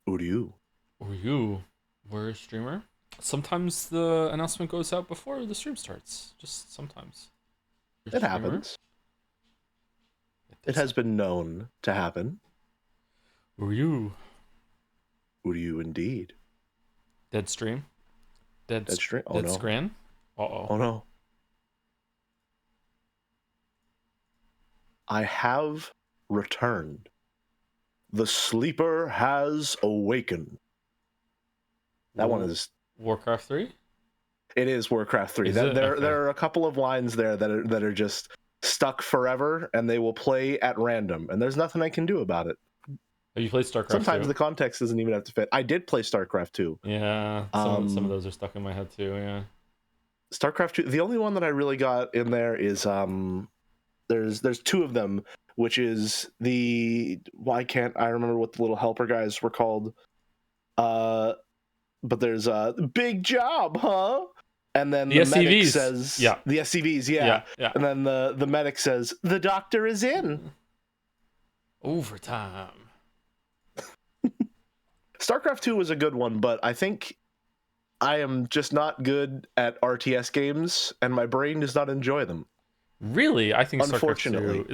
Uryu. Or you were a streamer? Sometimes the announcement goes out before the stream starts. Just sometimes. You're a It streamer? happens. It has been known to happen. Or you? Uryu indeed. Dead stream? Dead stream? Oh Dead no. scran? Uh-oh. Oh no. I have returned. The sleeper has awakened. That one is. Warcraft 3? It is Warcraft 3. Is That it? there Okay. there are a couple of lines there that are just stuck forever, and they will play at random, and there's nothing I can do about it. Have you played StarCraft Sometimes 2? the context doesn't even have to fit. I did play StarCraft 2. Yeah, some of those are stuck in my head too, yeah. StarCraft 2. The only one that I really got in there is there's two of them, which is the why can't I remember what the little helper guys were called? But there's a big job, huh? And then the medic SCVs. says, Yeah. the SCVs, yeah. Yeah. And then the medic says, the doctor is in. Overtime. StarCraft 2 was a good one, but I think I am just not good at RTS games, and my brain does not enjoy them. Really, I think StarCraft Unfortunately. 2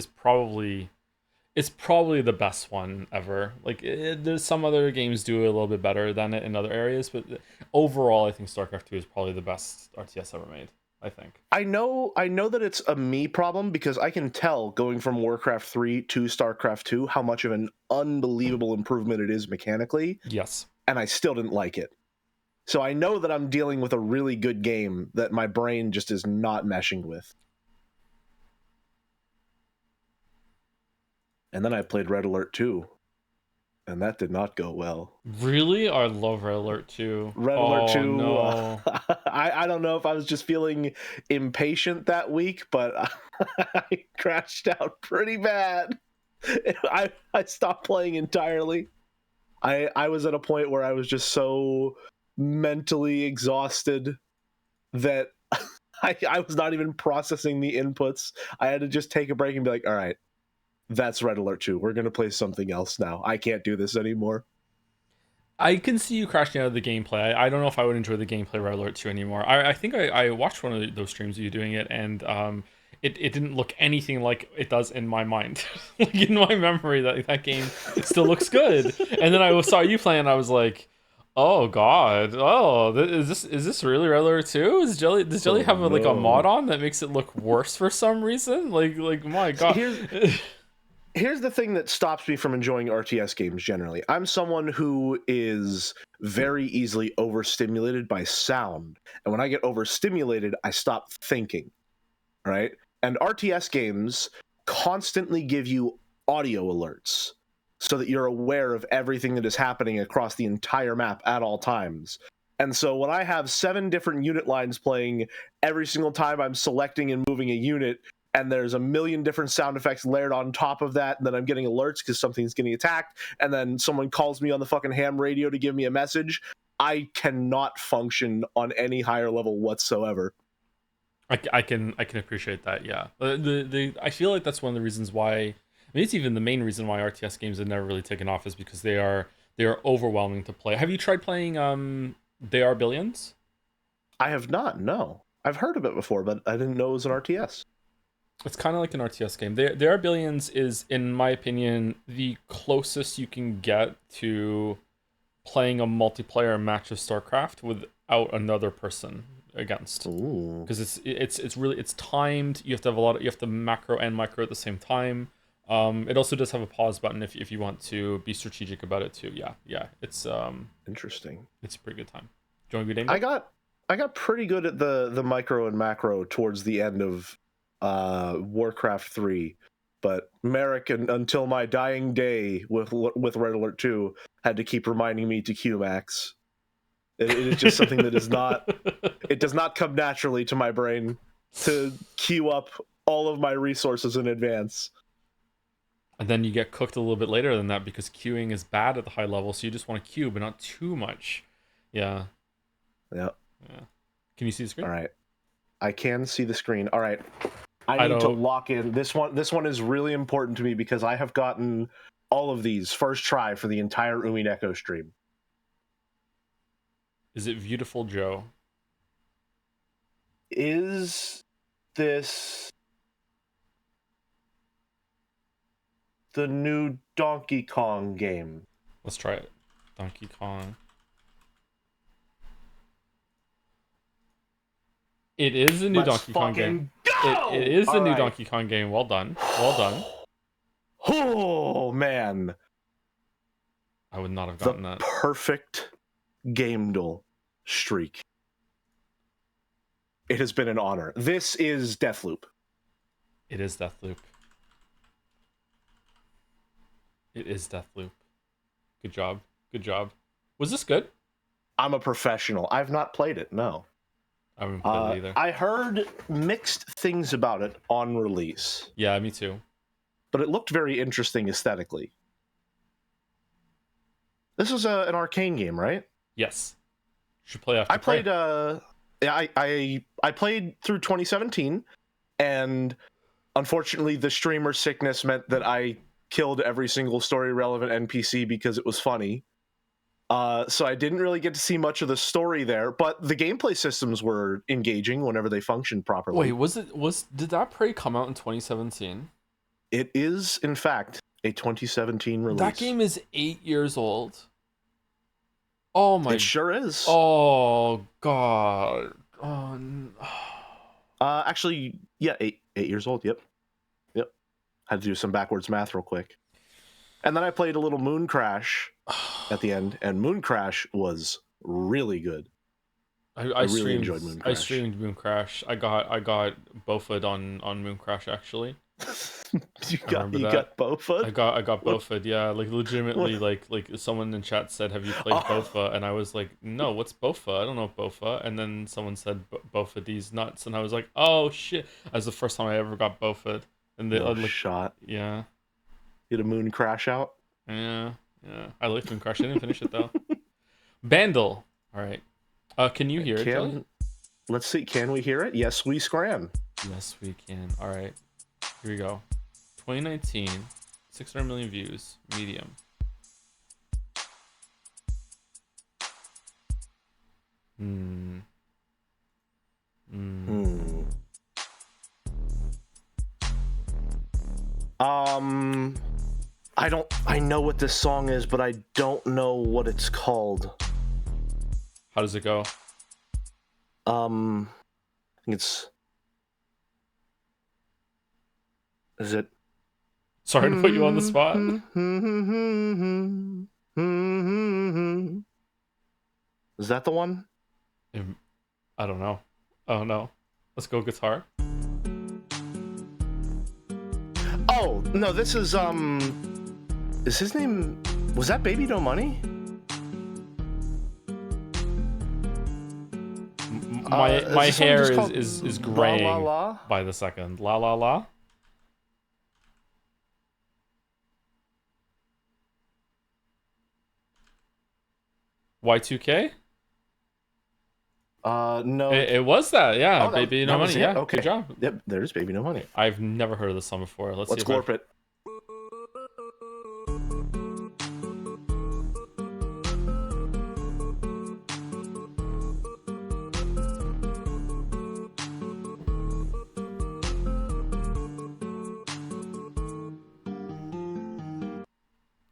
is probably the best one ever. Like, there's some other games do it a little bit better than it in other areas, but overall, I think StarCraft 2 is probably the best RTS ever made. I think. I know that it's a me problem because I can tell going from Warcraft 3 to StarCraft 2 how much of an unbelievable improvement it is mechanically. Yes. And I still didn't like it. So I know that I'm dealing with a really good game that my brain just is not meshing with. And then I played Red Alert 2. And that did not go well. Really? I love Red Alert 2. Red Alert 2, no. I don't know if I was just feeling impatient that week, but I crashed out pretty bad. I stopped playing entirely. I was at a point where I was just so mentally exhausted that I was not even processing the inputs. I had to just take a break and be like, all right, that's Red Alert 2. We're going to play something else now. I can't do this anymore. I can see you crashing out of the gameplay. I don't know if I would enjoy the gameplay Red Alert 2 anymore. I think I watched one of those streams of you doing it, and it didn't look anything like it does in my mind. Like in my memory, that game still looks good. And then I saw you playing, and I was like, oh god, is this really Red Alert 2? Does Jelly have like a mod on that makes it look worse for some reason? Like my god. Here's the thing that stops me from enjoying RTS games generally. I'm someone who is very easily overstimulated by sound. And when I get overstimulated, I stop thinking, right? And RTS games constantly give you audio alerts so that you're aware of everything that is happening across the entire map at all times. And so when I have 7 different unit lines playing every single time I'm selecting and moving a unit, and there's a million different sound effects layered on top of that, and then I'm getting alerts because something's getting attacked, and then someone calls me on the fucking ham radio to give me a message, I cannot function on any higher level whatsoever. I can appreciate that. Yeah, I feel like that's one of the reasons why. I mean, it's even the main reason why RTS games have never really taken off is because they are overwhelming to play. Have you tried playing They Are Billions? I have not. No, I've heard of it before, but I didn't know it was an RTS. It's kind of like an RTS game. There Are Billions is, in my opinion, the closest you can get to playing a multiplayer match of StarCraft without another person against. Because it's timed. You have to macro and micro at the same time. It also does have a pause button if you want to be strategic about it too. Yeah. It's interesting. It's a pretty good time. Do you want to be named? I got pretty good at the micro and macro towards the end of Warcraft 3, but Merrick, until my dying day with Red Alert 2, had to keep reminding me to Qmax. It is just something that is not it does not come naturally to my brain to queue up all of my resources in advance. And then you get cooked a little bit later than that because queuing is bad at the high level, so you just want to queue but not too much. Yeah. Can you see the screen? All right. I can see the screen. All right. I need to lock in. This one is really important to me because I have gotten all of these first try for the entire Umineko stream. Is it Beautiful Joe? Is this the new Donkey Kong game? Let's try it. Donkey Kong. It is the new Let's Donkey Kong game. go! It is the All new right. Donkey Kong game. Well done. Well done. Oh, man. I would not have gotten The that. perfect game duel streak. It has been an honor. This is Deathloop. It is Deathloop. It is Deathloop. Good job. Good job. Was this good? I'm a professional. I've not played it, no. I haven't played it either. I heard mixed things about it on release. Yeah, me too. But it looked very interesting aesthetically. This was an arcane game, right? Yes. You should play after. I played I played through 2017, and unfortunately the streamer sickness meant that I killed every single story relevant NPC because it was funny. So I didn't really get to see much of the story there, but the gameplay systems were engaging whenever they functioned properly. Wait, did that Prey come out in 2017? It is, in fact, a 2017 release. That game is 8 years old. Oh my! It sure is. Oh god. Oh. Actually, yeah, 8 years old. Yep. Had to do some backwards math real quick. And then I played a little Moon Crash at the end, and Moon Crash was really good. I really enjoyed Moon Crash. I streamed Moon Crash. I got Bofud on Moon Crash actually. you got Bofud? I got Bofud, yeah. Like legitimately, like someone in chat said, "Have you played Bofa?" And I was like, "No, what's Bofa? I don't know Bofa." And then someone said, "Bofa, these nuts," and I was like, "Oh shit!" That was the first time I ever got Bofud. And they shot. Yeah. Get a Moon Crash out. Yeah. I liked Moon Crash. I didn't finish it though. Bandle. All right. Can you hear it, Jelly? Let's see. Can we hear it? Yes, we scram. Yes, we can. All right. Here we go. 2019, 600 million views, medium. I know what this song is, but I don't know what it's called. How does it go? I think it's... Is it... Sorry to put you on the spot. Is that the one? I don't know. Oh no. Let's go guitar. Oh, no, this is his name... Was that Baby No Money? My hair is graying La La La? by the second. La La La? Y2K? No. It was that, yeah. Oh, Baby No Money, yeah. Okay. Good job. Yep, there's Baby No Money. I've never heard of this song before. Let's glorp it.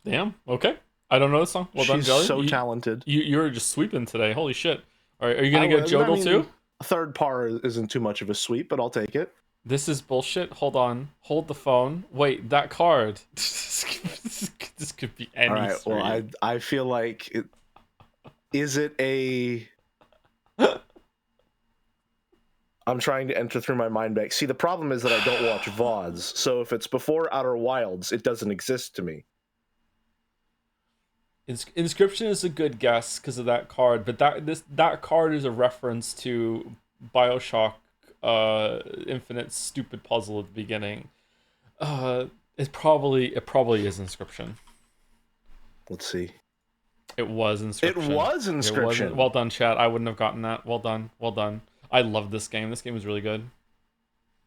Damn. Okay. I don't know this song. Well done, Jelly. She's so talented. You're just sweeping today. Holy shit. All right, are you gonna get Jodel too? Third par isn't too much of a sweep, but I'll take it. This is bullshit. Hold on. Hold the phone. Wait, that card. This could be any. All right. stream. Well, I feel like is it a? I'm trying to enter through my mind bank. See, the problem is that I don't watch VODs, so if it's before Outer Wilds, it doesn't exist to me. Inscription is a good guess because of that card, but that card is a reference to BioShock Infinite's stupid puzzle at the beginning. It probably is Inscription. Let's see. It was Inscription. It was Inscription. Well done, chat. I wouldn't have gotten that. Well done. I love this game. This game was really good.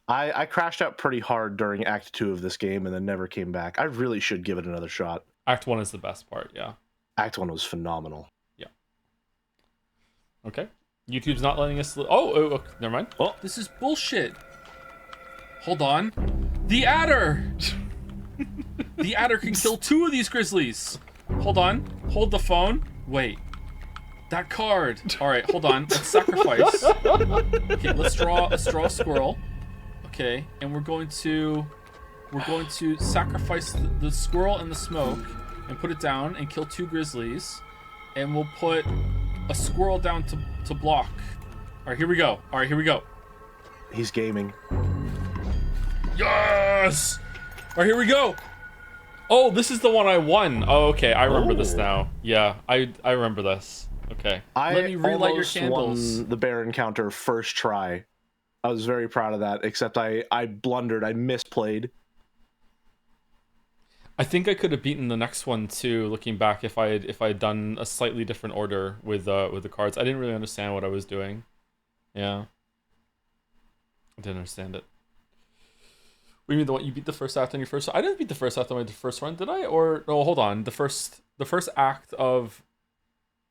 I crashed out pretty hard during Act 2 of this game and then never came back. I really should give it another shot. Act 1 is the best part, yeah. Act 1 was phenomenal. Yeah. Okay. YouTube's not letting us. Oh, okay, never mind. Oh. This is bullshit. Hold on. The adder. The adder can kill 2 of these grizzlies. Hold on. Hold the phone. Wait. That card. All right, hold on. Let's sacrifice. Okay, let's draw a squirrel. Okay, and we're going to sacrifice the squirrel and the smoke and put it down and kill 2 grizzlies, and we'll put a squirrel down to block. All right, here we go. He's gaming. Yes! All right, here we go. Oh, this is the one I won. Oh, okay, I remember this now. Yeah, I remember this. Okay. Let me relight your candles. Won the bear encounter first try. I was very proud of that, except I blundered. I misplayed. I think I could have beaten the next one too, looking back, if I had done a slightly different order with the cards. I didn't really understand what I was doing. Yeah. I didn't understand it. What do you mean, the one you beat the first act on your first? I didn't beat the first act on my first run, did I? Or no, hold on. The first act of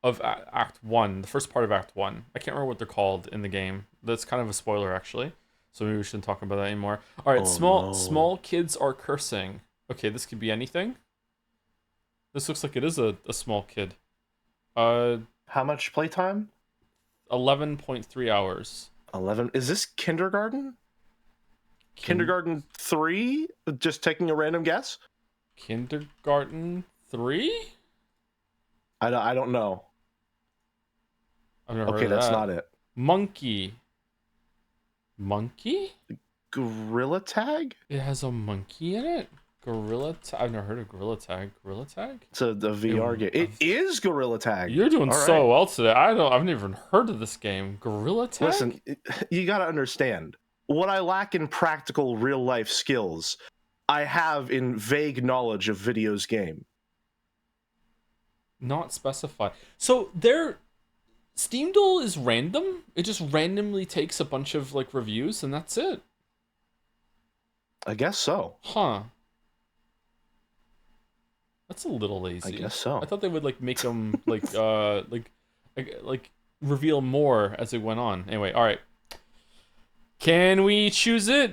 Act 1, the first part of Act 1. I can't remember what they're called in the game. That's kind of a spoiler, actually. So maybe we shouldn't talk about that anymore. All right, small kids are cursing. Okay, this could be anything. This looks like it is a small kid. How much playtime? 11.3 hours. 11. Is this kindergarten? Kindergarten 3? Just taking a random guess? Kindergarten 3? I don't know. I've never heard Okay, of that's that. not it. Monkey? Gorilla Tag? It has a monkey in it? I've never heard of Gorilla Tag. Gorilla Tag? It's a VR game. It is Gorilla Tag. You're doing so well today. I've never even heard of this game. Gorilla Tag? Listen, you gotta understand. What I lack in practical real-life skills, I have in vague knowledge of videos game. Not specified. So Steam Duel is random? It just randomly takes a bunch of like reviews and that's it? I guess so. Huh. That's a little lazy. I guess so. I thought they would like make them like reveal more as it went on. Anyway, all right. Can we choose it?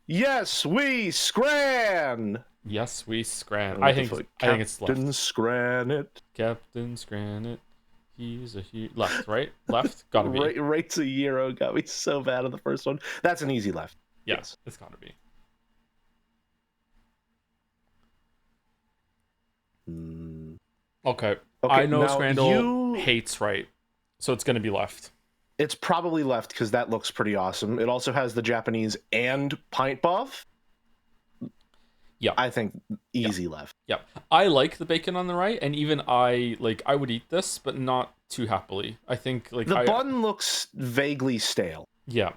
Yes, we scran. Yes, we scran. I think it's left. Captain Scran it. Captain Scran it. He's a left, right? Left? Gotta be. Right to Euro got me so bad on the first one. That's an easy left. Yes, it's gotta be. Okay. I know Scrandle hates right, so it's gonna be left. It's probably left because that looks pretty awesome. It also has the Japanese and pint buff. Yeah, I think easy left. Yeah, I like the bacon on the right, and even I would eat this, but not too happily. I think the bun looks vaguely stale. Yeah,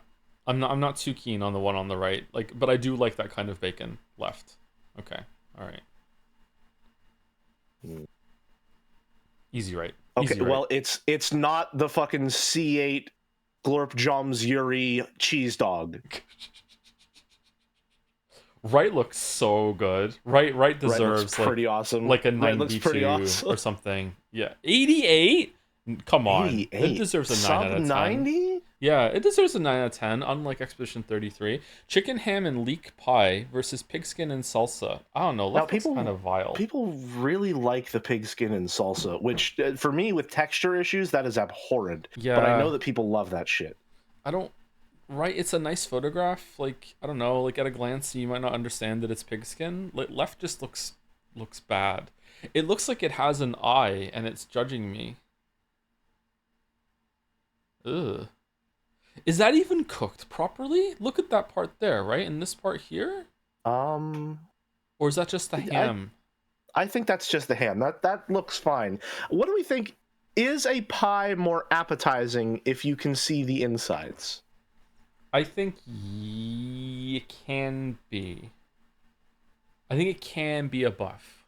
I'm not too keen on the one on the right. But I do like that kind of bacon left. Okay, all right. Easy right. Okay, Easy right. well it's not the fucking C8 Glorp Joms Yuri cheese dog. Right looks so good. Right deserves pretty awesome. Like a 92 awesome. Or something. Yeah, 88. Come on, 88. It deserves a 9 out of 10. 90? Yeah, it deserves a 9 out of 10. Unlike Expedition 33, chicken ham and leek pie versus pigskin and salsa. I don't know. That looks kind of vile. People really like the pigskin and salsa, which for me with texture issues that is abhorrent. Yeah, but I know that people love that shit. I don't. Right, it's a nice photograph. I don't know. At a glance, you might not understand that it's pigskin. Left just looks bad. It looks like it has an eye and it's judging me. Ugh. Is that even cooked properly? Look at that part there, right? And this part here? Or is that just the ham? I think that's just the ham. That looks fine. What do we think? Is a pie more appetizing if you can see the insides? I think it can be. I think it can be a buff.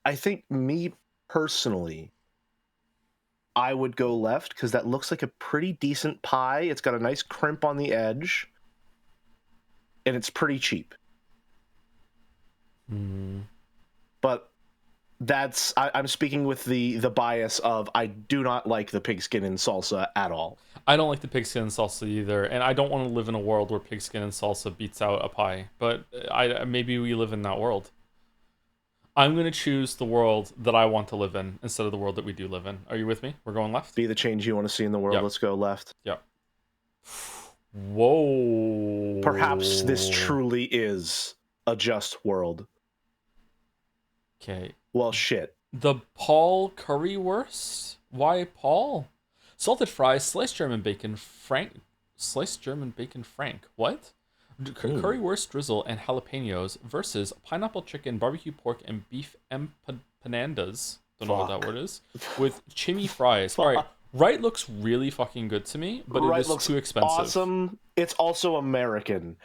I think me personally, I would go left because that looks like a pretty decent pie. It's got a nice crimp on the edge. And it's pretty cheap. But I'm speaking with the bias of I do not like the pigskin and salsa at all. I don't like the pigskin and salsa either, and I don't want to live in a world where pigskin and salsa beats out a pie. But maybe we live in that world. I'm gonna choose the world that I want to live in instead of the world that we do live in. Are you with me? We're going left. Be the change you want to see in the world. Yep. Let's go left. Yep. Whoa. Perhaps this truly is a just world. Okay. Well, shit. The Paul currywurst? Why Paul? Salted fries, sliced German bacon, sliced German bacon frank. What? Currywurst drizzle and jalapenos versus pineapple chicken, barbecue pork, and beef empanadas. Don't know what that word is. With chimney fries. All right. Right looks really fucking good to me, but it is too expensive. Awesome. It's also American.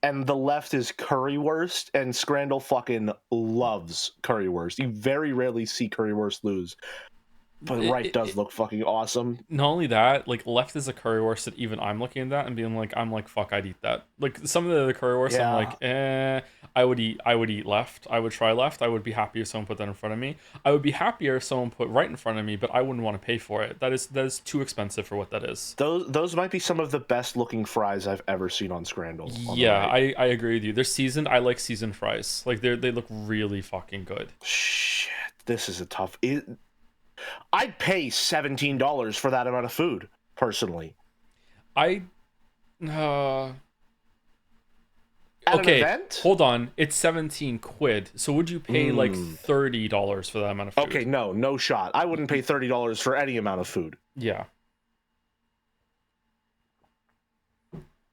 And the left is currywurst, and Scrandle fucking loves currywurst. You very rarely see currywurst lose. But right does look fucking awesome. Not only that, like left is a currywurst that even I'm looking at that and being like, I'm like, fuck, I'd eat that. Like some of the other currywursts, I'm like, I would eat left. I would try left. I would be happy if someone put that in front of me. I would be happier if someone put right in front of me, but I wouldn't want to pay for it. That is too expensive for what that is. Those might be some of the best looking fries I've ever seen on Scrandle. Yeah, I agree with you. They're seasoned. I like seasoned fries. Like they look really fucking good. Shit, this is a tough. I'd pay $17 for that amount of food, personally. At an event? Hold on. It's 17 quid. So would you pay like $30 for that amount of food? Okay, no shot. I wouldn't pay $30 for any amount of food. Yeah.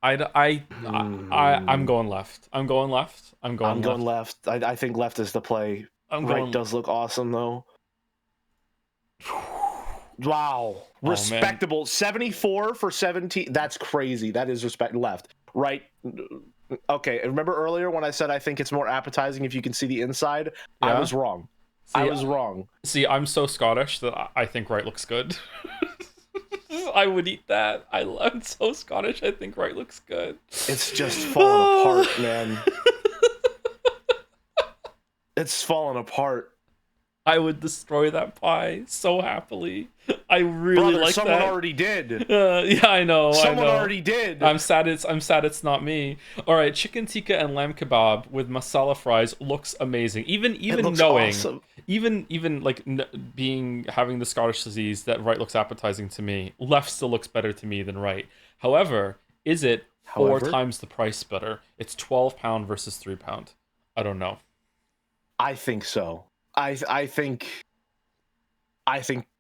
I'm going left. I'm going left. I'm going left. I think left is the play. Right does look awesome though. Wow. Respectable. 74 for 17. That's crazy. That is respect. Left. Right. Okay. Remember earlier when I said I think it's more appetizing if you can see the inside? Yeah. I was wrong. I was wrong. See, I'm so Scottish that I think right looks good. I would eat that. I'm so Scottish. I think right looks good. It's just falling apart, man. It's falling apart. I would destroy that pie so happily. I really like that. Someone already did. Yeah, I know. Someone already did. I'm sad it's not me. All right, chicken tikka and lamb kebab with masala fries looks amazing. Even knowing, awesome. even like having the Scottish disease, that right looks appetizing to me. Left still looks better to me than right. However, is it four times the price better? It's £12 versus £3. I don't know. I think so. I think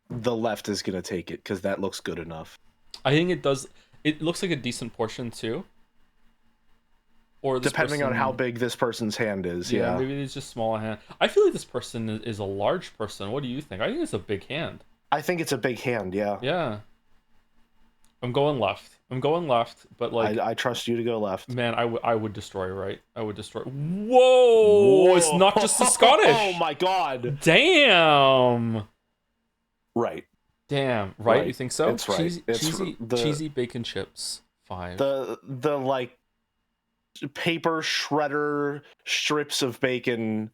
the left is gonna take it because that looks good enough. I think it does. It looks like a decent portion too. Or depending on how big this person's hand is. Yeah, maybe it's just small hand. I feel like this person is a large person. What do you think? I think it's a big hand. I think it's a big hand. Yeah. Yeah. I'm going left. But like I trust you to go left. Man, I would destroy right. I would destroy. Whoa! It's not just the Scottish. Oh my god! Damn. Right. Damn. Right? You think so? It's right. Cheesy bacon chips. 5. The like paper shredder strips of bacon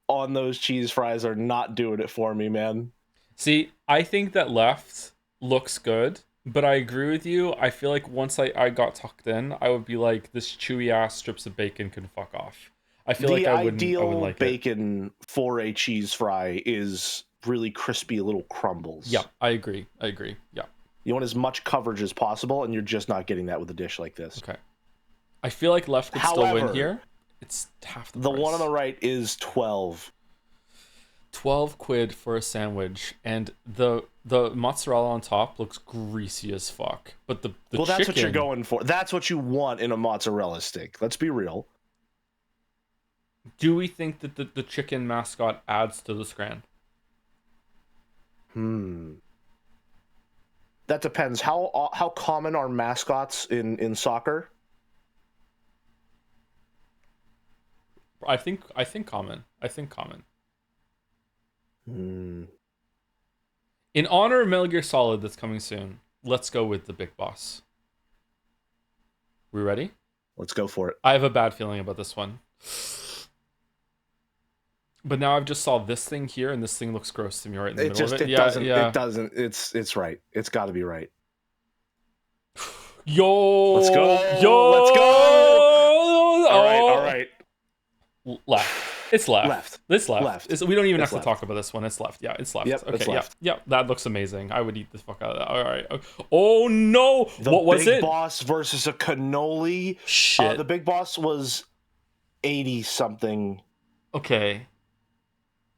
on those cheese fries are not doing it for me, man. See, I think that left looks good. But I agree with you. I feel like once I got tucked in, I would be like, this chewy ass strips of bacon can fuck off. I feel like I wouldn't like it. The ideal bacon for a cheese fry is really crispy little crumbles. Yeah, I agree. Yeah. You want as much coverage as possible, and you're just not getting that with a dish like this. Okay. I feel like left could still win here. It's half the price. The one on the right is 12. 12 quid for a sandwich, and the mozzarella on top looks greasy as fuck. But the well, that's what you're going for. That's what you want in a mozzarella stick. Let's be real. Do we think that the chicken mascot adds to the scran? That depends. How common are mascots in soccer? I think common. In honor of Metal Gear Solid that's coming soon, let's go with the big boss. We ready? Let's go for it. I have a bad feeling about this one. But now I've just saw this thing here, and this thing looks gross to me right in the It middle just of it. it Yeah, doesn't yeah. it doesn't. It's right. It's got to be right. Yo, Let's go. yo, Let's go. All right. All oh. right. Left. It's left. Left. It's left. Left. We don't even It's have left. to talk about this one. It's left. Yeah, it's left. Yep, Okay, it's yeah. left. Yeah, that looks amazing. I would eat the fuck out of that. All right. Oh no. What was Big it? Boss versus a cannoli. Shit. The Big Boss was 80 something. Okay.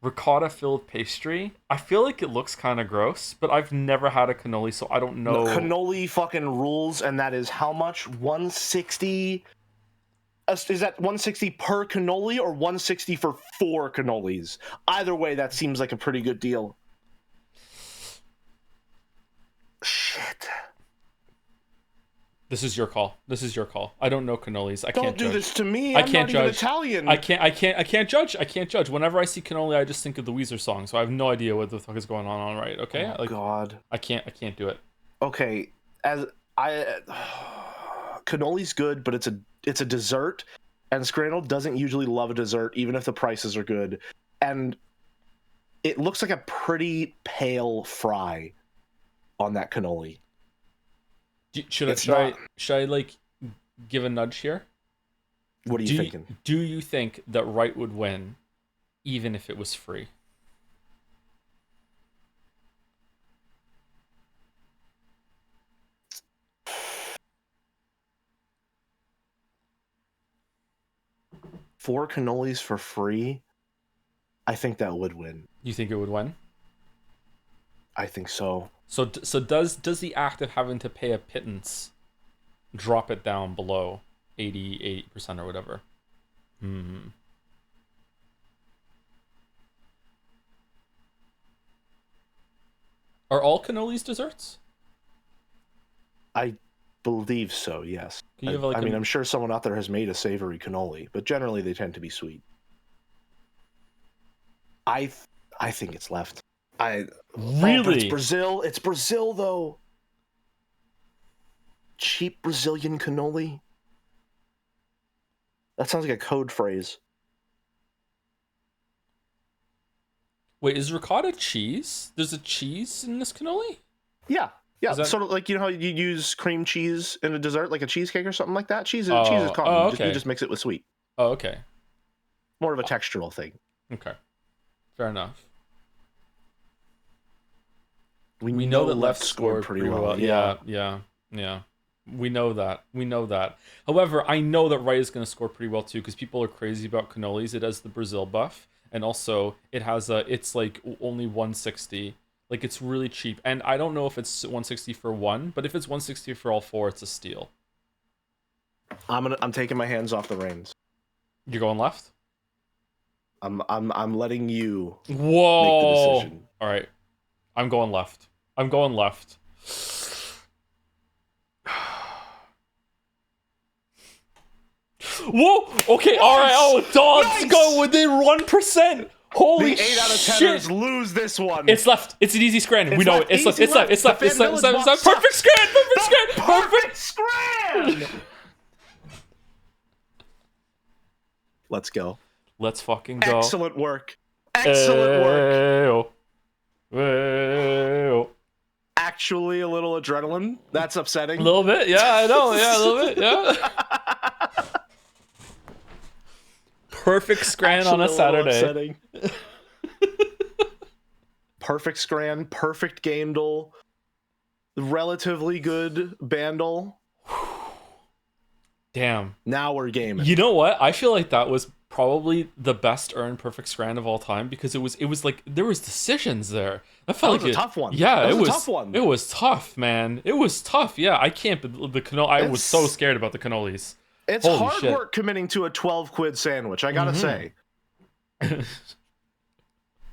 Ricotta filled pastry. I feel like it looks kind of gross, but I've never had a cannoli, so I don't know. Cannoli fucking rules, and that is how much? 160. Is that 160 per cannoli or 160 for 4 cannolis? Either way, that seems like a pretty good deal. Shit. This is your call. This is your call. I don't know cannolis. I Don't can't do judge. this to me. I I'm can't not judge. even Italian. I can't judge. I can't judge. Whenever I see cannoli, I just think of the Weezer song, so I have no idea what the fuck is going on, right? Okay? Oh, God. I can't do it. Okay, cannoli's good, but it's a dessert, and Scrandle doesn't usually love a dessert, even if the prices are good. And it looks like a pretty pale fry on that cannoli. Should I like give a nudge here? What are you thinking? Do you think that Right would win, even if it was free? Four cannolis for free? I think that would win. You think it would win? I think so. So does the act of having to pay a pittance drop it down below 80% or whatever? Are all cannolis desserts? I believe so, yes. Can you have like I'm sure someone out there has made a savory cannoli, but generally they tend to be sweet. I think it's left. Really? It's Brazil. It's Brazil, though. Cheap Brazilian cannoli. That sounds like a code phrase. Wait, is ricotta cheese? There's a cheese in this cannoli? Yeah. Sort of like, you know how you use cream cheese in a dessert, like a cheesecake or something like that? Cheese is common. Okay. You just mix it with sweet. Oh, okay. More of a textural thing. Okay. Fair enough. We know that left scored pretty well. Yeah. We know that. However, I know that right is going to score pretty well too, because people are crazy about cannolis. It has the Brazil buff, and also it has it's like only 160. Like, it's really cheap, and I don't know if it's 160 for one, but if it's 160 for all four, it's a steal. I'm taking my hands off the reins. You're going left? I'm letting you Whoa. make the decision. All right. I'm going left. Whoa! Okay, all right. Oh, dogs go within 1%. Holy the 8 out of 10ers lose this one. It's left. It's an easy scran. We know it. It's left. It's left. It's left. Perfect scran. Perfect scran. Let's go. Let's fucking go. Excellent work. Excellent work. Actually, a little adrenaline. That's upsetting. A little bit. Yeah, I know. Yeah, a little bit. Yeah. Perfect scran on a Saturday. Perfect scran, perfect gamedle, relatively good bandle. Damn. Now we're gaming. You know what? I feel like that was probably the best earned perfect scran of all time, because it was like there was decisions there. That felt like a tough one. Yeah, it was a tough one. It was tough, man. It was tough. Yeah, I can't. The cannoli. I was so scared about the cannolis. It's Holy hard shit. work committing to a 12 quid sandwich, I gotta say.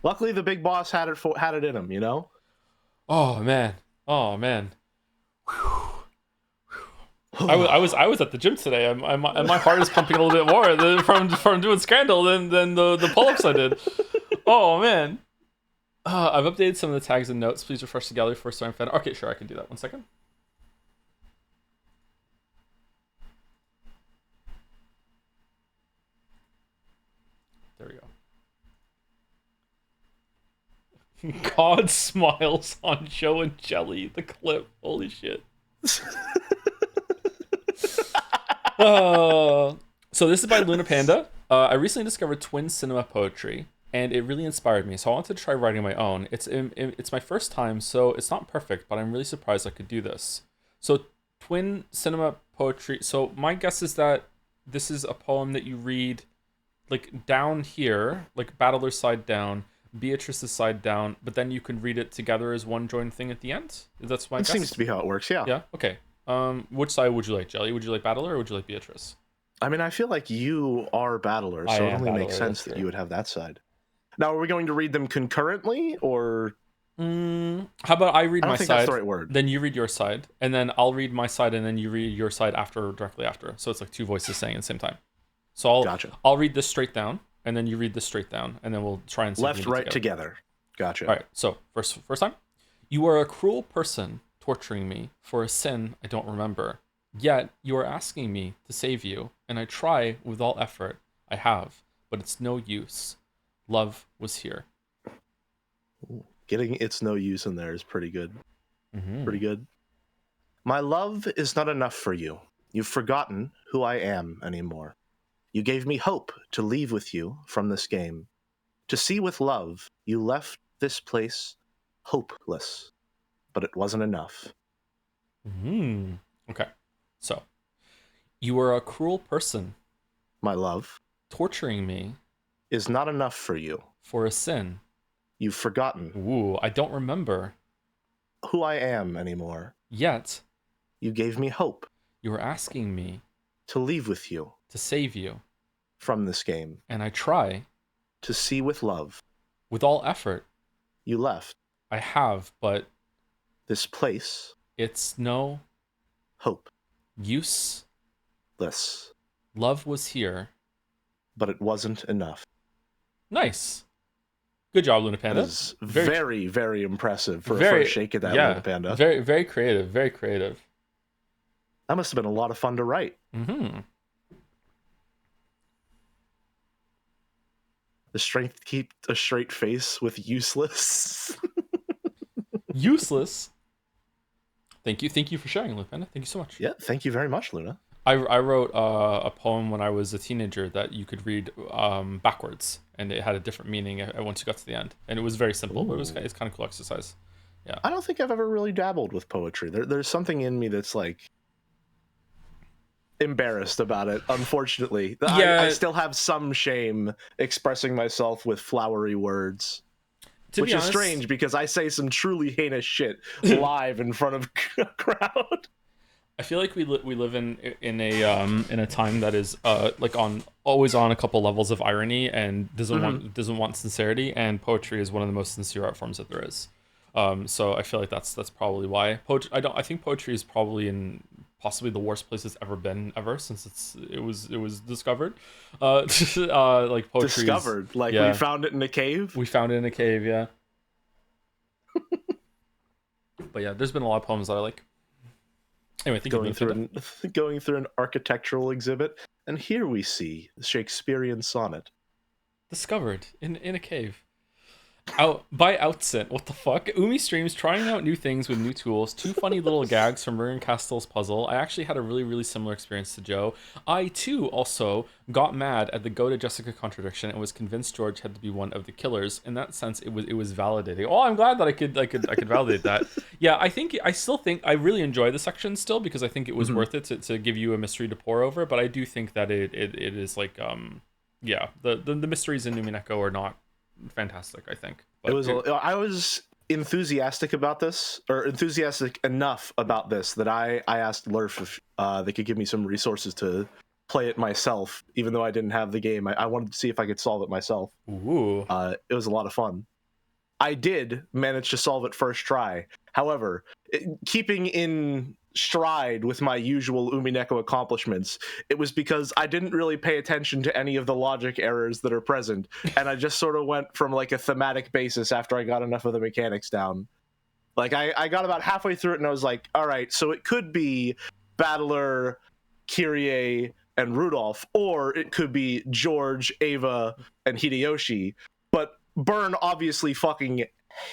Luckily, the big boss had it in him, you know? Oh man. I was at the gym today. And my heart is pumping a little bit more from doing Scandal than the pull-ups I did. Oh man. I've updated some of the tags and notes. Please refresh the gallery for Storm Fan. Okay, sure, I can do that. 1 second. There we go. God smiles on Joe and Jelly. The clip. Holy shit. So this is by Luna Panda. I recently discovered twin cinema poetry, and it really inspired me. So I wanted to try writing my own. It's my first time, so it's not perfect, but I'm really surprised I could do this. So twin cinema poetry. So my guess is that this is a poem that you read like down here, like Battler's side down, Beatrice's side down, but then you can read it together as one joined thing at the end. That's my guess. Seems to be how it works. Yeah. Yeah. Okay. Which side would you like, Jelly? Would you like Battler or would you like Beatrice? I mean, I feel like you are Battler, so it only makes sense that you would have that side. Now, are we going to read them concurrently, or? How about I read my side? I don't think that's the right word. Then you read your side, and then I'll read my side, and then you read your side directly after. So it's like two voices saying at the same time. So I'll read this straight down, and then you read this straight down, and then we'll try and left, right, together. Gotcha. All right. So first time, you are a cruel person torturing me for a sin I don't remember. Yet you are asking me to save you, and I try with all effort I have, but it's no use. Love was here. Getting "it's no use" in there is pretty good. Mm-hmm. Pretty good. My love is not enough for you. You've forgotten who I am anymore. You gave me hope to leave with you from this game. To see with love, you left this place hopeless, but it wasn't enough. Okay. So, you are a cruel person. My love. Torturing me. Is not enough for you. For a sin. You've forgotten. Ooh, I don't remember. Who I am anymore. Yet. You gave me hope. You are asking me. To leave with you. To save you. From this game. And I try. To see with love. With all effort. You left. I have, but. This place. It's no. Hope. Useless. Love was here. But it wasn't enough. Nice. Good job, Luna Panda. That is very, very impressive for a first shake at that, Luna Panda. Very, very creative. Very creative. That must have been a lot of fun to write. Mm-hmm. The strength to keep a straight face with useless. Useless? Thank you for sharing, Luna Panda. Thank you so much. Yeah, thank you very much, Luna. I wrote a poem when I was a teenager that you could read backwards, and it had a different meaning once you got to the end. And it was very simple, but it's kind of cool exercise. Yeah. I don't think I've ever really dabbled with poetry. There's something in me that's like embarrassed about it, unfortunately. Yeah. I still have some shame expressing myself with flowery words. Which is strange because I say some truly heinous shit live in front of a crowd. I feel like we live in a time that is like always on a couple levels of irony and doesn't want sincerity, and poetry is one of the most sincere art forms that there is. So I feel like that's probably why I think poetry is probably in possibly the worst place it's ever been since it was discovered. Like poetry discovered, like we found it in a cave. We found it in a cave, yeah. But yeah, there's been a lot of poems that I like. Anyway, going through an architectural exhibit, and here we see the Shakespearean sonnet. Discovered in a cave. By Outsit. What the fuck? Umi streams trying out new things with new tools. 2 funny little gags from Miriam Castell's puzzle. I actually had a really, really similar experience to Joe. I too also got mad at the Go to Jessica contradiction and was convinced George had to be one of the killers. In that sense, it was validating. Oh, I'm glad that I could validate that. Yeah, I still think I really enjoy the section still because I think it was worth it to give you a mystery to pore over. But I do think that it is like the mysteries in Umineko are not fantastic, I think. But I was enthusiastic about this, or enthusiastic enough about this, that I asked Lurf if they could give me some resources to play it myself, even though I didn't have the game. I wanted to see if I could solve it myself. Ooh. It was a lot of fun. I did manage to solve it first try. However, keeping in stride with my usual Umineko accomplishments, it was because I didn't really pay attention to any of the logic errors that are present, and I just sort of went from like a thematic basis after I got enough of the mechanics down. Like I got about halfway through it and I was like, all right, so it could be Battler, Kyrie, and Rudolph, or it could be George, Ava, and Hideyoshi, but Byrne obviously fucking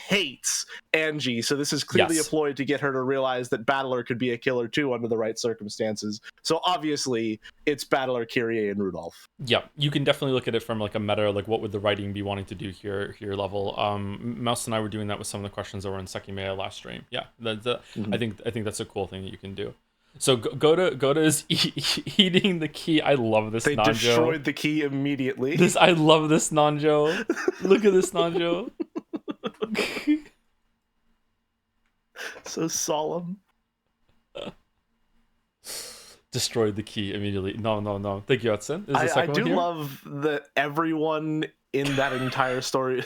hates Angie, so this is clearly a Yes. ploy to get her to realize that Battler could be a killer too under the right circumstances. So obviously, it's Battler, Kyrie, and Rudolph. Yeah, you can definitely look at it from like a meta, like what would the writing be wanting to do here level. Mouse and I were doing that with some of the questions that were in Sekimea last stream. Yeah, I think that's a cool thing that you can do. So go to his eating the key. I love this. They Nanjo. destroyed the key immediately. I love this Nanjo. Look at this Nanjo. So solemn. Destroyed the key immediately. No. Thank you, Hudson. I do love that everyone in that entire story.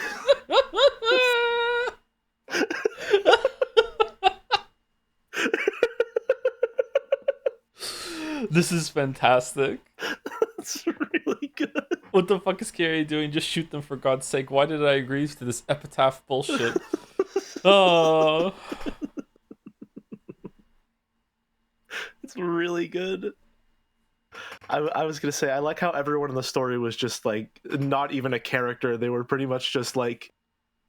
This is fantastic. It's really good. What the fuck is Carrie doing? Just shoot them for God's sake. Why did I agree to this epitaph bullshit? Oh. It's really good. I was gonna say, I like how everyone in the story was just like not even a character. They were pretty much just like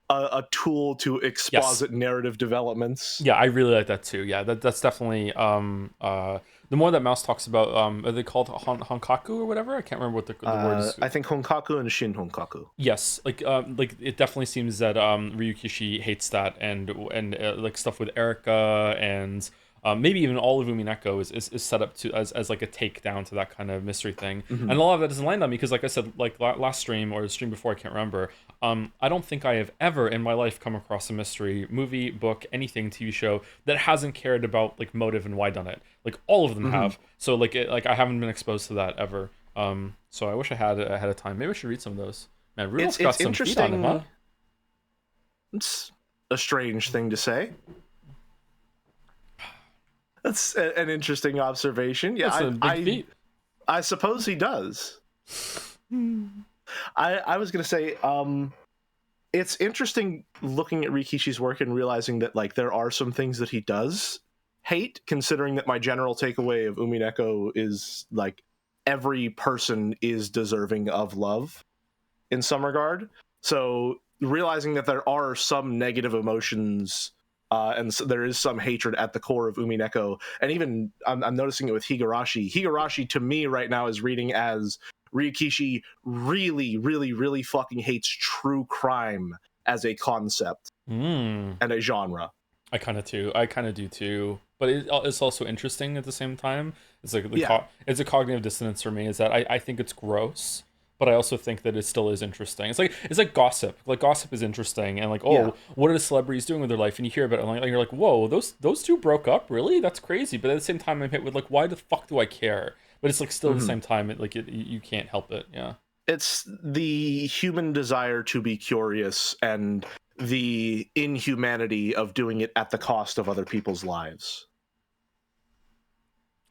a tool to exposit narrative developments. Yeah, I really like that too. Yeah, that's definitely the more that Mouse talks about, are they called Honkaku or whatever? I can't remember what the word is. I think Honkaku and Shin Honkaku. Yes, like it definitely seems that Ryukishi hates that, and like stuff with Erika and maybe even all of Umineko is set up to as like a takedown to that kind of mystery thing. And a lot of that doesn't land on me because, like I said, like last stream or the stream before, I can't remember. I don't think I have ever in my life come across a mystery movie, book, anything, TV show that hasn't cared about like motive and why done it. Like all of them have. So like I haven't been exposed to that ever. So I wish I had it ahead of time. Maybe I should read some of those. Man, Rudolph's got some feet on him, huh? It's a strange thing to say. That's an interesting observation. Yeah, I suppose he does. I was gonna say, it's interesting looking at Rikishi's work and realizing that like there are some things that he does hate, considering that my general takeaway of Umineko is like every person is deserving of love in some regard. So realizing that there are some negative emotions and so there is some hatred at the core of Umineko, and even I'm noticing it with Higurashi. Higurashi to me right now is reading as Ryukishi really fucking hates true crime as a concept and a genre. I kind of do too. But it's also interesting at the same time. It's like it's a cognitive dissonance for me. Is that I think it's gross, but I also think that it still is interesting. It's like gossip. Like gossip is interesting, and like what are the celebrities doing with their life? And you hear about it, and you're like, whoa, those two broke up, really? That's crazy. But at the same time, I'm hit with like, why the fuck do I care? But it's like still at the same time, you can't help it. Yeah, it's the human desire to be curious and the inhumanity of doing it at the cost of other people's lives.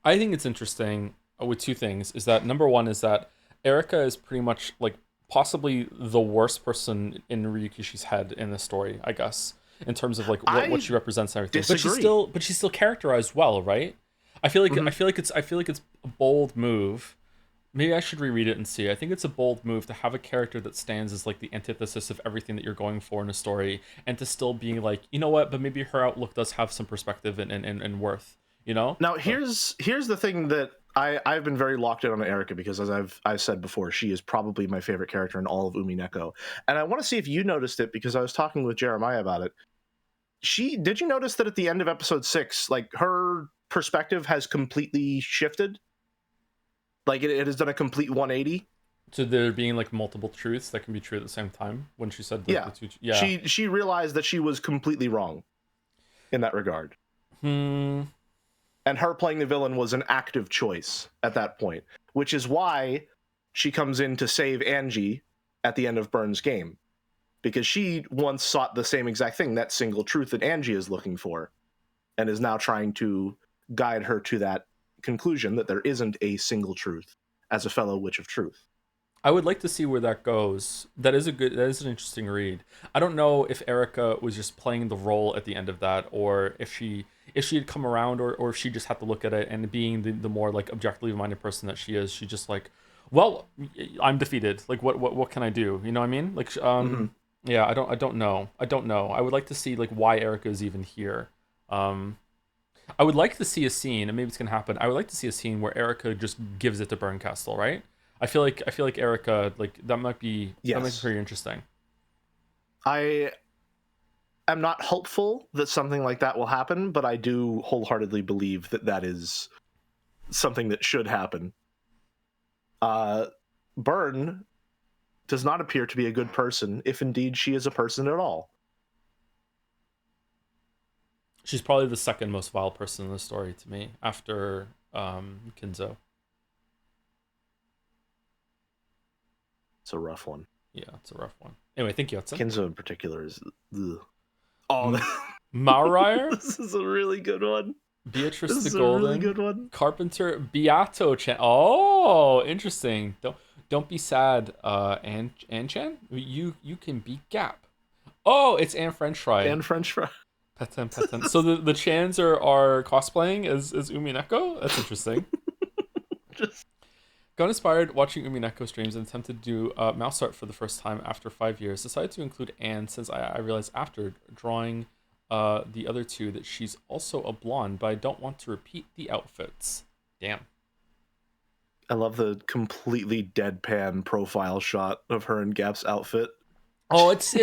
I think it's interesting with two things. Is that number one is that Erika is pretty much like possibly the worst person in Ryukishi's head in the story, I guess, in terms of like what she represents and everything. Disagree. But she's still characterized well, right? I feel like it's a bold move. Maybe I should reread it and see. I think it's a bold move to have a character that stands as like the antithesis of everything that you're going for in a story, and to still being like, you know what? But maybe her outlook does have some perspective and worth. You know. Now here's the thing that I've been very locked in on Erika because, as I've said before, she is probably my favorite character in all of Umineko, and I want to see if you noticed it because I was talking with Jeremiah about it. Did you notice that at the end of episode 6, like her perspective has completely shifted? Like it has done a complete 180. So there being like multiple truths that can be true at the same time. When she said like, she realized that she was completely wrong in that regard. And her playing the villain was an active choice at that point, which is why she comes in to save Angie at the end of Byrne's game, because she once sought the same exact thing, that single truth that Angie is looking for, and is now trying to guide her to that conclusion that there isn't a single truth as a fellow witch of truth. I would like to see where that goes. That is an interesting read. I don't know if Erika was just playing the role at the end of that, or if she had come around, or if she just had to look at it, and being the more like objectively minded person that she is, she just like, well, I'm defeated. Like what can I do? You know what I mean? Like Yeah, I don't know. I don't know. I would like to see like why Erica is even here. Um, I would like to see a scene, and maybe it's gonna happen. I would like to see a scene where Erica just gives it to Bernkastel, right? I feel like Erica, like that might be Yes. pretty interesting. I am not hopeful that something like that will happen, but I do wholeheartedly believe that that is something that should happen. Uh, Byrne does not appear to be a good person, if indeed she is a person at all. She's probably the second most vile person in the story to me after Kinzo. It's a rough one. Yeah, it's a rough one. Anyway, thank you, Hudson. Kinzo in particular is. Ugh. Oh, Maurire, this is a really good one. Beatrice This the is a really Golden, good one. Carpenter, Beato Chan. Oh, interesting. Don't be sad, Ann Chan. You can be Gap. Oh, it's Anne French Fry. And French fry. Petan Petan. So the Chans are cosplaying as Umineko. That's interesting. Just Got inspired watching Umineko streams and attempted to do mouse art for the first time after 5 years. Decided to include Anne since I realized after drawing the other two that she's also a blonde, but I don't want to repeat the outfits. Damn. I love the completely deadpan profile shot of her in Gap's outfit. Oh, it's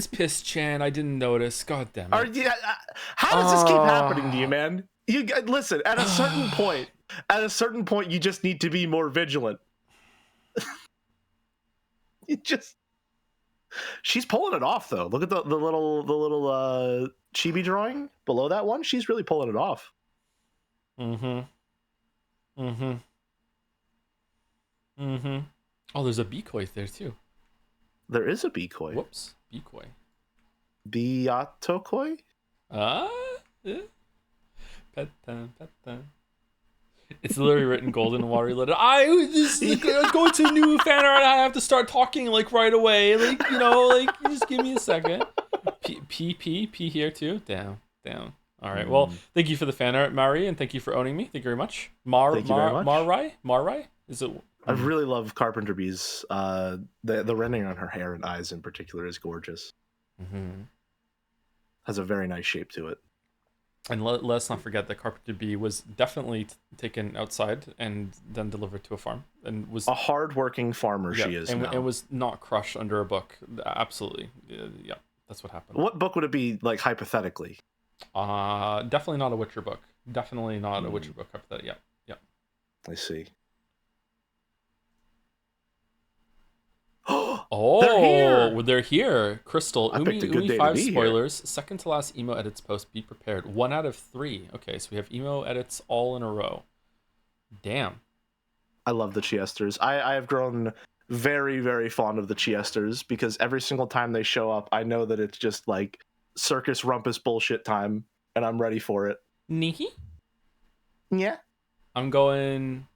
Piss Chan. I didn't notice. God damn Are, it. yeah, how does this keep happening to you, man? You listen. At a certain point, you just need to be more vigilant. You just. She's pulling it off, though. Look at the little chibi drawing below that one. She's really pulling it off. Mm-hmm. Mm-hmm. Mm-hmm. Oh, there's a Bikoi there too. There is a Bikoi. Whoops. Bikoi. Biatokoi? Yeah. Petan, petan. It's literally written golden and watery letter. Go to new fan art. I have to start talking like right away. Like, just give me a second. P here too. Down. All right. Well, thank you for the fan art, Mari, and thank you for owning me. Thank you very much. Thank you very much. Marai? Is it? I really love Carpenter Bee's. The rendering on her hair and eyes in particular is gorgeous. Mm-hmm. Has a very nice shape to it. And let's not forget that Carpenter Bee was definitely taken outside and then delivered to a farm, and was a hardworking farmer. Yeah, she is, and now. was not crushed under a book. Absolutely, yeah, that's what happened. What book would it be, like, hypothetically? Definitely not a Witcher book. Definitely not a Witcher book. Hypothetically, yeah. I see. Oh, they're here. Crystal, I picked a good day Umi to 5 be spoilers. Here. Second to last emo edits post. Be prepared. 1 out of 3. Okay, so we have emo edits all in a row. Damn. I love the Chiesters. I have grown very, very fond of the Chiesters because every single time they show up, I know that it's just like circus rumpus bullshit time, and I'm ready for it. Nihi? Yeah. I'm going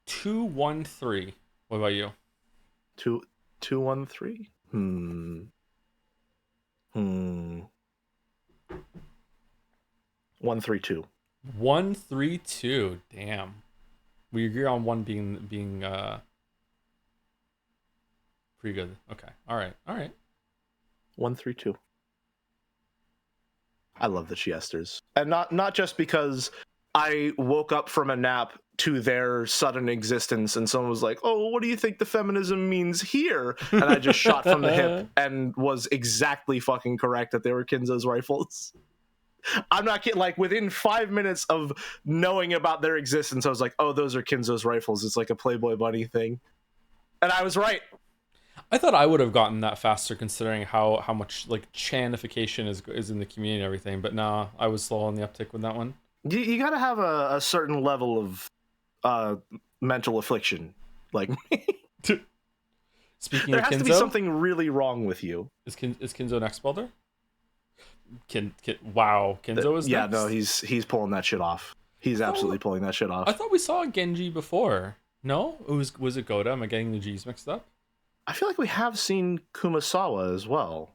2-1-3. What about you? 2-1-3. 1-3-2. 1-3-2. Damn. We agree on one being pretty good. Okay. All right. 1-3-2. I love the Chiesters, and not just because I woke up from a nap to their sudden existence and someone was like, oh, what do you think the feminism means here? And I just shot from the hip and was exactly fucking correct that they were Kinzo's rifles. I'm not kidding. Like, within 5 minutes of knowing about their existence, I was like, oh, those are Kinzo's rifles. It's like a Playboy Bunny thing. And I was right. I thought I would have gotten that faster considering how much like chanification is in the community and everything, but nah, I was slow on the uptick with that one. You gotta have a certain level of mental affliction, like me. Speaking there of has Kinzo, to be something really wrong with you. Is Kinzo next builder? Wow, Kinzo is yeah, next? no, he's pulling that shit off. He's absolutely pulling that shit off. I thought we saw Genji before. No, was it Goda? Am I getting the G's mixed up? I feel like we have seen Kumasawa as well.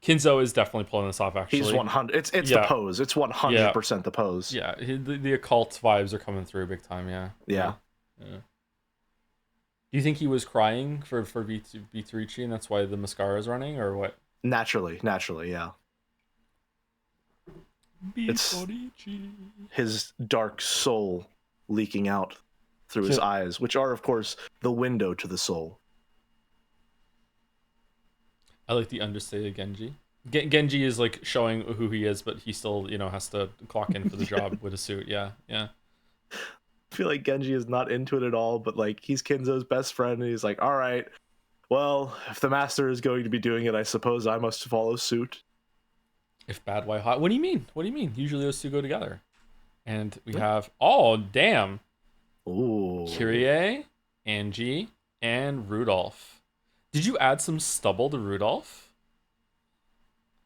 Kinzo is definitely pulling this off. Actually, he's 100. It's the pose. It's 100% the pose. Yeah, the occult vibes are coming through big time. Yeah. Do you think he was crying for Vitorici, and that's why the mascara is running, or what? Naturally, yeah. It's Vitorici. his dark soul leaking out through his eyes, which are, of course, the window to the soul. I like the understated Genji. Genji is like showing who he is, but he still, has to clock in for the job with a suit. Yeah, yeah. I feel like Genji is not into it at all, but like he's Kinzo's best friend, and he's like, all right, well, if the master is going to be doing it, I suppose I must follow suit. If bad, why hot? What do you mean? What do you mean? Usually those two go together. And we have, oh, damn. Ooh. Kyrie, Angie, and Rudolph. Did you add some stubble to Rudolph?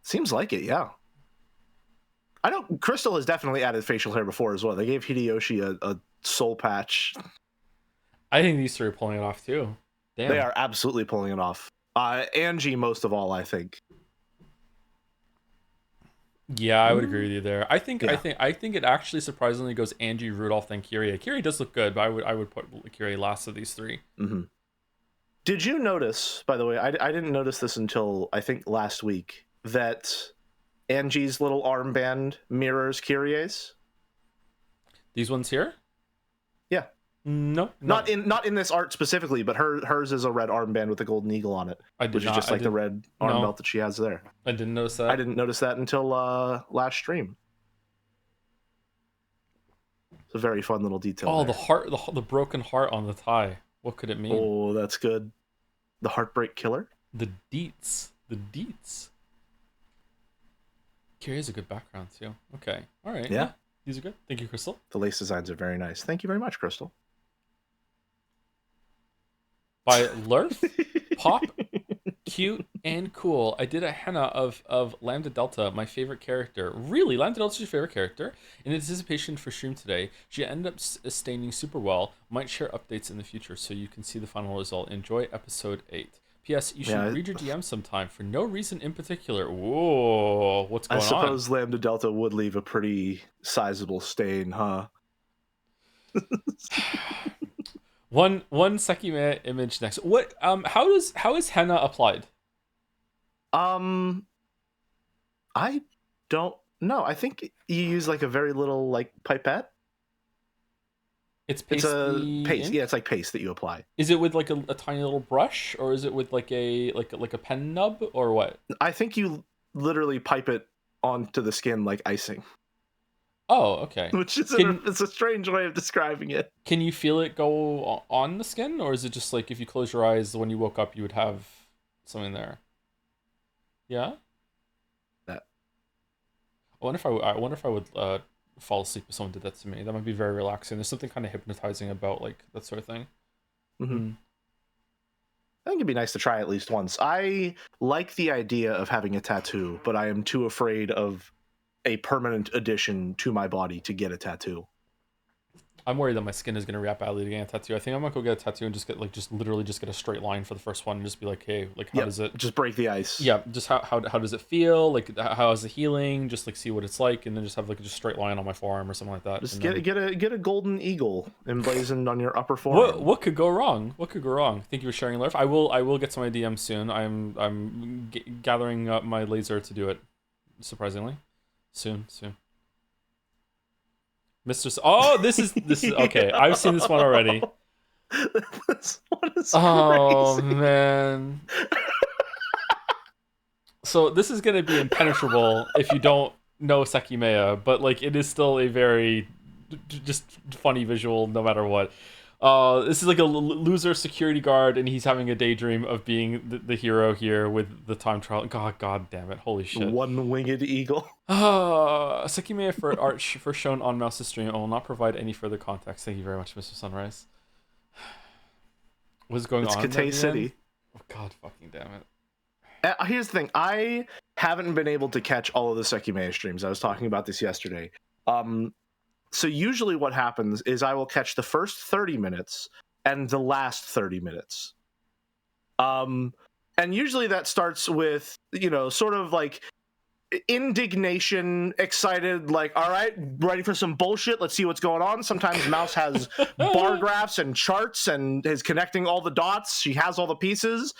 Seems like it, yeah. I know Crystal has definitely added facial hair before as well. They gave Hideyoshi a soul patch. I think these three are pulling it off too. Damn. They are absolutely pulling it off. Angie, most of all, I think. Yeah, I would agree with you there. I think it actually surprisingly goes Angie, Rudolph, then Kyrie. Kyrie does look good, but I would put Kyrie last of these three. Mm-hmm. Did you notice, by the way, I didn't notice this until I think last week, that Angie's little armband mirrors Kyrie's? These ones here? Yeah. No, not in this art specifically, but hers is a red armband with a golden eagle on it, which is just like the red arm belt that she has there. I didn't notice that. I didn't notice that until last stream. It's a very fun little detail. Oh, there. the heart, the broken heart on the tie. What could it mean? Oh, that's good. The Heartbreak Killer. The deets. Kyrie has a good background too. Okay, all right. Yeah, these are good. Thank you, Crystal. The lace designs are very nice. Thank you very much, Crystal. By Lurf, Pop, Cute, and Cool. I did a henna of Lambda Delta, my favorite character. Really? Lambda Delta's your favorite character? In anticipation for stream today, she ended up staining super well. Might share updates in the future so you can see the final result. Enjoy episode 8. P.S. You should read your DM sometime for no reason in particular. Whoa, what's going on? I suppose Lambda Delta would leave a pretty sizable stain, huh? One Sekime image next. What how is henna applied? I don't know. I think you use like a very little like pipette. It's paste. It's a paste. Yeah, it's like paste that you apply. Is it with like a tiny little brush, or is it with like a pen nub, or what? I think you literally pipe it onto the skin like icing. Oh, okay. Which is it's a strange way of describing it. Can you feel it go on the skin, or is it just like if you close your eyes when you woke up, you would have something there? Yeah. That. I wonder if I would fall asleep if someone did that to me. That might be very relaxing. There's something kind of hypnotizing about like that sort of thing. Mm-hmm. I think it'd be nice to try at least once. I like the idea of having a tattoo, but I am too afraid of a permanent addition to my body to get a tattoo. I'm worried that my skin is going to react badly to getting a tattoo. I think I might go get a tattoo and just get literally get a straight line for the first one and just be like, hey, like how does it just break the ice? Yeah, just how does it feel? Like how is the healing? Just like see what it's like, and then just have like a just straight line on my forearm or something like that. Just get a golden eagle emblazoned on your upper forearm. What could go wrong? What could go wrong? Thank you for sharing, Lurf. I will get to my DM soon. I'm gathering up my laser to do it. Surprisingly, soon. Mr. Oh, this is okay. I've seen this one already. This one is oh crazy. Man. So this is gonna be impenetrable if you don't know Sekimea, but like it is still a very just funny visual no matter what. This is like a loser security guard, and he's having a daydream of being the hero here with the time trial. God damn it! Holy shit! One-winged eagle. Sekime for art first shown on Mouse's stream. I will not provide any further context. Thank you very much, Mr. Sunrise. What's going on? It's Katay City. Oh God, fucking damn it! Here's the thing. I haven't been able to catch all of the Sekime streams. I was talking about this yesterday. So usually what happens is I will catch the first 30 minutes and the last 30 minutes. And usually that starts with, sort of like indignation, excited, like, all right, ready for some bullshit, let's see what's going on. Sometimes Mouse has bar graphs and charts and is connecting all the dots. She has all the pieces,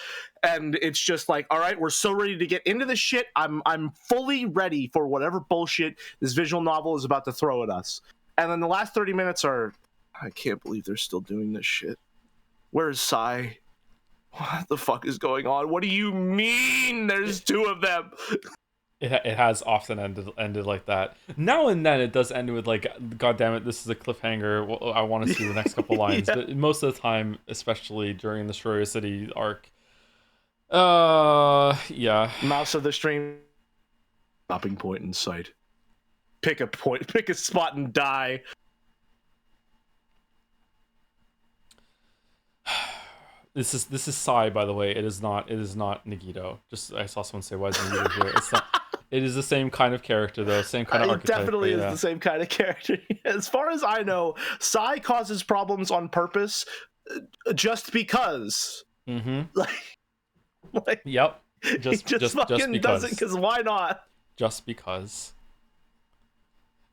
and it's just like, all right, we're so ready to get into this shit. I'm fully ready for whatever bullshit this visual novel is about to throw at us. And then the last 30 minutes are, I can't believe they're still doing this shit. Where's Sai? What the fuck is going on? What do you mean there's two of them? It has often ended like that. Now and then it does end with like, God damn it, this is a cliffhanger. Well, I want to see the next couple lines. Yeah. But most of the time, especially during the Shroya City arc, yeah. Mouse of the stream. Stopping point in sight. Pick a point, pick a spot and die. This is Sai, by the way. It is not Nagito. Just I saw someone say, why is Nagito here? It's not. It is the same kind of character, though. Same kind of archetype. It definitely is the same kind of character. As far as I know, Sai causes problems on purpose just because. Mm-hmm. Like yep. Just fucking because. does it, because why not? Just because.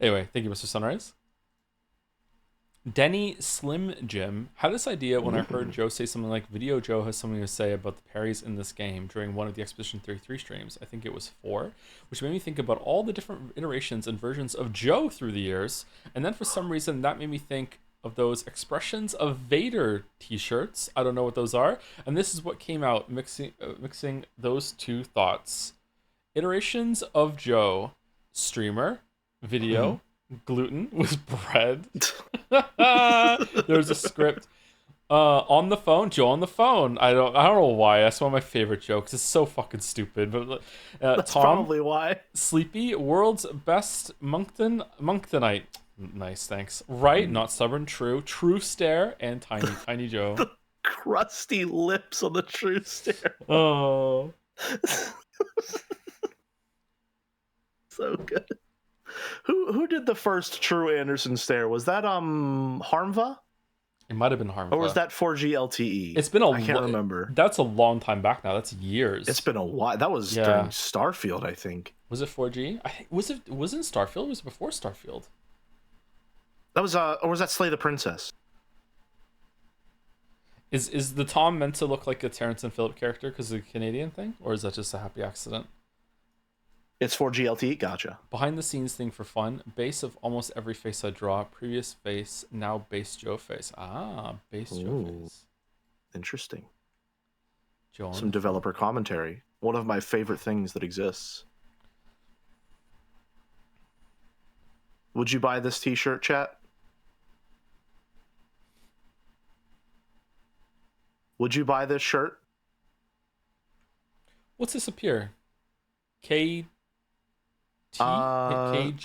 Anyway, thank you, Mr. Sunrise. Denny Slim Jim had this idea when I heard Joe say something like, Video Joe has something to say about the parries in this game during one of the Expedition 33 streams. I think it was 4, which made me think about all the different iterations and versions of Joe through the years. And then for some reason, that made me think of those Expressions of Vader t-shirts. I don't know what those are. And this is what came out, mixing those two thoughts. Iterations of Joe, streamer, video, gluten with bread. There's a script on the phone. Joe on the phone. I don't know why. That's one of my favorite jokes. It's so fucking stupid. But that's Tom, probably why. Sleepy, world's best Monctonite. Nice, thanks. Right, not stubborn. True stare, and tiny Joe. The crusty lips on the true stare. Oh, so good. Who did the first true Anderson stare? Was that Harmva? It might have been Harmva. Or was that 4G LTE? It's been I can't remember. That's a long time back now. That's years. It's been a while. That was during Starfield, I think. Was it 4G? Wasn't Starfield? Or was it before Starfield? That was or was that Slay the Princess? Is the Tom meant to look like a Terrence and Phillip character because of the Canadian thing, or is that just a happy accident? It's 4G LTE, gotcha. Behind the scenes thing for fun. Base of almost every face I draw. Previous face, now base Joe face. Base Joe face. Interesting. Joe. Some developer commentary. One of my favorite things that exists. Would you buy this t-shirt, chat? Would you buy this shirt? What's this appear? KJ?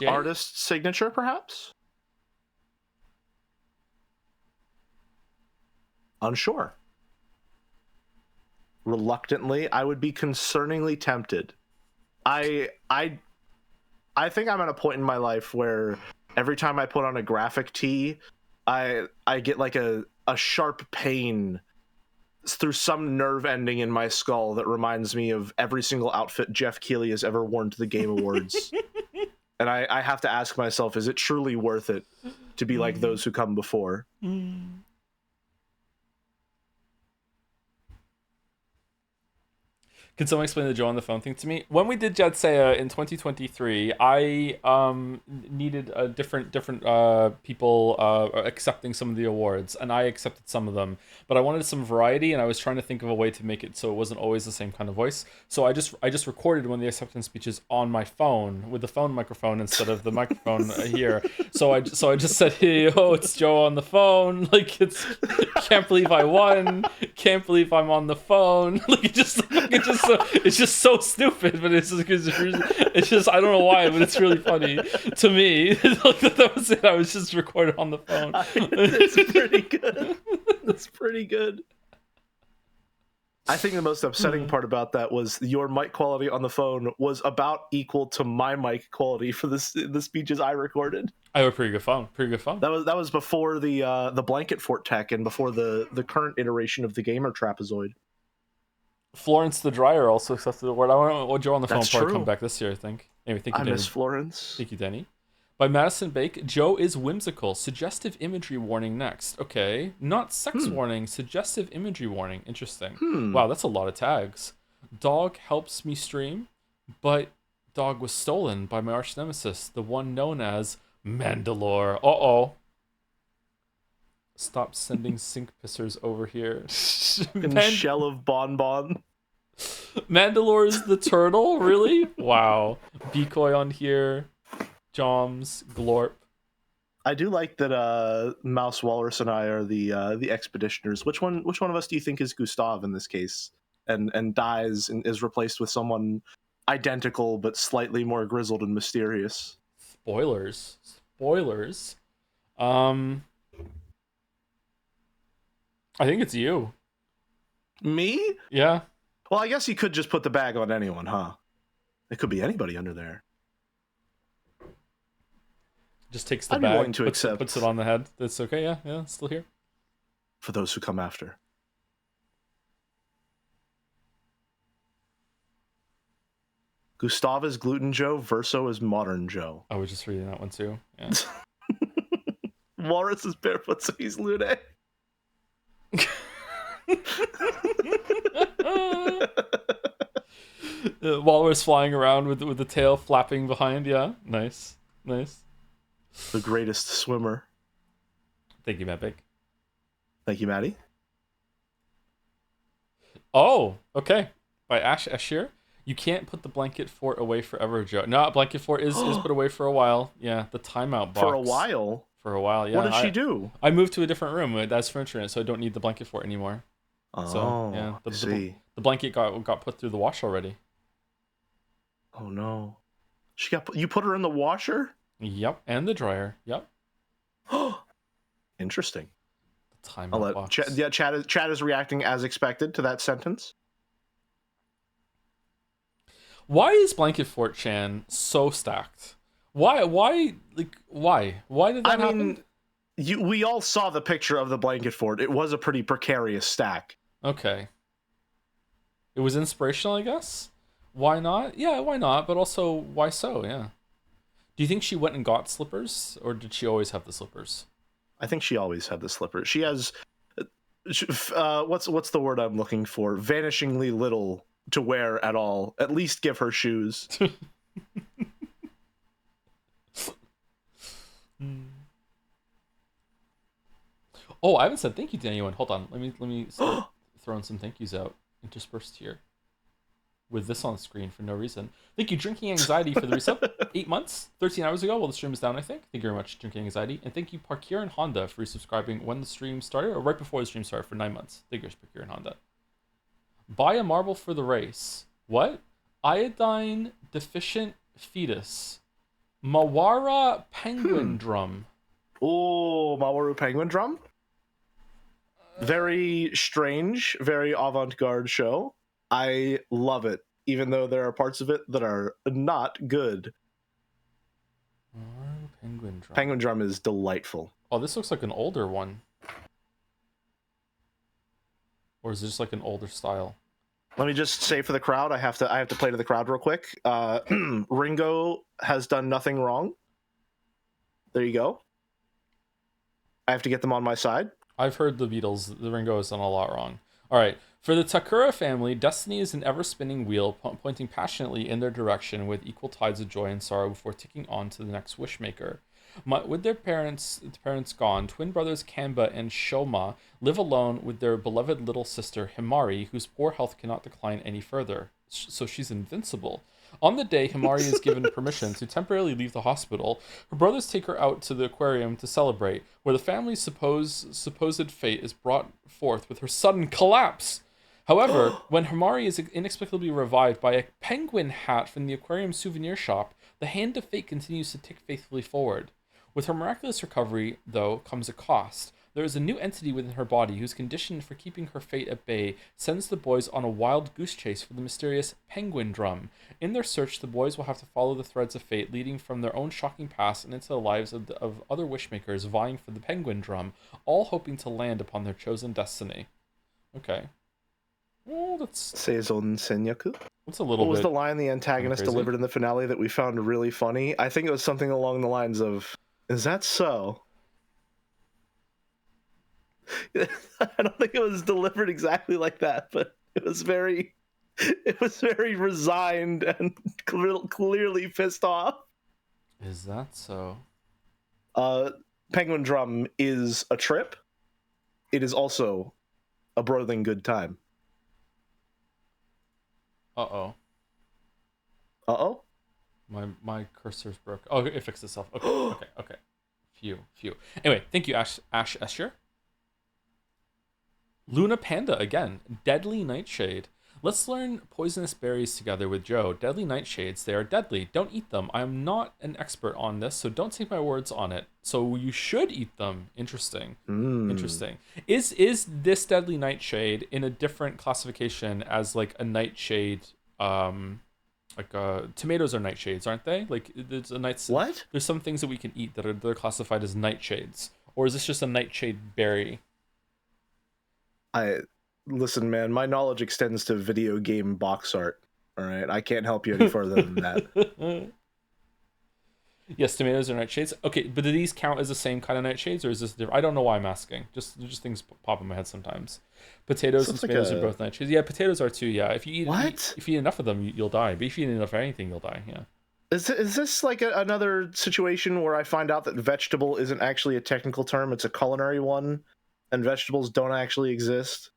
Artist signature, perhaps? Unsure. Reluctantly, I would be concerningly tempted. I think I'm at a point in my life where every time I put on a graphic tee, I get like a sharp pain through some nerve ending in my skull that reminds me of every single outfit Jeff Keighley has ever worn to the Game Awards. And I have to ask myself, is it truly worth it to be like those who come before? Can someone explain the Joe on the phone thing to me? When we did Jetsea in 2023, I needed a different people accepting some of the awards, and I accepted some of them. But I wanted some variety, and I was trying to think of a way to make it so it wasn't always the same kind of voice. So I just recorded one of the acceptance speeches on my phone with the phone microphone instead of the microphone here. So I just said, "Hey, it's Joe on the phone. Like can't believe I won. Can't believe I'm on the phone. Like it's just so stupid, but it's just I don't know why, but it's really funny to me. Like that was it. I was just recorded on the phone. It's pretty good. That's pretty good. I think the most upsetting part about that was your mic quality on the phone was about equal to my mic quality for the speeches I recorded. I have a pretty good phone. That was before the blanket fort tech and before the current iteration of the gamer trapezoid. Florence the Dryer also accepted the award. I want Joe on the phone That's probably true. come back this year, I think. Anyway, thank you, I Danny. miss Florence. Thank you, Danny. By Madison Bake, Joe is whimsical. Suggestive imagery warning next. Okay. Not sex warning, suggestive imagery warning. Interesting. Wow, that's a lot of tags. Dog helps me stream, but dog was stolen by my arch nemesis, the one known as Mandalore. Uh-oh. Stop sending sink pissers over here. Shell of Bonbon. Mandalore is the turtle? Really? Wow. Decoy on here. Joms, Glorp. I do like that Mouse Walrus and I are the expeditioners. Which one of us do you think is Gustav in this case? And dies and is replaced with someone identical but slightly more grizzled and mysterious. Spoilers. I think it's you. Me? Yeah. Well, I guess you could just put the bag on anyone, huh? It could be anybody under there. Just takes the I'd be bag, willing to accept. puts it on the head. That's okay, yeah, it's still here. For those who come after. Gustav is Gluten Joe, Verso is Modern Joe. I was just reading that one too. Yeah. Walrus is barefoot, so he's Lune. Walrus flying around with the tail flapping behind. Yeah, nice. The greatest swimmer. Thank you, Matt Big. Thank you, Maddie. Oh, okay. By Ash Ashir. You can't put the blanket fort away forever, Joe. No, blanket fort is put away for a while. Yeah, the timeout box. For a while? For a while, yeah. What did she do? I moved to a different room. That's furniture in it, so I don't need the blanket fort anymore. Oh, so, yeah, the blanket got put through the wash already. Oh no. You put her in the washer? Yep, and the dryer. Yep. Interesting. The timeout box. Chat is reacting as expected to that sentence. Why is Blanket Fort Chan so stacked? Why did that happen? We all saw the picture of the Blanket Fort. It was a pretty precarious stack. Okay. It was inspirational, I guess. Why not? Yeah, why not? But also, why so? Yeah. Do you think she went and got slippers, or did she always have the slippers? I think she always had the slippers. She has what's the word I'm looking for? Vanishingly little to wear at all. At least give her shoes. Oh, I haven't said thank you to anyone. Hold on. Let me start throwing some thank yous out interspersed here. With this on the screen for no reason. Thank you, Drinking Anxiety, for the resub. 8 months, 13 hours ago, while the stream is down, I think. Thank you very much, Drinking Anxiety. And thank you, Parkier and Honda, for resubscribing when the stream started, or right before the stream started, for 9 months. Thank you, Parkier and Honda. Buy a marble for the race. What? Iodine deficient fetus. Mawara penguin drum. Oh, Mawaru penguin drum? Very strange, very avant-garde show. I love it, even though there are parts of it that are not good. Penguin drum. Penguin drum is delightful. Oh, this looks like an older one. Or is this just like an older style? Let me just say for the crowd, I have to play to the crowd real quick. Ringo has done nothing wrong. There you go. I have to get them on my side. I've heard the Beatles. The Ringo has done a lot wrong. All right. For the Takura family, destiny is an ever-spinning wheel pointing passionately in their direction with equal tides of joy and sorrow before ticking on to the next wishmaker. With their parents gone, twin brothers Kanba and Shoma live alone with their beloved little sister Himari, whose poor health cannot decline any further, so she's invincible. On the day Himari is given permission to temporarily leave the hospital, her brothers take her out to the aquarium to celebrate, where the family's supposed fate is brought forth with her sudden collapse. However, when Himari is inexplicably revived by a penguin hat from the aquarium souvenir shop, the hand of fate continues to tick faithfully forward. With her miraculous recovery, though, comes a cost. There is a new entity within her body whose condition for keeping her fate at bay sends the boys on a wild goose chase for the mysterious penguin drum. In their search, the boys will have to follow the threads of fate leading from their own shocking past and into the lives of other wishmakers vying for the penguin drum, all hoping to land upon their chosen destiny. Okay. Oh, that's Seizon Senyaku. a little What was bit the line the antagonist crazy. delivered in the finale that we found really funny? I think it was something along the lines of, "Is that so?" I don't think it was delivered exactly like that, but it was very resigned and clearly pissed off. Is that so? Penguin Drum is a trip. It is also a broiling good time. Uh-oh. Uh-oh? My cursor's broke. Oh, it fixed itself. Okay. Phew. Anyway, thank you, Ash Escher. Luna Panda again. Deadly Nightshade. Let's learn poisonous berries together with Joe. Deadly nightshades, they are deadly. Don't eat them. I am not an expert on this, so don't take my words on it. So you should eat them. Interesting. Interesting. Is this deadly nightshade in a different classification as like a nightshade? Tomatoes are nightshades, aren't they? Like there's a night. What? There's some things that we can eat that are classified as nightshades, or is this just a nightshade berry? Listen, man, my knowledge extends to video game box art. All right, I can't help you any further than that. Yes, tomatoes are nightshades. Okay, but do these count as the same kind of nightshades, or is this different? I don't know why I'm asking. Just things pop in my head sometimes. Potatoes and tomatoes are both nightshades. Yeah, potatoes are too. Yeah, if you eat enough of them, you'll die. But if you eat enough of anything, you'll die. Yeah. Is this like another situation where I find out that vegetable isn't actually a technical term; it's a culinary one, and vegetables don't actually exist?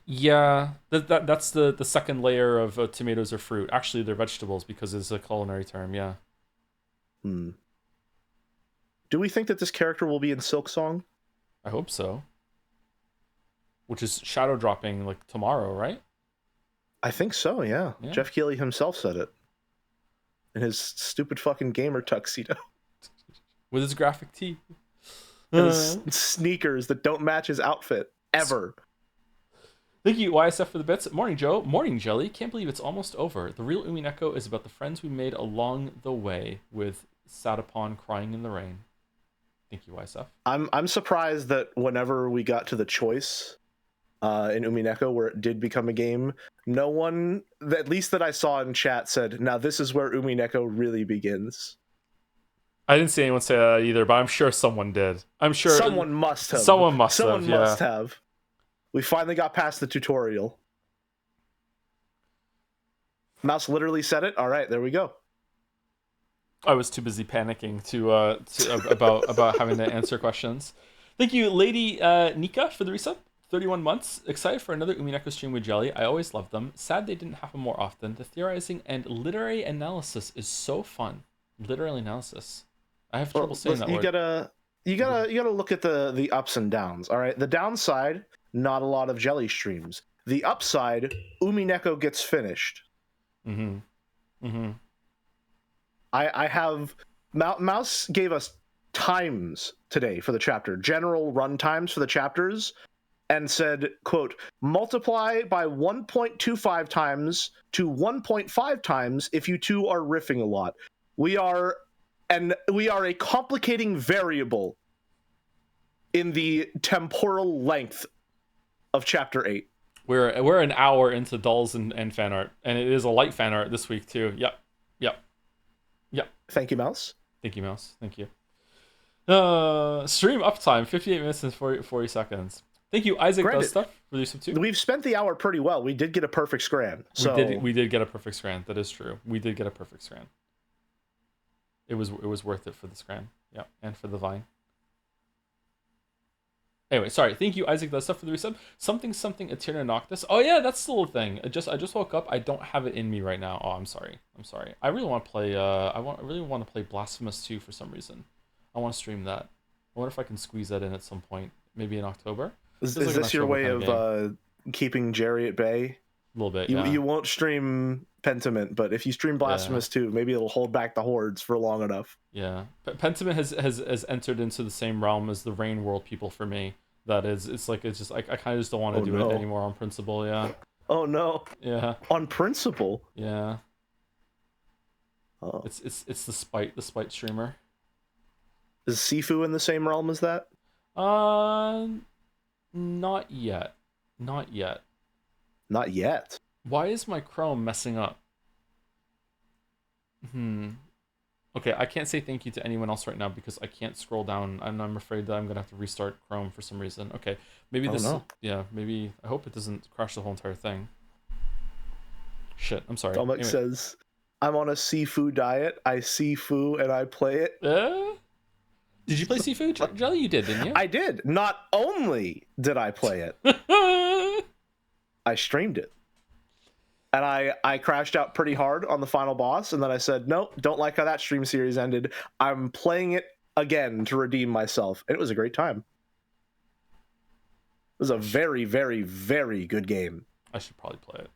Yeah, that's the second layer of tomatoes or fruit. Actually, they're vegetables because it's a culinary term. Yeah. Do we think that this character will be in Silk Song? I hope so. Which is shadow dropping like tomorrow, right? I think so. Yeah. Jeff Keighley himself said it in his stupid fucking gamer tuxedo with his graphic tee and his sneakers that don't match his outfit ever. Thank you, YSF, for the bits. Morning, Joe. Morning, Jelly. Can't believe it's almost over. The real Umineko is about the friends we made along the way with Satapon crying in the rain. Thank you, YSF. I'm surprised that whenever we got to the choice in Umineko, where it did become a game, no one, at least that I saw in chat, said, now this is where Umineko really begins. I didn't see anyone say that either, but I'm sure someone did. I'm sure someone must have. Someone must have. We finally got past the tutorial. Mouse literally said it. All right, there we go. I was too busy panicking to about having to answer questions. Thank you, Lady Nika, for the resub. 31 months. Excited for another Umineko stream with Jelly. I always love them. Sad they didn't happen more often. The theorizing and literary analysis is so fun. Literary analysis. I have trouble saying that word. You gotta look at the ups and downs. All right, the downside, not a lot of Jelly streams. The upside, Umineko gets finished. I have Mouse gave us times today for the chapter, general run times for the chapters, and said, quote, multiply by 1.25 times to 1.5 times if you two are riffing a lot. We are a complicating variable in the temporal length of chapter 8. We're an hour into dolls and fan art, and it is a light fan art this week too. Yep. Thank you, Mouse. Thank you, Mouse. Thank you. Stream uptime 58 minutes and 40 seconds. Thank you, Isaac. Does stuff for the sub 2. We've spent the hour pretty well. We did get a perfect scran. So we did get a perfect scran. That is true. We did get a perfect scran. It was worth it for the scran. Yeah, and for the vine. Anyway, sorry. Thank you, Isaac. Does stuff for the resub. Something Eterna Noctis. Oh yeah, that's still a thing. I just woke up. I don't have it in me right now. Oh, I'm sorry. I really want to play. I really want to play Blasphemous 2 for some reason. I want to stream that. I wonder if I can squeeze that in at some point, maybe in October. Is this your way of keeping Jerry at bay? A little bit. You won't stream Pentiment, but if you stream Blasphemous 2, maybe it'll hold back the hordes for long enough. Yeah, Pentiment has entered into the same realm as the Rain World people for me. That is, it's just I kind of just don't want to do it anymore on principle. Yeah. Oh no. Yeah. On principle. Yeah. Oh. It's the spite streamer. Is Sifu in the same realm as that? Not yet. Not yet. Not yet. Why is my Chrome messing up? Okay, I can't say thank you to anyone else right now because I can't scroll down, and I'm afraid that I'm gonna have to restart Chrome for some reason. Okay, maybe Oh this. no. Yeah, maybe. I hope it doesn't crash the whole entire thing. Shit, I'm sorry. Dolmec Anyway. says, I'm on a seafood diet. I see foo and I play it. Did you play Seafood Jelly? You did, didn't you? I did. Not only did I play it, I streamed it. And I crashed out pretty hard on the final boss, and then I said, nope, don't like how that stream series ended. I'm playing it again to redeem myself. And it was a great time. It was a very, very, very good game. I should probably play it.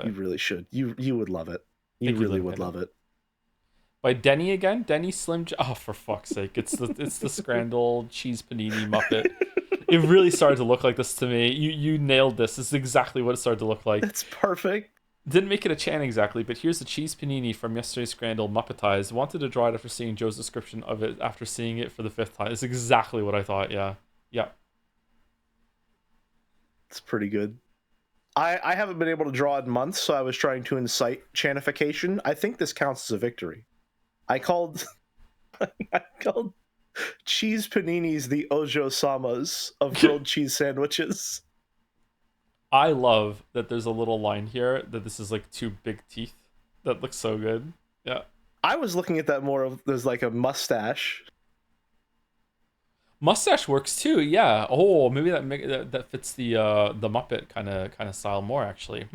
You really should. You would love it. You really would love it. By Denny again? Denny Slim Oh, for fuck's sake. It's the Scrandle cheese panini Muppet. It really started to look like this to me. You nailed this. This is exactly what it started to look like. It's perfect. Didn't make it a chan exactly, but here's the cheese panini from yesterday's Scrandle Muppetized. Wanted to draw it after seeing Joe's description of it after seeing it for the 5th time. It's exactly what I thought, yeah. Yeah. It's pretty good. I haven't been able to draw in months, so I was trying to incite chanification. I think this counts as a victory. I called cheese paninis the Ojo Samas of grilled cheese sandwiches. I love that there's a little line here that this is like 2 big teeth. That looks so good. Yeah. I was looking at that more of there's like a mustache. Mustache works too, yeah. Oh, maybe that fits the Muppet kind of style more actually.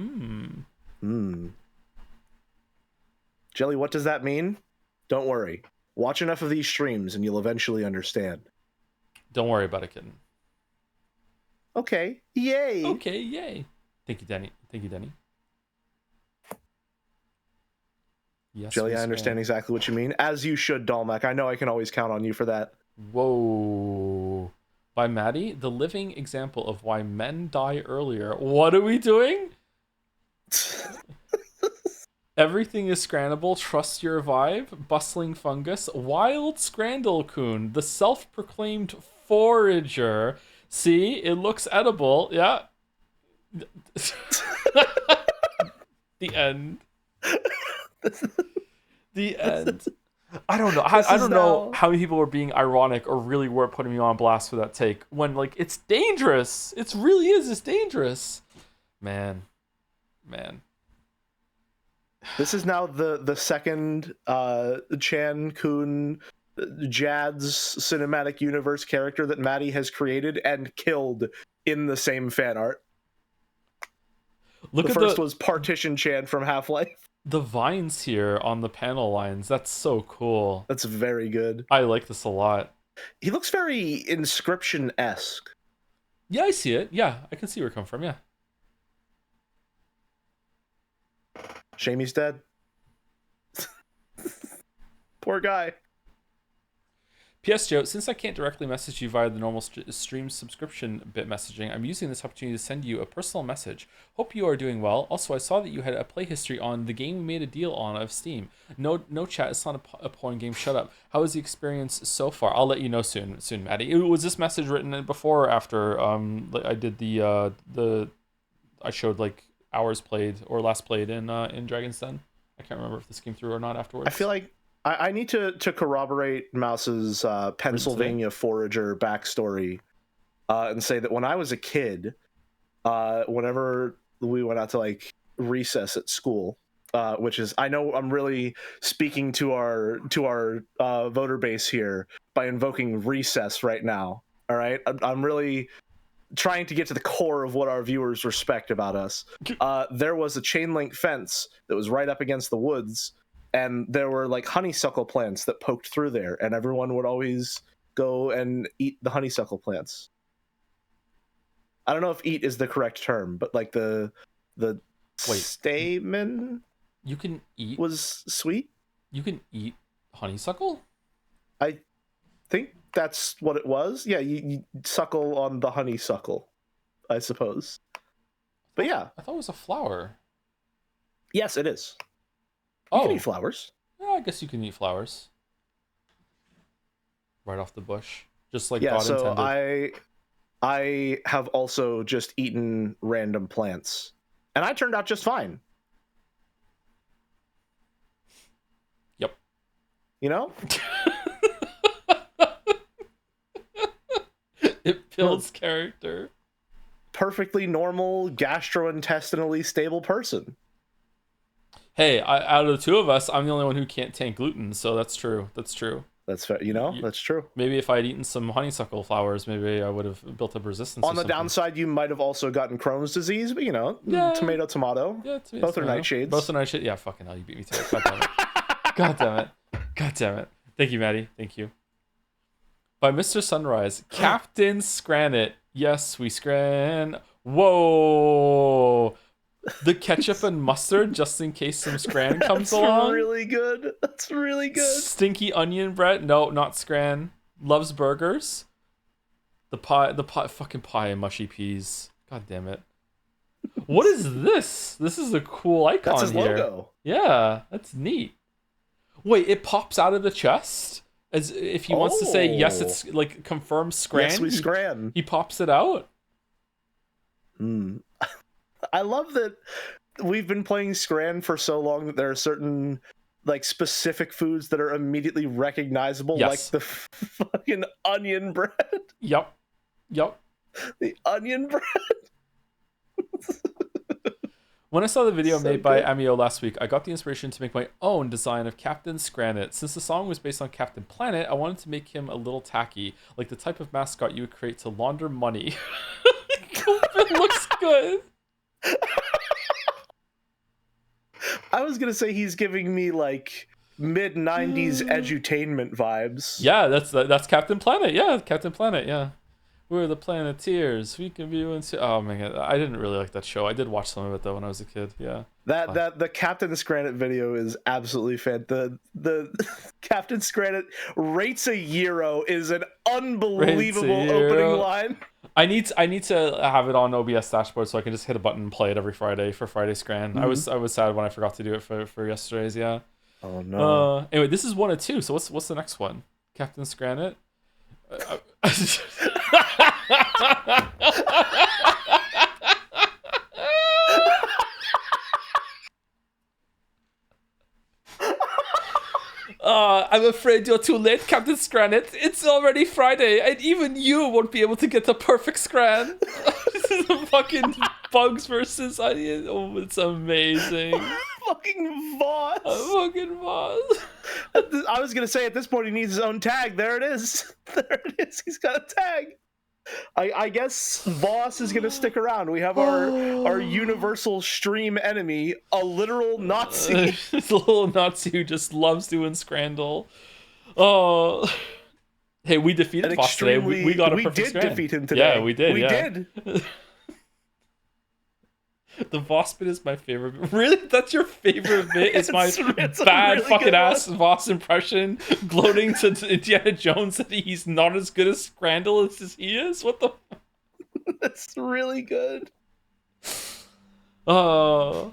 Jelly, what does that mean? Don't worry. Watch enough of these streams and you'll eventually understand. Don't worry about it, kitten. Okay. Yay. Okay, yay. Thank you, Denny. Yes, Jelly, I understand exactly what you mean. As you should, Dalmac. I know I can always count on you for that. Whoa. By Maddie, the living example of why men die earlier. What are we doing? Everything is scrannable. Trust your vibe. Bustling fungus. Wild Scrandle Coon. The self-proclaimed forager. See, it looks edible. Yeah. The end. The end. I don't know. I don't know how many people were being ironic or really were putting me on blast for that take when, like, it's dangerous. It really is. It's dangerous. Man. This is now the second Chan Kun Jad's cinematic universe character that Maddie has created and killed in the same fan art. The first was Partition Chan from Half-Life. The vines here on the panel lines, that's so cool. That's very good. I like this a lot. He looks very Inscription-esque. Yeah, I see it. Yeah, I can see where it comes from, yeah. Shame he's dead. Poor guy. P.S. Joe, since I can't directly message you via the normal stream subscription bit messaging, I'm using this opportunity to send you a personal message. Hope you are doing well. Also, I saw that you had a play history on the game we made a deal on of Steam. No chat, it's not a porn game, shut up. How was the experience so far? I'll let you know soon, Maddie. Was this message written before or after I did I showed like hours played or last played in Dragon's Den? I can't remember if this came through or not afterwards. I feel like I need to corroborate Mouse's Pennsylvania forager backstory and say that when I was a kid, whenever we went out to like recess at school, which is, I know I'm really speaking to our voter base here by invoking recess right now. All right, I'm really trying to get to the core of what our viewers respect about us. There was a chain link fence that was right up against the woods. And there were like honeysuckle plants that poked through there, and everyone would always go and eat the honeysuckle plants. I don't know if "eat" is the correct term, but like the stamen you can eat was sweet. You can eat honeysuckle? I think that's what it was. Yeah, you suckle on the honeysuckle, I suppose. But yeah, I thought it was a flower. Yes, it is. You can eat flowers. Yeah, I guess you can eat flowers. Right off the bush. Just like yeah, God so intended. I have also just eaten random plants, and I turned out just fine. Yep. You know? It builds character. Perfectly normal, gastrointestinally stable person. Hey, out of the two of us, I'm the only one who can't tank gluten, so that's true. That's true. That's fair. That's true. Maybe if I'd eaten some honeysuckle flowers, maybe I would have built up resistance. On the downside, you might have also gotten Crohn's disease, but yeah. tomato. Yeah, both are nightshades. Both are nightshades. Yeah, fucking hell, you beat me to it. God damn it. God damn it. God damn it. Thank you, Maddie. Thank you. By Mr. Sunrise, Captain Scranit. Yes, we scran. Whoa. The ketchup and mustard, just in case some scran comes along. That's really good. That's really good. Stinky onion bread. No, not scran. Loves burgers. The pie, fucking pie and mushy peas. God damn it. What is this? This is a cool icon. That's his here. Logo. Yeah, that's neat. Wait, it pops out of the chest as if he wants to say yes. It's like confirmed scran. Yes, we scran. He pops it out. I love that we've been playing Scran for so long that there are certain like specific foods that are immediately recognizable, like the fucking onion bread. Yep. The onion bread. When I saw the video made by Amio last week, I got the inspiration to make my own design of Captain Scranit. Since the song was based on Captain Planet, I wanted to make him a little tacky, like the type of mascot you would create to launder money. It looks good. I was gonna say he's giving me like mid-90s edutainment vibes. Yeah, that's Captain Planet. Yeah, Captain Planet. Yeah, we're the Planeteers. We can view and see. Oh my god, I didn't really like that show. I did watch some of it though when I was a kid. Yeah, that the Captain Scranit video is absolutely fan. The Captain Scranit rates a euro is an unbelievable opening line. I need to have it on OBS dashboard so I can just hit a button and play it every Friday for Friday Scran. I was sad when I forgot to do it for yesterday's. Yeah. Oh no. Anyway, this is 1 of 2. So what's the next one? Captain Scranit. I'm afraid you're too late, Captain Scranit. It's already Friday, and even you won't be able to get the perfect scran. This is the fucking bugs versus onion. Oh, it's amazing. Fucking Voss. Fucking Voss. I was gonna say at this point he needs his own tag. There it is. There it is. He's got a tag. I guess Voss is gonna stick around. We have our universal stream enemy, a literal Nazi. It's a little Nazi who just loves doing Scrandle. Oh, hey, we defeated Voss today. We got a perfect did scran. Defeat him today. Yeah, we did. We did. The Voss bit is my favorite bit. Really? That's your favorite bit? It's my it's bad really fucking ass Voss impression gloating to Indiana Jones that he's not as good as Scrandle as he is? What the That's really good. Oh.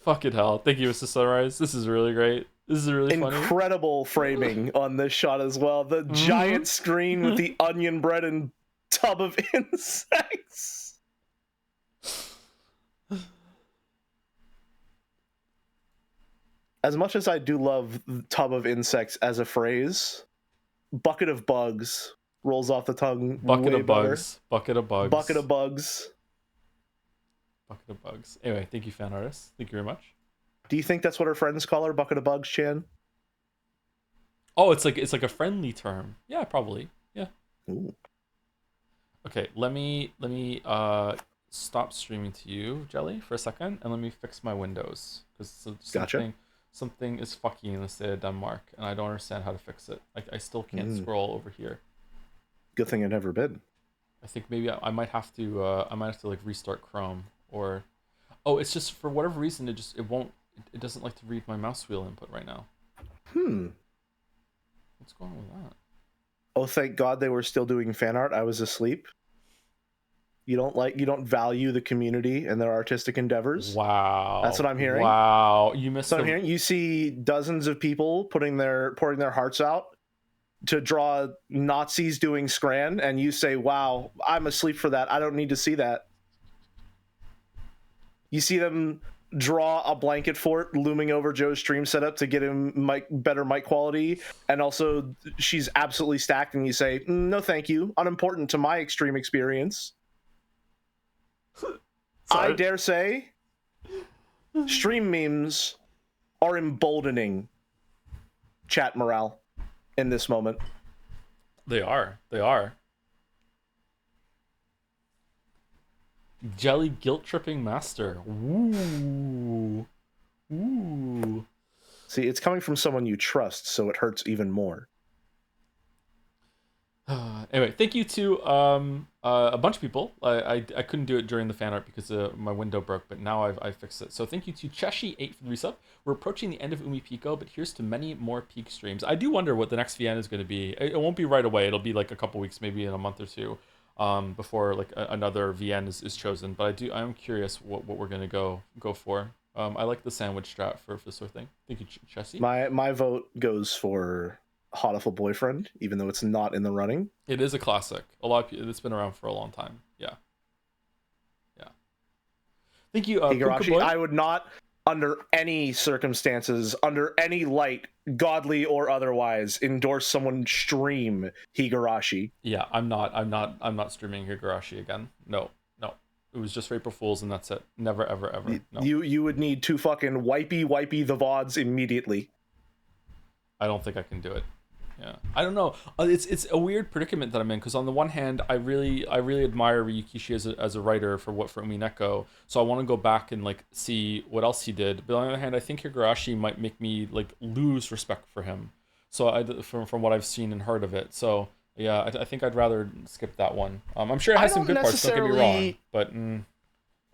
Fucking hell. Thank you, Mr. Sunrise. This is really great. This is really funny. Incredible framing on this shot as well. The giant screen with the onion bread and tub of insects. As much as I do love tub of insects as a phrase, bucket of bugs rolls off the tongue. Bucket of bugs. Bucket of bugs. Bucket of bugs. Bucket of bugs. Anyway, thank you, fan artist. Thank you very much. Do you think that's what her friends call her? Bucket of bugs, Chan? Oh, it's like a friendly term. Yeah, probably. Yeah. Ooh. Okay, let me stop streaming to you, Jelly, for a second, and let me fix my windows because something is fucking in the state of Denmark, and I don't understand how to fix it. Like I still can't scroll over here. Good thing I've never been. I think maybe I might have to like restart Chrome or it's just for whatever reason it doesn't like to read my mouse wheel input right now. What's going on with that? Oh, thank God they were still doing fan art. I was asleep. You don't value the community and their artistic endeavors. Wow. That's what I'm hearing. Wow. You missed what I'm hearing. You see dozens of people pouring their hearts out to draw Nazis doing Scran, and you say, "Wow, I'm asleep for that. I don't need to see that." You see them draw a blanket fort looming over Joe's stream setup to get him better mic quality, and also she's absolutely stacked, and you say, "No, thank you. Unimportant to my extreme experience." I dare say, stream memes are emboldening chat morale in this moment. They are. Jelly guilt tripping master. Ooh. See, it's coming from someone you trust, so it hurts even more. Anyway, thank you to a bunch of people. I couldn't do it during the fan art because my window broke, but now I've fixed it. So thank you to Cheshi8 for the resub. We're approaching the end of Umipiko, but here's to many more peak streams. I do wonder what the next VN is going to be. It won't be right away. It'll be like a couple weeks, maybe in a month or two, before like another VN is chosen. But I'm curious what we're going to go for. I like the sandwich strat for this sort of thing. Thank you, Chessie. My vote goes for Hotiful Boyfriend, even though it's not in the running. It is a classic. A lot of people, it's been around for a long time. Yeah. Thank you, Higurashi. I would not, under any circumstances, under any light, godly or otherwise, endorse someone stream Higurashi. Yeah, I'm not streaming Higurashi again. No. It was just for April Fools, and that's it. Never, ever, ever. No. You would need to fucking wipey the VODs immediately. I don't think I can do it. Yeah, I don't know. It's a weird predicament that I'm in, because on the one hand, I really admire Ryukishi as a writer for Umineko, so I want to go back and like see what else he did. But on the other hand, I think Higurashi might make me like lose respect for him. So from what I've seen and heard of it, so yeah, I think I'd rather skip that one. I'm sure it has some good parts. Don't get me wrong, but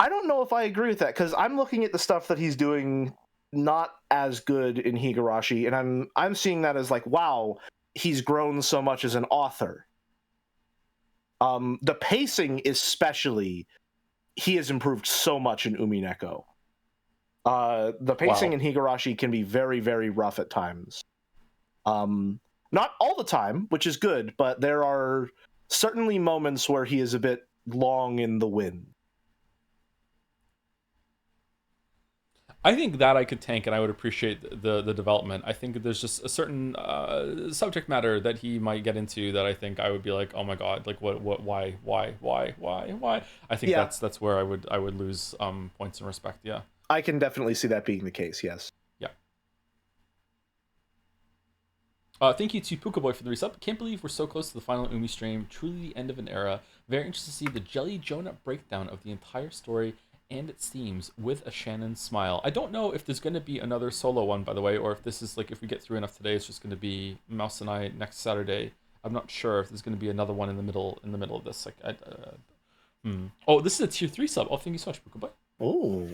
I don't know if I agree with that, because I'm looking at the stuff that he's doing not as good in Higurashi, and I'm seeing that as like, wow, he's grown so much as an author. The pacing especially, he has improved so much in Umineko. The pacing in Higurashi can be very, very rough at times. Not all the time, which is good, but there are certainly moments where he is a bit long in the wind. I think that I could tank, and I would appreciate the development. I think there's just a certain subject matter that he might get into that I think I would be like, oh my god, like what, why? I think that's where I would lose points in respect. Yeah, I can definitely see that being the case. Yes. Yeah. Thank you to Puka Boy for the resub. Can't believe we're so close to the final Umi stream. Truly the end of an era. Very interested to see the Jelly Jonah breakdown of the entire story and its themes with a Shannon smile. I don't know if there's going to be another solo one, by the way, or if this is like, if we get through enough today, it's just going to be Mouse and I next Saturday. I'm not sure if there's going to be another one in the middle of this. Like, Oh, this is a tier 3 sub. Oh, thank you so much, Puka Boy. Oh.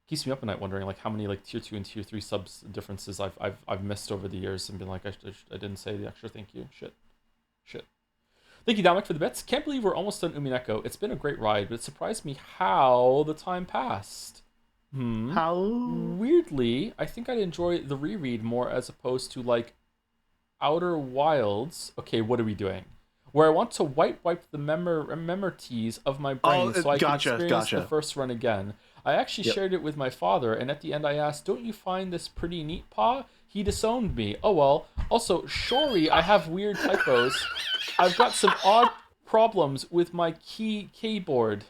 Keeps me up at night wondering like how many like tier 2 and tier 3 subs differences I've missed over the years, and been like, I didn't say the extra thank you. Shit. Thank you, Dominic, for the bets. Can't believe we're almost done Umineko. It's been a great ride, but it surprised me how the time passed. How? Weirdly, I think I'd enjoy the reread more as opposed to like Outer Wilds. Okay, what are we doing? Where I want to wipe the memories of my brain so I can experience the first run again. I actually shared it with my father, and at the end I asked, "Don't you find this pretty neat, Pa?" He disowned me. Oh well. Also, Shori, I have weird typos. I've got some odd problems with my keyboard.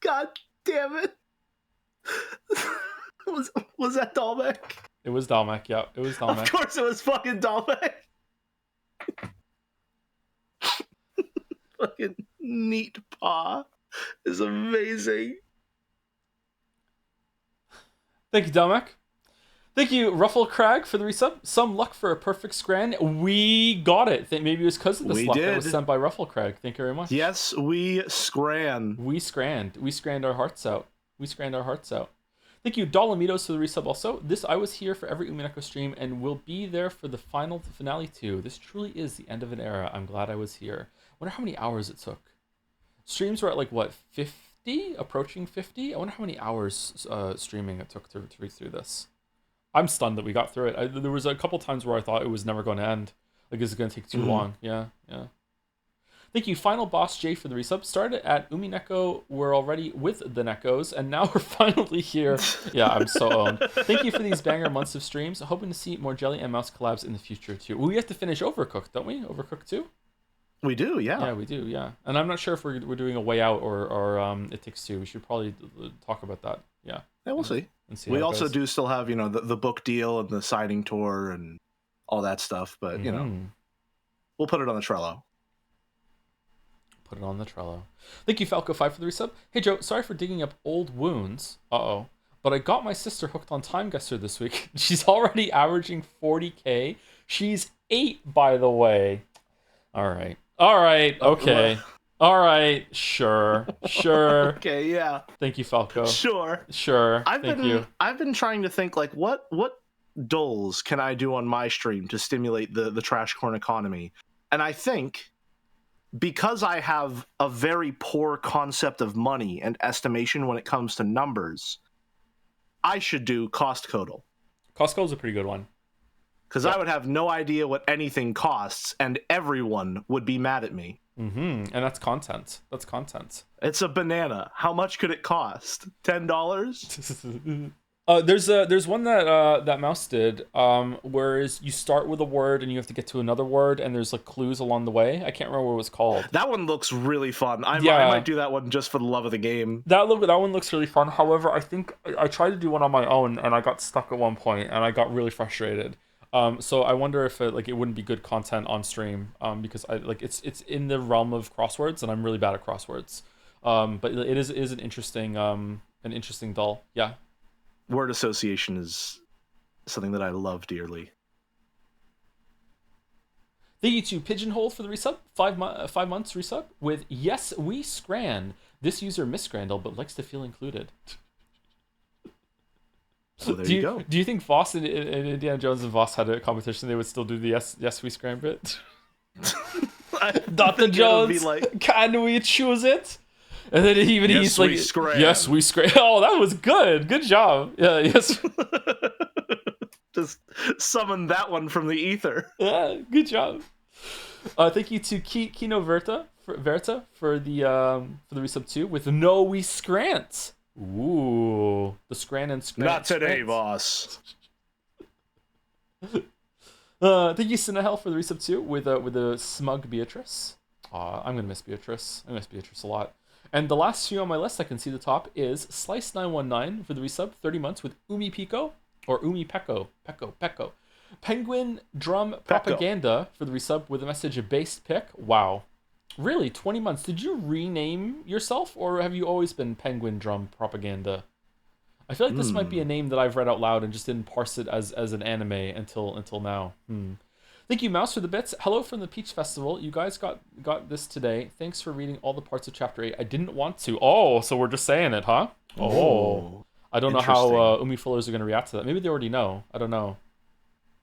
God damn it. Was that Dalmek? It was Dalmek, yeah. It was Dalmek. Of course it was fucking Dalmek. Fucking neat paw is amazing. Thank you, Dalmek. Thank you, Ruffle Crag, for the resub. Some luck for a perfect scran. We got it. Maybe it was because of this luck that was sent by Ruffle Crag. Thank you very much. Yes, we scran. We scranned our hearts out. Thank you, Dolomitos, for the resub also. I was here for every Umineko stream and will be there for the finale too. This truly is the end of an era. I'm glad I was here. Wonder how many hours it took. Streams were at like, what, 50? Approaching 50? I wonder how many hours streaming it took to read through this. I'm stunned that we got through it. There was a couple times where I thought it was never going to end. Like, is it going to take too long? Yeah. Thank you, Final Boss J, for the resub. Started at Umineko. We're already with the Nekos, and now we're finally here. Yeah, I'm so owned. Thank you for these banger months of streams. Hoping to see more Jelly and Mouse collabs in the future, too. We have to finish Overcooked, don't we? Overcooked 2? We do, yeah. Yeah, we do, yeah. And I'm not sure if we're doing a Way Out or It Takes Two. We should probably talk about that. Yeah. Yeah, we'll see. And see we also do still have, the book deal and the signing tour and all that stuff, but, we'll put it on the Trello. Put it on the Trello. Thank you, Falco5, for the resub. Hey, Joe, sorry for digging up old wounds. Uh-oh. But I got my sister hooked on Time Guesser this week. She's already averaging 40K. She's 8, by the way. All right. Okay. All right. Sure. Okay, yeah. Thank you, Falco. Sure. Thank you. I've been trying to think, like, what doles can I do on my stream to stimulate the trash corn economy? And I think, because I have a very poor concept of money and estimation when it comes to numbers, I should do cost codal. Cost codal is a pretty good one. Because I would have no idea what anything costs, and everyone would be mad at me. And that's content. It's a banana. How much could it cost? $10? There's one that Mouse did, whereas you start with a word and you have to get to another word, and there's like clues along the way. I can't remember what it was called. That one looks really fun. I might do that one just for the love of the game. That one looks really fun. However, I think I tried to do one on my own and I got stuck at one point and I got really frustrated. So I wonder if it wouldn't be good content on stream, because it's in the realm of crosswords and I'm really bad at crosswords. But it is an interesting dull. Yeah. Word association is something that I love dearly. Thank you to Pigeonhole for the resub. 5 months resub with yes, we scran. This user miscrandled but likes to feel included. So there you go. Do you think Voss and Indiana Jones and Voss had a competition? They would still do the yes we scran bit? Dr. Jones, can we choose it? And then he's like, yes, we scram. Oh, that was good. Good job. Yeah, yes. Just summon that one from the ether. Yeah, good job. Thank you to Kino Verta for the resub 2 with no we scrant. Ooh, the scran and scrant. Not today, boss. Thank you, Cinehell, for the resub 2 with a smug Beatrice. I'm gonna miss Beatrice. I miss Beatrice a lot. And the last few on my list, I can see the top, is Slice919 for the resub, 30 months with Umi Pico, or Umi Pecco. Penguin Drum Propaganda for the resub with a message of based pick. Wow. Really? 20 months. Did you rename yourself, or have you always been Penguin Drum Propaganda? I feel like this might be a name that I've read out loud and just didn't parse it as an anime until now. Thank you, Mouse, for the bits. Hello from the Peach Festival. You guys got this today. Thanks for reading all the parts of Chapter 8. I didn't want to. Oh, so we're just saying it, huh? Oh. I don't know how Umi Fullers are going to react to that. Maybe they already know. I don't know.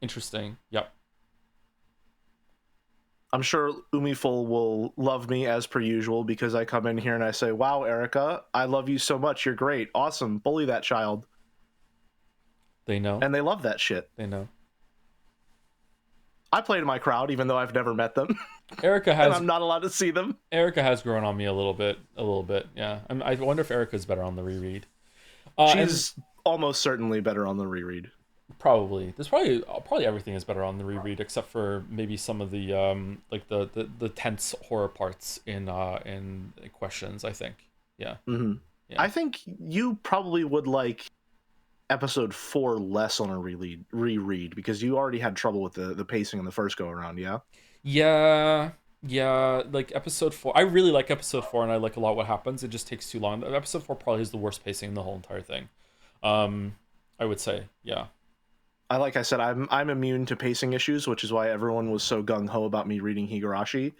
Interesting. Yep. I'm sure Umiful will love me as per usual because I come in here and I say, wow, Erica, I love you so much. You're great. Awesome. Bully that child. They know. And they love that shit. They know. I play to my crowd, even though I've never met them. Erica has. And I'm not allowed to see them. Erica has grown on me a little bit. Yeah. I wonder if Erica's better on the reread. She's almost certainly better on the reread. Probably. There's probably everything is better on the reread, except for maybe some of the the tense horror parts in questions. I think. Yeah. Mm-hmm. Yeah. I think you probably would like episode 4 less on a reread because you already had trouble with the pacing in the first go around. Yeah. Like episode 4, I really like episode 4 and I like a lot what happens. It just takes too long. Episode 4 probably is the worst pacing in the whole entire thing. I would say. Yeah. Like I said, I'm immune to pacing issues, which is why everyone was so gung-ho about me reading Higurashi.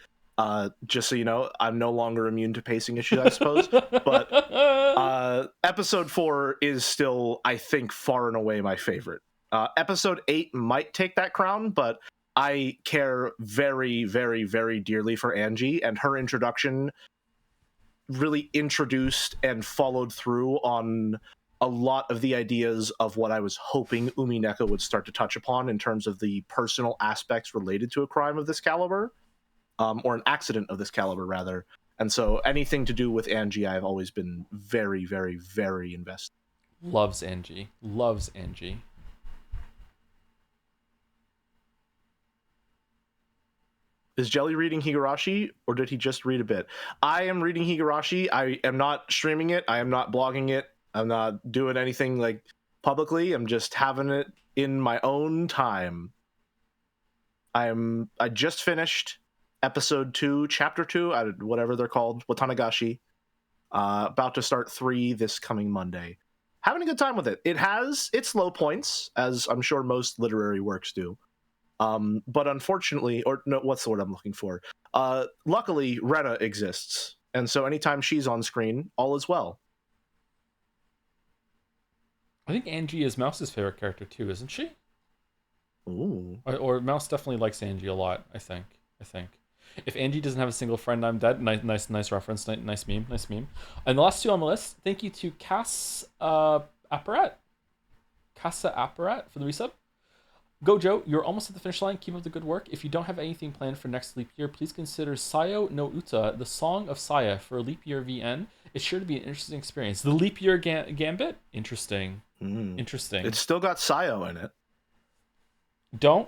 Just so you know, I'm no longer immune to pacing issues, I suppose. But episode 4 is still, I think, far and away my favorite. Episode 8 might take that crown, but I care very, very, very dearly for Angie, and her introduction really introduced and followed through on a lot of the ideas of what I was hoping Umineko would start to touch upon in terms of the personal aspects related to a crime of this caliber, or an accident of this caliber, rather. And so anything to do with Angie, I've always been very, very, very invested. Loves Angie. Loves Angie. Is Jelly reading Higurashi, or did he just read a bit? I am reading Higurashi. I am not streaming it. I am not blogging it. I'm not doing anything like publicly. I'm just having it in my own time. I just finished episode 2, chapter 2, whatever they're called, Watanagashi. About to start 3 this coming Monday. Having a good time with it. It has its low points, as I'm sure most literary works do. But unfortunately, or no, what's the word I'm looking for? Luckily, Rena exists. And so anytime she's on screen, all is well. I think Angie is Mouse's favorite character too, isn't she? Ooh. Or Mouse definitely likes Angie a lot, I think. If Angie doesn't have a single friend, I'm dead. Nice reference. Nice meme. And the last 2 on the list, thank you to Cass Apparat. Casa Apparat for the resub. Go, Joe. You're almost at the finish line. Keep up the good work. If you don't have anything planned for next leap year, please consider Sayo no Uta, the Song of Saya, for a leap year VN. It's sure to be an interesting experience. The leap year gambit? Interesting. Interesting. It's still got Sayo in it.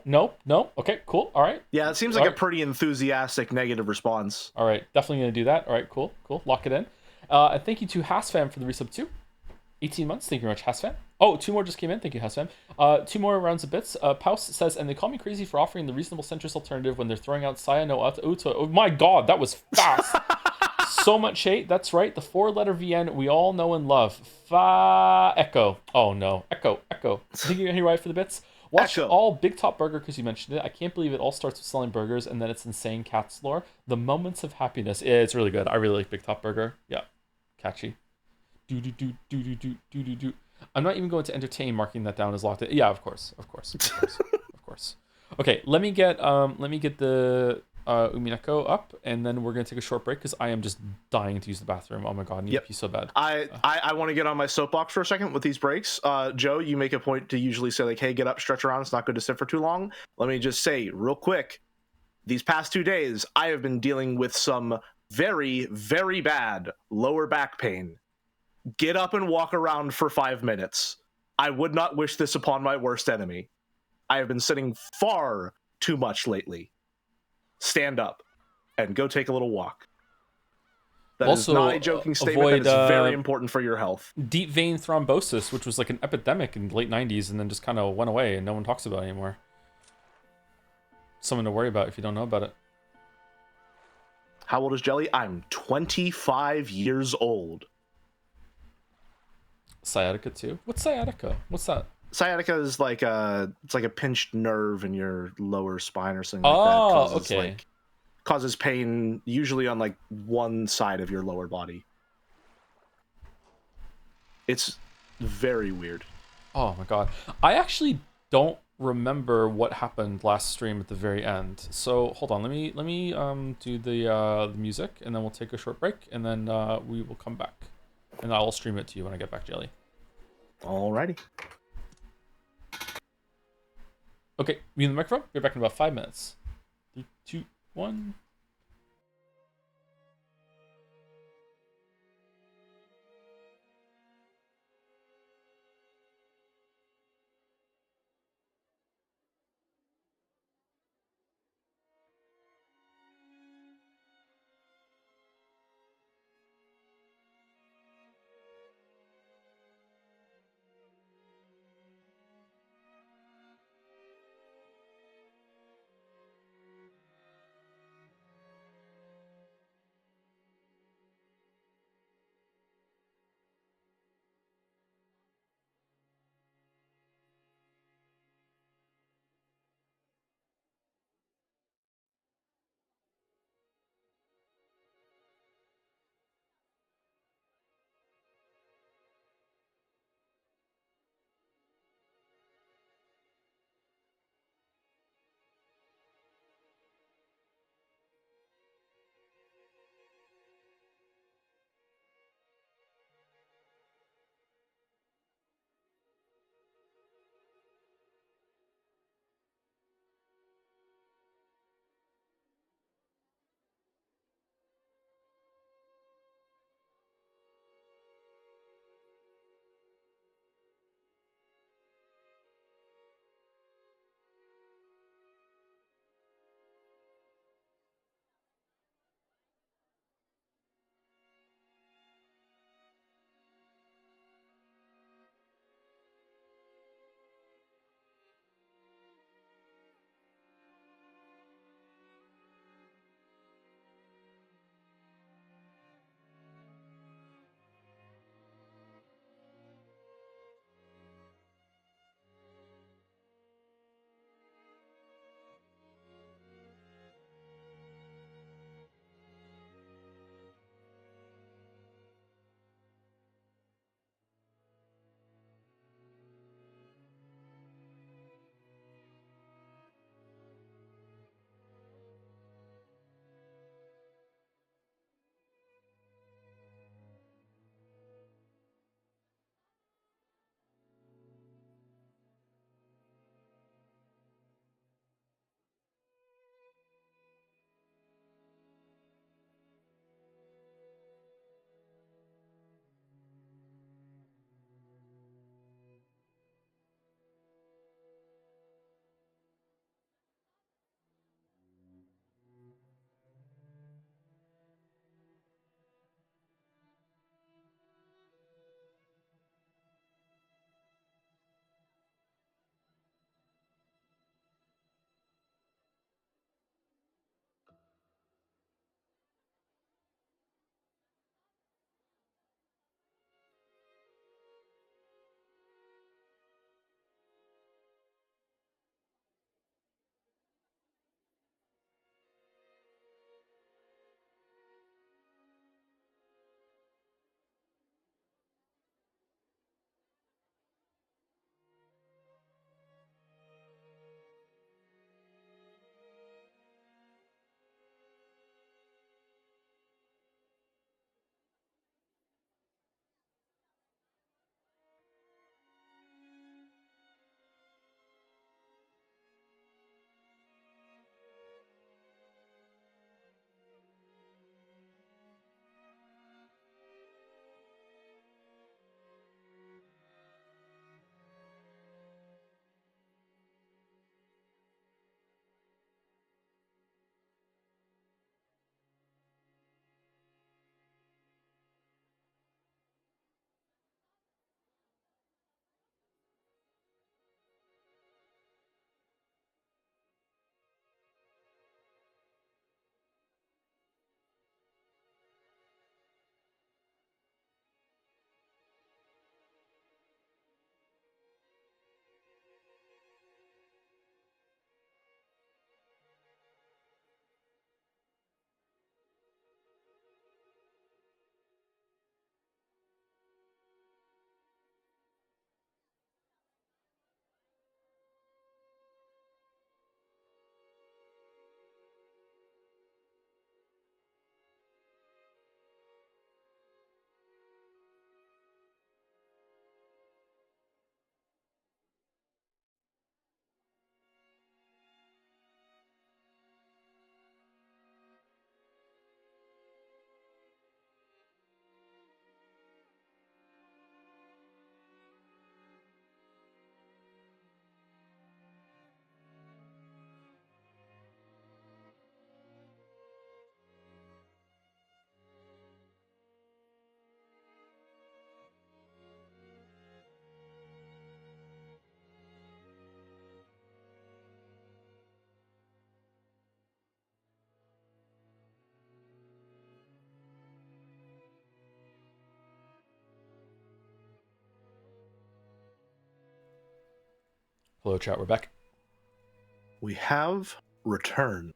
Nope. Okay, cool. All right. Yeah, it seems like a pretty enthusiastic negative response. All right, definitely going to do that. All right, cool. Lock it in. And thank you to Hasfam for the resub too. 18 months. Thank you very much, Hasfam. Oh, 2 more just came in. Thank you, Hasfam. 2 more rounds of bits. Paus says, and they call me crazy for offering the reasonable centrist alternative when they're throwing out Saya no Uta. Oh my god, that was fast. So much hate. That's right. The 4-letter VN we all know and love. Echo. Oh no. Echo. Think you're going to write for the bits? Watch Echo. all Big Top Burger because you mentioned it. I can't believe it all starts with selling burgers and then it's insane cats lore. The moments of happiness. Yeah, it's really good. I really like Big Top Burger. Yeah. Catchy. Do. I'm not even going to entertain marking that down as locked in. Yeah, of course. Okay, let me get the Umineko up, and then we're gonna take a short break because I am just dying to use the bathroom. Oh my god, I need to pee so bad. I want to get on my soapbox for a second with these breaks. Joe, you make a point to usually say like, hey, get up, stretch around. It's not good to sit for too long. Let me just say real quick, these past 2 days, I have been dealing with some very, very bad lower back pain. Get up and walk around for 5 minutes. I would not wish this upon my worst enemy. I have been sitting far too much lately. Stand up and go take a little walk. That also, is not a joking statement. That is very important for your health. Deep vein thrombosis, which was like an epidemic in the late 90s and then just kind of went away and no one talks about it anymore. Something to worry about if you don't know about it. How old is Jelly? I'm 25 years old. Sciatica too? What's sciatica? What's that? Sciatica is like it's like a pinched nerve in your lower spine or something like that. Causes, causes pain usually on like one side of your lower body. It's very weird. Oh my god. I actually don't remember what happened last stream at the very end. So hold on, let me do the music and then we'll take a short break and then we will come back. And I'll stream it to you when I get back, Jelly. Alrighty. Okay, mute the microphone. Be back in about 5 minutes. 3, 2, 1. Hello, chat. We're back. We have returned.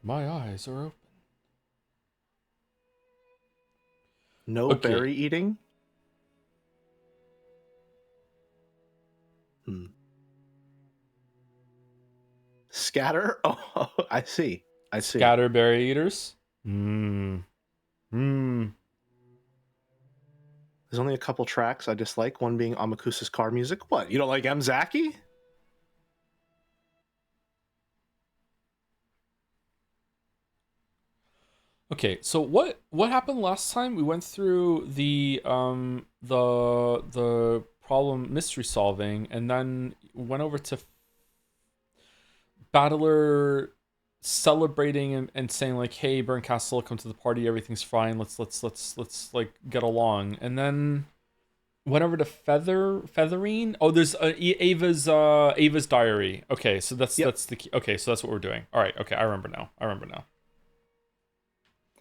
My eyes are open. No Okay. berry eating? Scatter? Oh, I see. Scatterberry eaters? There's only a couple tracks I dislike, one being Amakusa's car music. What, you don't like Mzaki? Okay, so what happened last time? We went through the problem mystery solving, and then went over to Battler celebrating and saying like, "Hey, Burncastle, come to the party. Everything's fine. Let's like get along." And then went over to Featherine. Oh, there's Ava's diary. Okay, so that's the key. Okay, so that's what we're doing. All right. Okay, I remember now.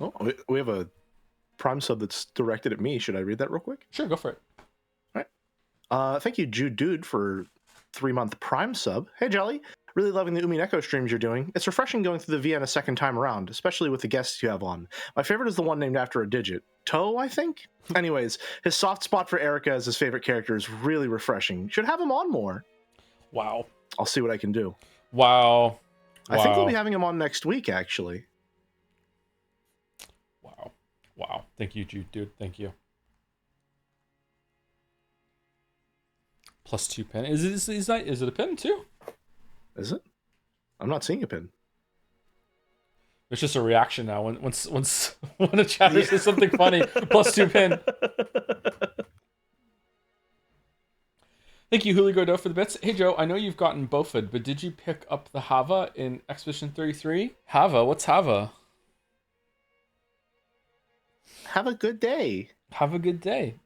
Oh, we have a Prime sub that's directed at me. Should I read that real quick? Sure, go for it. All right. Thank you, Jude Dude, for 3-month Prime sub. Hey, Jelly. Really loving the Umineko streams you're doing. It's refreshing going through the Vienna second time around, especially with the guests you have on. My favorite is the one named after a digit. Toe, I think? Anyways, his soft spot for Erica as his favorite character is really refreshing. Should have him on more. Wow. I'll see what I can do. Wow. I think we'll be having him on next week, actually. Wow. Thank you, Jude, dude. Thank you. +2 pin. Is it a pin too? Is it? I'm not seeing a pin. It's just a reaction now. When a chatter says something funny, +2 pin. Thank you, Julio Godot, for the bits. Hey, Joe, I know you've gotten Bofid, but did you pick up the Hava in Expedition 33? Hava? What's Hava? Have a good day. Have a good day.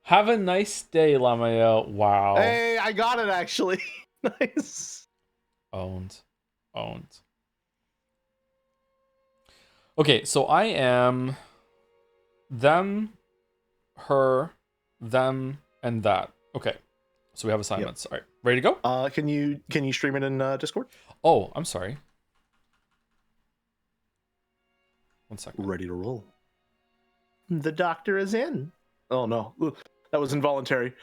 Have a nice day, Lamael. Wow. Hey, I got it, actually. Nice. Owned. Okay, so I am them, her, them, and that. Okay, so we have assignments. Yep. All right, ready to go? Can you stream it in Discord? Oh, I'm sorry. 1 second. Ready to roll. The doctor is in. Oh no, that was involuntary.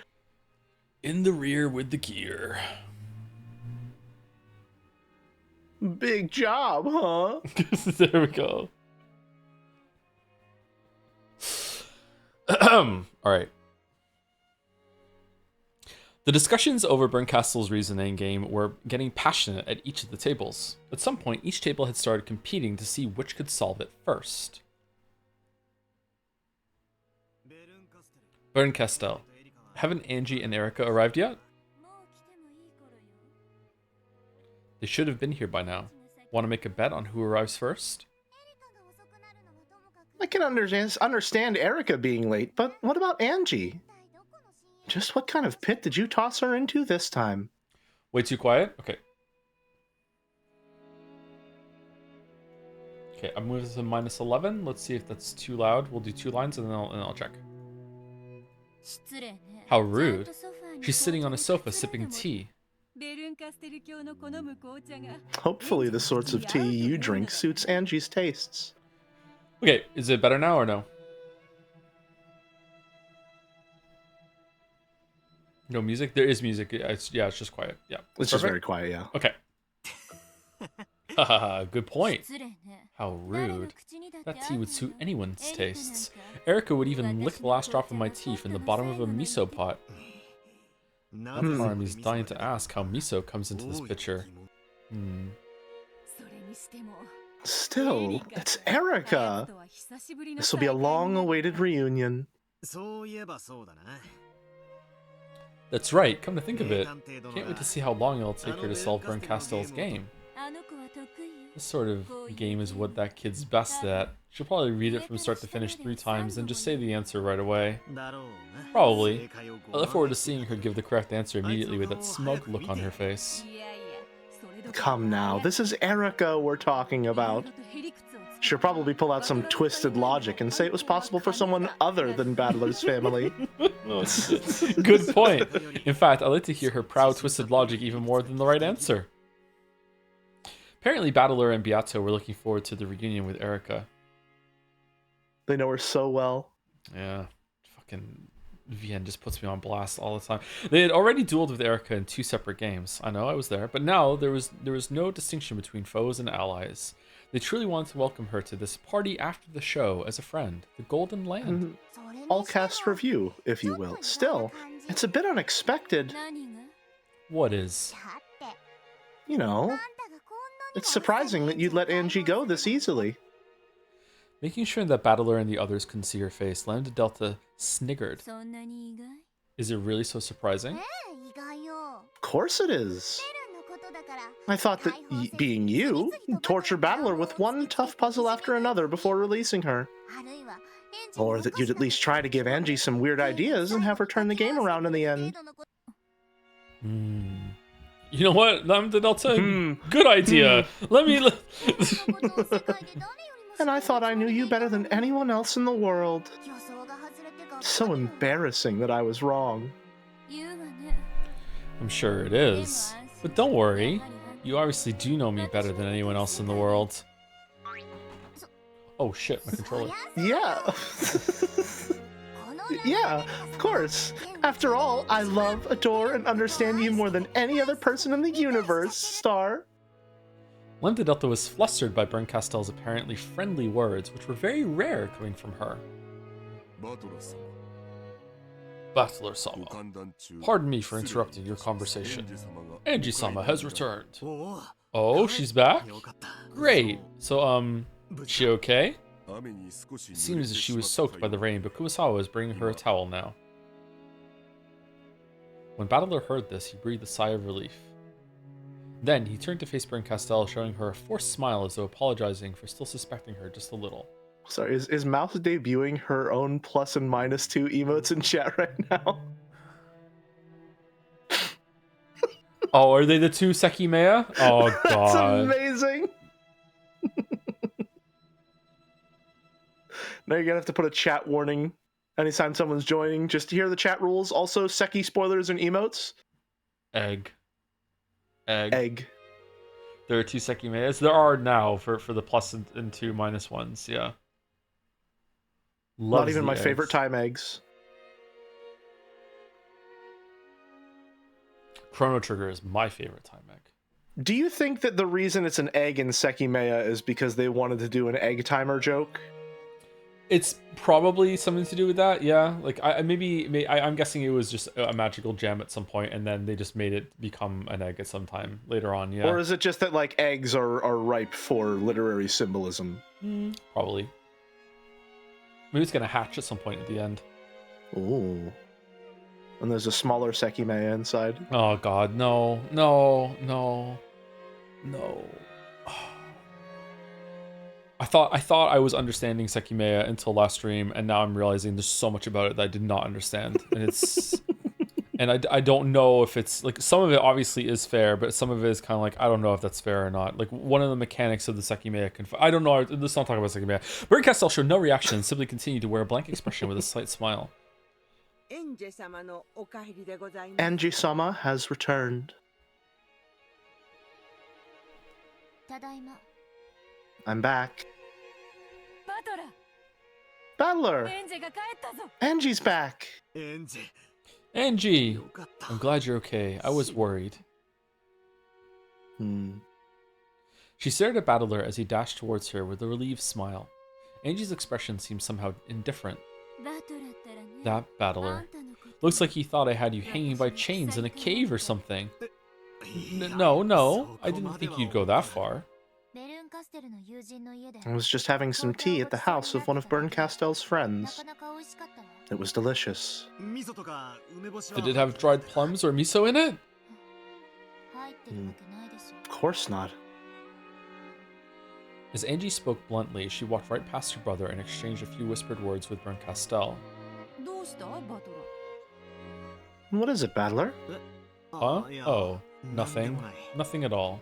In the rear with the gear. Big job, huh? There we go. All right. The discussions over Burncastle's reasoning game were getting passionate at each of the tables. At some point, each table had started competing to see which could solve it first. Burncastle, haven't Angie and Erica arrived yet? They should have been here by now. Want to make a bet on who arrives first? I can understand Erica being late, but what about Angie? Just what kind of pit did you toss her into this time? Way too quiet? Okay. Okay, I'm moving to -11. Let's see if that's too loud. We'll do 2 lines and then I'll check. How rude. She's sitting on a sofa sipping tea. Hopefully the sorts of tea you drink suits Angie's tastes. Okay, is it better now or no? No music? There is music. It's just quiet. Yeah. It's just very quiet, yeah. Okay. Good point. How rude. That tea would suit anyone's tastes. Erica would even lick the last drop of my tea from the bottom of a miso pot. That farm is dying to ask how miso comes into this picture. Still, it's Erica. This will be a long-awaited reunion. That's right, come to think of it. Can't wait to see how long it'll take her to solve Burncastle's game. This sort of game is what that kid's best at. She'll probably read it from start to finish 3 times and just say the answer right away. Probably. I look forward to seeing her give the correct answer immediately with that smug look on her face. Come now, this is Erica we're talking about. She'll probably pull out some twisted logic and say it was possible for someone other than Battler's family. Good point. In fact, I'd like to hear her proud, twisted logic even more than the right answer. Apparently, Battler and Beato were looking forward to the reunion with Erika. They know her so well. Yeah, fucking Vienne just puts me on blast all the time. They had already dueled with Erika in 2 separate games. I know, I was there. But now there was no distinction between foes and allies. They truly wanted to welcome her to this party after the show as a friend. The Golden Land. All cast review, if you will. Still, it's a bit unexpected. What is? You know, it's surprising that you'd let Angie go this easily. Making sure that Battler and the others couldn't see her face, Lambda Delta sniggered. Is it really so surprising? Of course it is. I thought that being you, you'd torture Battler with one tough puzzle after another before releasing her. Or that you'd at least try to give Angie some weird ideas and have her turn the game around in the end. You know what, Lambda Delta? Good idea. Let me... And I thought I knew you better than anyone else in the world. So embarrassing that I was wrong. I'm sure it is. But don't worry. You obviously do know me better than anyone else in the world. Oh shit, my controller. Yeah. Yeah, of course. After all, I love, adore, and understand you more than any other person in the universe, Star. Lambda Delta was flustered by Bryn Castell's apparently friendly words, which were very rare coming from her. Battler-sama. Pardon me for interrupting your conversation. Angie-sama has returned. Oh, she's back? Great. So, she okay? It seems as she was soaked by the rain, but Kurosawa is bringing her a towel now. When Battler heard this, he breathed a sigh of relief. Then, he turned to face Bryn Castell, showing her a forced smile as though apologizing for still suspecting her just a little. Sorry, is Mouse debuting her own plus and minus 2 emotes in chat right now? Oh, are they the 2 Sekimea? Oh, God. That's amazing! Now you're gonna have to put a chat warning anytime someone's joining, just to hear the chat rules. Also, Seki spoilers and emotes. Egg. Egg. There are 2 Sekimeas. There are now for the plus and 2 minus ones, yeah. Not even my favorite time eggs. Chrono Trigger is my favorite time egg. Do you think that the reason it's an egg in Sekimea is because they wanted to do an egg timer joke? It's probably something to do with that, yeah. Like, I'm guessing it was just a magical gem at some point, and then they just made it become an egg at some time later on, yeah. Or is it just that, like, eggs are ripe for literary symbolism? Probably. Maybe it's gonna hatch at some point at the end. Ooh. And there's a smaller Sekimea inside. Oh god, no. No. I thought I was understanding Sekimea until last stream, and now I'm realizing there's so much about it that I did not understand. And it's and I don't know if it's like, some of it obviously is fair, but some of it is kind of like, I don't know if that's fair or not. Like, one of the mechanics of the Sekimea I don't know, let's not talk about Sekimea. Bryn Castell showed no reaction and simply continued to wear a blank expression with a slight smile. Angie-sama has returned. I'm back. Battler! Angie's back! Angie! I'm glad you're okay. I was worried. She stared at Battler as he dashed towards her with a relieved smile. Angie's expression seemed somehow indifferent. That Battler. Looks like he thought I had you hanging by chains in a cave or something. No. I didn't think you'd go that far. I was just having some tea at the house of one of Bryn Castell's friends. It was delicious. Did it have dried plums or miso in it? Of course not. As Angie spoke bluntly, she walked right past her brother and exchanged a few whispered words with Bryn Castell. What is it, Battler? Huh? Oh, nothing. Nothing at all.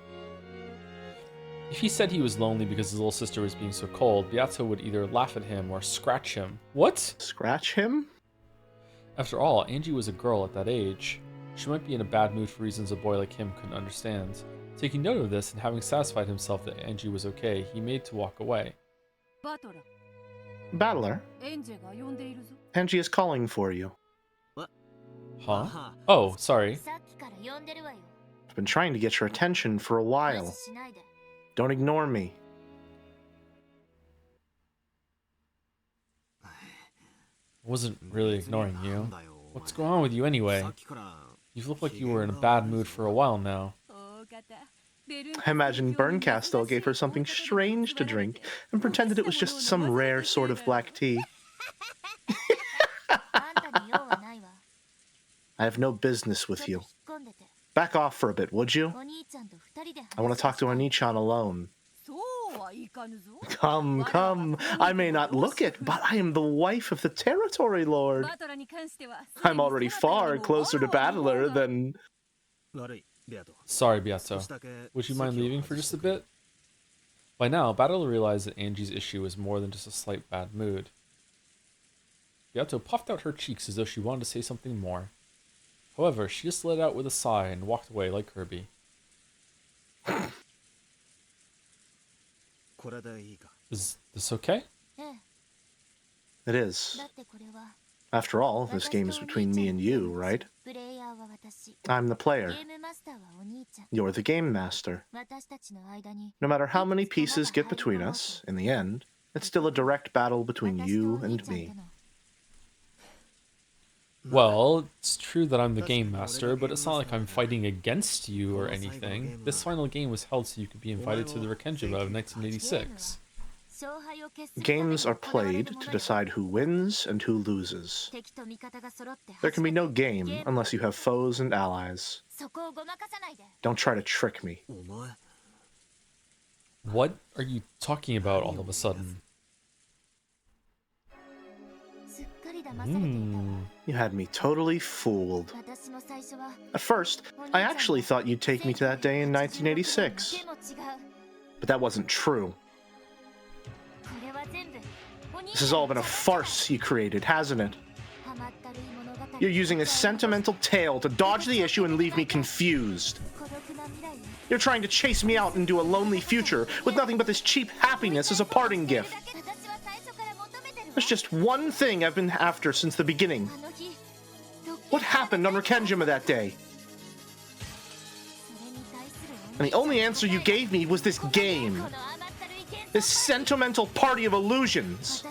If he said he was lonely because his little sister was being so cold, Beato would either laugh at him or scratch him. What? Scratch him? After all, Angie was a girl at that age. She might be in a bad mood for reasons a boy like him couldn't understand. Taking note of this and having satisfied himself that Angie was okay, he made to walk away. Battler, Angie is calling for you. Huh? Oh, sorry. I've been trying to get your attention for a while. Don't ignore me. I wasn't really ignoring you. What's going on with you anyway? You look like you were in a bad mood for a while now. I imagine Berncastel gave her something strange to drink and pretended it was just some rare sort of black tea. I have no business with you. Back off for a bit, would you? I want to talk to Oni-chan alone. Come, come. I may not look it, but I am the wife of the territory lord. I'm already far closer to Battler than... Sorry, Beato. Would you mind leaving for just a bit? By now, Battler realized that Angie's issue was more than just a slight bad mood. Beato puffed out her cheeks as though she wanted to say something more. However, she just let out with a sigh and walked away like Kirby. Is this okay? It is. After all, this game is between me and you, right? I'm the player. You're the game master. No matter how many pieces get between us, in the end, it's still a direct battle between you and me. Well, it's true that I'm the game master, but it's not like I'm fighting against you or anything. This final game was held so you could be invited to the Rekenjima of 1986. Games are played to decide who wins and who loses. There can be no game unless you have foes and allies. Don't try to trick me. What are you talking about all of a sudden? You had me totally fooled. At first, I actually thought you'd take me to that day in 1986. But that wasn't true. This has all been a farce you created, hasn't it? You're using a sentimental tale to dodge the issue and leave me confused. You're trying to chase me out into a lonely future with nothing but this cheap happiness as a parting gift. There's just one thing I've been after since the beginning. What happened on Rekenjima that day? And the only answer you gave me was this game. This sentimental party of illusions.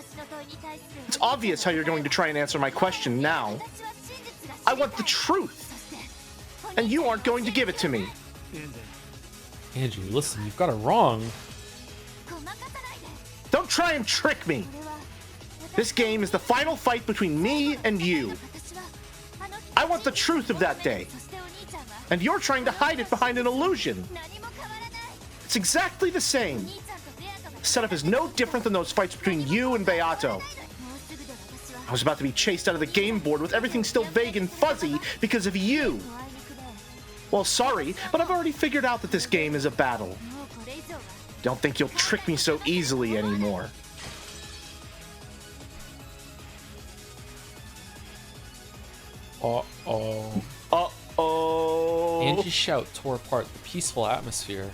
It's obvious how you're going to try and answer my question now. I want the truth. And you aren't going to give it to me. Angie, listen, you've got it wrong. Don't try and trick me. This game is the final fight between me and you. I want the truth of that day. And you're trying to hide it behind an illusion. It's exactly the same. The setup is no different than those fights between you and Beato. I was about to be chased out of the game board with everything still vague and fuzzy because of you. Well, sorry, but I've already figured out that this game is a battle. Don't think you'll trick me so easily anymore. Uh-oh. Uh-oh. Angie's shout tore apart the peaceful atmosphere.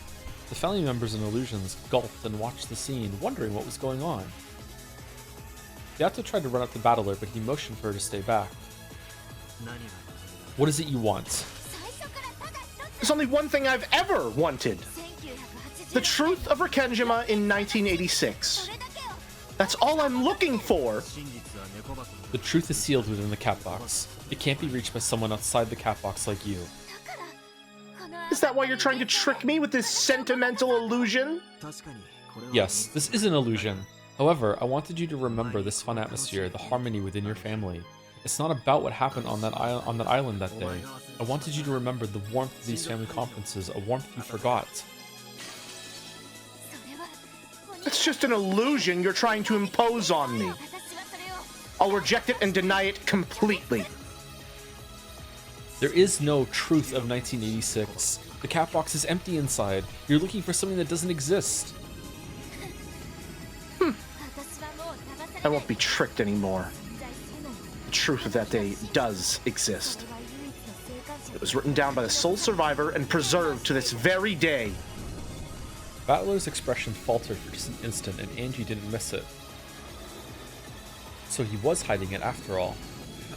The family members and illusions gulped and watched the scene, wondering what was going on. Beato tried to run up to Battler, but he motioned for her to stay back. What is it you want? There's only one thing I've ever wanted. The truth of Rekenjima in 1986. That's all I'm looking for. The truth is sealed within the catbox. It can't be reached by someone outside the catbox like you. Is that why you're trying to trick me with this sentimental illusion? Yes, this is an illusion. However, I wanted you to remember this fun atmosphere, the harmony within your family. It's not about what happened on that island that day. I wanted you to remember the warmth of these family conferences, a warmth you forgot. It's just an illusion you're trying to impose on me. I'll reject it and deny it completely. There is no truth of 1986. The catbox is empty inside. You're looking for something that doesn't exist. I won't be tricked anymore. The truth of that day does exist. It was written down by the sole survivor and preserved to this very day. Battler's expression faltered for just an instant, and Angie didn't miss it. So he was hiding it after all.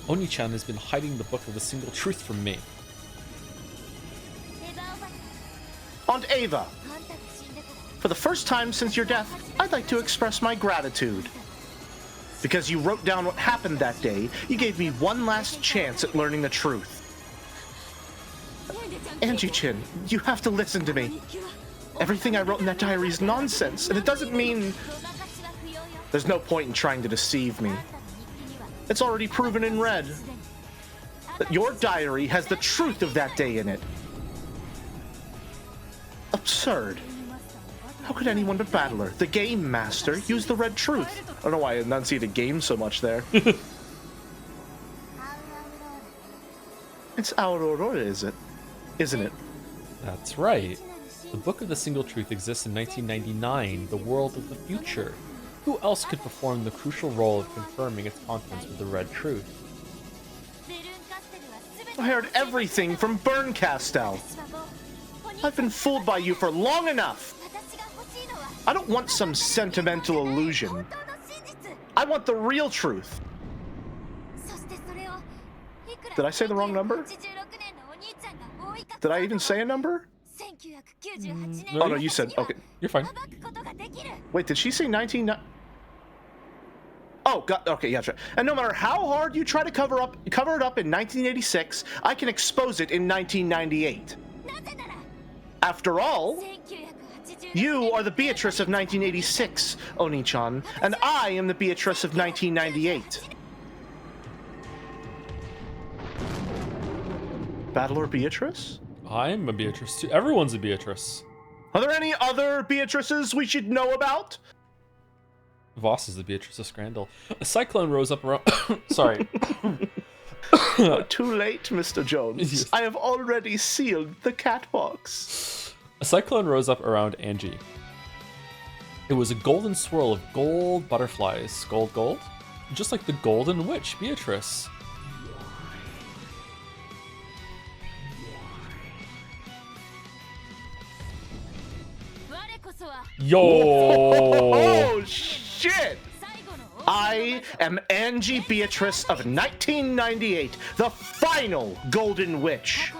Oni-chan has been hiding the book of the single truth from me. Aunt Ava, for the first time since your death, I'd like to express my gratitude. Because you wrote down what happened that day, you gave me one last chance at learning the truth. Angie-chan, you have to listen to me. Everything I wrote in that diary is nonsense, and it doesn't mean... There's no point in trying to deceive me. It's already proven in red that your diary has the truth of that day in it. Absurd. How could anyone but Battler, the game master, use the red truth? I don't know why I enunciated game so much there. It's Aurora, isn't it? That's right. The Book of the Single Truth exists in 1999, the world of the future. Who else could perform the crucial role of confirming its contents with the red truth? I heard everything from Burncastel. I've been fooled by you for long enough. I don't want some sentimental illusion. I want the real truth. Did I say the wrong number? Did I even say a number? Oh no, you said, okay. You're fine. Wait, did she say 19... Oh, God, okay, yeah, that's right. And no matter how hard you try to cover it up in 1986, I can expose it in 1998. After all, you are the Beatrice of 1986, Oni-chan, and I am the Beatrice of 1998. Battler Beatrice? I'm a Beatrice too. Everyone's a Beatrice. Are there any other Beatrices we should know about? Voss is the Beatrice of Scrandal. A cyclone rose up around... Sorry. Too late, Mr. Jones. Yes. I have already sealed the catbox. A cyclone rose up around Angie. It was a golden swirl of gold butterflies. Gold? Just like the Golden Witch, Beatrice. Yo! Oh, shit! I am Angie Beatrice of 1998, the final Golden Witch.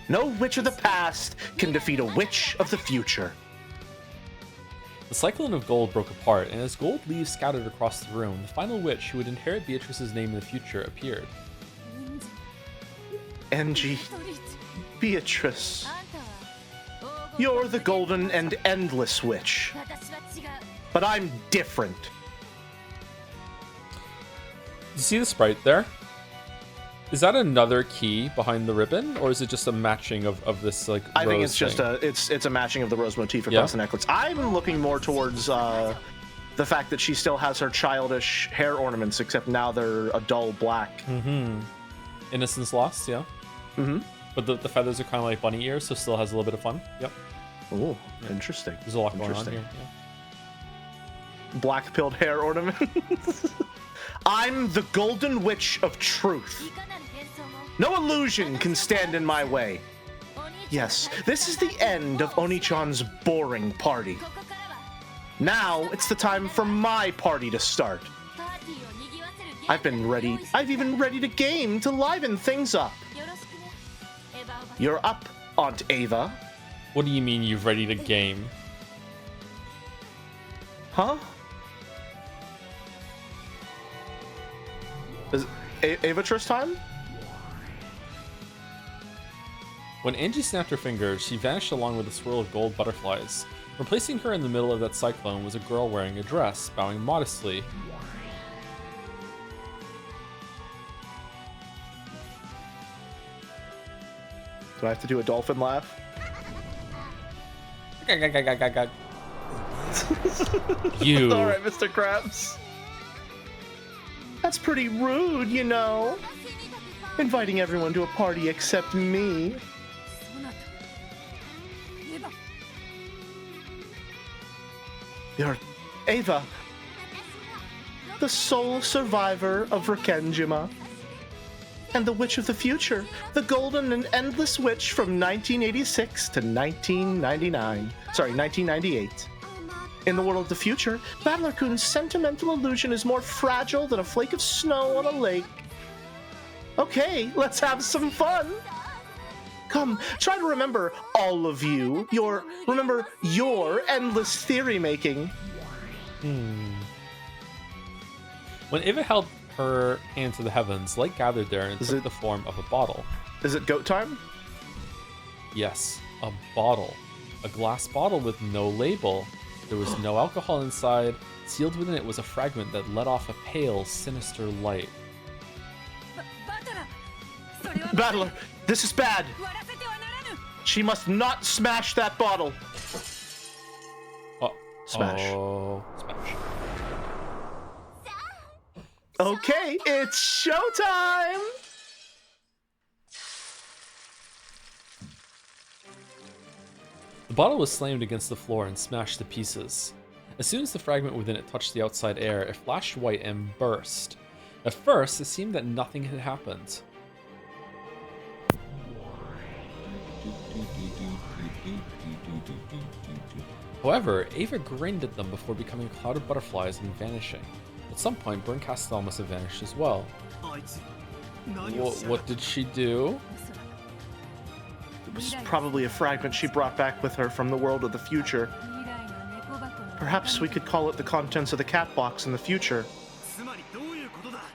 No witch of the past can defeat a witch of the future. The cyclone of gold broke apart, and as gold leaves scattered across the room, the final witch who would inherit Beatrice's name in the future appeared. Angie Beatrice. You're the golden and endless witch. But I'm different. You see the sprite there? Is that another key behind the ribbon, or is it just a matching of this like? I think it's thing? just it's a matching of the rose motif across the necklace. I'm looking more towards the fact that she still has her childish hair ornaments, except now they're a dull black. Mm-hmm. Innocence lost, yeah. Mm-hmm. But the feathers are kind of like bunny ears, so still has a little bit of fun. Yep. Oh, yeah. Interesting. There's a lot going on here. Yeah. Black-pilled hair ornaments. I'm the Golden Witch of Truth. No illusion can stand in my way. Yes, this is the end of Oni-chan's boring party. Now it's the time for my party to start. I've even readied a game to liven things up. You're up, Aunt Ava. What do you mean you've readied a game? Huh? Is it Avatrice time? When Angie snapped her fingers, she vanished along with a swirl of gold butterflies. Replacing her in the middle of that cyclone was a girl wearing a dress, bowing modestly. Do I have to do a dolphin laugh? You. All right, Mr. Krabs. That's pretty rude, you know. Inviting everyone to a party except me. You're Ava, the sole survivor of Rekenjima, and the Witch of the Future, the golden and endless witch from 1986 to 1998. In the world of the future, Battler-kun's sentimental illusion is more fragile than a flake of snow on a lake. Okay, let's have some fun. Come, try to remember, all of you, remember your endless theory making. When Ava held her hand to the heavens, light gathered there and took the form of a bottle. Is it goat time? Yes, a bottle. A glass bottle with no label. There was no alcohol inside. Sealed within it was a fragment that let off a pale, sinister light. Battler, this is bad. She must not smash that bottle. Smash. Oh, smash. Okay, it's showtime! The bottle was slammed against the floor and smashed to pieces. As soon as the fragment within it touched the outside air, it flashed white and burst. At first, it seemed that nothing had happened. However, Ava grinned at them before becoming a cloud of butterflies and vanishing. At some point, Burn Castel must have vanished as well. What did she do? It was probably a fragment she brought back with her from the world of the future. Perhaps we could call it the contents of the catbox in the future.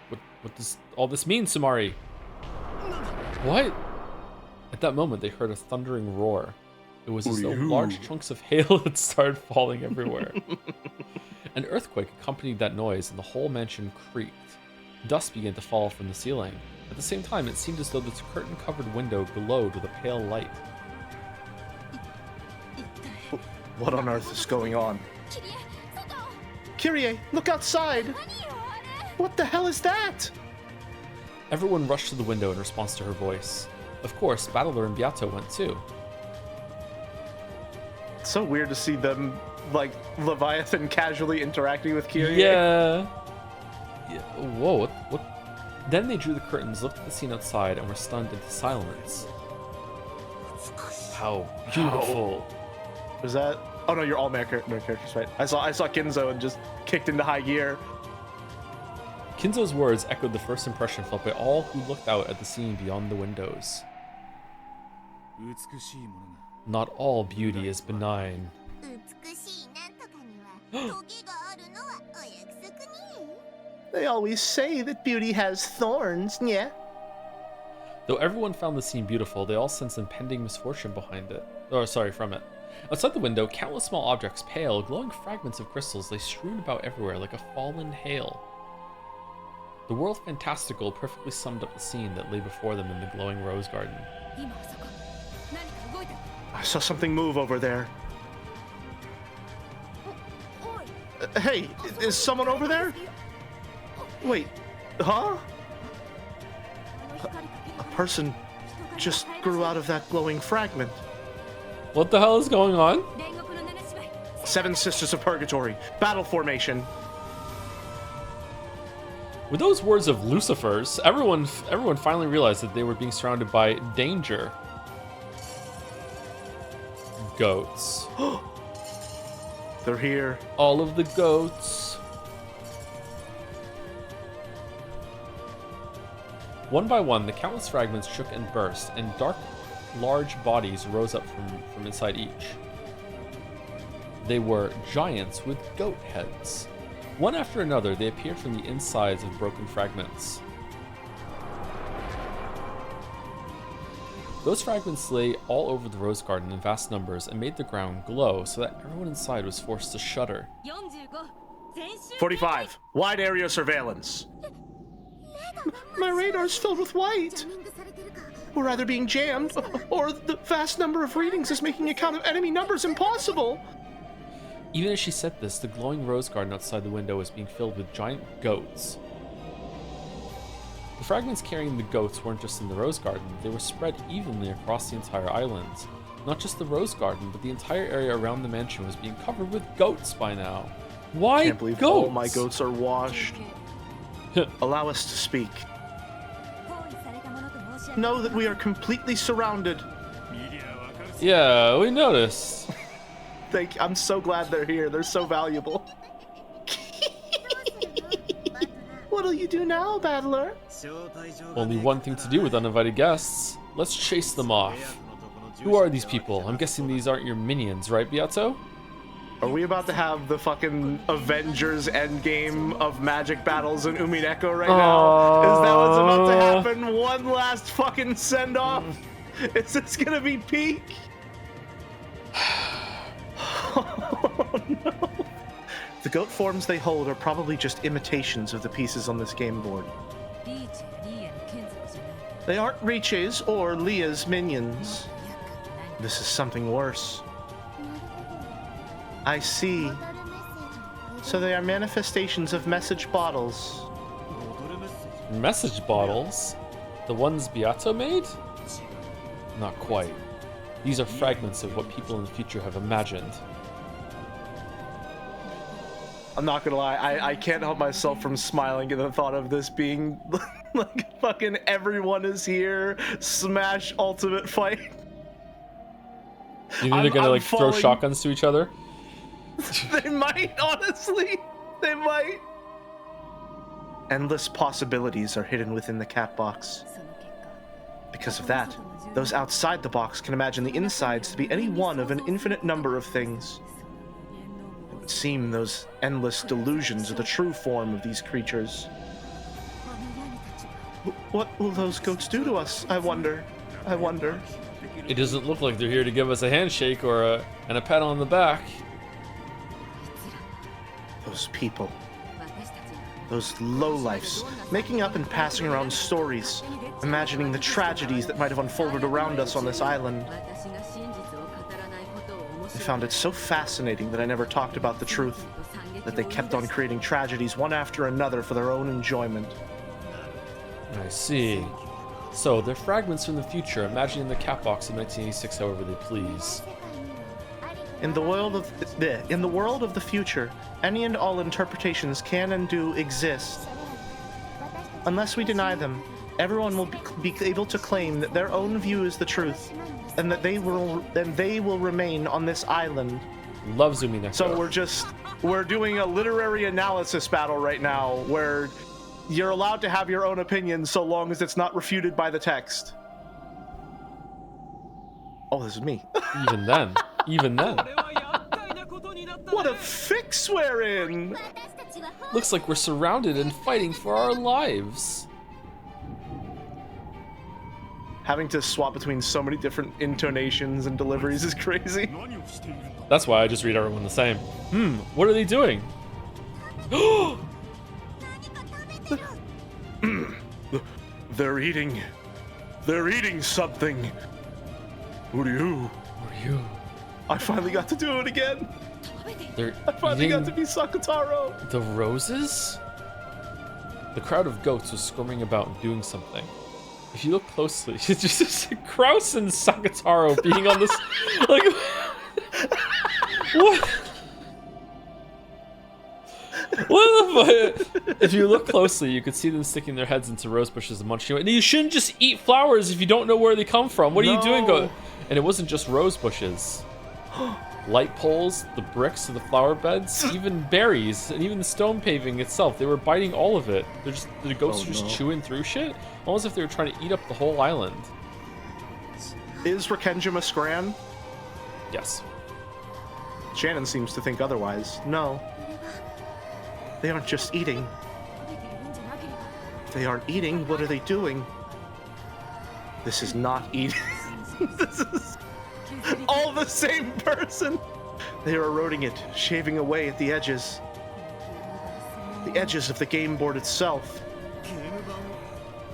What does all this mean, Sumari? What? At that moment, they heard a thundering roar. It was as though large chunks of hail had started falling everywhere. An earthquake accompanied that noise, and the whole mansion creaked. Dust began to fall from the ceiling. At the same time, it seemed as though the curtain-covered window glowed with a pale light. What on earth is going on? Kyrie, look outside! What the hell is that? Everyone rushed to the window in response to her voice. Of course, Battler and Beato went too. It's so weird to see them, like, Leviathan casually interacting with Kyrie. Yeah. Whoa, what? Then they drew the curtains, looked at the scene outside, and were stunned into silence. How beautiful. Was that? Oh no, you're all main characters, right? I saw Kinzo and just kicked into high gear. Kinzo's words echoed the first impression felt by all who looked out at the scene beyond the windows. Not all beauty is benign. They always say that beauty has thorns, yeah? Though everyone found the scene beautiful, they all sensed impending misfortune behind it. From it. Outside the window, countless small objects, pale, glowing fragments of crystals, lay strewn about everywhere like a fallen hail. The world fantastical perfectly summed up the scene that lay before them in the glowing rose garden. I saw something move over there. Hey, is someone over there? Wait, huh? A person just grew out of that glowing fragment. What the hell is going on? 7 Sisters of Purgatory, battle formation. With those words of Lucifer's, everyone finally realized that they were being surrounded by danger. Goats. They're here. All of the goats. One by one, the countless fragments shook and burst, and dark, large bodies rose up from inside each. They were giants with goat heads. One after another, they appeared from the insides of broken fragments. Those fragments lay all over the rose garden in vast numbers and made the ground glow so that everyone inside was forced to shudder. 45, wide area surveillance. My radar's filled with white. We're either being jammed, or the vast number of readings is making a count of enemy numbers impossible. Even as she said this, the glowing rose garden outside the window was being filled with giant goats. The fragments carrying the goats weren't just in the rose garden, they were spread evenly across the entire island. Not just the rose garden, but the entire area around the mansion was being covered with goats by now. Why Can't believe goats? all my goats are washed. Allow us to speak. Know that we are completely surrounded. Yeah, we noticed. I'm so glad they're here. They're so valuable. What'll you do now, battler? Only one thing to do with uninvited guests. Let's chase them off. Who are these people? I'm guessing these aren't your minions, right, Beato? Are we about to have the fucking Avengers Endgame of magic battles in Umineko right now? Is that what's about to happen? One last fucking send-off? Is this gonna be peak? Oh no. The goat forms they hold are probably just imitations of the pieces on this game board. They aren't Riche's or Leah's minions. This is something worse. I see. So they are manifestations of message bottles. Message bottles? The ones Beato made? Not quite. These are fragments of what people in the future have imagined. I'm not gonna lie, I can't help myself from smiling at the thought of this being like fucking everyone is here, smash ultimate fight. You think they're gonna throw shotguns to each other? They might, honestly. They might. Endless possibilities are hidden within the catbox. Because of that, those outside the box can imagine the insides to be any one of an infinite number of things. It would seem those endless delusions are the true form of these creatures. What will those goats do to us? I wonder. It doesn't look like they're here to give us a handshake or a pat on the back. Those people. Those lowlifes, making up and passing around stories, imagining the tragedies that might have unfolded around us on this island. I found it so fascinating that I never talked about the truth, that they kept on creating tragedies one after another for their own enjoyment. I see. So, they're fragments from the future, imagining the catbox in 1986 however they please. In the world of the future, any and all interpretations can and do exist. Unless we deny them, everyone will be able to claim that their own view is the truth, and that they will remain on this island. Love Umineko. So we're doing a literary analysis battle right now, where you're allowed to have your own opinion so long as it's not refuted by the text. Oh, this is me. Even then. What a fix we're in! Looks like we're surrounded and fighting for our lives. Having to swap between so many different intonations and deliveries is crazy. That's why I just read everyone the same. What are they doing? They're eating something. Who are you? I finally got to do it again. I finally got to be Sakataro. The roses? The crowd of goats was squirming about and doing something. If you look closely, it's just Kraus and Sakataro being on this. Like, what? What the fuck? If you look closely, you could see them sticking their heads into rose bushes and munching. And you shouldn't just eat flowers if you don't know where they come from. What are you doing? And it wasn't just rose bushes. Light poles, the bricks of the flower beds, even berries, and even the stone paving itself. They were biting all of it. The ghosts were just chewing through shit, almost if they were trying to eat up the whole island. Is Rakenjima Scran? Yes. Shannon seems to think otherwise. No. They aren't just eating. If they aren't eating, what are they doing? This is not eating. This is all the same person. They are eroding it, shaving away at the edges. The edges of the game board itself.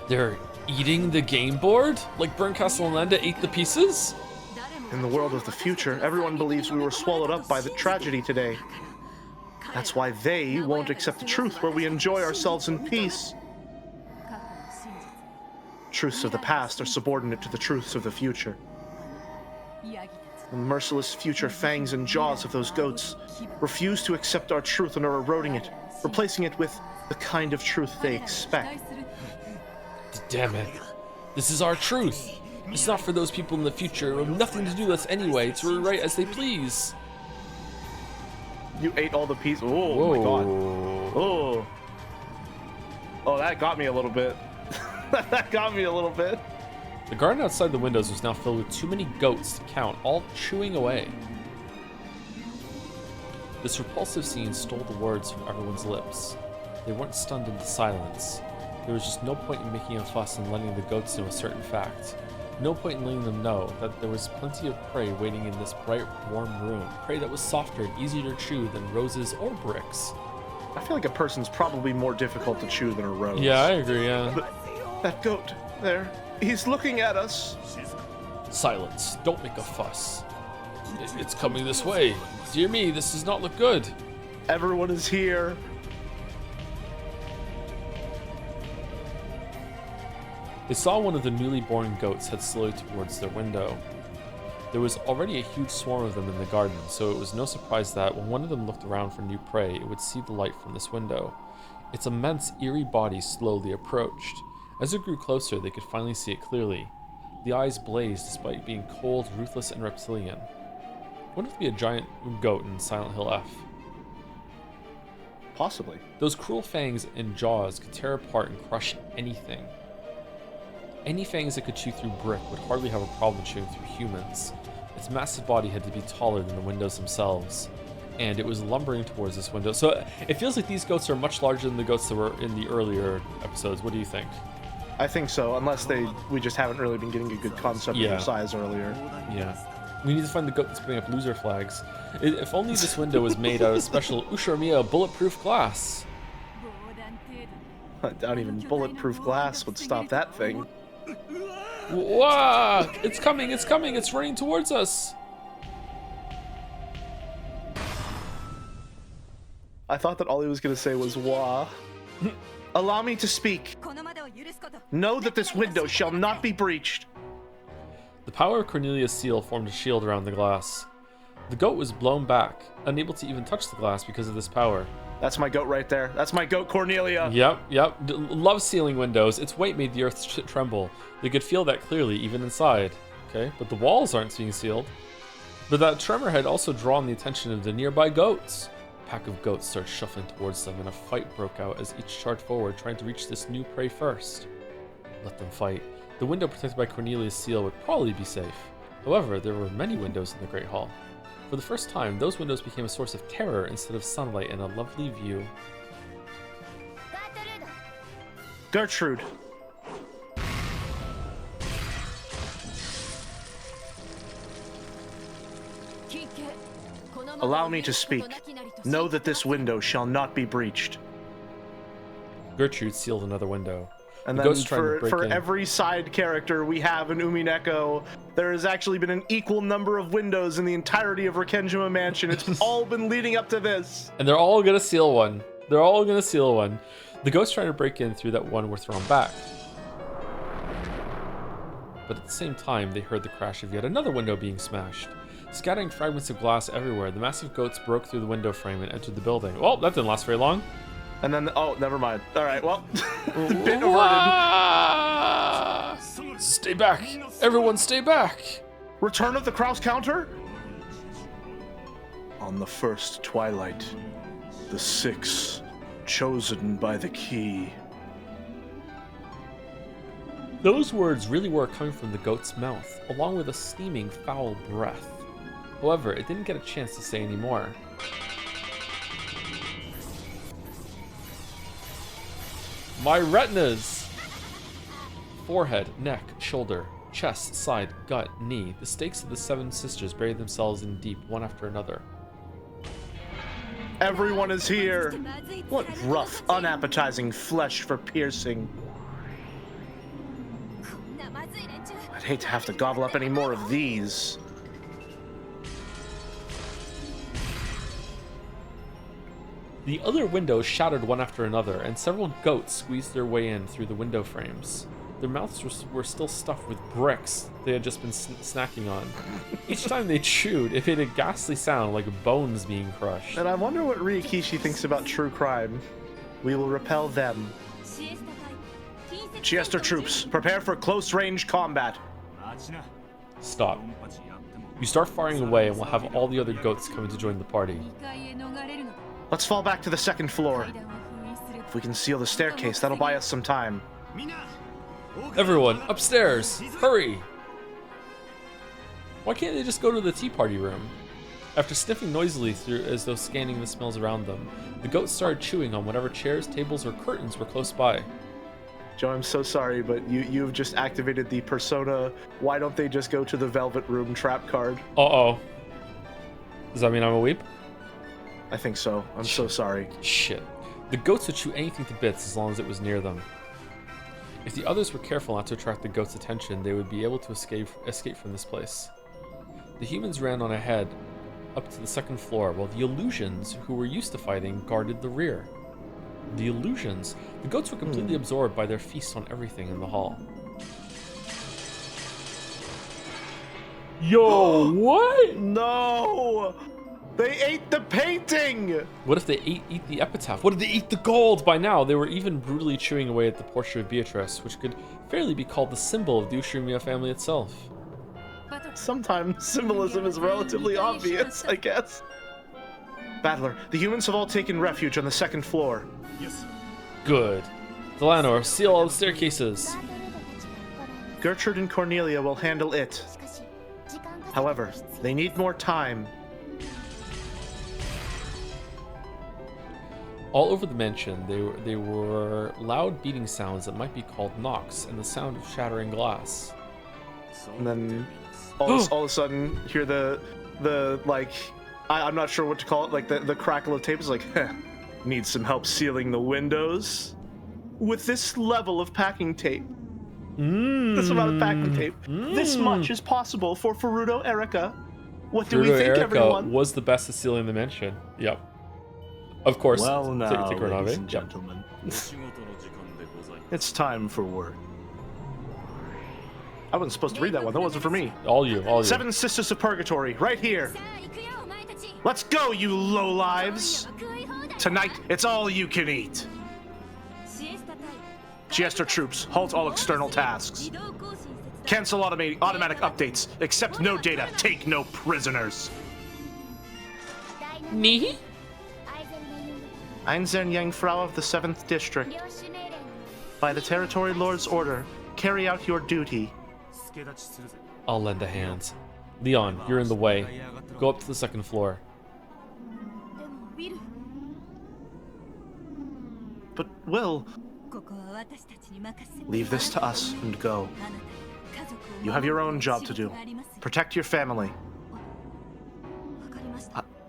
They're eating the game board? Like Burncastle and Lenda ate the pieces? In the world of the future, everyone believes we were swallowed up by the tragedy today. That's why they won't accept the truth where we enjoy ourselves in peace. Truths of the past are subordinate to the truths of the future. The merciless future fangs and jaws of those goats refuse to accept our truth and are eroding it, replacing it with the kind of truth they expect. Damn it. This is our truth. It's not for those people in the future who have nothing to do with us anyway to rewrite as they please. You ate all the pieces. Oh my god. Oh. Oh, that got me a little bit. That got me a little bit. The garden outside the windows was now filled with too many goats to count, all chewing away. This repulsive scene stole the words from everyone's lips. They weren't stunned into silence. There was just no point in making a fuss and letting the goats know a certain fact. No point in letting them know that there was plenty of prey waiting in this bright, warm room. Prey that was softer and easier to chew than roses or bricks. I feel like a person's probably more difficult to chew than a rose. Yeah, I agree, yeah. But that goat there, he's looking at us. Silence. Don't make a fuss. It's coming this way. Dear me, this does not look good. Everyone is here. They saw one of the newly born goats head slowly towards their window. There was already a huge swarm of them in the garden, so it was no surprise that when one of them looked around for new prey, it would see the light from this window. Its immense, eerie body slowly approached. As it grew closer, they could finally see it clearly. The eyes blazed despite being cold, ruthless, and reptilian. What if it be a giant goat in Silent Hill F? Possibly. Those cruel fangs and jaws could tear apart and crush anything. Any fangs that could chew through brick would hardly have a problem chewing through humans. Its massive body had to be taller than the windows themselves, and it was lumbering towards this window. So it feels like these goats are much larger than the goats that were in the earlier episodes. What do you think? I think so, unless we just haven't really been getting a good concept of their size earlier. Yeah. We need to find the goat that's putting up loser flags. If only this window was made out of special Usharmiya bulletproof glass. Not even bulletproof glass would stop that thing. Whoa! It's coming, it's running towards us! I thought that all he was going to say was, wah. Allow me to speak. Know that this window shall not be breached. The power of Cornelia's seal formed a shield around the glass. The goat was blown back, unable to even touch the glass because of this power. That's my goat right there. That's my goat, Cornelia. Yep. Love sealing windows. Its weight made the earth tremble. They could feel that clearly, even inside. Okay, but the walls aren't being sealed. But that tremor had also drawn the attention of the nearby goats. A pack of goats started shuffling towards them, and a fight broke out as each charged forward, trying to reach this new prey first. Let them fight. The window protected by Cornelia's seal would probably be safe. However, there were many windows in the Great Hall. For the first time, those windows became a source of terror instead of sunlight and a lovely view. Gertrude. Allow me to speak. Know that this window shall not be breached. Gertrude sealed another window. And then for every side character we have in Umineko, there has actually been an equal number of windows in the entirety of Rikenjima Mansion. It's all been leading up to this. And they're all gonna seal one. The ghosts trying to break in through that one were thrown back. But at the same time, they heard the crash of yet another window being smashed. Scattering fragments of glass everywhere, the massive goats broke through the window frame and entered the building. Well, that didn't last very long. And then, oh, never mind. All right, well, bit averted. Stay back. Everyone stay back. Return of the Kraus counter? On the first twilight, the six, chosen by the key. Those words really were coming from the goat's mouth, along with a steaming, foul breath. However, it didn't get a chance to say any more. My retinas! Forehead, neck, shoulder, chest, side, gut, knee. The stakes of the seven sisters buried themselves in deep, one after another. Everyone is here! What rough, unappetizing flesh for piercing. I'd hate to have to gobble up any more of these. The other windows shattered one after another, and several goats squeezed their way in through the window frames. their mouths were still stuffed with bricks they had just been snacking on. Each time they chewed, it made a ghastly sound like bones being crushed. And I wonder what Rikishi thinks about true crime. We will repel them. Chester troops, prepare for close-range combat. Stop. You start firing away and we'll have all the other goats coming to join the party. Let's fall back to the second floor. If we can seal the staircase, that'll buy us some time. Everyone, upstairs! Hurry! Why can't they just go to the tea party room? After sniffing noisily through as though scanning the smells around them, the goats started chewing on whatever chairs, tables, or curtains were close by. Joe, I'm so sorry, but you've just activated the persona, why don't they just go to the Velvet Room trap card. Uh-oh. Does that mean I'm a weep? I think so. I'm so sorry. Shit. The goats would chew anything to bits as long as it was near them. If the others were careful not to attract the goats' attention, they would be able to escape from this place. The humans ran on ahead, up to the second floor, while the illusions, who were used to fighting, guarded the rear. The illusions. The goats were completely absorbed by their feast on everything in the hall. Yo, what? No! They ate the painting! What if they eat the epitaph? What if they eat the gold? By now, they were even brutally chewing away at the portrait of Beatrice, which could fairly be called the symbol of the Ushinomiya family itself. Sometimes symbolism is relatively obvious, I guess. Battler, the humans have all taken refuge on the second floor. Yes. Good. Delanor, seal all the staircases. Gertrude and Cornelia will handle it. However, they need more time. All over the mansion, there were loud beating sounds that might be called knocks, and the sound of shattering glass. And then all of a sudden, hear the like, I'm not sure what to call it, like the crackle of tape is like, heh, need some help sealing the windows? With this level of packing tape. This amount of packing tape. This much is possible for Furuto Erika. What do we think, Erika everyone? was the best at sealing the mansion. Yep. Of course. Well now, take ladies and Yep. gentlemen. It's time for work. I wasn't supposed to read that one. That wasn't for me. All you. Seven Sisters of Purgatory, right here. Let's go, you lowlives. Tonight, it's all you can eat. Chester troops, halt all external tasks. Cancel automatic updates. Accept no data. Take no prisoners. Me? Einzern Jungfrau of the 7th District. By the Territory Lord's order, carry out your duty. I'll lend a hand. Leon, you're in the way. Go up to the second floor. But Will, leave this to us and go. You have your own job to do. Protect your family.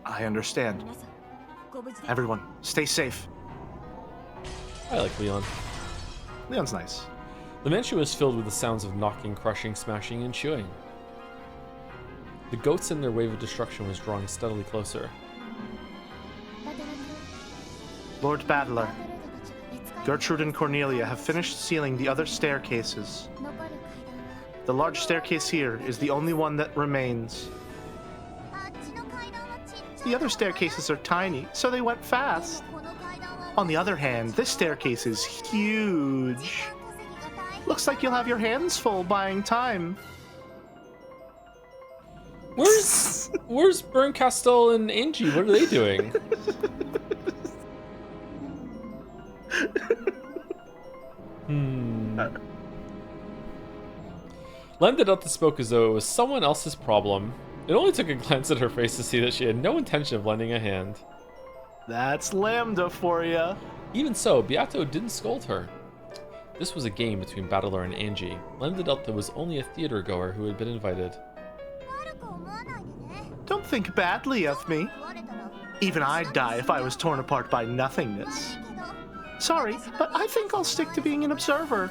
I understand. Everyone, stay safe. I like Leon. Leon's nice. The mansion was filled with the sounds of knocking, crushing, smashing, and chewing. The goats in their wave of destruction was drawing steadily closer. Lord Battler, Gertrude and Cornelia have finished sealing the other staircases. The large staircase here is the only one that remains. The other staircases are tiny, so they went fast. On the other hand, this staircase is huge. Looks like you'll have your hands full buying time. Where's Berncastel and Angie? What are they doing? Lendedelta spoke as though it was someone else's problem. It only took a glance at her face to see that she had no intention of lending a hand. That's Lambda for ya. Even so, Beato didn't scold her. This was a game between Battler and Angie. Lendedelta was only a theater goer who had been invited. Don't think badly of me. Even I'd die if I was torn apart by nothingness. Sorry, but I think I'll stick to being an observer.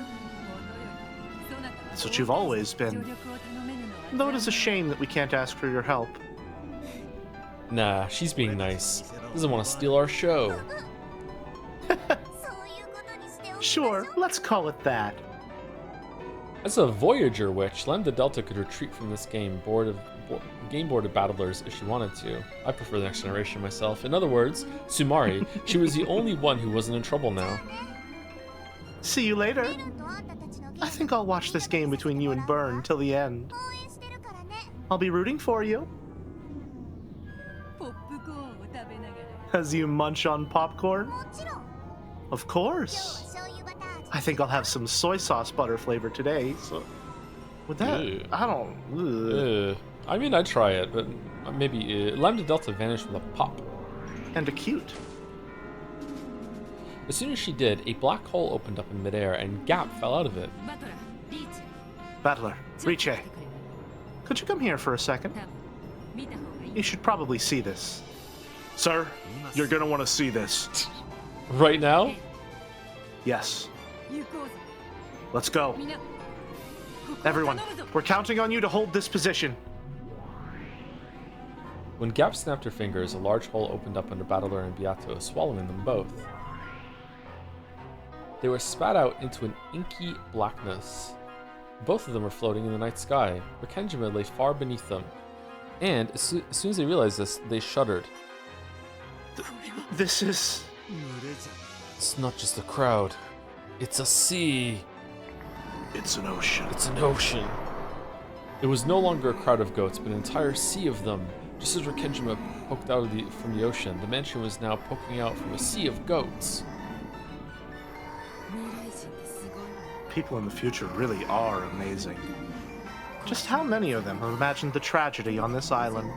That's what you've always been. Though it is a shame that we can't ask for your help. Nah, she's being nice. Doesn't want to steal our show. Sure, let's call it that. As a Voyager witch, Lambda Delta could retreat from this game board of battlers if she wanted to. I prefer the Next Generation myself. In other words, Sumari, she was the only one who wasn't in trouble now. See you later. I think I'll watch this game between you and Burn till the end. I'll be rooting for you. As you munch on popcorn? Of course. I think I'll have some soy sauce butter flavor today, so... With that, Ew. I don't... I mean, I'd try it, but maybe... Lambda Delta vanished with a pop. And a cute. As soon as she did, a black hole opened up in midair, and Gap fell out of it. Battler, Riche. Could you come here for a second? You should probably see this. Sir, you're gonna want to see this. Right now? Yes. Let's go. Everyone, we're counting on you to hold this position. When Gap snapped her fingers, a large hole opened up under Battler and Beato, swallowing them both. They were spat out into an inky blackness. Both of them were floating in the night sky. Rikenjima lay far beneath them. And as soon as they realized this, they shuddered. This is... It's not just a crowd. It's a sea. It's an ocean. It's an ocean. It was no longer a crowd of goats, but an entire sea of them. Just as Rikenjima poked out from the ocean, the mansion was now poking out from a sea of goats. People in the future really are amazing. Just how many of them have imagined the tragedy on this island?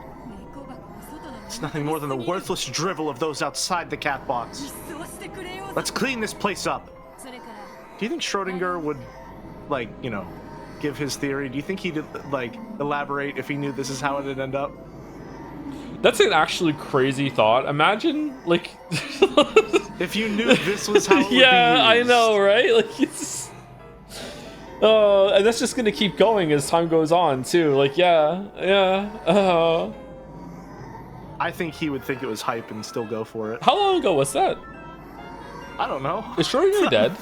It's nothing more than the worthless drivel of those outside the catbox. Let's clean this place up. Do you think Schrodinger would, like, you know, give his theory? Do you think he'd, like, elaborate if he knew this is how it'd end up? That's an actually crazy thought. Imagine, like... if you knew this was how it would be Yeah, I used. know, right? Like, it's... and that's just gonna keep going as time goes on, too. Like, yeah. I think he would think it was hype and still go for it. How long ago was that? I don't know. Is Schrodinger dead?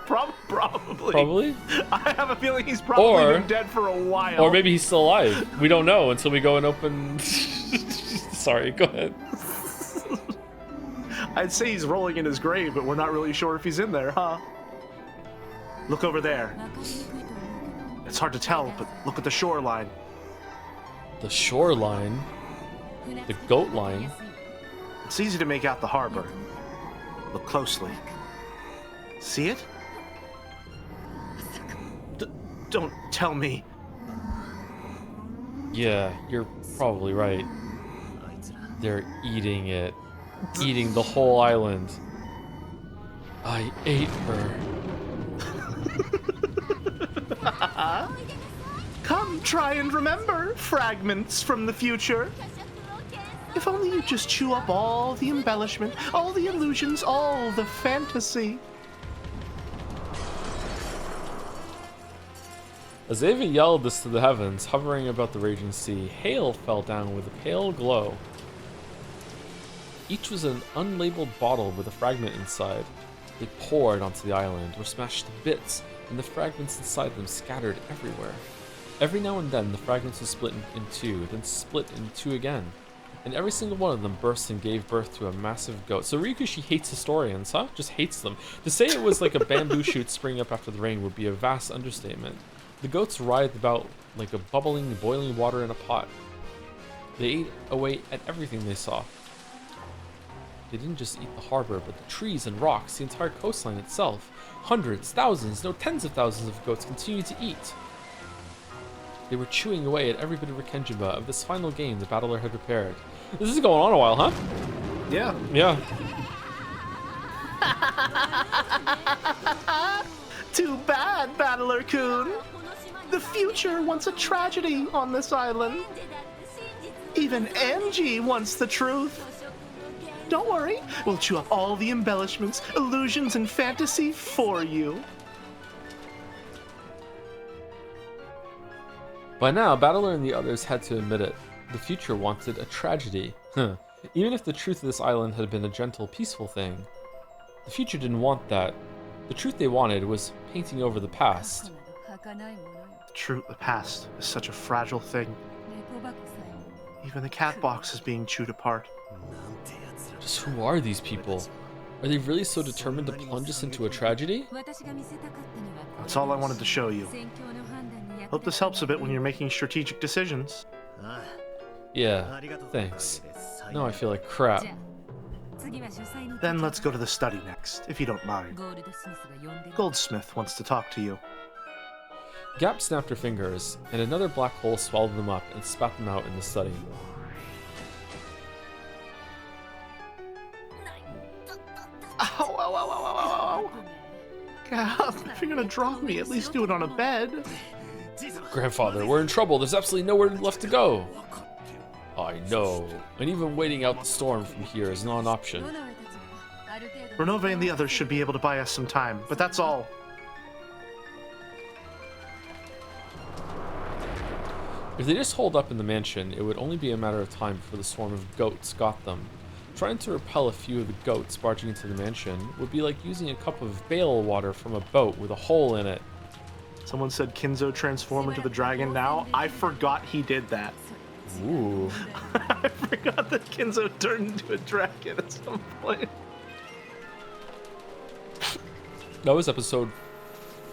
Probably. Probably? I have a feeling he's probably been dead for a while. Or maybe he's still alive. We don't know until we go and open... Sorry, go ahead. I'd say he's rolling in his grave, but we're not really sure if he's in there, huh? Look over there. It's hard to tell, but look at the shoreline. The shoreline? The goat line? It's easy to make out the harbor. Look closely. See it? Don't tell me. Yeah, you're probably right. They're eating it. Eating the whole island. I ate her. Come, try and remember, fragments from the future. If only you just chew up all the embellishment, all the illusions, all the fantasy. As Ava yelled this to the heavens, hovering above the raging sea, hail fell down with a pale glow. Each was an unlabeled bottle with a fragment inside. They poured onto the island, were smashed to bits, and the fragments inside them scattered everywhere. Every now and then, the fragments would split in two, then split in two again, and every single one of them burst and gave birth to a massive goat. So Ryukushi hates historians, huh? Just hates them. To say it was like a bamboo shoot springing up after the rain would be a vast understatement. The goats writhed about like a bubbling, boiling water in a pot. They ate away at everything they saw. They didn't just eat the harbor, but the trees and rocks, the entire coastline itself. Hundreds, thousands, no tens of thousands of goats continued to eat. They were chewing away at every bit of Rikenjima of this final game the battler had prepared. This is going on a while, huh? Yeah. Yeah. Too bad, Battler-kun. The future wants a tragedy on this island. Even Angie wants the truth. Don't worry, we'll chew up all the embellishments, illusions, and fantasy for you. By now, Battler and the others had to admit it. The future wanted a tragedy. Even if the truth of this island had been a gentle, peaceful thing. The future didn't want that. The truth they wanted was painting over the past. The past is such a fragile thing. Even the catbox is being chewed apart. Just who are these people? Are they really so determined to plunge us into a tragedy? That's all I wanted to show you. Hope this helps a bit when you're making strategic decisions. Yeah, thanks. Now I feel like crap. Then let's go to the study next, if you don't mind. Goldsmith wants to talk to you. Gap snapped her fingers, and another black hole swallowed them up and spat them out in the study. Ow, ow, ow, ow, ow, ow. Gap, if you're gonna drop me, at least do it on a bed. Grandfather, we're in trouble. There's absolutely nowhere left to go. I know. And even waiting out the storm from here is not an option. Renove and the others should be able to buy us some time, but that's all. If they just holed up in the mansion, it would only be a matter of time before the swarm of goats got them. Trying to repel a few of the goats barging into the mansion would be like using a cup of bale water from a boat with a hole in it. Someone said Kinzo transform into the dragon now. I forgot he did that. Ooh. I forgot that Kinzo turned into a dragon at some point. That was episode 4.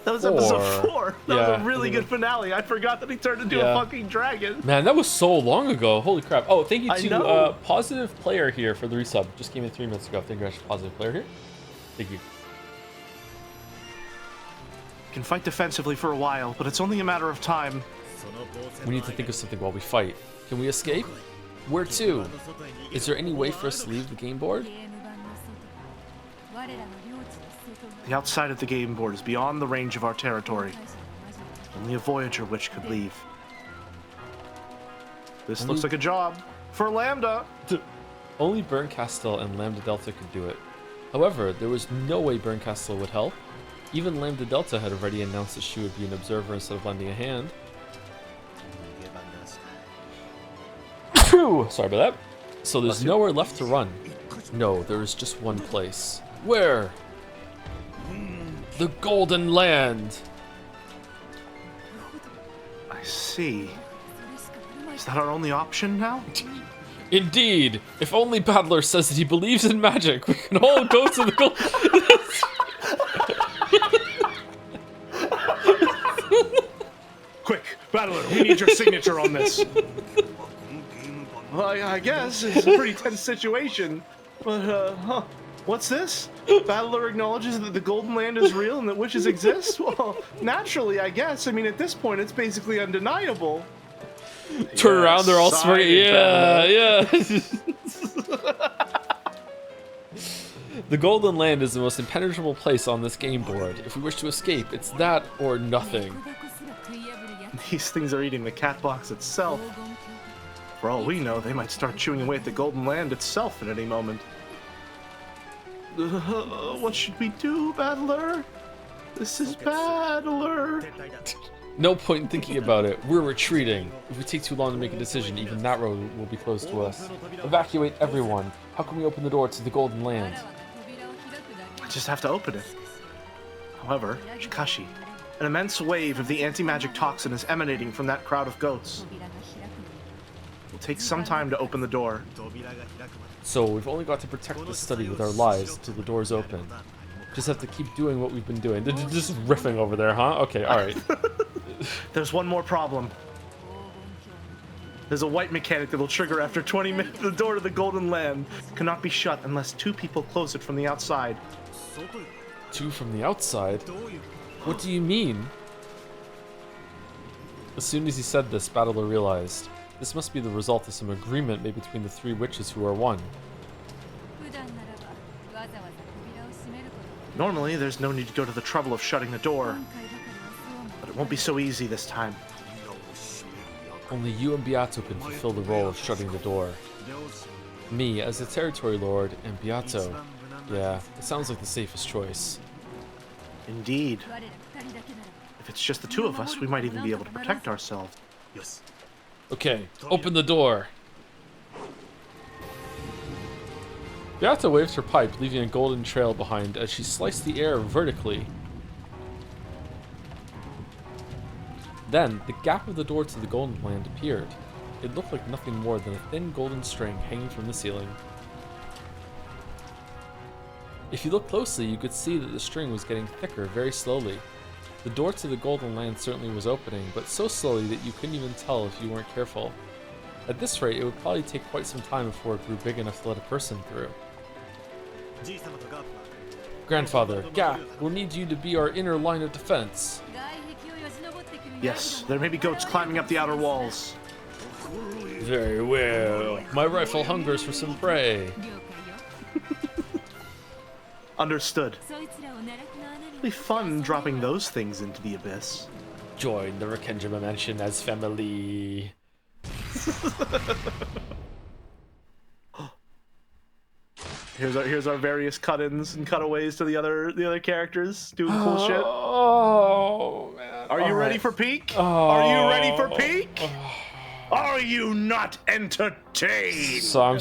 That was episode 4. That was a really Yeah. good finale. I forgot that he turned into a fucking dragon. Man, that was so long ago. Holy crap. Oh, thank you I to know. Positive Player here for the resub. Just came in 3 minutes ago. Thank you guys, Positive Player here. Thank you. Can fight defensively for a while, but it's only a matter of time. We need to think of something while we fight. Can we escape? Where to? Is there any way for us to leave the game board? The outside of the game board is beyond the range of our territory. Only a Voyager witch could leave. This looks like a job for Lambda. Only Berncastel and Lambda Delta could do it. However, there was no way Berncastel would help. Even Lambda Delta had already announced that she would be an observer instead of lending a hand. Sorry about that. So there's nowhere left to run. No, there is just one place. Where? The Golden Land. I see. Is that our only option now? Indeed. If only Battler says that he believes in magic, we can all go to the Golden. Quick, Battler, we need your signature on this. Well, I guess it's a pretty tense situation, but, what's this? Battler acknowledges that the Golden Land is real and that witches exist? Well, naturally, I guess. I mean, at this point, it's basically undeniable. Turn around, they're all smirking. Yeah. The Golden Land is the most impenetrable place on this game board. If we wish to escape, it's that or nothing. These things are eating the catbox itself. For all we know, they might start chewing away at the Golden Land itself at any moment. What should we do, Battler? This is Battler. No point in thinking about it. We're retreating. If we take too long to make a decision, even that road will be closed to us. Evacuate everyone. How can we open the door to the Golden Land? I just have to open it. However, Shikashi, an immense wave of the anti-magic toxin is emanating from that crowd of goats. It'll take some time to open the door. So we've only got to protect the study with our lives until the door's open. Just have to keep doing what we've been doing. They're just riffing over there, huh? Okay, alright. There's one more problem. There's a white mechanic that'll trigger after 20 minutes. The door to the Golden Land cannot be shut unless 2 people close it from the outside. 2 from the outside? What do you mean? As soon as he said this, Battler realized. This must be the result of some agreement made between the 3 witches who are one. Normally, there's no need to go to the trouble of shutting the door. But it won't be so easy this time. Only you and Beato can fulfill the role of shutting the door. Me, as the Territory Lord, and Beato. Yeah, it sounds like the safest choice. Indeed. If it's just the 2 of us, we might even be able to protect ourselves. Okay, open the door. Beata waves her pipe, leaving a golden trail behind as she sliced the air vertically. Then, the gap of the door to the Golden Land appeared. It looked like nothing more than a thin golden string hanging from the ceiling. If you look closely, you could see that the string was getting thicker very slowly. The door to the Golden Land certainly was opening, but so slowly that you couldn't even tell if you weren't careful. At this rate, it would probably take quite some time before it grew big enough to let a person through. Grandfather, Gap, we'll need you to be our inner line of defense. Yes, there may be goats climbing up the outer walls. Very well. My rifle hungers for some prey. Understood. It'll be fun dropping those things into the abyss. Join the Rakenjima Mansion as family. Here's our various cut-ins and cutaways to the other characters doing cool shit. Oh man! Are you ready for peak? Are you ready for peak? Are you not entertained? So I'm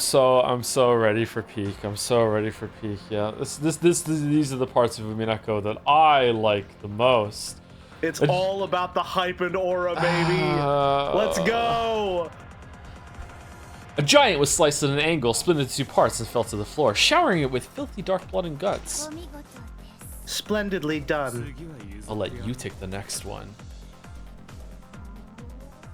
so ready for peak. I'm so ready for peak. Yeah, these are the parts of Umineko that I like the most. It's all about the hype and aura, baby. Let's go. A giant was sliced at an angle, split into two parts, and fell to the floor, showering it with filthy dark blood and guts. Splendidly done. I'll let you take the next one.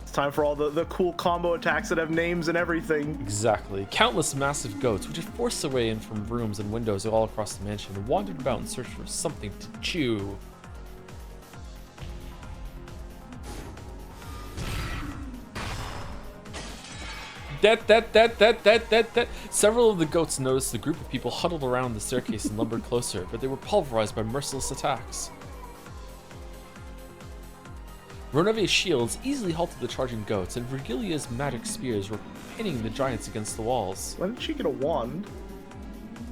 It's time for all the cool combo attacks that have names and everything. Exactly. Countless massive goats, which had forced their way in from rooms and windows all across the mansion, wandered about in search for something to chew. That. Several of the goats noticed the group of people huddled around the staircase and lumbered closer, but they were pulverized by merciless attacks. Ronave's shields easily halted the charging goats, and Virgilia's magic spears were pinning the giants against the walls. When did she get a wand?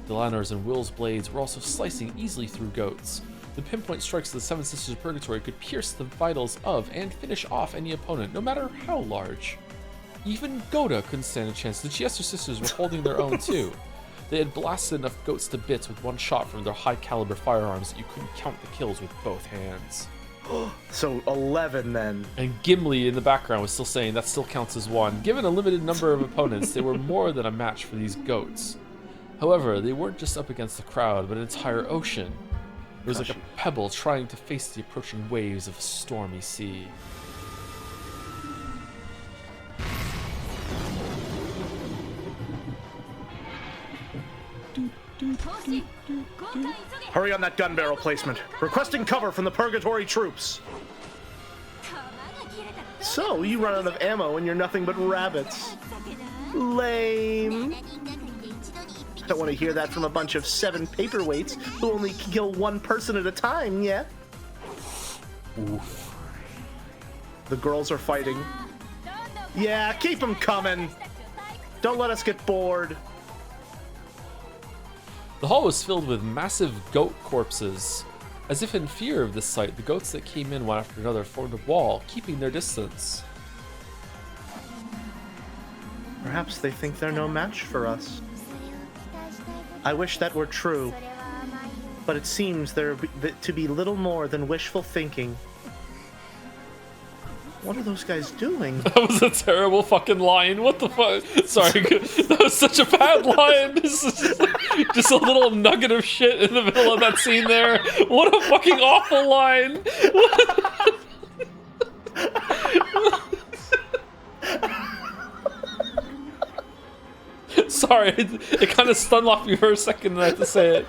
Delanor's and Will's blades were also slicing easily through goats. The pinpoint strikes of the Seven Sisters of Purgatory could pierce the vitals of and finish off any opponent, no matter how large. Even Goda couldn't stand a chance. The Chiesa sisters were holding their own too. They had blasted enough goats to bits with one shot from their high-caliber firearms that you couldn't count the kills with both hands. So 11 then. And Gimli in the background was still saying that still counts as one. Given a limited number of opponents, they were more than a match for these goats. However, they weren't just up against the crowd, but an entire ocean. It was like a pebble trying to face the approaching waves of a stormy sea. Hurry on that gun barrel placement. Requesting cover from the Purgatory troops. So, you run out of ammo and you're nothing but rabbits. Lame. Don't want to hear that from a bunch of 7 paperweights who only kill one person at a time, yeah? Oof. The girls are fighting. Yeah, keep them coming. Don't let us get bored. The hall was filled with massive goat corpses. As if in fear of this sight, the goats that came in one after another formed a wall, keeping their distance. Perhaps they think they're no match for us. I wish that were true, but it seems there to be little more than wishful thinking. What are those guys doing? That was a terrible fucking line. What the fuck? Sorry, that was such a bad line. This is just a little nugget of shit in the middle of that scene there. What a fucking awful line. Sorry, it kind of stunned off me for a second and I had to say it.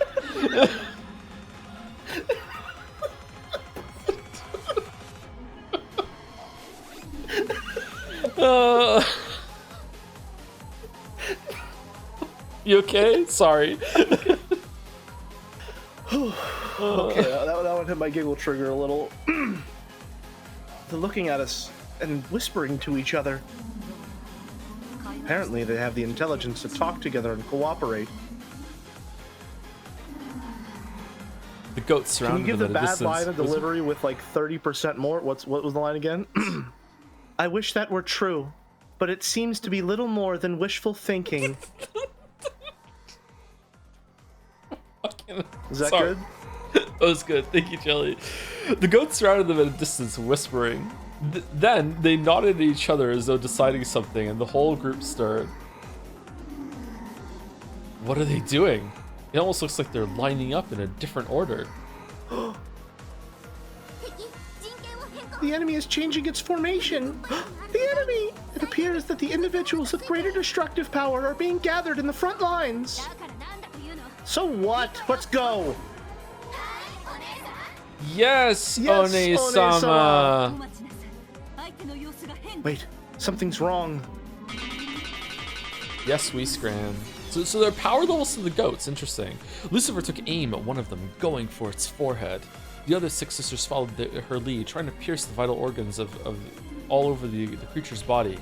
You okay? Sorry. Okay, that one hit my giggle trigger a little. They're looking at us and whispering to each other. Apparently, they have the intelligence to talk together and cooperate. The goats surrounded Can you give them the at a bad distance. line a delivery with like 30% more? What was the line again? I wish that were true, but it seems to be little more than wishful thinking. Is that Sorry. good? That was good. Thank you, Jelly. The goats surrounded them at a distance, whispering. Then they nodded at each other as though deciding something, and the whole group stirred. What are they doing? It almost looks like they're lining up in a different order. The enemy is changing its formation. The enemy! It appears that the individuals with greater destructive power are being gathered in the front lines. So what? Let's go. Yes, One-sama. Wait, something's wrong. Yes, we scram. So their power levels to the goats. Interesting. Lucifer took aim at one of them, going for its forehead. The other 6 sisters followed her lead, trying to pierce the vital organs of all over the creature's body.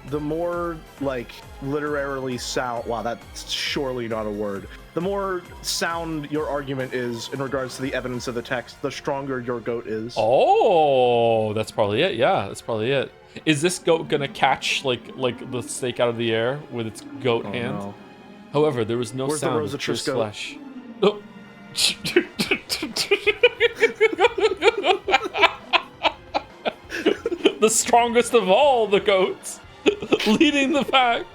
The more, like, literally sound... Wow, that's surely not a word. The more sound your argument is in regards to the evidence of the text, the stronger your goat is. Oh, that's probably it. Yeah, that's probably it. Is this goat gonna catch, like the snake out of the air with its goat hand? No. However, there was no Where's sound the of pierced goat? flesh. Oh. The strongest of all the goats, leading the pack.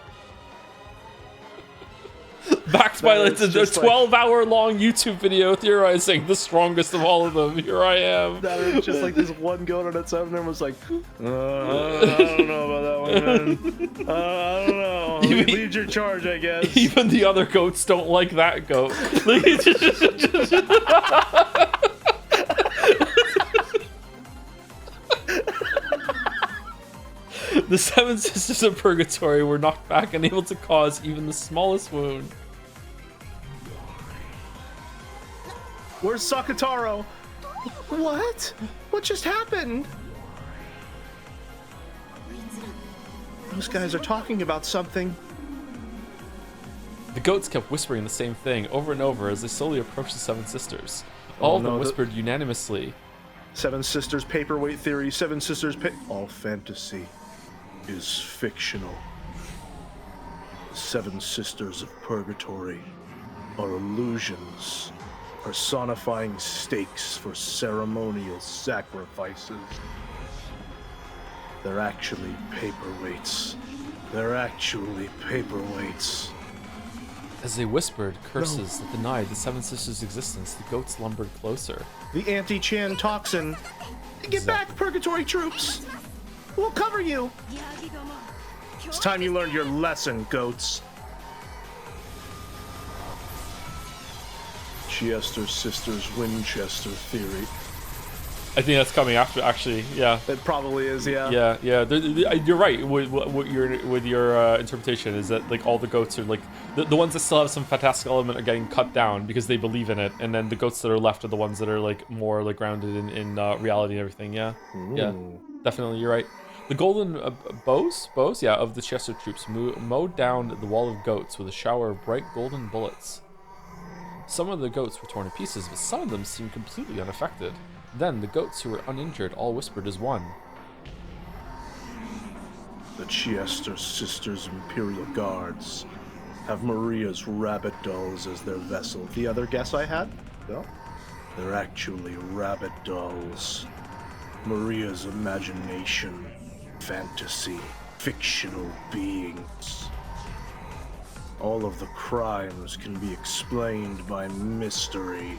Backed by like a 12-hour-long YouTube video theorizing the strongest of all of them. Here I am. That is just like this one goat on its own and was like, I don't know about that one, man. I don't know. Lead your charge, I guess. Even the other goats don't like that goat. The 7 sisters of Purgatory were knocked back, unable to cause even the smallest wound. Where's Sakataro? What? What just happened? Those guys are talking about something. The goats kept whispering the same thing over and over as they slowly approached the 7 sisters. All of them whispered unanimously. 7 sisters paperweight theory, 7 sisters all fantasy is fictional. The 7 sisters of Purgatory are illusions, personifying stakes for ceremonial sacrifices. They're actually paperweights. They're actually paperweights. As they whispered curses that denied the 7 sisters' existence, the goats lumbered closer. The anti-Chan toxin. Get back, Purgatory troops! We'll cover you! It's time you learned your lesson, goats. Chester Sisters Winchester theory. I think that's coming after, actually. Yeah. It probably is. Yeah. Yeah. You're right. What your interpretation is that like all the goats are like the ones that still have some fantastic element are getting cut down because they believe in it, and then the goats that are left are the ones that are like more like grounded in reality and everything. Yeah. Ooh. Yeah. Definitely, you're right. The golden bows, yeah, of the Chester troops mowed down the wall of goats with a shower of bright golden bullets. Some of the goats were torn to pieces, but some of them seemed completely unaffected. Then the goats who were uninjured all whispered as one. The Chester Sisters Imperial Guards have Maria's rabbit dolls as their vessel. The other guess I had? No. They're actually rabbit dolls. Maria's imagination, fantasy, fictional beings. All of the crimes can be explained by mystery.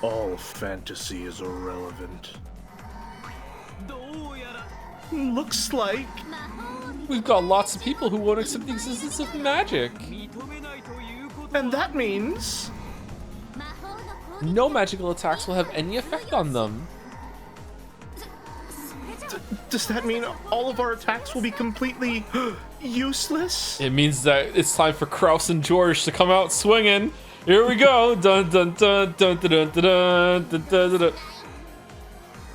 All fantasy is irrelevant. Looks like we've got lots of people who won't accept the existence of magic. And that means no magical attacks will have any effect on them. Does that mean all of our attacks will be completely useless? It means that it's time for Kraus and George to come out swinging. Here we go. Dun dun dun dun dun dun dun dun dun dun.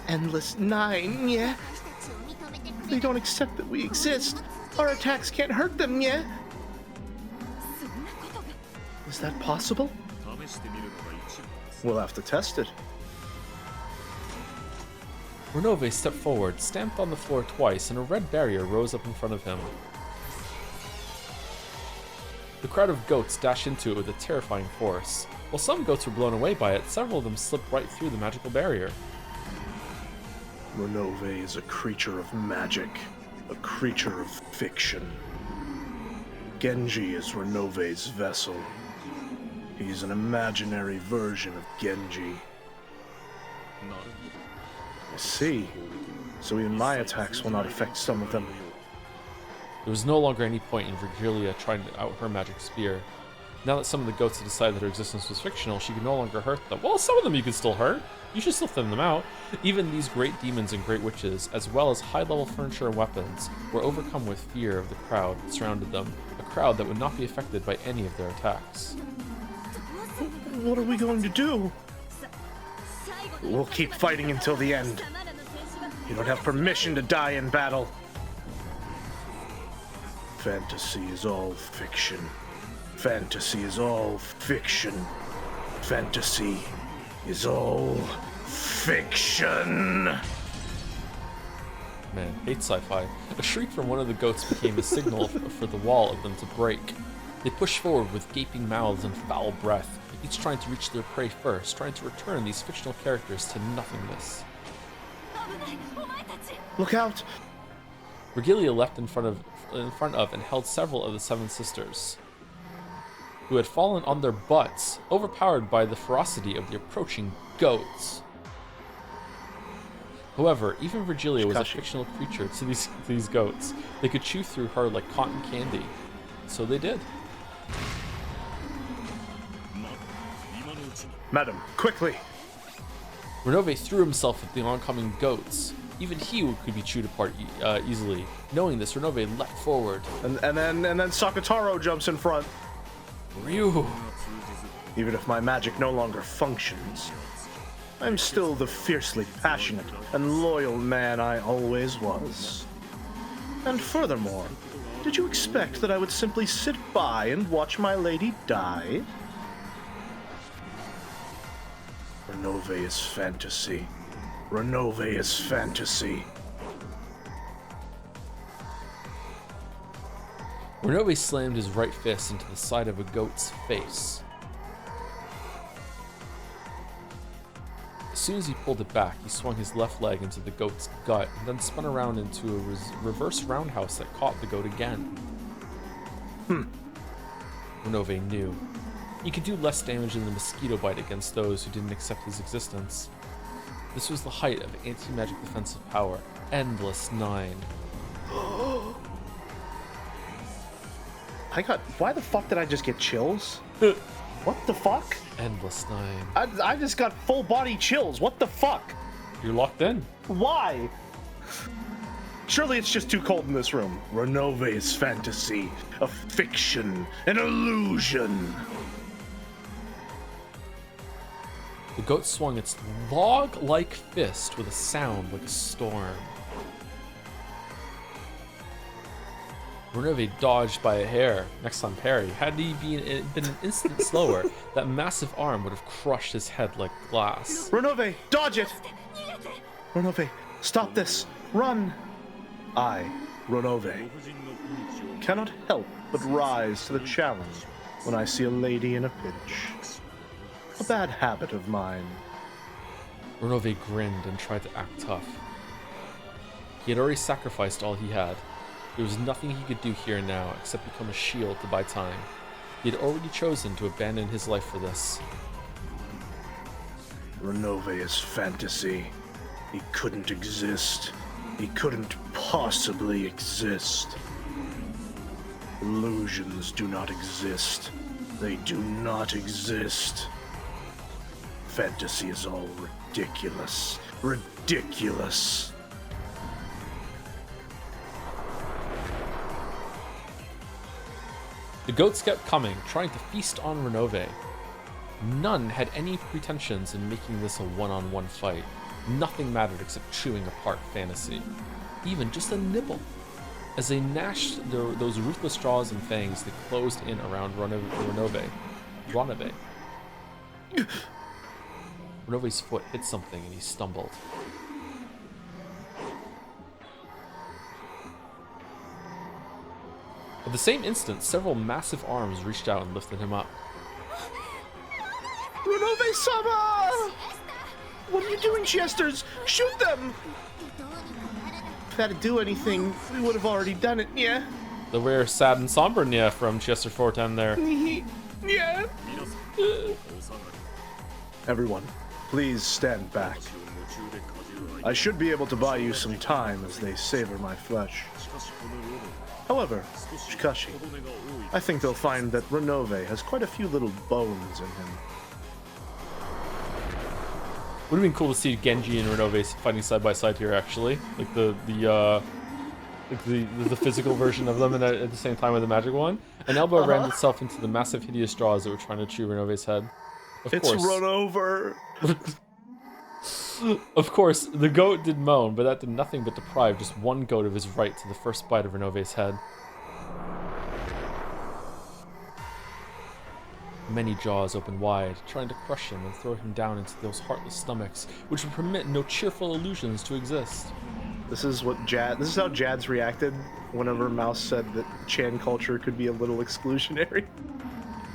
Endless 9, yeah. They don't accept that we exist. Our attacks can't hurt them, yeah. Is that possible? We'll have to test it. Renove stepped forward, stamped on the floor twice, and a red barrier rose up in front of him. The crowd of goats dashed into it with a terrifying force. While some goats were blown away by it, several of them slipped right through the magical barrier. Renove is a creature of magic, a creature of fiction. Genji is Renove's vessel. He's an imaginary version of Genji. I see. So even my attacks will not affect some of them. There was no longer any point in Virgilia trying to out her magic spear. Now that some of the goats had decided that her existence was fictional, she could no longer hurt them. Well, some of them you could still hurt. You should still thin them out. Even these great demons and great witches, as well as high-level furniture and weapons, were overcome with fear of the crowd that surrounded them, a crowd that would not be affected by any of their attacks. What are we going to do? We'll keep fighting until the end. You don't have permission to die in battle. Fantasy is all fiction. Fantasy is all fiction. Fantasy is all fiction. Man, hate sci-fi. A shriek from one of the goats became a signal for the wall of them to break. They pushed forward with gaping mouths and foul breath, each trying to reach their prey first, trying to return these fictional characters to nothingness. Look out! Virgilia leapt in front of and held several of the seven sisters, who had fallen on their butts, overpowered by the ferocity of the approaching goats. However, even Virgilia was a fictional creature to these goats. They could chew through her like cotton candy. So they did. Madam, quickly! Renove threw himself at the oncoming goats. Even he could be chewed apart easily. Knowing this, Renove leapt forward. And then Sakataro jumps in front. Ryu! Even if my magic no longer functions, I'm still the fiercely passionate and loyal man I always was. And furthermore, did you expect that I would simply sit by and watch my lady die? Renove is fantasy. Renove is fantasy. Renove slammed his right fist into the side of a goat's face. As soon as he pulled it back, he swung his left leg into the goat's gut and then spun around into a reverse roundhouse that caught the goat again. Renove knew. He could do less damage than the mosquito bite against those who didn't accept his existence. This was the height of anti-magic defensive power. Endless 9. Why the fuck did I just get chills? What the fuck? Endless 9. I just got full body chills. What the fuck? You're locked in. Why? Surely it's just too cold in this room. Renove is fantasy, a fiction, an illusion. The goat swung its log-like fist with a sound like a storm. Renove dodged by a hair. Next time parry. Had he been an instant slower, that massive arm would have crushed his head like glass. Renove, dodge it! Renove, stop this! Run! I, Renove, cannot help but rise to the challenge when I see a lady in a pinch. A bad habit of mine. Renove grinned and tried to act tough. He had already sacrificed all he had. There was nothing he could do here and now except become a shield to buy time. He had already chosen to abandon his life for this. Renove is fantasy. He couldn't exist. He couldn't possibly exist. Illusions do not exist. They do not exist. Fantasy is all ridiculous. Ridiculous. The goats kept coming, trying to feast on Renove. None had any pretensions in making this a one-on-one fight. Nothing mattered except chewing apart fantasy. Even just a nibble. As they gnashed those ruthless jaws and fangs, they closed in around Renove. Renove's foot hit something and he stumbled. At the same instant, several massive arms reached out and lifted him up. Renove-sama! What are you you doing, Chesters? Shoot them! If that had do anything, we would have already done it, yeah? The rare sad and somber Nya from Chester 410 there. Yeah. Everyone, please stand back. I should be able to buy you some time as they savor my flesh. However, Shikashi, I think they'll find that Renove has quite a few little bones in him. Would have been cool to see Genji and Renove fighting side by side here, actually. Like the physical version of them, and at the same time with the magic one. An elbow rammed itself into the massive, hideous jaws that were trying to chew Renove's head. It's run over. Of course, the goat did moan, but that did nothing but deprive just one goat of his right to the first bite of Renove's head. Many jaws opened wide, trying to crush him and throw him down into those heartless stomachs, which would permit no cheerful illusions to exist. This is how Jad's reacted whenever Mouse said that Chan culture could be a little exclusionary.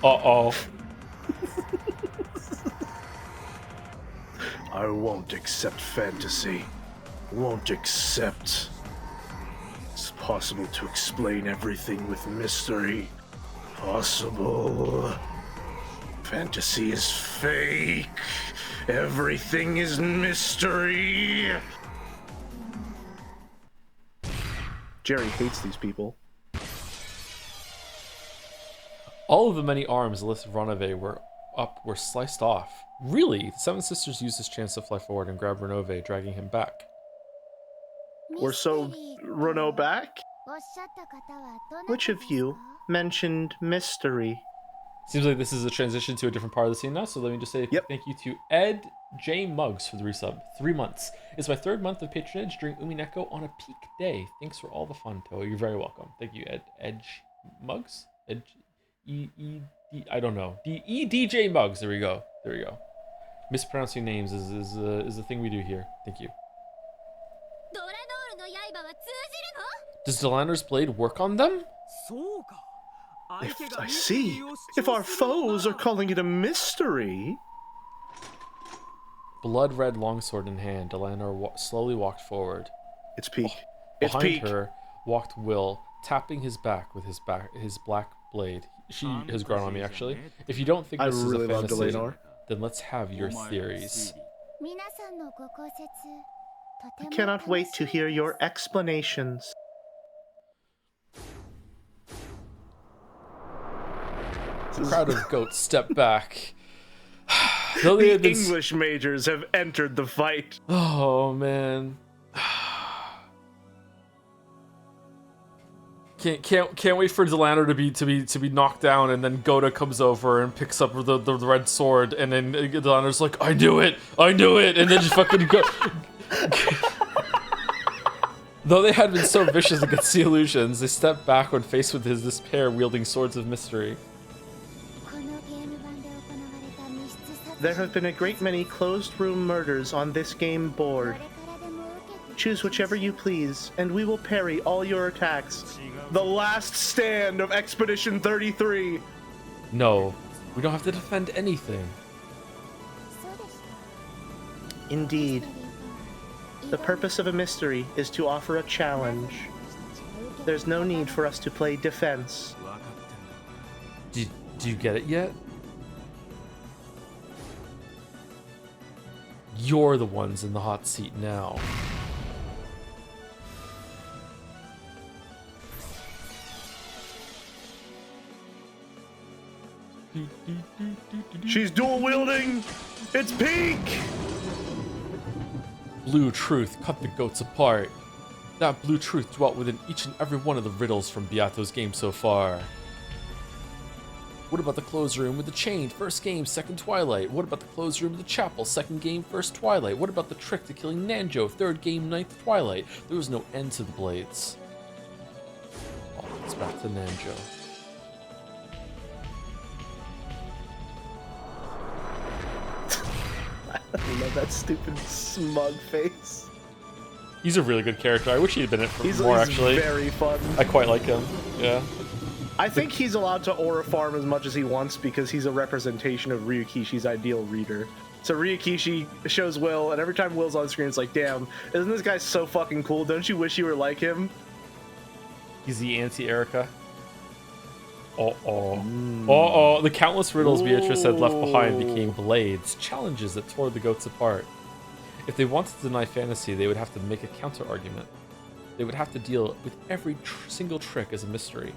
Uh-oh. I won't accept fantasy. Won't accept. It's possible to explain everything with mystery. Possible. Fantasy is fake. Everything is mystery. Jerry hates these people. All of the many arms the list of Renove were sliced off. Really? The Seven Sisters used this chance to fly forward and grab Renove, dragging him back. We're so Renault back? Which of you mentioned mystery? Seems like this is a transition to a different part of the scene now, so let me just say thank you to Ed J. Muggs for the resub. 3 months. It's my 3rd month of patronage during Umineko on a peak day. Thanks for all the fun, Toa. You're very welcome. Thank you, Ed Muggs? I don't know. DJ Muggs. There we go. Mispronouncing names is the thing we do here. Thank you. Does Delanor's blade work on them? I see. If our foes are calling it a mystery. Blood-red longsword in hand, Delanor slowly walked forward. It's Peak. Behind her walked Will, tapping his back with his black blade. She has grown on me, actually. If you don't think this is a fantasy, then let's have your theories. I cannot wait to hear your explanations. The crowd of goats stepped back. The English majors have entered the fight. Oh man. Can't wait for Delanor to be knocked down, and then Gota comes over and picks up the red sword, and then Delanor's like, I knew it, and then just fucking go. Though they had been so vicious against the illusions, they stepped back when faced with this pair wielding swords of mystery. There have been a great many closed-room murders on this game board. Choose whichever you please, and we will parry all your attacks. The last stand of Expedition 33. No, we don't have to defend anything. Indeed. The purpose of a mystery is to offer a challenge. There's no need for us to play defense. Do you get it yet? You're the ones in the hot seat now. She's dual wielding. It's Peak. Blue truth cut the goats apart. That blue truth dwelt within each and every one of the riddles from Beato's game so far. What about the closed room with the chain? First game, second twilight. What about the closed room with the chapel? Second game, first twilight. What about the trick to killing Nanjo? Third game, ninth twilight. There was no end to the blades. Oh, it's back to Nanjo. I love that stupid smug face. He's a really good character. I wish he had been in it more, actually. He's very fun. I quite like him. Yeah. I think he's allowed to aura farm as much as he wants because he's a representation of Ryukishi's ideal reader. So Ryakishi shows Will, and every time Will's on screen, it's like, damn, isn't this guy so fucking cool? Don't you wish you were like him? He's the anti-Erica. Uh-oh. The countless riddles Beatrice had left behind became blades, challenges that tore the goats apart. If they wanted to deny fantasy, they would have to make a counter-argument. They would have to deal with every single trick as a mystery.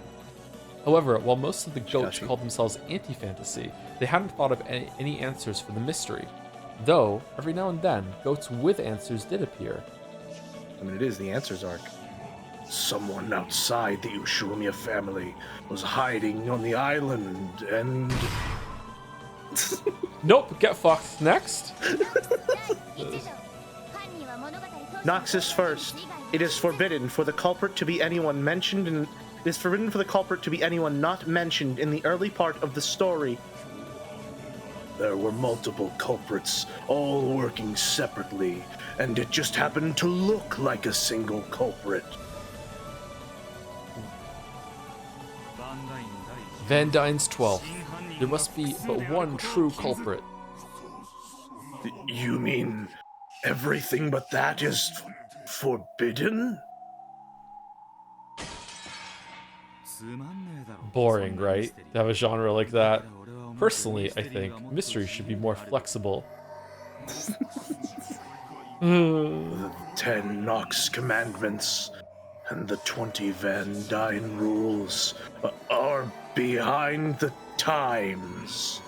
However, while most of the goats called themselves anti-fantasy, they hadn't thought of any answers for the mystery. Though, every now and then, goats with answers did appear. I mean, it is the Answers arc. Someone outside the Ushumiya family was hiding on the island, and... Nope, get fucked. Next. Noxus first. It is forbidden for the culprit to be anyone mentioned in... It is forbidden for the culprit to be anyone not mentioned in the early part of the story. There were multiple culprits, all working separately, and it just happened to look like a single culprit. Van Dyne's 12th. There must be but one true culprit. You mean everything but that is forbidden? Boring, right? To have a genre like that. Personally, I think mystery should be more flexible. The 10 Nox commandments and the 20 Van Dyne rules are behind the times.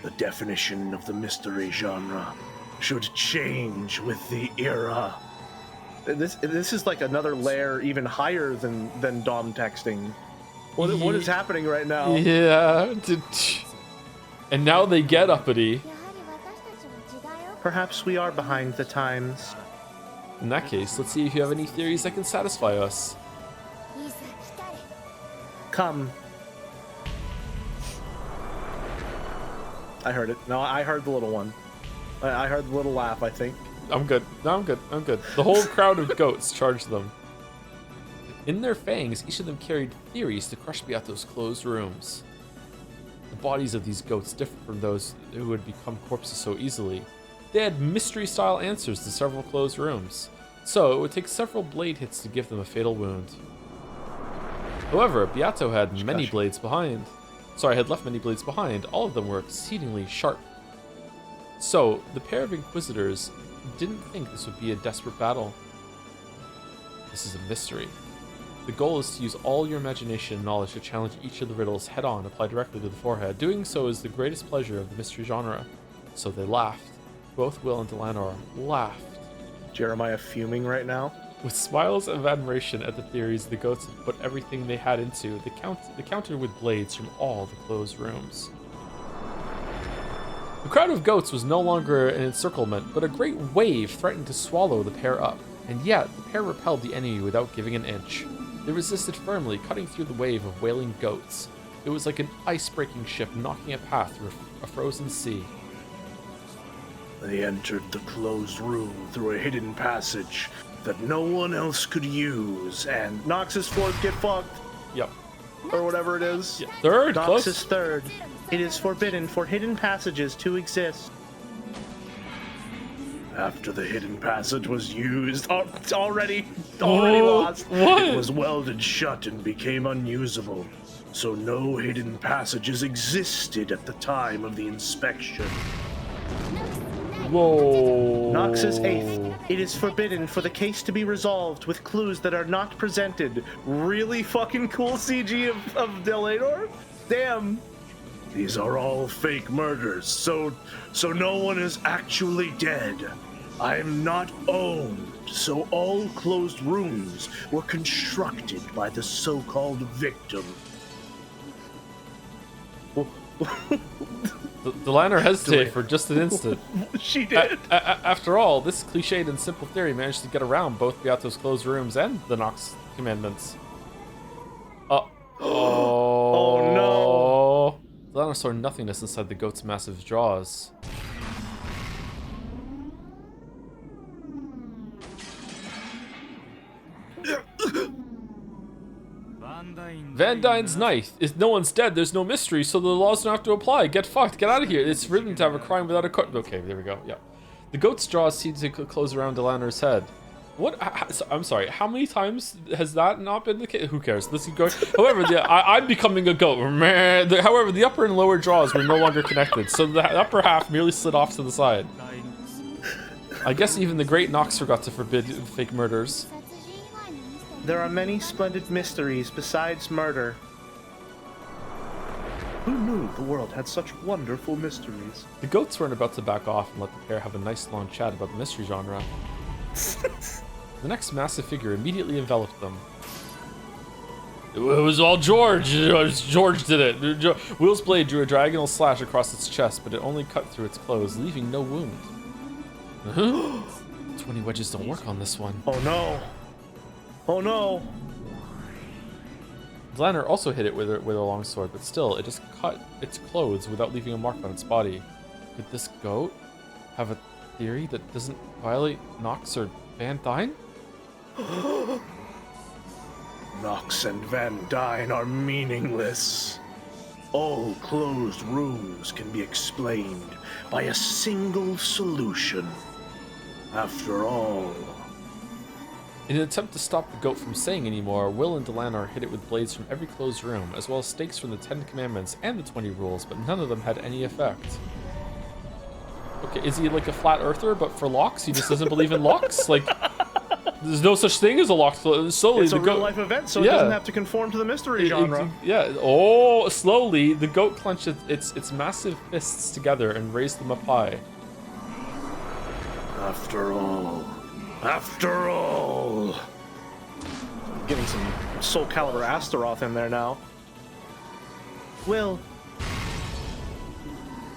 The definition of the mystery genre should change with the era. This is like another layer even higher than Dom texting. What is happening right now? Yeah. And now they get uppity. Perhaps we are behind the times. In that case, let's see if you have any theories that can satisfy us. Come. I heard it. No, I heard the little one. I heard the little laugh, I think. I'm good. No, I'm good. I'm good. The whole crowd of goats charged them. In their fangs, each of them carried theories to crush Beato's closed rooms. The bodies of these goats differed from those who had become corpses so easily. They had mystery-style answers to several closed rooms, so it would take several blade hits to give them a fatal wound. However, Beato had left many blades behind. All of them were exceedingly sharp. So, the pair of Inquisitors didn't think this would be a desperate battle. This is a mystery. The goal is to use all your imagination and knowledge to challenge each of the riddles head-on, applied directly to the forehead. Doing so is the greatest pleasure of the mystery genre. So they laughed. Both Will and Delanor laughed. Jeremiah fuming right now. With smiles of admiration at the theories the goats had put everything they had into, they countered with blades from all the closed rooms. The crowd of goats was no longer an encirclement, but a great wave threatened to swallow the pair up, and yet the pair repelled the enemy without giving an inch. They resisted firmly, cutting through the wave of wailing goats. It was like an ice-breaking ship knocking a path through a frozen sea. They entered the closed room through a hidden passage that no one else could use, and Noxus fourth, get fucked. Yep. Or whatever it is. Yeah. Third, Noxus close. third. It is forbidden for hidden passages to exist. After the hidden passage was used, already lost. What? It was welded shut and became unusable. So no hidden passages existed at the time of the inspection. Whoa. Noxus 8th. It is forbidden for the case to be resolved with clues that are not presented. Really fucking cool CG of Delanor? Damn. These are all fake murders, so no one is actually dead. I am not owned, so all closed rooms were constructed by the so-called victim. Delanor hesitated for just an instant. She did. After all, this cliched and simple theory managed to get around both Beato's closed rooms and the Nox commandments. Oh no. Delanor saw nothingness inside the goat's massive jaws. Van Dyne's knife. If no one's dead, there's no mystery, so the laws don't have to apply. Get fucked. Get out of here. It's written to have a crime without a court. Okay, there we go. Yeah. The goat's jaws seem to close around Delanor's head. What? I'm sorry. How many times has that not been the case? Who cares? Let's keep going. However, I'm becoming a goat. However, the upper and lower jaws were no longer connected, so the upper half merely slid off to the side. I guess even the great Nox forgot to forbid fake murders. There are many splendid mysteries besides murder. Who knew the world had such wonderful mysteries? The goats weren't about to back off and let the pair have a nice long chat about the mystery genre. The next massive figure immediately enveloped them. It was all George. George did it. Will's blade drew a diagonal slash across its chest, but it only cut through its clothes, leaving no wound. 20 wedges don't work on this one. Oh no. Oh no. Delanor also hit it with a long sword, but still, it just cut its clothes without leaving a mark on its body. Could this goat have a theory that doesn't violate Nox or Van Dyne? Nox and Van Dyne are meaningless. All closed rooms can be explained by a single solution. After all... In an attempt to stop the goat from saying anymore, Will and Delanor hit it with blades from every closed room, as well as stakes from the 10 Commandments and the 20 Rules, but none of them had any effect. Okay, is he like a flat earther, but for locks? He just doesn't believe in locks? Like, there's no such thing as a lock. Slowly, it's a real-life event, so it doesn't have to conform to the mystery genre. Yeah. Oh, slowly, the goat clenched its massive fists together and raised them up high. After all... After all... Getting some Soul Calibur Astaroth in there now. Will.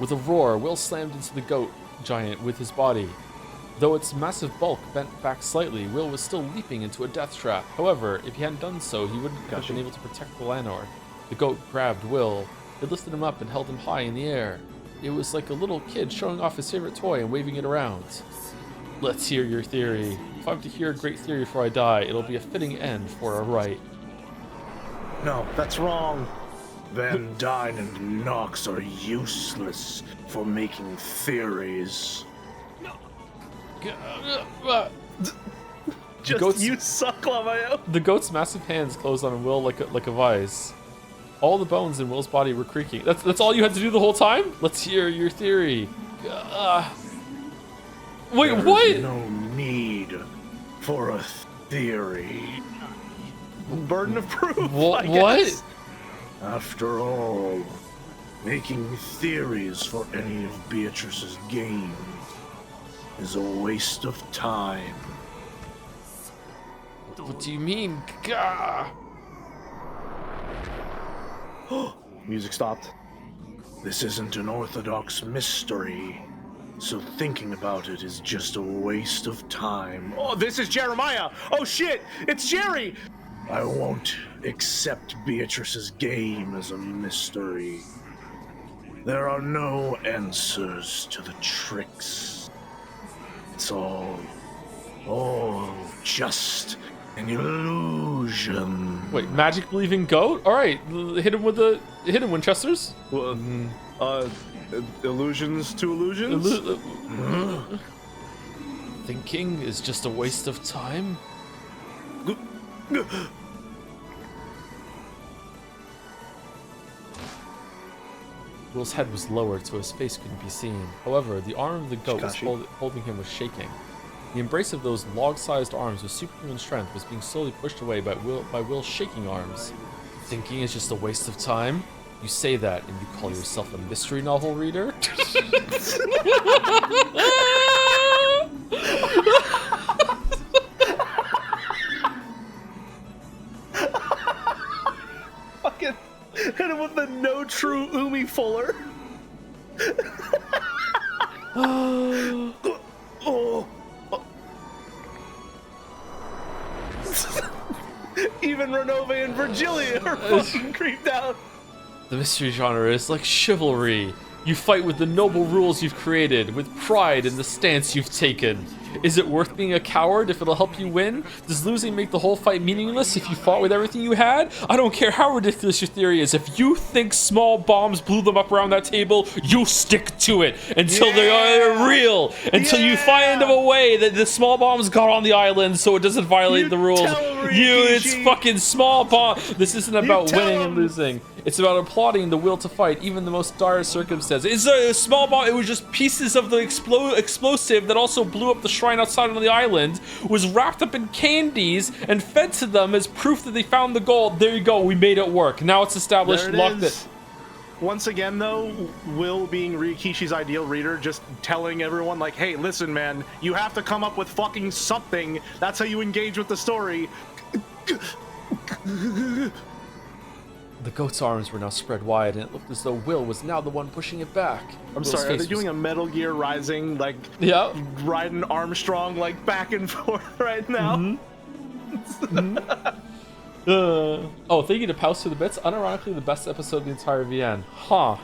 With a roar, Will slammed into the goat giant with his body. Though its massive bulk bent back slightly, Will was still leaping into a death trap. However, if he hadn't done so, he wouldn't have been able to protect Delanor. The goat grabbed Will. It lifted him up and held him high in the air. It was like a little kid showing off his favorite toy and waving it around. Let's hear your theory. If I'm to hear a great theory before I die, it'll be a fitting end for a right. No, that's wrong. Van Dyne and Nox are useless for making theories. You suck, Lamayo. The goat's massive hands closed on Will like a vise. All the bones in Will's body were creaking. That's all you had to do the whole time? Let's hear your theory. Wait, what? No need for a theory. Burden of proof. What? After all, making theories for any of Beatrice's games is a waste of time. What do you mean? Gah! Music stopped. This isn't an orthodox mystery, so thinking about it is just a waste of time. Oh, this is Jeremiah! Oh shit! It's Jerry! I won't accept Beatrice's game as a mystery. There are no answers to the tricks. It's all just an illusion. Wait, magic believing goat? All right, hit him Winchesters. Illusions to illusions? Thinking is just a waste of time? Will's head was lowered so his face couldn't be seen. However, the arm of the goat was holding him was shaking. The embrace of those log-sized arms with superhuman strength was being slowly pushed away by Will's shaking arms. Thinking is just a waste of time? You say that and you call yourself a mystery novel reader? Fucking hit him with the no true Umi Fuller. Even Renove and Virgilia are fucking creeped out. The mystery genre is like chivalry. You fight with the noble rules you've created, with pride in the stance you've taken. Is it worth being a coward if it'll help you win? Does losing make the whole fight meaningless if you fought with everything you had? I don't care how ridiculous your theory is. If you think small bombs blew them up around that table, you stick to it until they're real. Until you find a way that the small bombs got on the island so it doesn't violate the rules. It's fucking small bomb. This isn't about winning and losing. It's about applauding the will to fight, even the most dire circumstances. It's a small bomb. It was just pieces of the explosive that also blew up the shrine outside on the island, was wrapped up in candies and fed to them as proof that they found the gold. There you go. We made it work. Now it's established. Locked it. Once again, though, Will being Ryukishi's ideal reader, just telling everyone, like, hey, listen, man, you have to come up with fucking something. That's how you engage with the story. The goat's arms were now spread wide, and it looked as though Will was now the one pushing it back. I'm sorry, are they doing a Metal Gear Rising, like, riding Armstrong, like, back and forth right now? Oh, thank you to Pause for the Bits. Unironically, the best episode of the entire VN. Huh.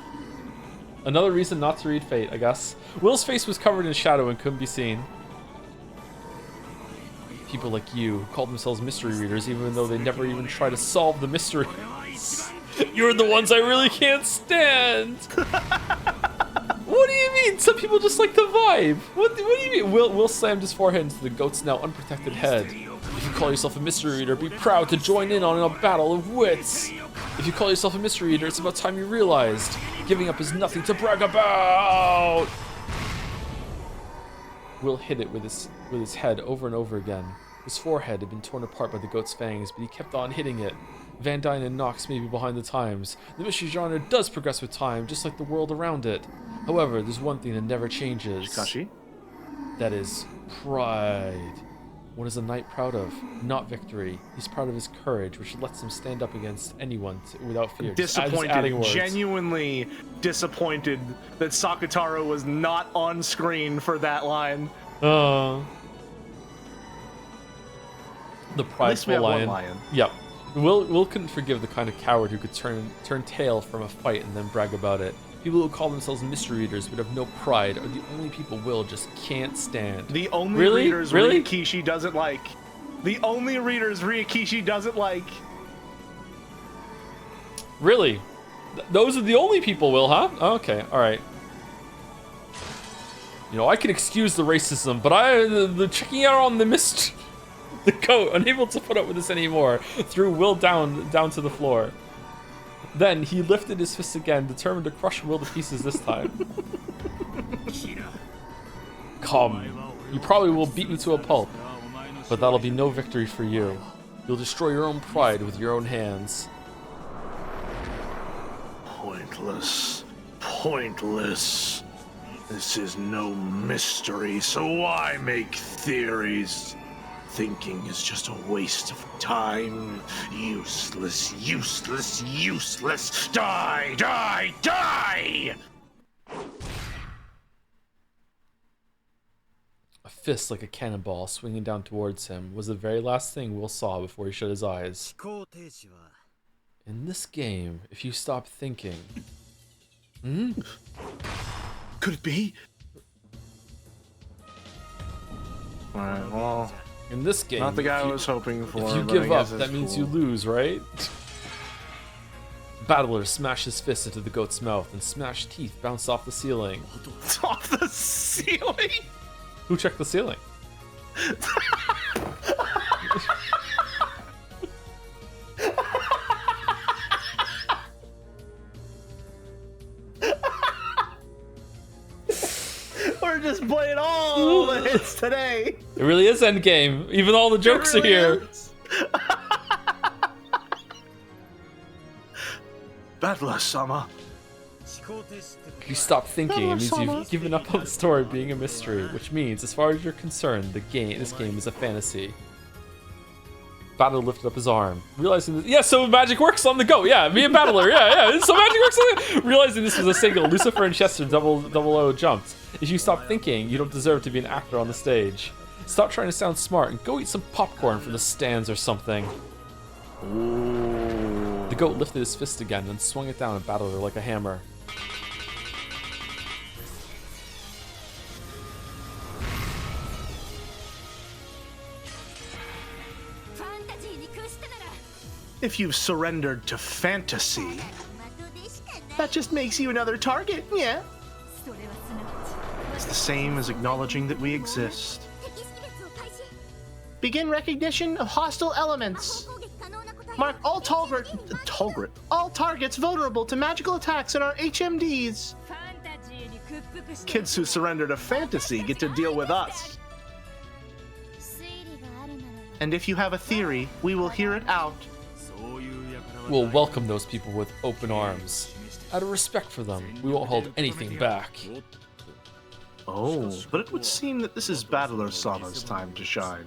Another reason not to read Fate, I guess. Will's face was covered in shadow and couldn't be seen. People like you who call themselves mystery readers even though they never even try to solve the mystery. You're the ones I really can't stand. What do you mean? Some people just like the vibe. What do you mean? Will slammed his forehead into the goat's now unprotected head. If you call yourself a mystery reader, be proud to join in on a battle of wits. If you call yourself a mystery reader, it's about time you realized giving up is nothing to brag about. Will hit it with his head over and over again. His forehead had been torn apart by the goat's fangs, but he kept on hitting it. Van Dyne and Nox may be behind the times. The mystery genre does progress with time, just like the world around it. However, there's one thing that never changes. Shikashi? That is pride. What is a knight proud of? Not victory. He's proud of his courage, which lets him stand up against anyone without fear. Disappointed, genuinely disappointed that Sakataro was not on screen for that line. The prideful lion. Yep. Will couldn't forgive the kind of coward who could turn tail from a fight and then brag about it. People who call themselves mystery readers but have no pride are the only people Will just can't stand. The only readers Ryukishi doesn't like. The only readers Ryukishi doesn't like. Really? Those are the only people, Will, huh? Okay, alright. You know, I can excuse the racism, but the checking out on the the goat, unable to put up with this anymore, threw Will down to the floor. Then he lifted his fist again, determined to crush Will to pieces this time. Come. You probably will beat me to a pulp, but that'll be no victory for you. You'll destroy your own pride with your own hands. Pointless. Pointless. This is no mystery, so why make theories? Thinking is just a waste of time. Useless, useless, useless. Die, die, die! A fist like a cannonball swinging down towards him was the very last thing Will saw before he shut his eyes. In this game, if you stop thinking... Could it be? Alright, well... In this game, not the guy I was hoping for. If you give up, that means you lose, right? Battler smashed his fist into the goat's mouth, and smashed teeth bounced off the ceiling. Off the ceiling? Who checked the ceiling? We're just playing all the hits today. It really is Endgame. Even all the jokes are here. Battler-sama. If you stop thinking, it means you've given up on the story being a mystery, which means, as far as you're concerned, this game is a fantasy. Battler lifted up his arm, realizing that, yeah, so magic works on the goat. Yeah, me and Battler, yeah. So magic works on the realizing this was a single, Lucifer and Chester double O jumped. If you stop thinking, you don't deserve to be an actor on the stage. Stop trying to sound smart and go eat some popcorn from the stands or something. Ooh. The goat lifted his fist again and swung it down at Battler like a hammer. If you've surrendered to fantasy, that just makes you another target, yeah? It's the same as acknowledging that we exist. Begin recognition of hostile elements. Mark all targets vulnerable to magical attacks in our HMDs. Kids who surrender to fantasy get to deal with us. And if you have a theory, we will hear it out. We'll welcome those people with open arms. Out of respect for them, we won't hold anything back. Oh, but it would seem that this is Battler Sama's time to shine.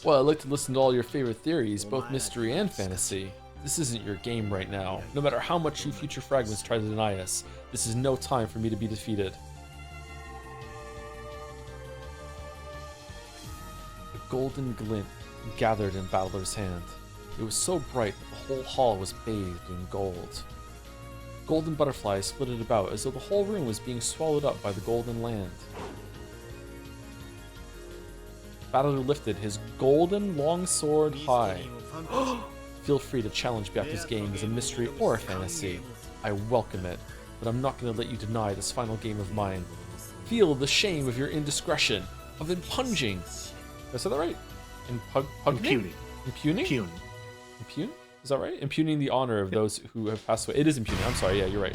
Well, I'd like to listen to all your favorite theories, both mystery and fantasy. This isn't your game right now. No matter how much you future fragments try to deny us, this is no time for me to be defeated. A golden glint gathered in Battler's hand. It was so bright that the whole hall was bathed in gold. Golden butterflies flitted about as though the whole room was being swallowed up by the golden land. Battler lifted his golden longsword high. Feel free to challenge Byaku's game as a mystery or a fantasy. I welcome it, but I'm not going to let you deny this final game of mine. Feel the shame of your indiscretion, of impunging. Did I say that right? Impugning. Impugning? Impugn? Is that right? Impugning the honor of those who have passed away. It is impugning. I'm sorry. Yeah, you're right.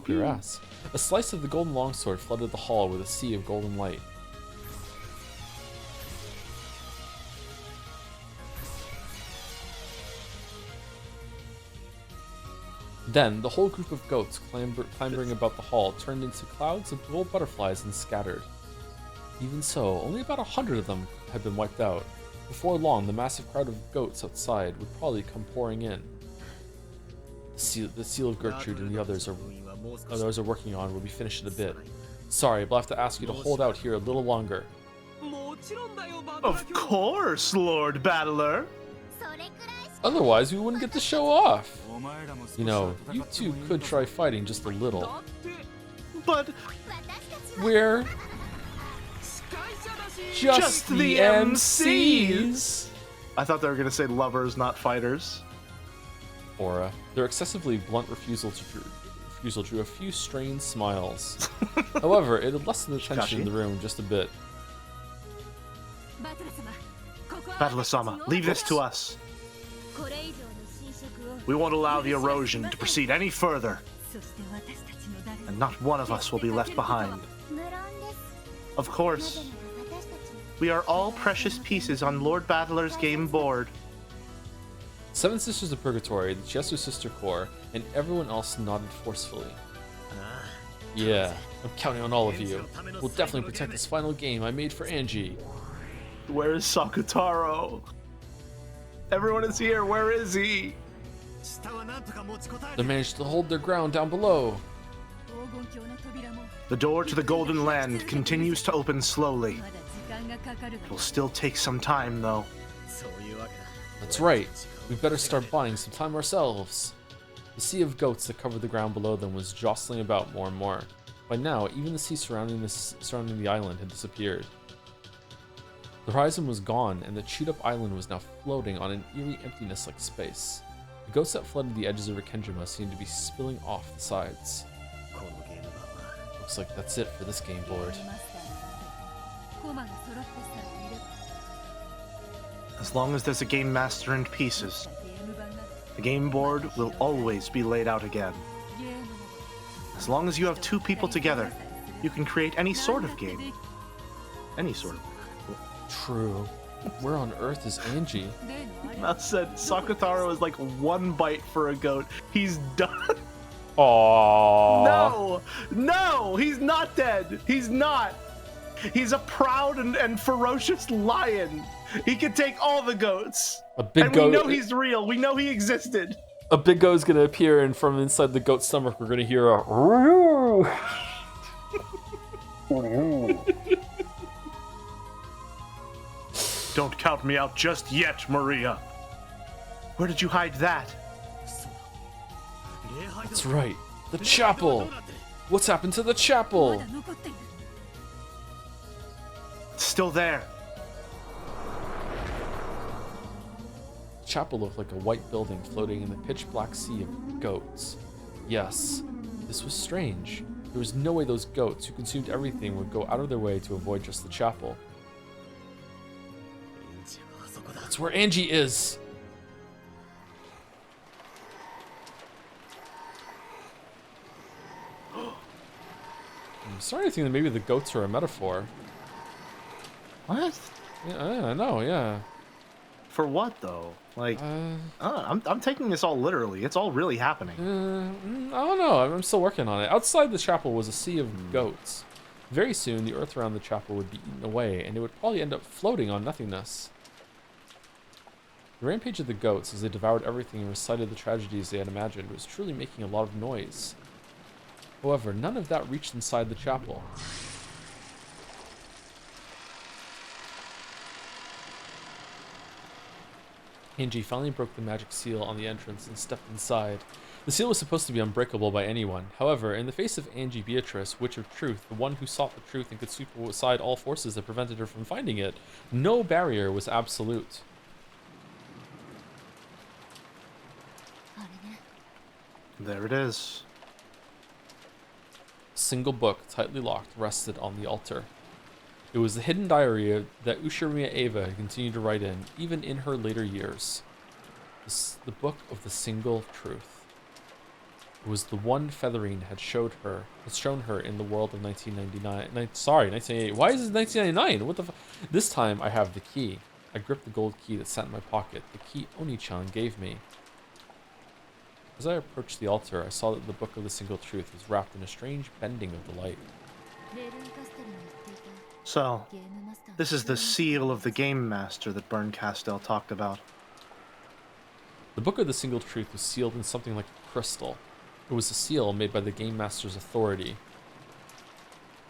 Your ass. A slice of the golden longsword flooded the hall with a sea of golden light. Then, the whole group of goats clambering about the hall turned into clouds of gold butterflies and scattered. Even so, only about 100 of them had been wiped out. Before long, the massive crowd of goats outside would probably come pouring in. The seal of Gertrude and the others are working on will be finished in a bit. Sorry, but I'll have to ask you to hold out here a little longer. Of course, Lord Battler. Otherwise, we wouldn't get the show off. You know, you two could try fighting just a little. But we're just the MCs. I thought they were going to say lovers, not fighters. Aura. Their excessively blunt refusal drew a few strained smiles. However, it had lessened the tension in the room just a bit. Battler-sama, leave this to us. We won't allow the erosion to proceed any further. And not one of us will be left behind. Of course. We are all precious pieces on Lord Battler's game board. Seven Sisters of Purgatory, the Chester Sister Corps, and everyone else nodded forcefully. Yeah, I'm counting on all of you. We'll definitely protect this final game I made for Angie. Where is Sakutaro? Everyone is here, where is he? They managed to hold their ground down below. The door to the Golden Land continues to open slowly. It will still take some time, though. That's right. We better start buying some time ourselves. The sea of goats that covered the ground below them was jostling about more and more. By now, even the sea surrounding the island had disappeared. The horizon was gone, and the chewed-up island was now floating on an eerie emptiness like space. The goats that flooded the edges of Rikendrima seemed to be spilling off the sides. Looks like that's it for this game board. As long as there's a game master and pieces, the game board will always be laid out again. As long as you have two people together, you can create any sort of game. Any sort of. True. Where on earth is Angie? That said, Sakutaro is like one bite for a goat. He's done. Aww. No, he's not dead. He's not. He's a proud and ferocious lion. He can take all the goats. And we know he's real. We know he existed. A big goat is going to appear, and from inside the goat's stomach, we're going to hear a. Don't count me out just yet, Maria. Where did you hide that? That's right. The chapel. What's happened to the chapel? It's still there. chapel looked like a white building floating in the pitch-black sea of goats. Yes, this was strange. There was no way those goats, who consumed everything, would go out of their way to avoid just the chapel. That's where Angie is! I'm starting to think that maybe the goats are a metaphor. What? Yeah, I know, yeah. For what though? Like, I'm taking this all literally. It's all really happening. I don't know. I'm still working on it. Outside the chapel was a sea of goats. Very soon, the earth around the chapel would be eaten away, and it would probably end up floating on nothingness. The rampage of the goats, as they devoured everything and recited the tragedies they had imagined, was truly making a lot of noise. However, none of that reached inside the chapel. Angie finally broke the magic seal on the entrance and stepped inside. The seal was supposed to be unbreakable by anyone. However, in the face of Angie Beatrice, Witch of Truth, the one who sought the truth and could sweep aside all forces that prevented her from finding it, no barrier was absolute. There it is. A single book, tightly locked, rested on the altar. It was the hidden diary that Ushirimiya Eva had continued to write in, even in her later years. The book of the single truth. It was the one Featherine had shown her in the world of 1988. Why is it 1999? What the This time I have the key. I gripped the gold key that sat in my pocket, the key Oni-chan gave me. As I approached the altar, I saw that the book of the single truth was wrapped in a strange bending of the light. So, this is the seal of the Game Master that Berncastel talked about. The book of the single truth was sealed in something like a crystal. It was a seal made by the Game Master's authority.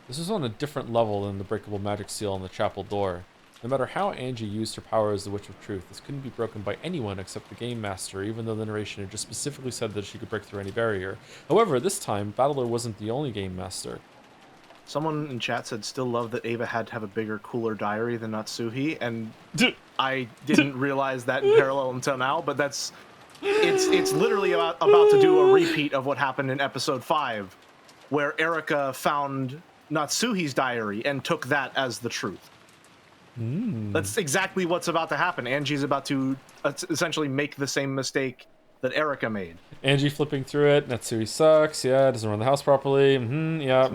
This was on a different level than the breakable magic seal on the chapel door. No matter how Angie used her power as the Witch of Truth, this couldn't be broken by anyone except the Game Master, even though the narration had just specifically said that she could break through any barrier. However, this time, Battler wasn't the only Game Master. Someone in chat said still love that Ava had to have a bigger, cooler diary than Natsuhi, and I didn't realize that in parallel until now, but it's literally about to do a repeat of what happened in episode 5, where Erika found Natsuhi's diary and took that as the truth. That's exactly what's about to happen. Angie's about to essentially make the same mistake that Erika made. Angie flipping through it. Natsuhi sucks. Yeah, doesn't run the house properly. Yeah.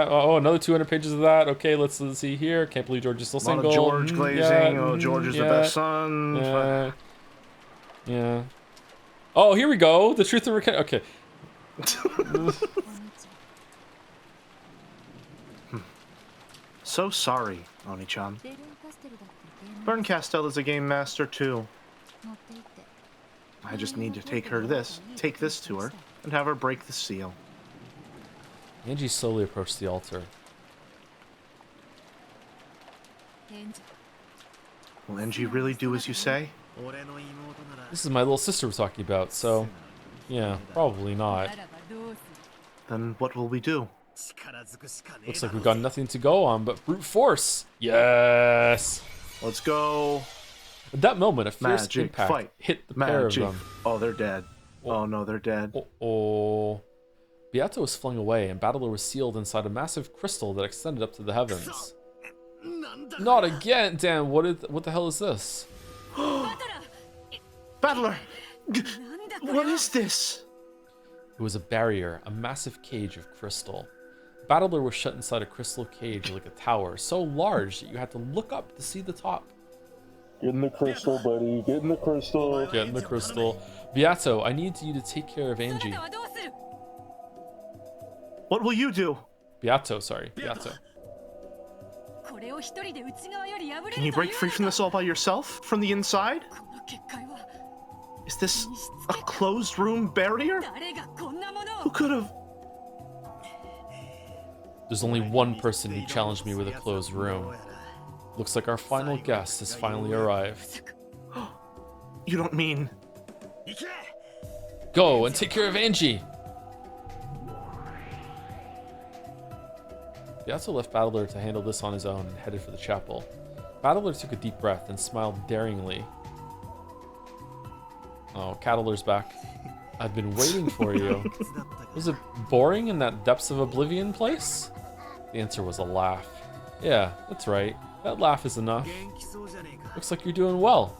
Oh, another 200 pages of that. Okay, let's see here. Can't believe George is still single. A lot of George glazing. Oh, George is the best son. Yeah. Oh, here we go. The truth of okay. So sorry, Oni-chan. Berncastel is a Game Master too. I just need to take this to her, and have her break the seal. Angie slowly approached the altar. Will Angie really do as you say? This is my little sister we're talking about, so yeah, probably not. Then what will we do? Looks like we've got nothing to go on but brute force. Yes! Let's go. At that moment, a fierce Magic impact fight. hit the pair of them. Oh, they're dead. Oh no, they're dead. Beato was flung away, and Battler was sealed inside a massive crystal that extended up to the heavens. Not again! Damn, what the hell is this? Battler! What is this? It was a barrier, a massive cage of crystal. Battler was shut inside a crystal cage like a tower, so large that you had to look up to see the top. Get in the crystal, buddy. Get in the crystal. Get in the crystal. Beato, I need you to take care of Angie. What will you do? Beato, sorry. Beato. Can you break free from this all by yourself? From the inside? Is this a closed room barrier? Who could have... There's only one person who challenged me with a closed room. Looks like our final guest has finally arrived. You don't mean... Go and take care of Angie! Beato left Battler to handle this on his own and headed for the chapel. Battler took a deep breath and smiled daringly. Oh, Cattler's back. I've been waiting for you. Was it boring in that depths of oblivion place? The answer was a laugh. Yeah, that's right. That laugh is enough. Looks like you're doing well.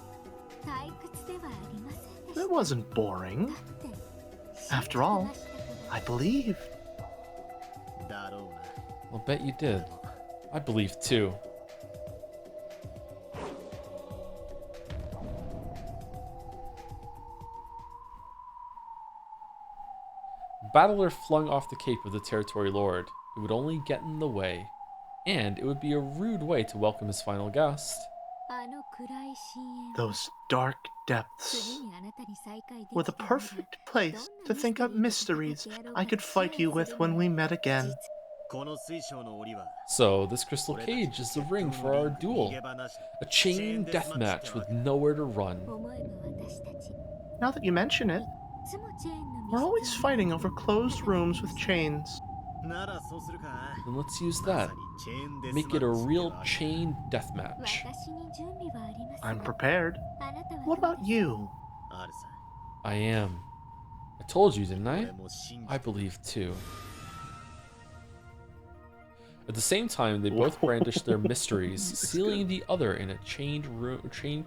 It wasn't boring. After all, I believed. I'll bet you did. I believe too. Battler flung off the cape of the Territory Lord. It would only get in the way. And it would be a rude way to welcome his final guest. Those dark depths were the perfect place to think up mysteries I could fight you with when we met again. So, this crystal cage is the ring for our duel. A chain deathmatch with nowhere to run. Now that you mention it, we're always fighting over closed rooms with chains. Then let's use that. Make it a real chain deathmatch. I'm prepared. What about you? I am. I told you, didn't I? I believe too. At the same time, they both brandished their mysteries, sealing the other in a chained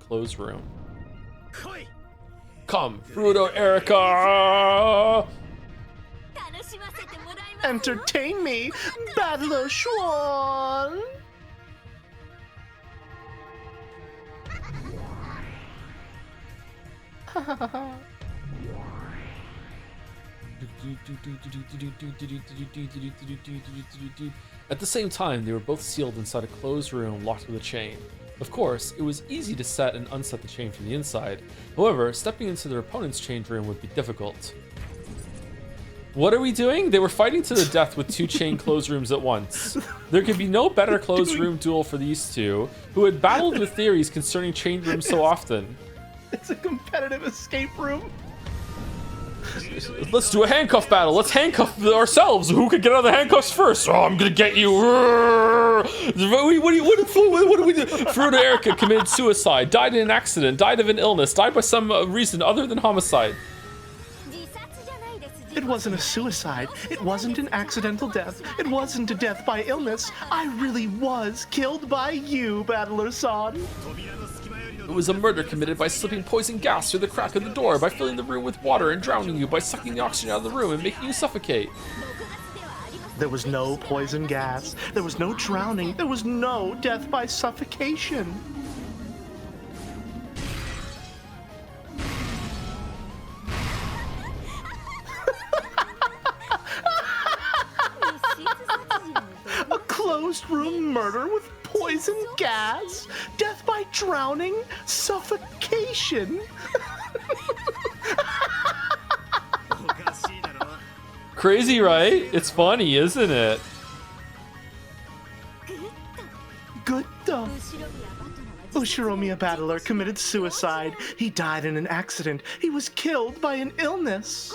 closed room. Come, Fruto Erica! Entertain me, Battler Schwan! At the same time, they were both sealed inside a closed room locked with a chain. Of course, it was easy to set and unset the chain from the inside. However, stepping into their opponent's chained room would be difficult. What are we doing? They were fighting to the death with two chain closed rooms at once. There could be no better closed room duel for these two, who had battled with theories concerning chained rooms so often. It's a competitive escape room. Let's do a handcuff battle. Let's handcuff ourselves. Who can get out of the handcuffs first? Oh, I'm gonna get you. What do we do? Fruta Erica committed suicide, died in an accident, died of an illness, died by some reason other than homicide. It wasn't a suicide. It wasn't an accidental death. It wasn't a death by illness. I really was killed by you, Battler-san. It was a murder committed by slipping poison gas through the crack of the door, by filling the room with water and drowning you, by sucking the oxygen out of the room and making you suffocate. There was no poison gas. There was no drowning. There was no death by suffocation. A closed room murder with poison gas, death by drowning, suffocation. Crazy, right? It's funny, isn't it? Good though. Ushiromiya Battler committed suicide. He died in an accident. He was killed by an illness.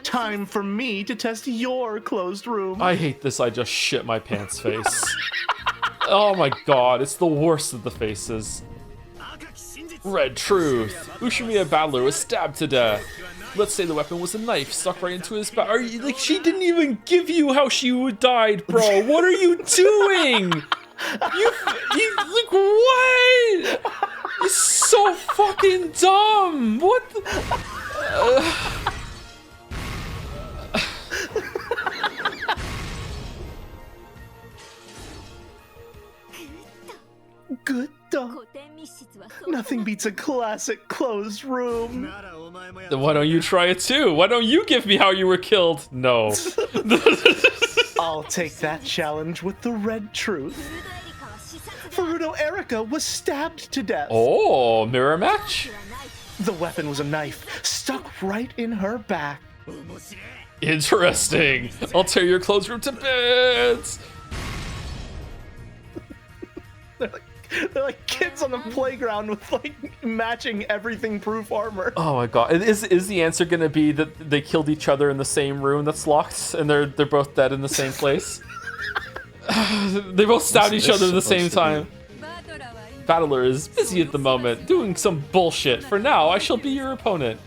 Time for me to test your closed room. I hate this. I just shit my pants face. Oh my god, it's the worst of the faces. Red truth. Ushiromiya Battler was stabbed to death. Let's say the weapon was a knife stuck right into his back. Are you like, she didn't even give you how she died, bro. What are you doing? You like what? It's so fucking dumb. What the? Good though. Nothing beats a classic closed room. Then why don't you try it too? Why don't you give me how you were killed? No. I'll take that challenge with the red truth. Furuto Erica was stabbed to death. Oh, mirror match? The weapon was a knife stuck right in her back. Interesting. I'll tear your clothes room to bits. They're like kids on the playground with like matching everything proof armor. Oh my god. Is the answer gonna be that they killed each other in the same room that's locked and they're both dead in the same place? They both stabbed each other at the same time. Battler is busy at the moment, doing some bullshit. For now, I shall be your opponent.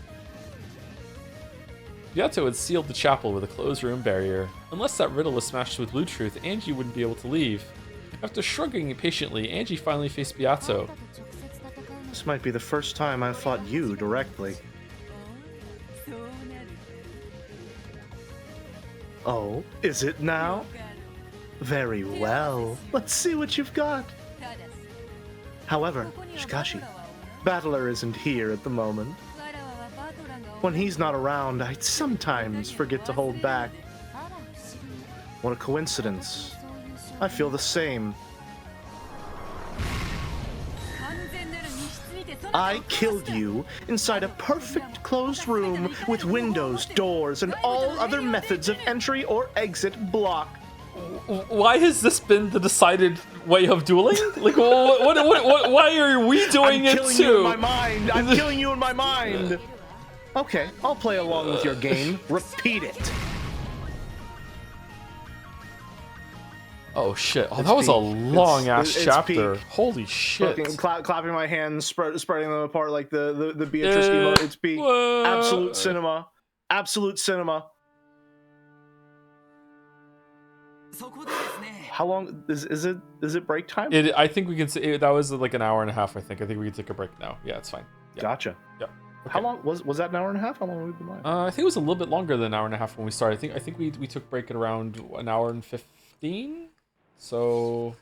Yato had sealed the chapel with a closed room barrier. Unless that riddle was smashed with blue truth, Angie wouldn't be able to leave. After shrugging impatiently, Angie finally faced Beato. This might be the first time I've fought you directly. Oh, is it now? Very well. Let's see what you've got. However, Shikashi, Battler isn't here at the moment. When he's not around, I sometimes forget to hold back. What a coincidence. I feel the same. I killed you inside a perfect closed room with windows, doors, and all other methods of entry or exit blocked. Why has this been the decided way of dueling? Like, why are we doing it too? I'm killing you in my mind. I'm killing you in my mind. Okay, I'll play along with your game. Repeat it. Oh shit! Oh, that was a long ass chapter. Peak. Holy shit! Clapping my hands, spreading them apart like the Beatrice emote. It's peak. Absolute cinema. Absolute cinema. How long is it break time? I think we can say that was like an hour and a half. I think we can take a break now. Yeah, it's fine. Yeah. Gotcha. Yeah. Okay. How long was that? An hour and a half? How long have we been live? I think it was a little bit longer than an hour and a half when we started. I think we took break at around an hour and 15. So,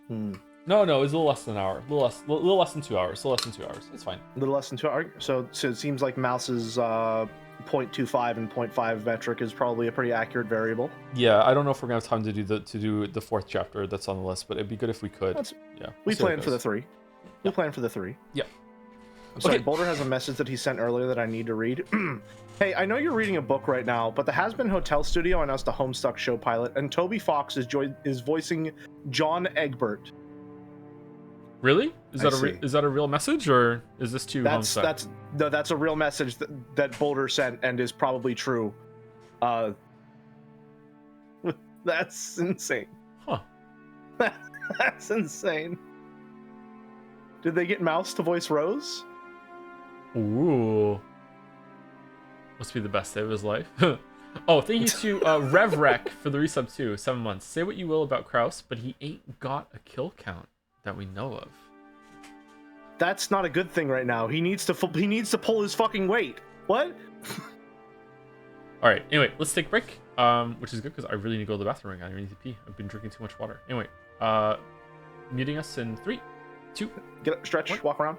no, it was a little less than an hour. A little less than 2 hours. A little less than 2 hours. It's fine. A little less than 2 hours. So it seems like Mouse's 0.25 and 0.5 metric is probably a pretty accurate variable. Yeah, I don't know if we're gonna have time to do the fourth chapter that's on the list, but it'd be good if we could. We planned for the 3. We planned for the 3. Yeah. Sorry, Okay. Boulder has a message that he sent earlier that I need to read. Hey, I know you're reading a book right now, but the Has-Been Hotel Studio announced a Homestuck show pilot, and Toby Fox is voicing John Egbert. Really? Is that a real message, or is this too Homestuck? That's a real message that Boulder sent and is probably true. That's insane. Huh. That's insane. Did they get Mouse to voice Rose? Ooh. Must be the best day of his life. Oh, thank you to RevRec for the resub too. 7 months. Say what you will about Kraus, but he ain't got a kill count that we know of. That's not a good thing right now. He needs to pull his fucking weight. What? All right. Anyway, let's take a break. Which is good because I really need to go to the bathroom right now. I need to pee. I've been drinking too much water. Anyway, muting us in 3, 2. Get up, stretch, 1. walk around.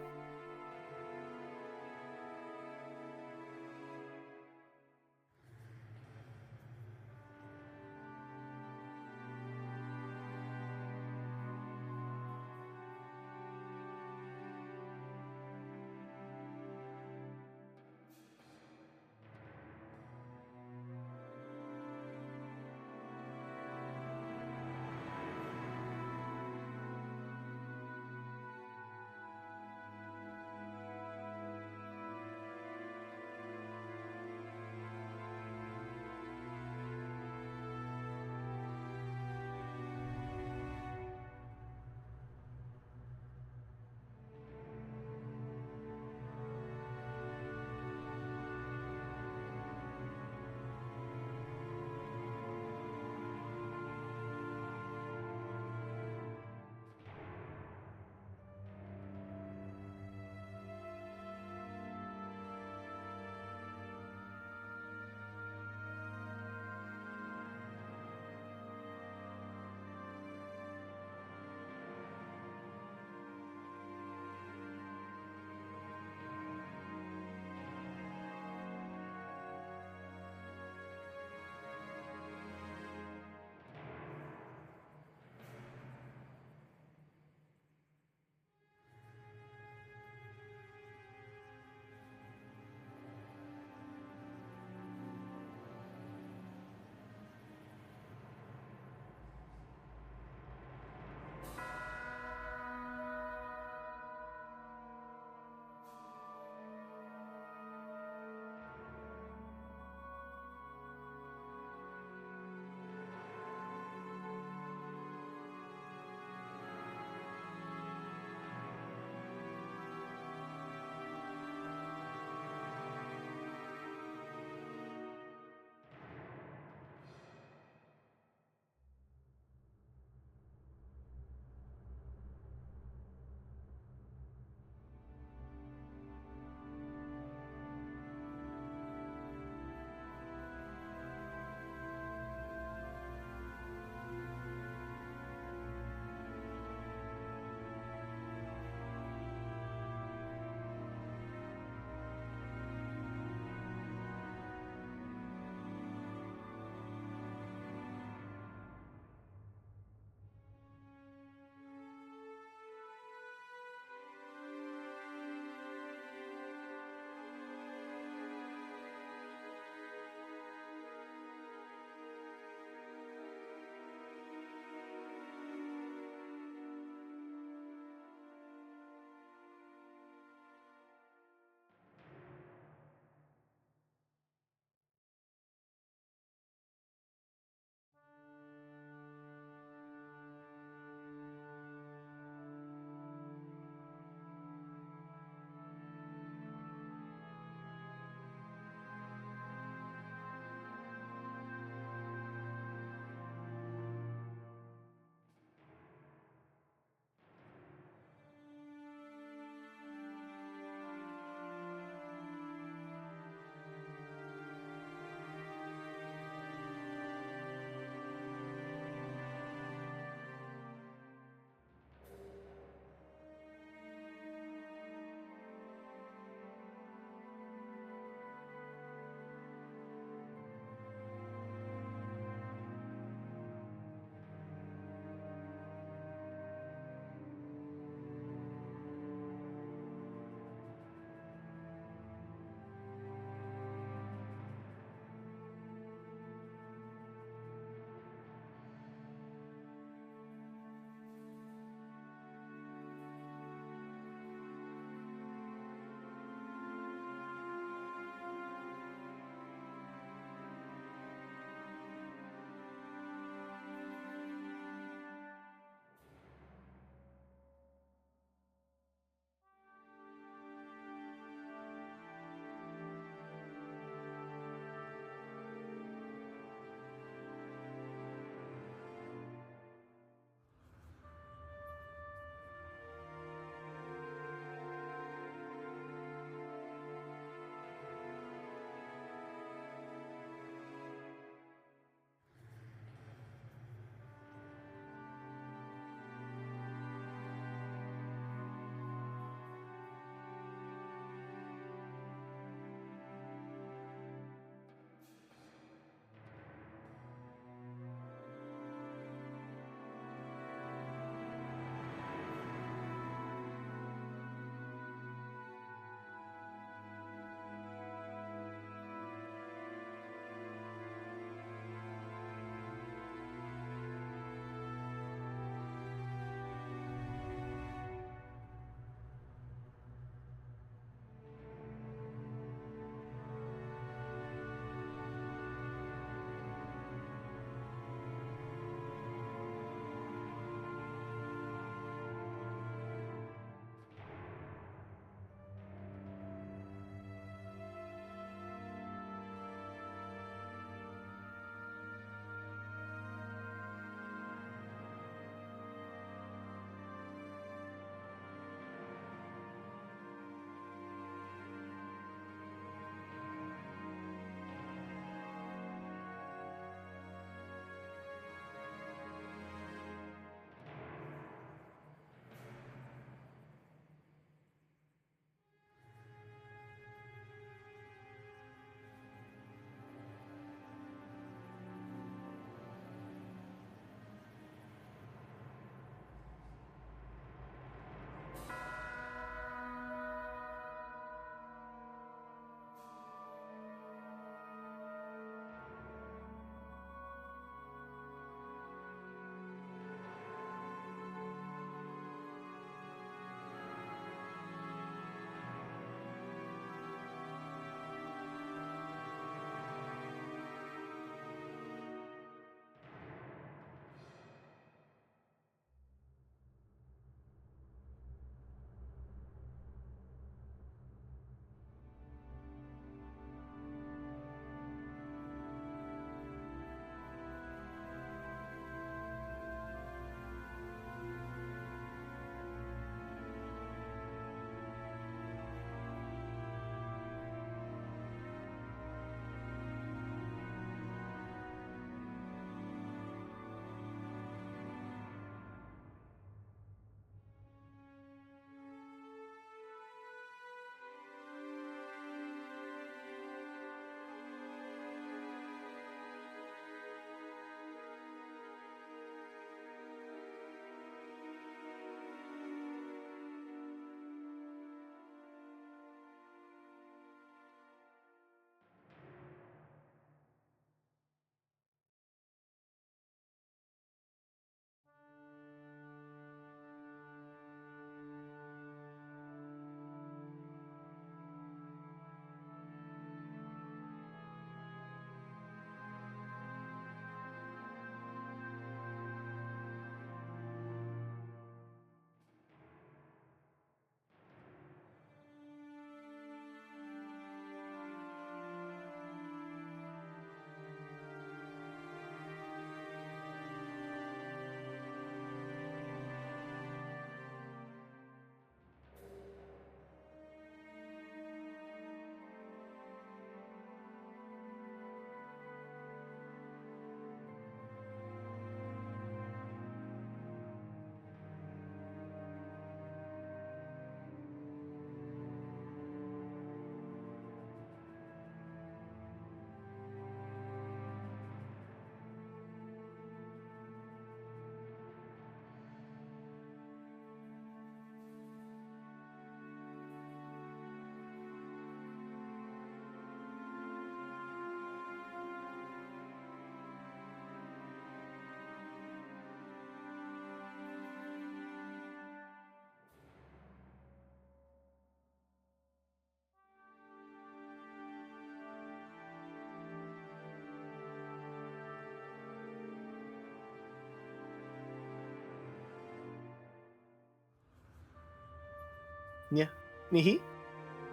Yeah. Nihi.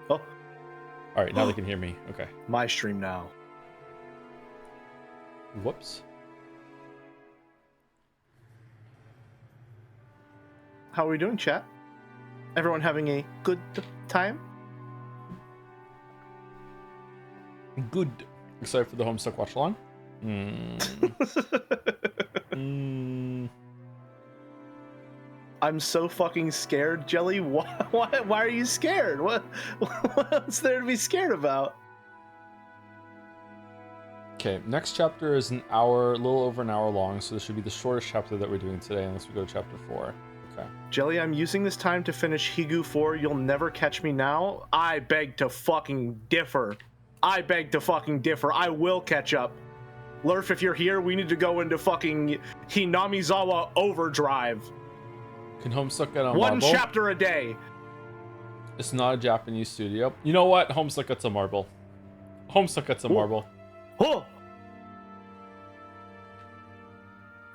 Oh, All right, now they can hear me. Okay. my stream now. Whoops. How are we doing, chat? Everyone having a good time? Good. Excited for the Homestuck watch along? I'm so fucking scared, Jelly. Why are you scared? What's there to be scared about? Okay, next chapter is an hour, a little over an hour long, so this should be the shortest chapter that we're doing today, unless we go to chapter 4. Okay. Jelly, I'm using this time to finish Higu 4. You'll never catch me now. I beg to fucking differ. I will catch up. Lurf, if you're here, we need to go into fucking Hinamizawa Overdrive. Can Homestuck get on One marble? chapter a day. It's not a Japanese studio. You know what? Homestuck gets a marble. Homestuck gets a marble. Oh!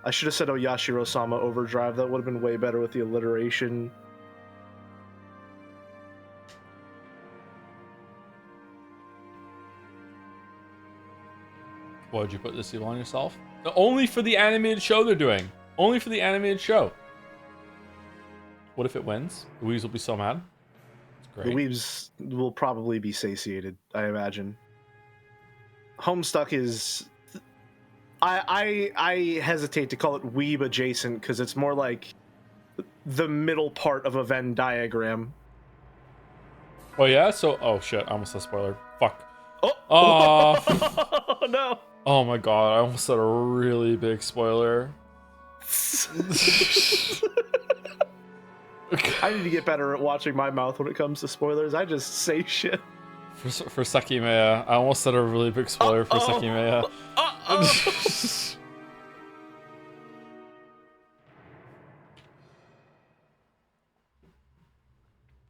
I should have said Oyashiro-sama Overdrive. That would have been way better with the alliteration. Why would you put this seal on yourself? Only for the animated show they're doing. Only for the animated show. What if it wins? The Weebs will be so mad. It's great. The Weebs will probably be satiated, I imagine. Homestuck is... I hesitate to call it Weeb adjacent, because it's more like the middle part of a Venn diagram. Oh yeah? So, oh shit, I almost said spoiler. Fuck. Oh! Oh No! Oh my god, I almost said a really big spoiler. I need to get better at watching my mouth when it comes to spoilers. I just say shit. For Sekimeya, I almost said a really big spoiler for Sekimeya.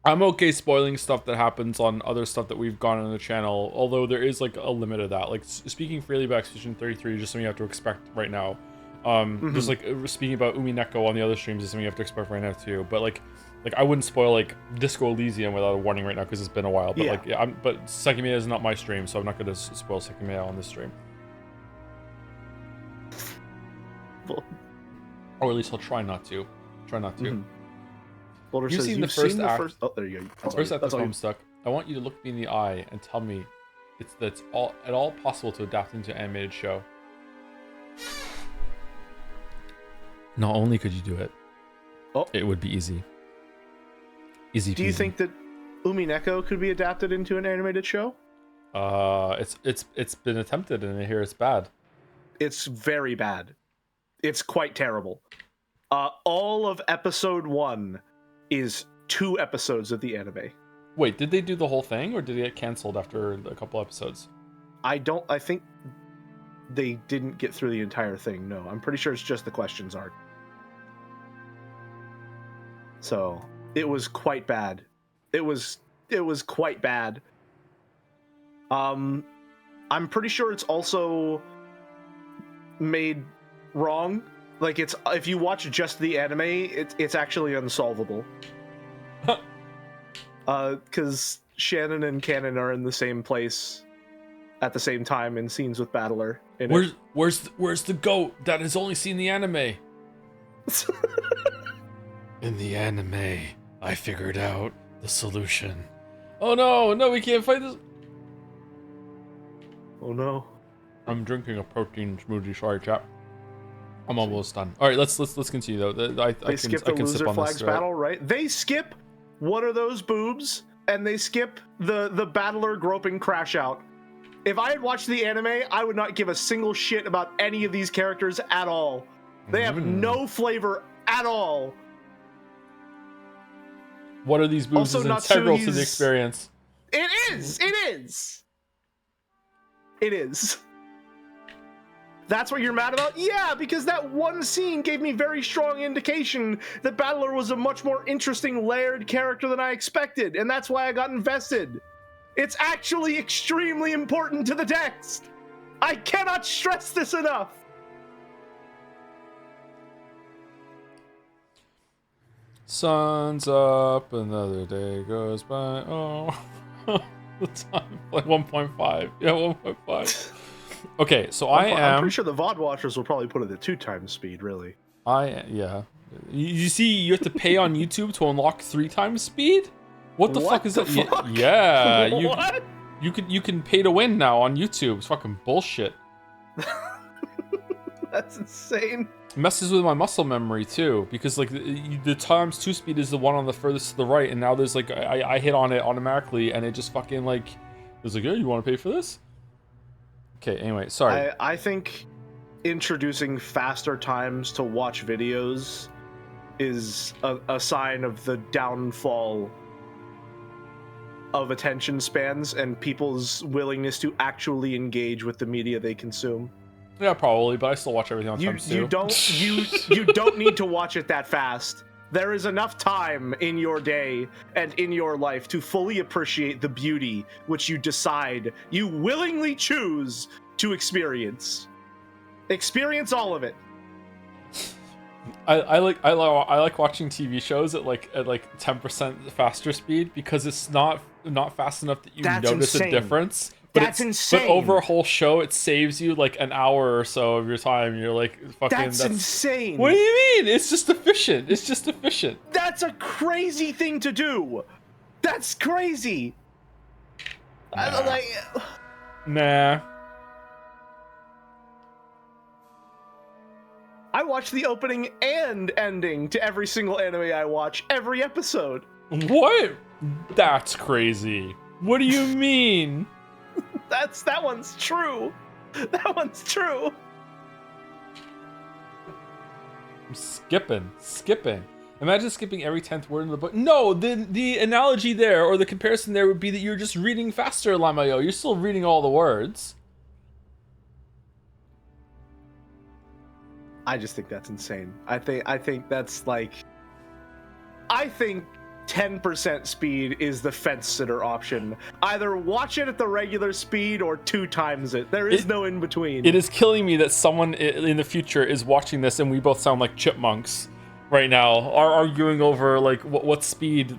I'm okay spoiling stuff that happens on other stuff that we've gone on the channel, although there is like a limit of that. Like speaking freely about Expedition 33 is just something you have to expect right now. Just like speaking about Umineko on the other streams is something you have to expect right now too. But like I wouldn't spoil like Disco Elysium without a warning right now because it's been a while. But yeah. But Sekimeya is not my stream, so I'm not going to spoil Sekimeya on this stream. Well, or at least I'll try not to. Boulder You've says, seen the first act. Oh, there you go. First act of Homestuck. I want you to look me in the eye and tell me that's at all possible to adapt into an animated show. Not only could you do it, it would be easy. Easy. Do you think that Umineko could be adapted into an animated show? It's been attempted, and I hear it's bad. It's very bad. It's quite terrible. All of episode 1 is 2 episodes of the anime. Wait, did they do the whole thing, or did it get canceled after a couple episodes? I think they didn't get through the entire thing. No, I'm pretty sure it's just the questions arc. So it was quite bad. It was quite bad. I'm pretty sure it's also made wrong. Like it's if you watch just the anime, it's actually unsolvable. Because Shannon and Canon are in the same place at the same time in scenes with Battler. Where's the goat that has only seen the anime? In the anime, I figured out the solution. Oh no, we can't fight this. Oh no. I'm drinking a protein smoothie. Sorry, chap. I'm almost done. All right, let's continue though. They skip the loser flags battle, right? They skip what are those boobs, and they skip the Battler groping crash out. If I had watched the anime, I would not give a single shit about any of these characters at all. They have no flavor at all. What are these boobs Also, is integral to the experience. It is. That's what you're mad about? Yeah, because that one scene gave me very strong indication that Battler was a much more interesting, layered character than I expected, and that's why I got invested. It's actually extremely important to the text. I cannot stress this enough. Sun's up, another day goes by. Oh, the time like 1.5. Yeah, 1.5. Okay, so I'm pretty sure the VOD watchers will probably put it at 2 times speed. Really. Yeah. You see, you have to pay on YouTube to unlock 3 times speed. What the fuck is that? Fuck? Yeah, What? you can pay to win now on YouTube. It's fucking bullshit. That's insane. It messes with my muscle memory too, because like the times 2 speed is the one on the furthest to the right, and now there's like I hit on it automatically, and it just fucking like it's like, hey, you want to pay for this? Okay, anyway, sorry. I think introducing faster times to watch videos is a sign of the downfall of attention spans and people's willingness to actually engage with the media they consume. Yeah, probably, but I still watch everything on times 2. You don't need to watch it that fast. There is enough time in your day and in your life to fully appreciate the beauty which you decide you willingly choose to experience. Experience all of it. I like watching TV shows at like 10% faster speed, because it's not fast enough that you notice a difference. That's insane. But over a whole show, it saves you like an hour or so of your time. You're like, fucking. That's insane. What do you mean? It's just efficient. It's just efficient. That's a crazy thing to do. That's crazy. Nah. I watch the opening and ending to every single anime I watch, every episode. What? That's crazy. What do you mean? That one's true. That one's true. I'm skipping. Imagine skipping every 10th word in the book. No, the analogy there, or the comparison there, would be that you're just reading faster, Lamayo. You're still reading all the words. I just think that's insane. I think that's like, I think 10% speed is the fence sitter option. Either watch it at the regular speed or 2 times it. There is no in between. It is killing me that someone in the future is watching this and we both sound like chipmunks right now, are arguing over like what speed.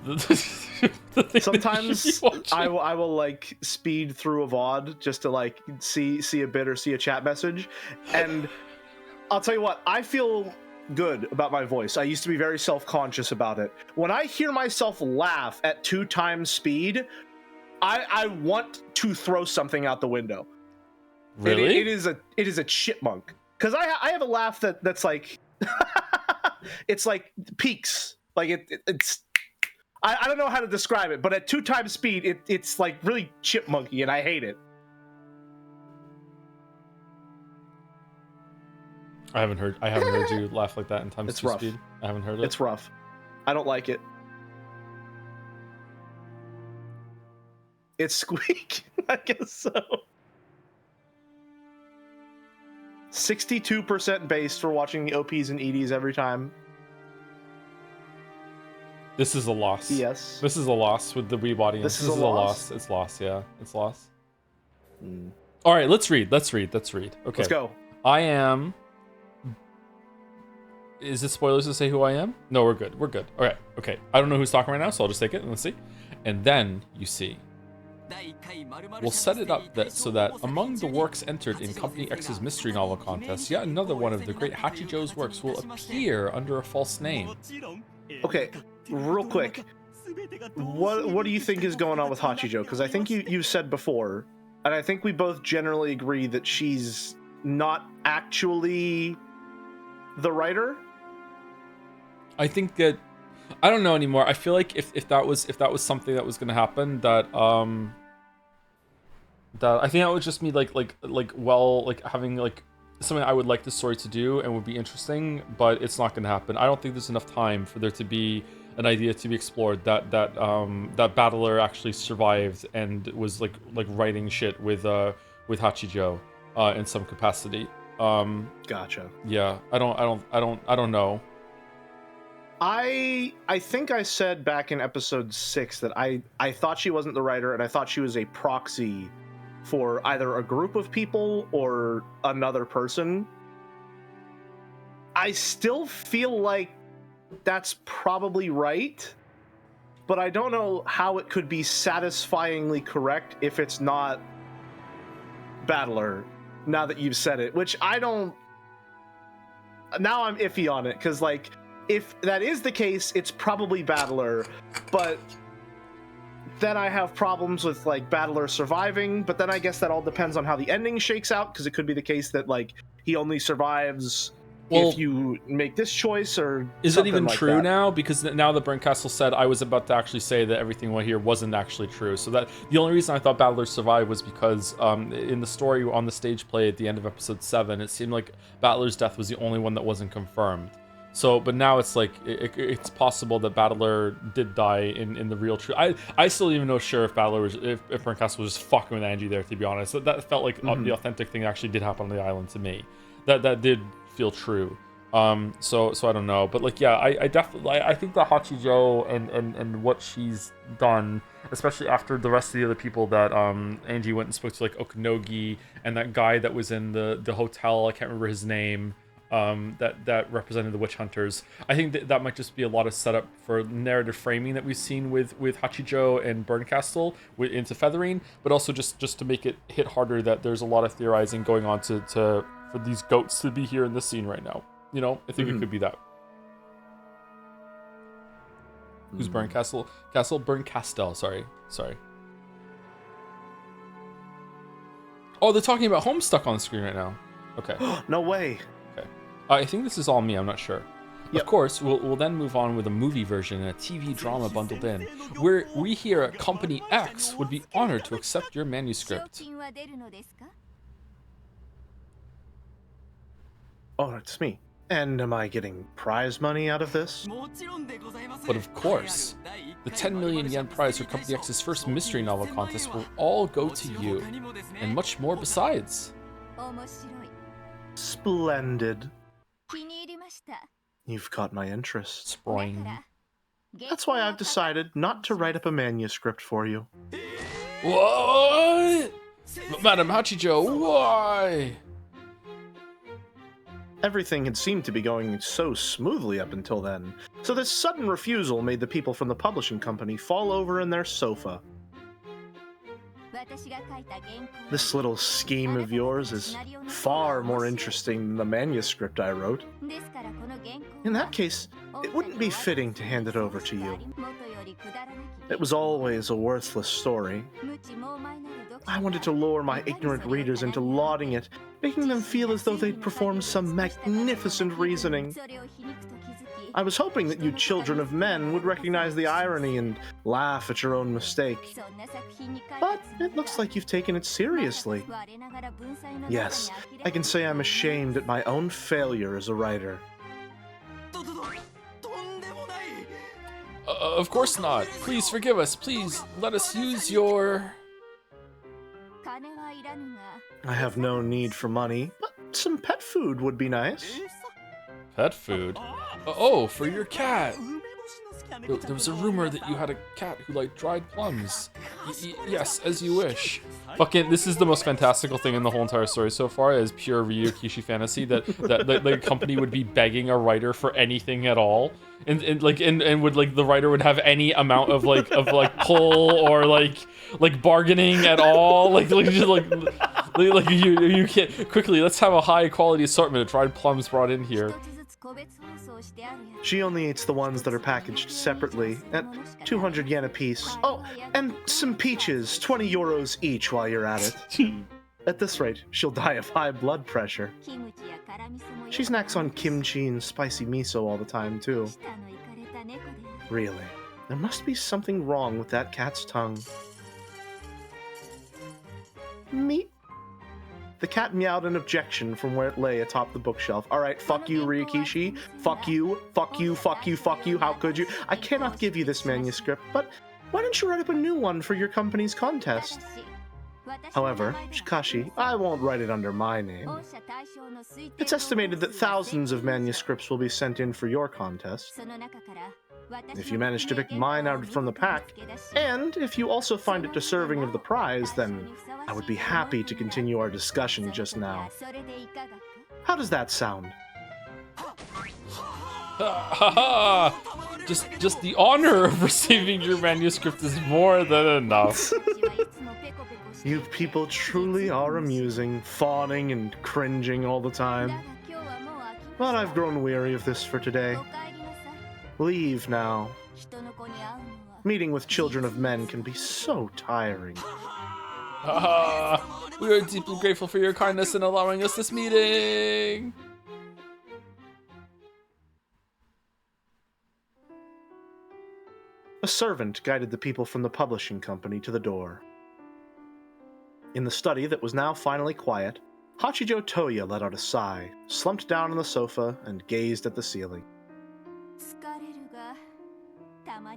Sometimes I will like speed through a VOD just to like see a bit or see a chat message, and I'll tell you what, I feel good about my voice. I used to be very self-conscious about it. When I hear myself laugh at 2 times speed, I want to throw something out the window. Really? It is a chipmunk. Because I have a laugh that's like it's like peaks. Like it's I don't know how to describe it, but at 2 times speed, it's like really chipmunky, and I hate it. I haven't heard you laugh like that in times 2 speed. I haven't heard it. It's rough. I don't like it. It's squeak. I guess so. 62% base for watching the OPs and EDs every time. This is a loss. Yes. This is a loss with the weeb audience. This is a loss? It's loss, yeah. It's loss. All right, let's read. Okay. Let's go. I am... Is it spoilers to say who I am? No, we're good. All right, okay. I don't know who's talking right now, so I'll just take it and let's see. And then you see. We'll set it up so that among the works entered in Company X's mystery novel contest, yet another one of the great Hachijo's works will appear under a false name. Okay, real quick. What do you think is going on with Hachijo? Because I think you said before, and I think we both generally agree that she's not actually the writer. I think that I don't know anymore. I feel like if that was something that was going to happen, that I think that would just be like having like something I would like the story to do and would be interesting, but it's not going to happen. I don't think there's enough time for there to be an idea to be explored that Battler actually survived and was like writing shit with Hachijo in some capacity. Gotcha. Yeah, I don't know. I think I said back in episode 6 that I thought she wasn't the writer, and I thought she was a proxy for either a group of people or another person. I still feel like that's probably right, but I don't know how it could be satisfyingly correct if it's not Battler, now that you've said it, which I don't... Now I'm iffy on it, because, like, if that is the case, it's probably Battler, but then I have problems with, like, Battler surviving, but then I guess that all depends on how the ending shakes out, because it could be the case that, like, he only survives if you make this choice, or is it even like true that. now? Because now that Brinkcastle said, I was about to actually say that everything here wasn't actually true. So that the only reason I thought Battler survived was because in the story on the stage play at the end of episode 7, it seemed like Battler's death was the only one that wasn't confirmed. So, but now it's like it's possible that Battler did die in the real truth. I still even know sure if Battler was if Brinkcastle was just fucking with Angie there. To be honest, that felt like the authentic thing that actually did happen on the island to me. That did feel true. So I don't know, but like, yeah, I definitely I think that Hachijo and what she's done, especially after the rest of the other people that Angie went and spoke to, like Okanogi and that guy that was in the hotel, I can't remember his name, that represented the witch hunters. I think that might just be a lot of setup for narrative framing that we've seen with Hachijo and Burncastle into Feathering, but also just to make it hit harder that there's a lot of theorizing going on to for these goats to be here in this scene right now. You know, I think it could be that. Who's Burncastle? Burncastle, sorry. Oh, they're talking about Homestuck on the screen right now. Okay. No way. Okay. I think this is all me, I'm not sure. Yep. Of course, we'll then move on with a movie version and a TV drama bundled in, where we here at Company X would be honored to accept your manuscript. Oh, it's me. And am I getting prize money out of this? But of course, the 10 million yen prize for Company X's first mystery novel contest will all go to you, and much more besides. Splendid. You've caught my interest. Spring. That's why I've decided not to write up a manuscript for you. What? Madam Hachijo, why? Everything had seemed to be going so smoothly up until then, so this sudden refusal made the people from the publishing company fall over in their sofa. This little scheme of yours is far more interesting than the manuscript I wrote. In that case, it wouldn't be fitting to hand it over to you. It was always a worthless story. I wanted to lure my ignorant readers into lauding it, making them feel as though they'd performed some magnificent reasoning. I was hoping that you children of men would recognize the irony and laugh at your own mistake. But it looks like you've taken it seriously. Yes, I can say I'm ashamed at my own failure as a writer. Of course not. Please forgive us. Please let us use your... I have no need for money, but some pet food would be nice. Pet food? Oh, for your cat. There was a rumor that you had a cat who liked dried plums. Yes, as you wish. Fucking, this is the most fantastical thing in the whole entire story so far, is pure Ryukishi fantasy, that the company would be begging a writer for anything at all. And would, like, the writer would have any amount of pull or like bargaining at all. Like you can't quickly, let's have a high quality assortment of dried plums brought in here. She only eats the ones that are packaged separately at 200 yen a piece. Oh, and some peaches, 20 euros each while you're at it. At this rate, she'll die of high blood pressure. She snacks on kimchi and spicy miso all the time, too. Really, there must be something wrong with that cat's tongue. Meep. The cat meowed an objection from where it lay atop the bookshelf. Alright, fuck you, Ryukishi. Fuck you, fuck you, fuck you, fuck you. How could you? I cannot give you this manuscript, but why don't you write up a new one for your company's contest? However, Shikashi, I won't write it under my name. It's estimated that thousands of manuscripts will be sent in for your contest. If you manage to pick mine out from the pack, and if you also find it deserving of the prize, then I would be happy to continue our discussion just now. How does that sound? Ha ha! Just the honor of receiving your manuscript is more than enough. You people truly are amusing, fawning and cringing all the time. But I've grown weary of this for today. Leave now. Meeting with children of men can be so tiring. We are deeply grateful for your kindness in allowing us this meeting. A servant guided the people from the publishing company to the door. In the study that was now finally quiet, Hachijo Toya let out a sigh, slumped down on the sofa, and gazed at the ceiling.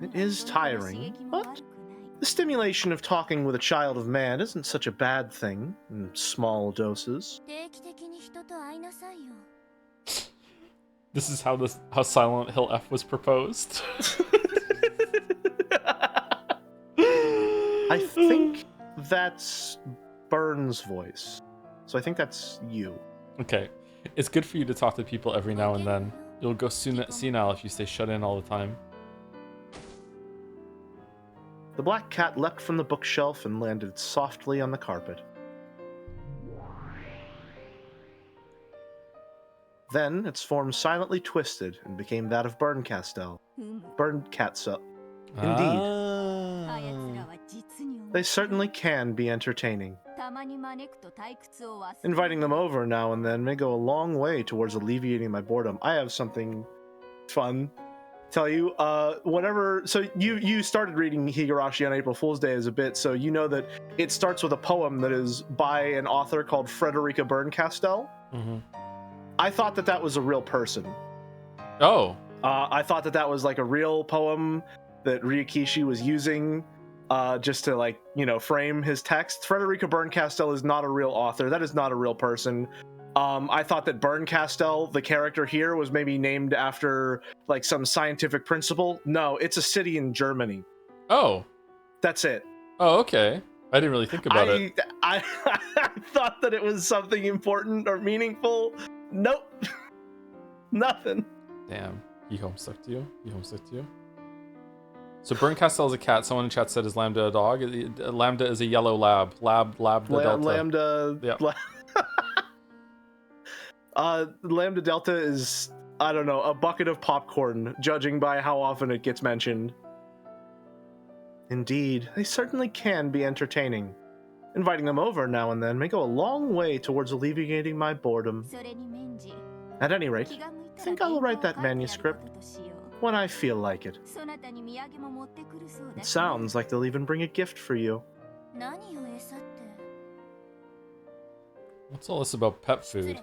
It is tiring, but the stimulation of talking with a child of man isn't such a bad thing in small doses. This is how Silent Hill F was proposed. I think that's Burns' voice. So I think that's you. Okay. It's good for you to talk to people every now and then. You'll go senile if you stay shut in all the time. The black cat leapt from the bookshelf and landed softly on the carpet. Then its form silently twisted and became that of Berncastel. Berncastel. Indeed. They certainly can be entertaining. Inviting them over now and then may go a long way towards alleviating my boredom. I have something fun to tell you. So you started reading Higurashi on April Fool's Day as a bit, so you know that it starts with a poem that is by an author called Frederica Berncastel. Mm-hmm. I thought that was a real person. Oh. I thought that was like a real poem that Ryakishi was using just to frame his text. Frederica Berncastel is not a real author. That is not a real person. I thought that Berncastel, the character here, was maybe named after like some scientific principle. No, it's a city in Germany. Oh. That's it. Oh, okay. I didn't really think about it. I thought that it was something important or meaningful. Nope. Nothing. Damn. He homestuck to you? So Berncastel is a cat. Someone in chat said is Lambda a dog? Lambda is a yellow lab. Lambda Delta. Lambda. Yeah. Lambda Delta is, I don't know, a bucket of popcorn, judging by how often it gets mentioned. Indeed, they certainly can be entertaining. Inviting them over now and then may go a long way towards alleviating my boredom. At any rate, I think I will write that manuscript when I feel like it. It sounds like they'll even bring a gift for you. What's all this about pet food?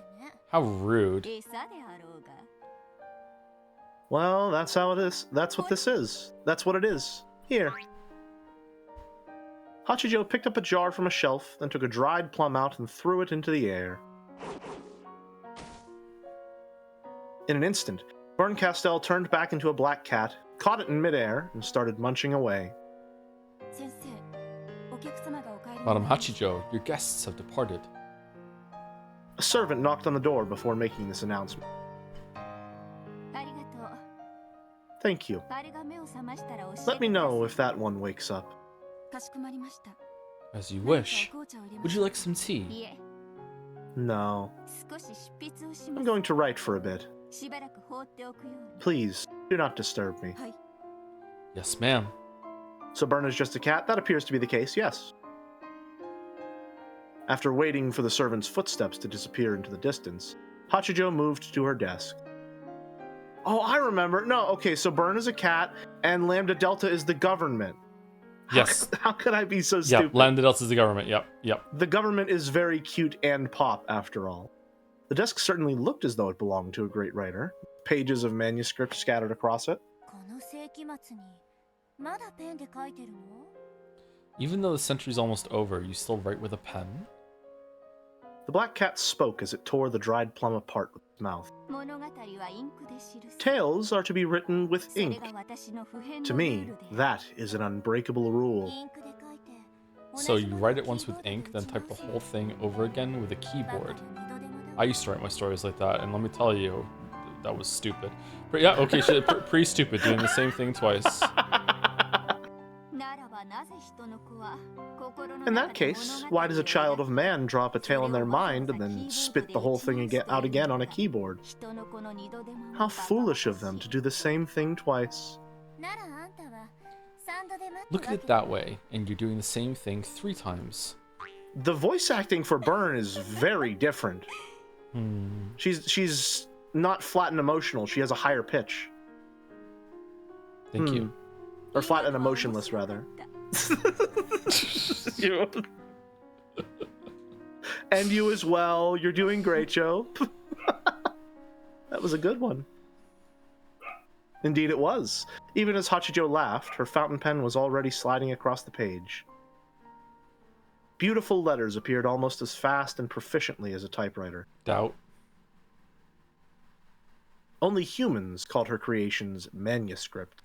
How rude. Well, that's how it is. That's what this is. That's what it is. Here. Hachijo picked up a jar from a shelf, then took a dried plum out and threw it into the air. In an instant, Berncastel turned back into a black cat, caught it in midair, and started munching away. Madam Hachijo, your guests have departed. A servant knocked on the door before making this announcement. Thank you. Let me know if that one wakes up. As you wish. Would you like some tea? No. I'm going to write for a bit. Please, do not disturb me. Yes, ma'am. So Bern is just a cat? That appears to be the case, yes. After waiting for the servant's footsteps to disappear into the distance, Hachijo moved to her desk. Oh, I remember. No, okay, so Bern is a cat, and Lambda Delta is the government. Yes. How could I be so stupid? Yep, Lambda Delta is the government, yep. The government is very cute and pop, after all. The desk certainly looked as though it belonged to a great writer. Pages of manuscript scattered across it. Even though the century's almost over, you still write with a pen? The black cat spoke as it tore the dried plum apart with its mouth. Tales are to be written with ink. To me, that is an unbreakable rule. So you write it once with ink, then type the whole thing over again with a keyboard. I used to write my stories like that, and let me tell you, that was stupid. But yeah, okay, pretty stupid, doing the same thing twice. In that case, why does a child of man drop a tale in their mind and then spit the whole thing out again on a keyboard? How foolish of them to do the same thing twice. Look at it that way, and you're doing the same thing 3 times. The voice acting for Byrne is very different. She's not flat and emotional. She has a higher pitch. Thank you. Or flat and emotionless, rather. And you as well. You're doing great, Joe. That was a good one. Indeed it was. Even as Hachijo laughed, her fountain pen was already sliding across the page. Beautiful letters appeared almost as fast and proficiently as a typewriter. Doubt. Only humans called her creations manuscript.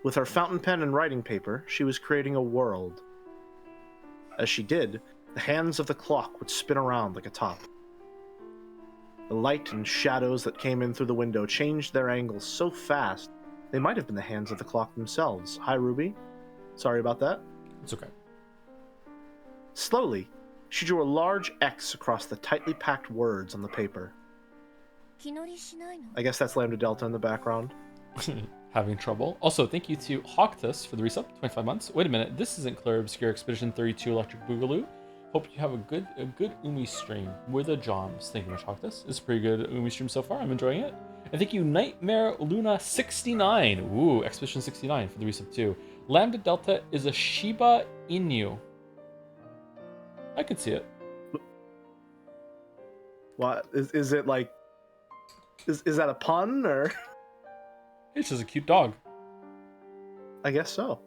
With her fountain pen and writing paper, she was creating a world. As she did, the hands of the clock would spin around like a top. The light and shadows that came in through the window changed their angles so fast, they might have been the hands of the clock themselves. Hi, Ruby. Sorry about that. It's okay. Slowly, she drew a large X across the tightly packed words on the paper. I guess that's Lambda Delta in the background. Having trouble. Also, thank you to Hawktus for the resub, 25 months. Wait a minute, this isn't Clear Obscure Expedition 32 Electric Boogaloo. Hope you have a good Umi stream with the Joms. Thank you much, Hawktus. It's a pretty good Umi stream so far. I'm enjoying it. And thank you, Nightmare Luna 69. Ooh, Expedition 69 for the resub too. Lambda Delta is a Shiba Inu. I could see it. What is it like? Is that a pun or? It's just a cute dog. I guess so.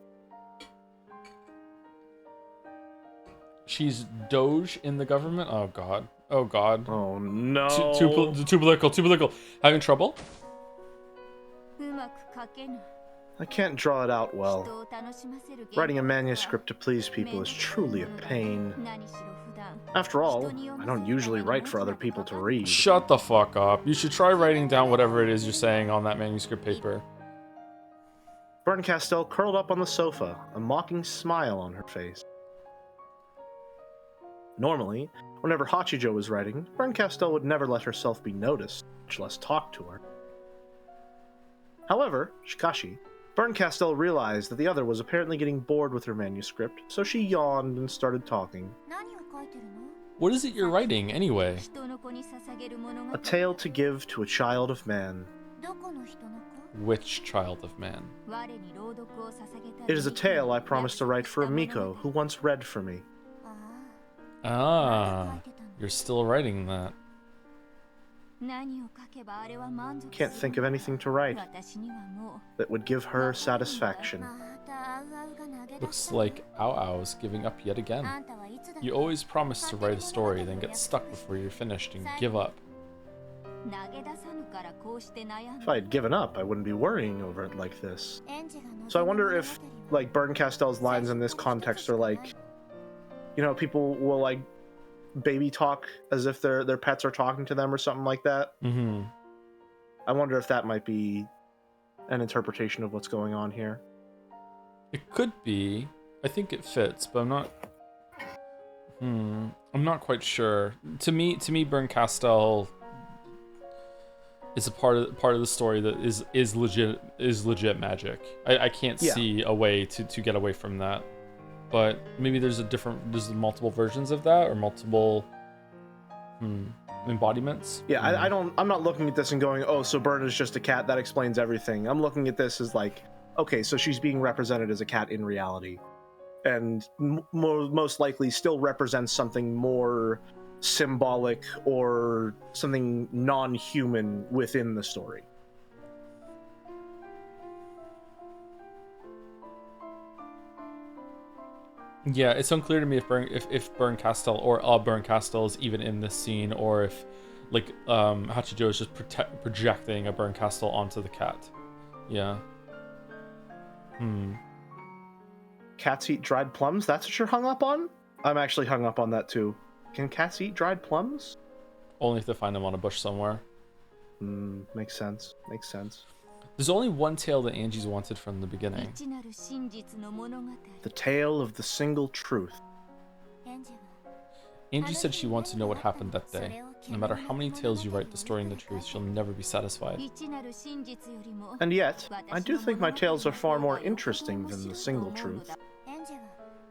She's Doge in the government. Oh god. Oh god. Oh no. Too political. Having trouble? I can't draw it out well. Writing a manuscript to please people is truly a pain. After all, I don't usually write for other people to read. Shut the fuck up. You should try writing down whatever it is you're saying on that manuscript paper. Byrne Castell curled up on the sofa, a mocking smile on her face. Normally, whenever Hachijo was writing, Byrne Castell would never let herself be noticed, much less talk to her. However, Shikashi, Byrne Castell realized that the other was apparently getting bored with her manuscript, so she yawned and started talking. What is it you're writing, anyway? A tale to give to a child of man. Which child of man? It is a tale I promised to write for Umineko, who once read for me. Ah, you're still writing that. Can't think of anything to write that would give her satisfaction. Looks like Ao Ao's giving up yet again. You always promise to write a story, then get stuck before you're finished and give up. If I had given up, I wouldn't be worrying over it like this. So I wonder if, like, Byrne Castell's lines in this context are like, you know, people will, like, baby talk as if their pets are talking to them or something like that. Mm-hmm. I wonder if that might be an interpretation of what's going on here. It could be. I think it fits, but I'm not quite sure. To me, Byrne Castell is a part of the story that is legit magic. I can't see a way to get away from that. But maybe there's multiple versions of that, or multiple embodiments. Yeah, I'm not looking at this and going, oh, so Byrne is just a cat, that explains everything. I'm looking at this as like, okay, so she's being represented as a cat in reality, and most likely still represents something more symbolic or something non-human within the story. Yeah, it's unclear to me if Byrne Castell or Byrne Castell is even in this scene, or if like Hachijo is just projecting a Byrne Castell onto the cat. Yeah. Cats eat dried plums? That's what you're hung up on? I'm actually hung up on that too. Can cats eat dried plums? Only if they find them on a bush somewhere. Makes sense. Makes sense. There's only one tale that Angie's wanted from the beginning. The tale of the single truth. Angie said she wants to know what happened that day. No matter how many tales you write distorting the truth, she'll never be satisfied. And yet, I do think my tales are far more interesting than the single truth.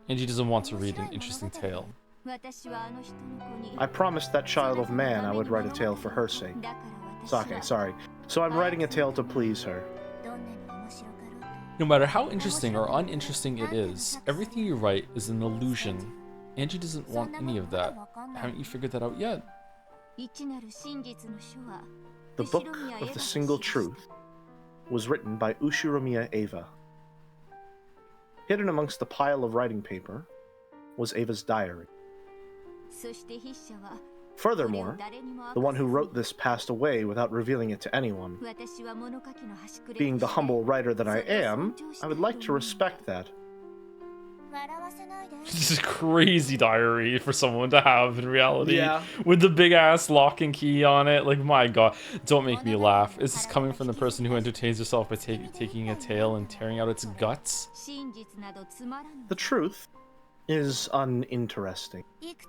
Angie doesn't want to read an interesting tale. I promised that child of man I would write a tale for her sake. Sake, sorry. So I'm writing a tale to please her. No matter how interesting or uninteresting it is, everything you write is an illusion. Angie doesn't want any of that. Haven't you figured that out yet? The Book of the Single Truth was written by Ushiromiya Eva. Hidden amongst the pile of writing paper was Eva's diary. Furthermore, the one who wrote this passed away without revealing it to anyone. Being the humble writer that I am, I would like to respect that. This is a crazy diary for someone to have in reality. Yeah. With the big ass lock and key on it. Like, my god. Don't make me laugh. Is this coming from the person who entertains herself by taking a tale and tearing out its guts? The truth is uninteresting.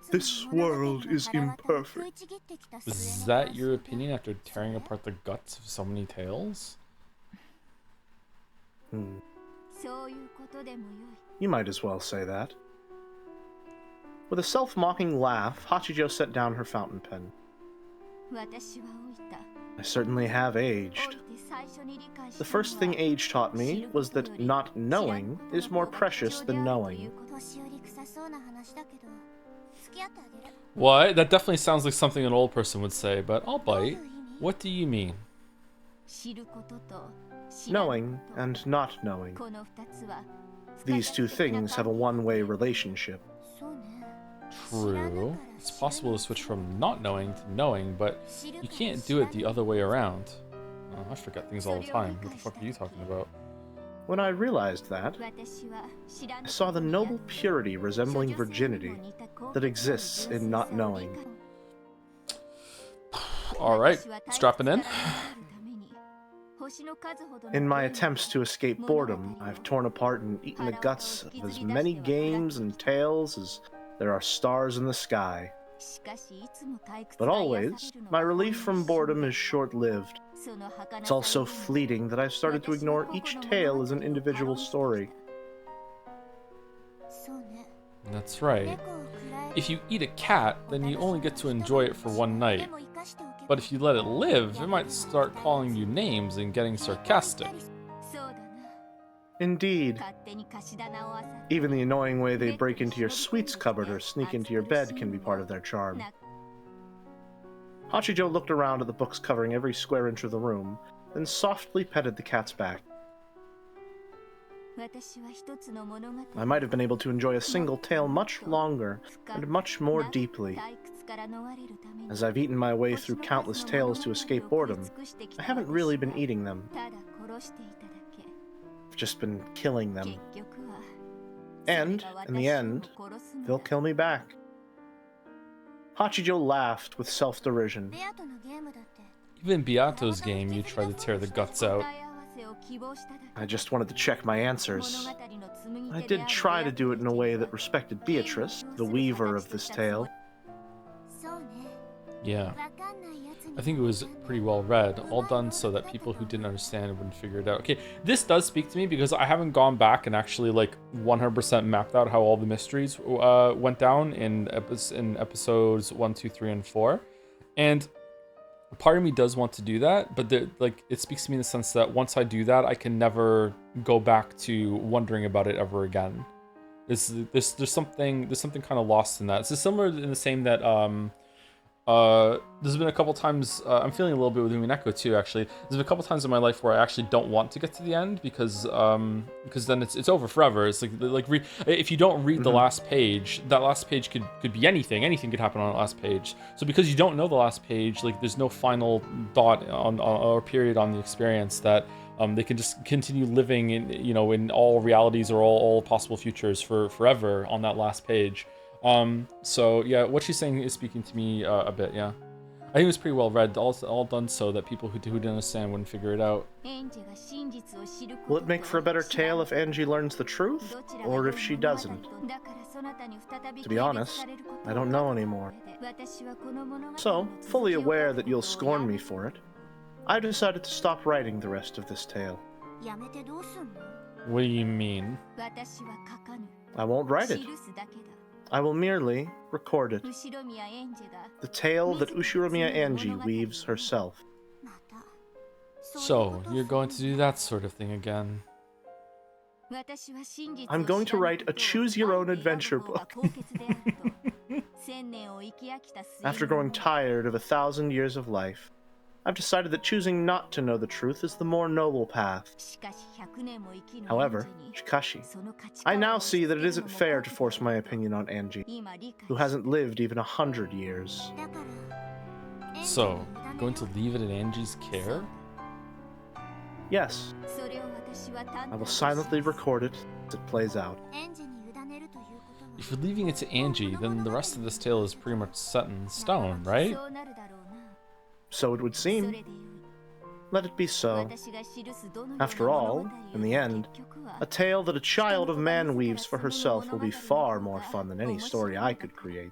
This world is imperfect. Is that your opinion after tearing apart the guts of so many tales? You might as well say that. With a self-mocking laugh, Hachijo set down her fountain pen. I certainly have aged. The first thing age taught me was that not knowing is more precious than knowing. What? That definitely sounds like something an old person would say, but I'll bite. What do you mean? Knowing and not knowing. These two things have a one-way relationship. True. It's possible to switch from not knowing to knowing, but you can't do it the other way around. Oh, I forget things all the time. What the fuck are you talking about? When I realized that, I saw the noble purity resembling virginity that exists in not knowing. Alright, strapping in. In my attempts to escape boredom, I've torn apart and eaten the guts of as many games and tales as there are stars in the sky. But always, my relief from boredom is short-lived. It's also fleeting that I've started to ignore each tale as an individual story. That's right. If you eat a cat, then you only get to enjoy it for one night. But if you let it live, it might start calling you names and getting sarcastic. Indeed. Even the annoying way they break into your sweets cupboard or sneak into your bed can be part of their charm. Hachijo looked around at the books covering every square inch of the room, then softly petted the cat's back. I might have been able to enjoy a single tale much longer and much more deeply. As I've eaten my way through countless tales to escape boredom, I haven't really been eating them. I've just been killing them. And, in the end, they'll kill me back. Hachijo laughed with self-derision. Even in Beato's game, you try to tear the guts out. I just wanted to check my answers. I did try to do it in a way that respected Beatrice, the weaver of this tale. Yeah. I think it was pretty well read, all done so that people who didn't understand wouldn't figure it out. Okay, this does speak to me because I haven't gone back and actually like 100% mapped out how all the mysteries went down in episodes 1, 2, 3, and 4. And part of me does want to do that, but it speaks to me in the sense that once I do that, I can never go back to wondering about it ever again. There's something kind of lost in that. It's similar in the same that there's been a couple times, I'm feeling a little bit with Umineko too, actually. There's been a couple times in my life where I actually don't want to get to the end because then it's over forever. It's if you don't read the last page, that last page could be anything. Anything could happen on that last page. So because you don't know the last page, like there's no final thought on or period on the experience that they can just continue living in all realities or all possible futures forever on that last page. So yeah, what she's saying is speaking to me a bit, yeah. I think it was pretty well read, all done so that people who didn't understand wouldn't figure it out. Will it make for a better tale if Angie learns the truth, or if she doesn't? To be honest, I don't know anymore. So, fully aware that you'll scorn me for it, I decided to stop writing the rest of this tale. What do you mean? I won't write it. I will merely record it. The tale that Ushiromiya Angie weaves herself. So, you're going to do that sort of thing again. I'm going to write a choose-your-own-adventure book. After growing tired of 1,000 years of life, I've decided that choosing not to know the truth is the more noble path. However, Chikashi, I now see that it isn't fair to force my opinion on Angie, who hasn't lived even 100 years. So, going to leave it in Angie's care? Yes. I will silently record it as it plays out. If you're leaving it to Angie, then the rest of this tale is pretty much set in stone, right? So it would seem. Let it be so. After all, in the end, a tale that a child of man weaves for herself will be far more fun than any story I could create.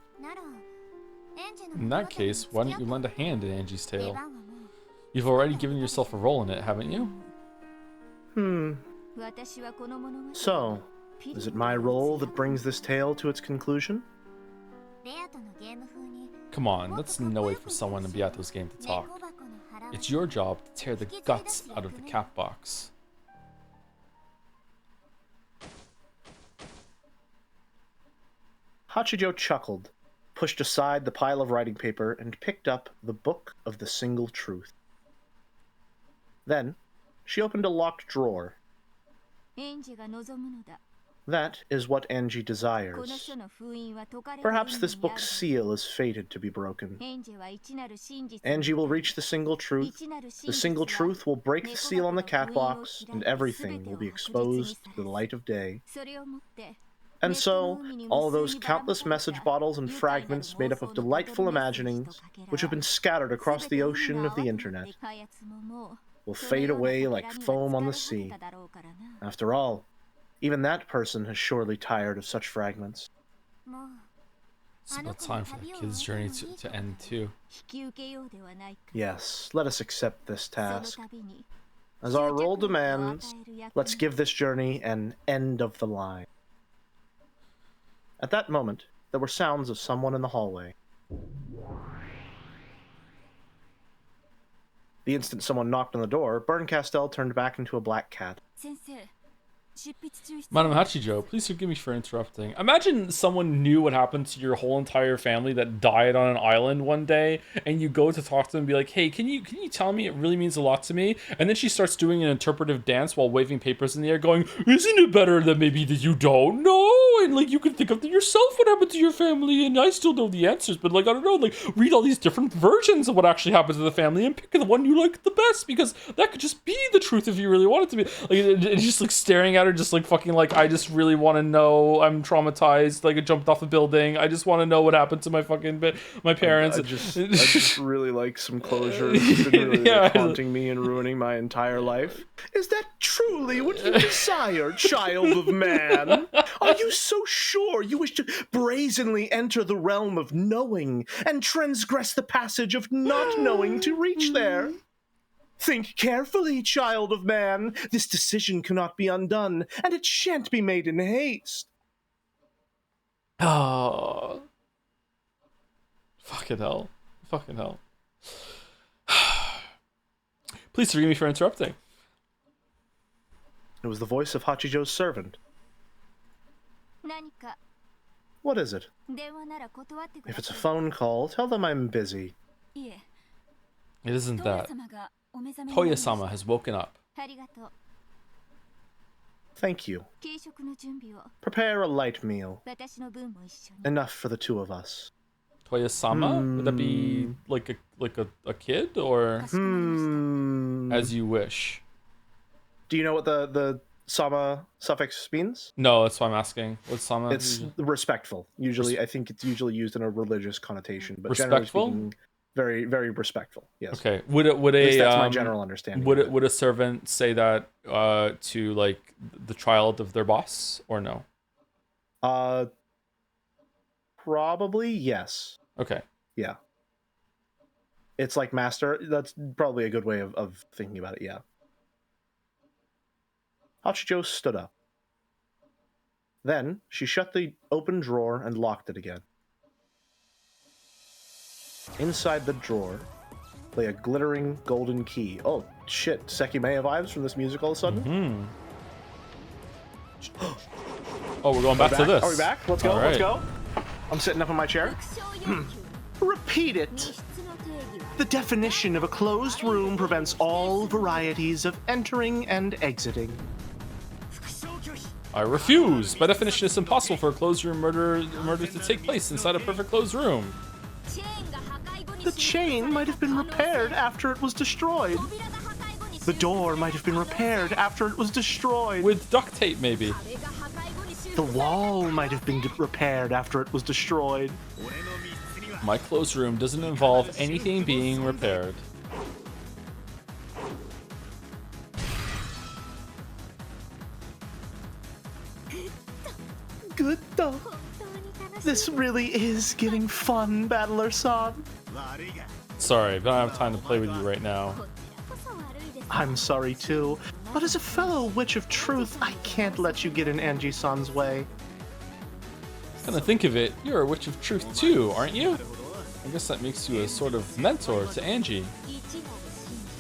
In that case, why don't you lend a hand in Angie's tale? You've already given yourself a role in it, haven't you? So, is it my role that brings this tale to its conclusion? Come on, that's no way for someone in Beato's game to talk. It's your job to tear the guts out of the catbox. Hachijo chuckled, pushed aside the pile of writing paper, and picked up the Book of the Single Truth. Then, she opened a locked drawer. That is what Angie desires. Perhaps this book's seal is fated to be broken. Angie will reach the single truth. The single truth will break the seal on the catbox, and everything will be exposed to the light of day. And so, all those countless message bottles and fragments made up of delightful imaginings, which have been scattered across the ocean of the internet, will fade away like foam on the sea. After all, even that person has surely tired of such fragments. It's about time for the kid's journey to end too. Yes, let us accept this task. As our role demands, let's give this journey an end of the line. At that moment, there were sounds of someone in the hallway. The instant someone knocked on the door, Berncastel turned back into a black cat. Madam Hachijo, please forgive me for interrupting. Imagine someone knew what happened to your whole entire family that died on an island one day, and you go to talk to them and be like, hey, can you tell me? It really means a lot to me. And then she starts doing an interpretive dance while waving papers in the air going, isn't it better that maybe that you don't know? And like you can think of yourself what happened to your family, and I still know the answers, but like I don't know, like read all these different versions of what actually happened to the family and pick the one you like the best, because that could just be the truth if you really want it to be. Like it's just like staring at her, just like fucking like, I just really want to know. I'm traumatized. Like I jumped off a building. I just want to know what happened to my fucking my parents. I just really like some closure. It's been really like, haunting me and ruining my entire life. Is that truly what you desire, child of man? Are you so sure you wish to brazenly enter the realm of knowing and transgress the passage of not knowing to reach there? Think carefully, child of man. This decision cannot be undone, and it shan't be made in haste. Oh. Fucking hell. Fucking hell. Please forgive me for interrupting. It was the voice of Hachijo's servant. What is it? If it's a phone call, tell them I'm busy. It isn't that. Toya-sama has woken up. Thank you. Prepare a light meal. Enough for the two of us. Toya-sama? Would that be like a kid, or as you wish? Do you know what the sama suffix means? No, that's why I'm asking. What's sama? It's respectful. Usually, I think it's usually used in a religious connotation. But respectful? Generally speaking, Very, very respectful. Yes. Okay. Would At least that's my general understanding. Would a servant say that to like the child of their boss or no? Probably yes. Okay. Yeah. It's like master. That's probably a good way of thinking about it. Yeah. Hachijo stood up. Then she shut the open drawer and locked it again. Inside the drawer lay a glittering golden key. Oh shit! Sekimea vibes from this music all of a sudden. Oh, we're going back to this. Are we back? Let's go. All Let's right. go. I'm sitting up in my chair. Repeat it. The definition of a closed room prevents all varieties of entering and exiting. I refuse. By definition, it's impossible for a closed room murder to take place inside a perfect closed room. The chain might have been repaired after it was destroyed. The door might have been repaired after it was destroyed. With duct tape, maybe. The wall might have been repaired after it was destroyed. My closed room doesn't involve anything being repaired. Good though. This really is getting fun, Battler-san. Sorry, but I don't have time to play with you right now. I'm sorry too, but as a fellow witch of truth, I can't let you get in Angie-san's way. Come to think of it, you're a witch of truth too, aren't you? I guess that makes you a sort of mentor to Angie.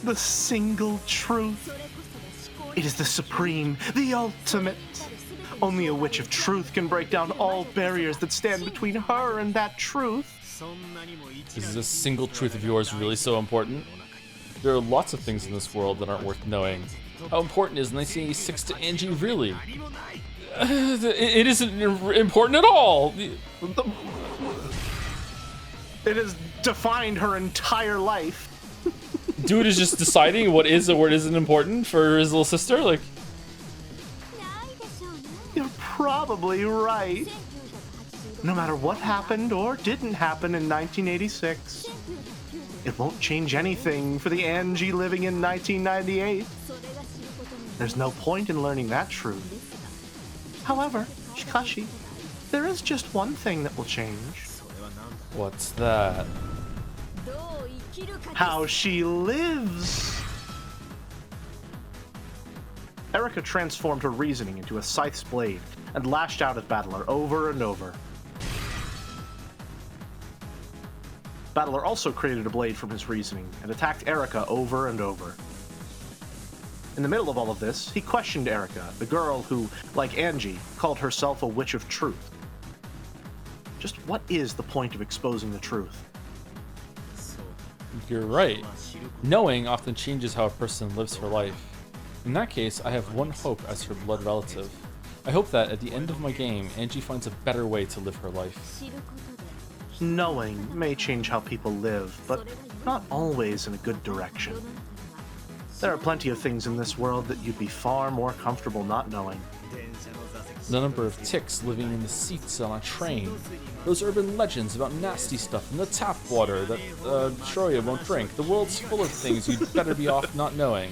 The single truth. It is the supreme, the ultimate. Only a witch of truth can break down all barriers that stand between her and that truth. Is this single truth of yours really so important? There are lots of things in this world that aren't worth knowing. How important is 1986 to Angie really? It isn't important at all. It has defined her entire life. Dude is just deciding what is or what isn't important for his little sister? Like, You're probably right. No matter what happened or didn't happen in 1986, it won't change anything for the Angie living in 1998. There's no point in learning that truth. However, Shikashi, there is just one thing that will change. what's that? How she lives. Erika transformed her reasoning into a scythe's blade and lashed out at Battler over and over. Battler also created a blade from his reasoning and attacked Erika over and over. In the middle of all of this, he questioned Erika, the girl who, like Angie, called herself a witch of truth. Just what is the point of exposing the truth? You're right. Knowing often changes how a person lives her life. In that case, I have one hope as her blood relative. I hope that at the end of my game, Angie finds a better way to live her life. Knowing may change how people live, but not always in a good direction. There are plenty of things in this world that you'd be far more comfortable not knowing. The number of ticks living in the seats on a train. Those urban legends about nasty stuff in the tap water that Shoya won't drink. The world's full of things you'd better be off not knowing.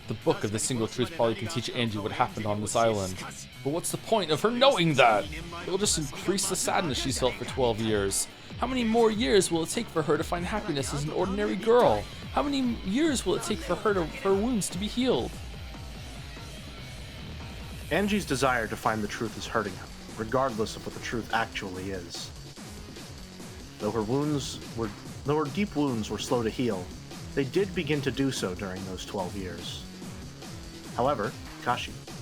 The book of the single truth probably can teach Angie what happened on this island. But what's the point of her knowing that? It will just increase the sadness she's felt for 12 years. How many more years will it take for her to find happiness as an ordinary girl? How many years will it take for her wounds to be healed? Angie's desire to find the truth is hurting her, regardless of what the truth actually is. Though her deep wounds were slow to heal, they did begin to do so during those 12 years. However,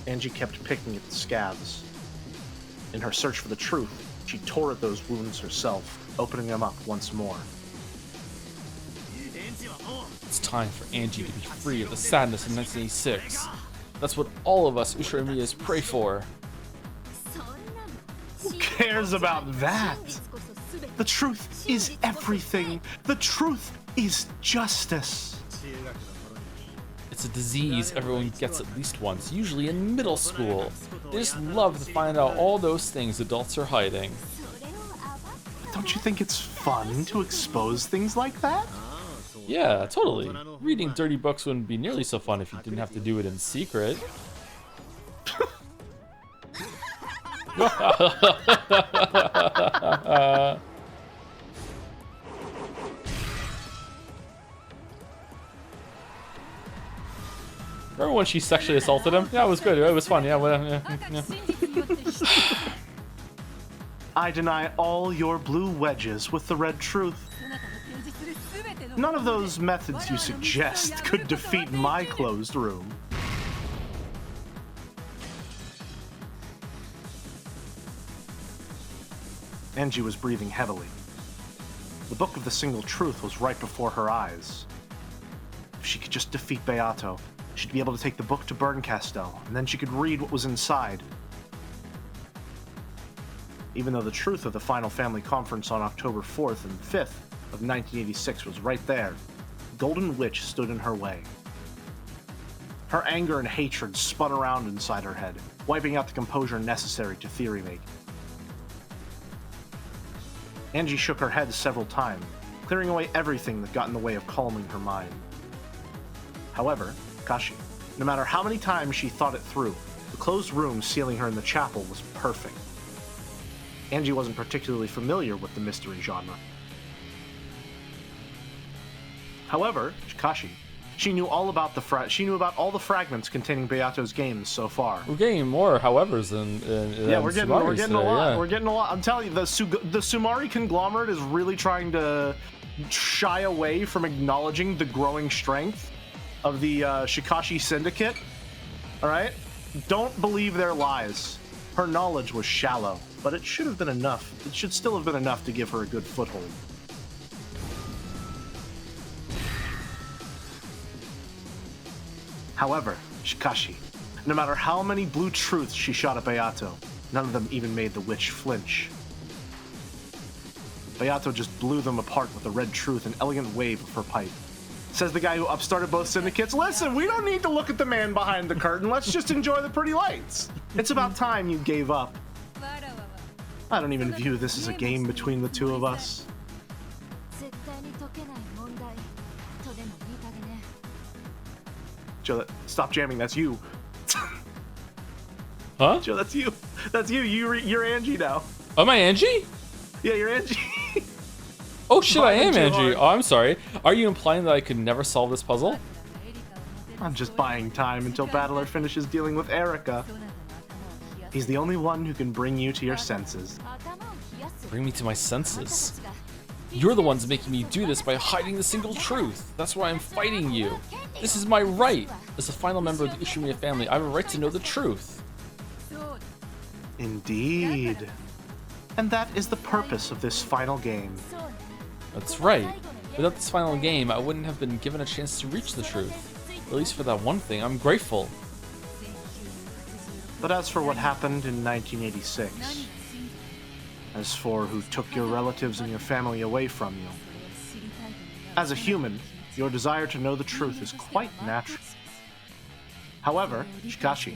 Angie kept picking at the scabs. In her search for the truth, she tore at those wounds herself, opening them up once more. It's time for Angie to be free of the sadness of 1986. That's what all of us Ushiramiyas pray for. Who cares about that? The truth is everything. The truth is justice. It's It's a disease everyone gets at least once, usually in middle school. They just love to find out all those things adults are hiding. Don't you think it's fun to expose things like that? Yeah, totally. Reading dirty books wouldn't be nearly so fun if you didn't have to do it in secret. Remember when she sexually assaulted him? Yeah, it was good. It was fun. Yeah, yeah. I deny all your blue wedges with the red truth. None of those methods you suggest could defeat my closed room. Angie was breathing heavily. The Book of the Single Truth was right before her eyes. If she could just defeat Beato, she'd be able to take the book to Berncastel, and then she could read what was inside. Even though the truth of the final family conference on October 4th and 5th of 1986 was right there, the Golden Witch stood in her way. Her anger and hatred spun around inside her head, wiping out the composure necessary to theory make. Angie shook her head several times, clearing away everything that got in the way of calming her mind. However, Kashi, no matter how many times she thought it through, the closed room sealing her in the chapel was perfect. Angie wasn't particularly familiar with the mystery genre. However, Kashi, she knew all about all the fragments containing Beato's games so far. We're getting more howevers than we're getting a lot. Yeah. We're getting a lot. I'm telling you, the Sumari conglomerate is really trying to shy away from acknowledging the growing strength of the Shikashi Syndicate. All right, don't believe their lies. Her knowledge was shallow, but it should have been enough. It should still have been enough to give her a good foothold. However, Shikashi, no matter how many blue truths she shot at Beato, none of them even made the witch flinch. Beato just blew them apart with a red truth and elegant wave of her pipe. Says the guy who upstarted both syndicates, listen, we don't need to look at the man behind the curtain, let's just enjoy the pretty lights. It's about time you gave up. I don't even view this as a game between the two of us. Joe, stop jamming, that's you. Huh? Joe, that's you. That's you. You're Angie now. Am I Angie? Yeah, you're Angie. Oh shit, I am Angie. Oh, I'm sorry. Are you implying that I could never solve this puzzle? I'm just buying time until Battler finishes dealing with Erica. He's the only one who can bring you to your senses. Bring me to my senses? You're the ones making me do this by hiding the single truth. That's why I'm fighting you. This is my right. As the final member of the Ushinomiya family, I have a right to know the truth. Indeed. And that is the purpose of this final game. That's right. Without this final game, I wouldn't have been given a chance to reach the truth. At least for that one thing, I'm grateful. But as for what happened in 1986, as for who took your relatives and your family away from you, as a human, your desire to know the truth is quite natural. However, Shikashi,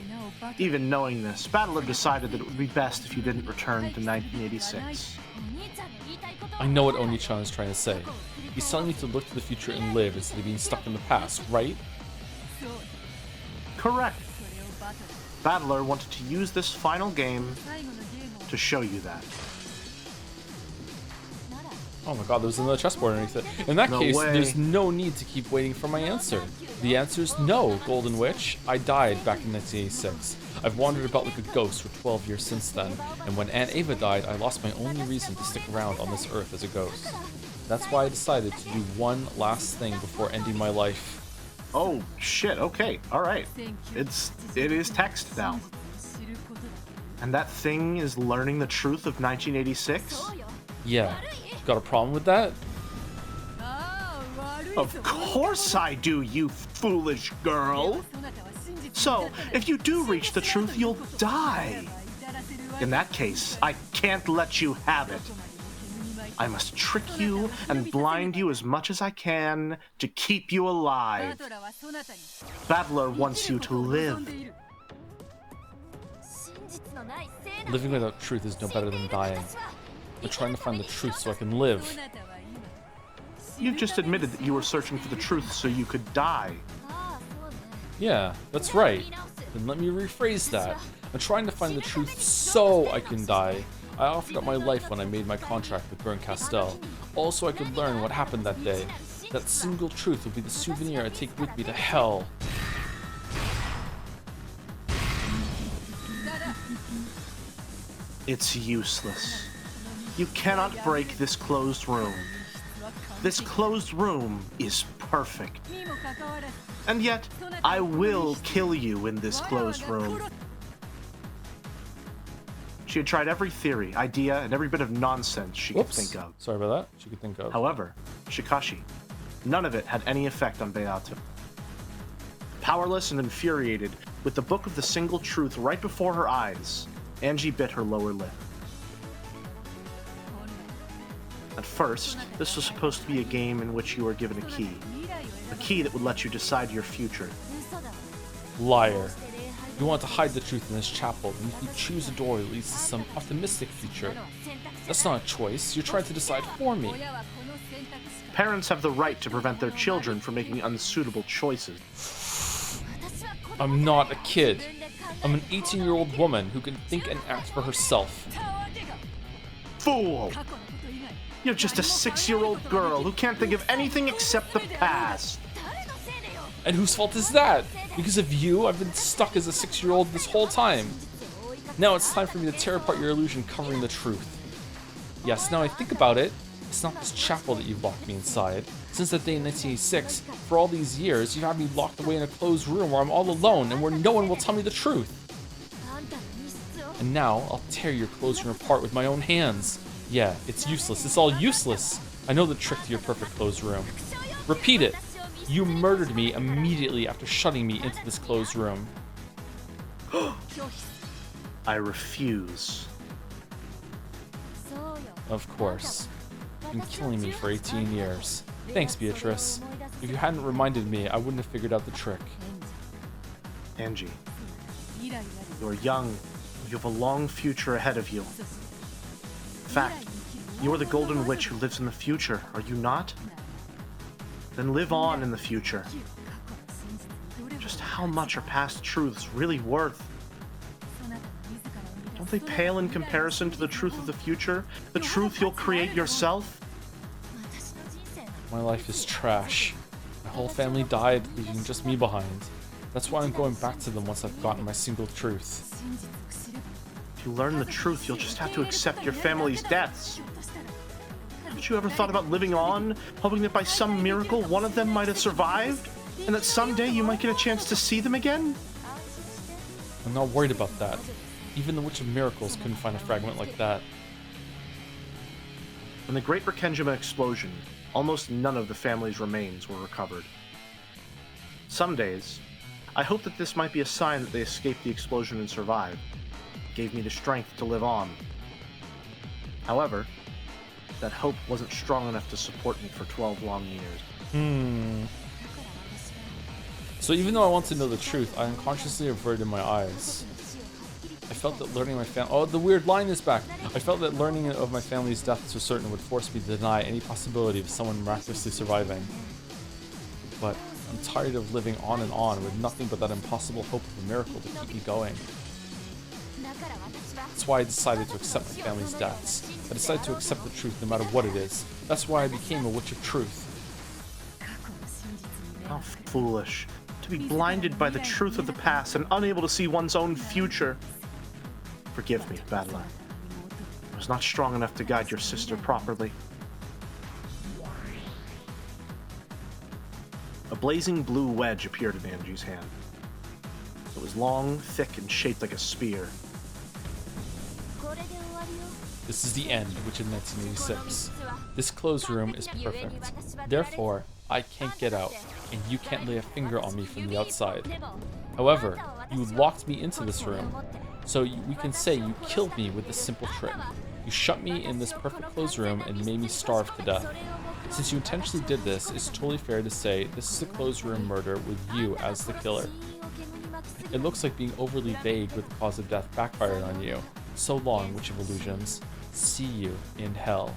even knowing this, Battler decided that it would be best if you didn't return to 1986. I know what Oni-chan is trying to say. He's telling me to look to the future and live instead of being stuck in the past, right? Correct. Battler wanted to use this final game to show you that. Oh my god, there was another chessboard underneath it. In that No case, way. there's no need to keep waiting for my answer. The answer is no, Golden Witch. I died back in 1986. I've wandered about like a ghost for 12 years since then, and when Aunt Ava died, I lost my only reason to stick around on this earth as a ghost. That's why I decided to do one last thing before ending my life. Oh shit, okay, alright. It is text now. And that thing is learning the truth of 1986? Yeah. Got a problem with that? Of course I do, you foolish girl! So, if you do reach the truth, you'll die! In that case, I can't let you have it. I must trick you and blind you as much as I can to keep you alive. Battler wants you to live. Living without truth is no better than dying. I'm trying to find the truth so I can live. You've just admitted that you were searching for the truth so you could die. Yeah, that's right. Then let me rephrase that. I'm trying to find the truth so I can die. I offered up my life when I made my contract with Bern Castell. Also, I could learn what happened that day. That single truth will be the souvenir I take with me to hell. It's useless. You cannot break this closed room. This closed room is perfect. And yet, I will kill you in this closed room. She had tried every theory, idea, and every bit of nonsense she could think of. Sorry about that. She could think of. However, Shikashi, none of it had any effect on Beato. Powerless and infuriated, with the book of the single truth right before her eyes, Angie bit her lower lip. At first, this was supposed to be a game in which you were given a key that would let you decide your future. Liar. You want to hide the truth in this chapel, and you choose a door that leads to some optimistic future. That's not a choice. You're trying to decide for me. Parents have the right to prevent their children from making unsuitable choices. I'm not a kid. I'm an 18-year-old woman who can think and act for herself. Fool! You're just a 6-year-old girl who can't think of anything except the past. And whose fault is that? Because of you, I've been stuck as a 6-year-old this whole time. Now it's time for me to tear apart your illusion covering the truth. Yes, now I think about it, it's not this chapel that you've locked me inside. Since that day in 1986, for all these years, you've had me locked away in a closed room where I'm all alone and where no one will tell me the truth. And now, I'll tear your closed room apart with my own hands. Yeah, it's useless. It's all useless. I know the trick to your perfect closed room. Repeat it. You murdered me immediately after shutting me into this closed room. I refuse. Of course. You've been killing me for 18 years. Thanks, Beatrice. If you hadn't reminded me, I wouldn't have figured out the trick. Angie, you're young. You have a long future ahead of you. In fact, you are the Golden Witch who lives in the future, are you not? Then live on in the future. Just how much are past truths really worth? Don't they pale in comparison to the truth of the future? The truth you'll create yourself? My life is trash. My whole family died, leaving just me behind. That's why I'm going back to them once I've gotten my single truth. If you learn the truth, you'll just have to accept your family's deaths. Haven't you ever thought about living on, hoping that by some miracle one of them might have survived, and that someday you might get a chance to see them again? I'm not worried about that. Even the Witch of Miracles couldn't find a fragment like that. In the Great Rekenjima explosion, almost none of the family's remains were recovered. Some days, I hope that this might be a sign that they escaped the explosion and survived. It gave me the strength to live on. However, that hope wasn't strong enough to support me for 12 long years. So even though I want to know the truth, I unconsciously averted my eyes. I felt that learning my family... Oh, the weird line is back! I felt that learning of my family's death to certain would force me to deny any possibility of someone miraculously surviving. But I'm tired of living on and on with nothing but that impossible hope of a miracle to keep me going. That's why I decided to accept my family's deaths. I decided to accept the truth no matter what it is. That's why I became a Witch of Truth. How foolish. To be blinded by the truth of the past and unable to see one's own future. Forgive me, Battler. I was not strong enough to guide your sister properly. A blazing blue wedge appeared in Angie's hand. It was long, thick, and shaped like a spear. This is the end, which in 1986. This closed room is perfect. Therefore, I can't get out, and you can't lay a finger on me from the outside. However, you locked me into this room, So we can say you killed me with this simple trick. You shut me in this perfect closed room and made me starve to death. Since you intentionally did this, it's totally fair to say this is a closed room murder with you as the killer. It looks like being overly vague with the cause of death backfired on you. So long, Witch of Illusions. See you in hell.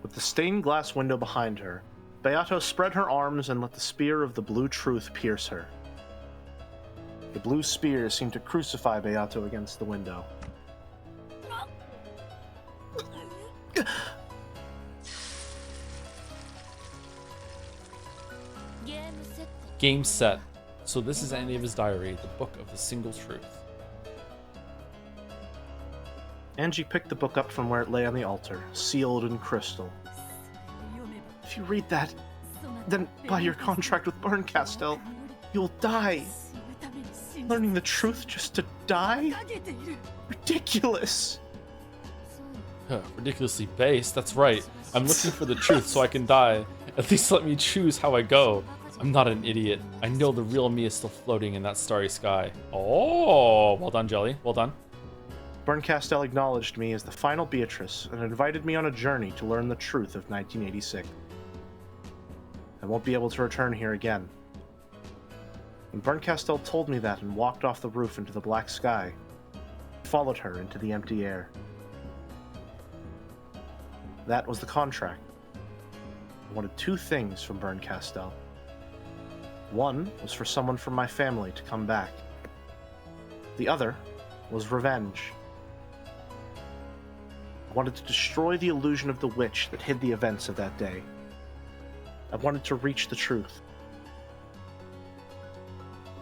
With the stained glass window behind her, Beato spread her arms and let the spear of the blue truth pierce her. The blue spear seemed to crucify Beato against the window. Game set. So this is Andy of his diary, the book of the single truth. Angie picked the book up from where it lay on the altar, sealed in crystal. If you read that, then by your contract with Berncastel, you'll die. Learning the truth just to die? Ridiculous. Ridiculously base, that's right. I'm looking for the truth so I can die. At least let me choose how I go. I'm not an idiot. I know the real me is still floating in that starry sky. Oh, well done, Jelly. Well done. Berncastel acknowledged me as the final Beatrice and invited me on a journey to learn the truth of 1986. I won't be able to return here again. When Berncastel told me that and walked off the roof into the black sky, I followed her into the empty air. That was the contract. I wanted two things from Berncastel. One was for someone from my family to come back. The other was revenge. I wanted to destroy the illusion of the witch that hid the events of that day. I wanted to reach the truth.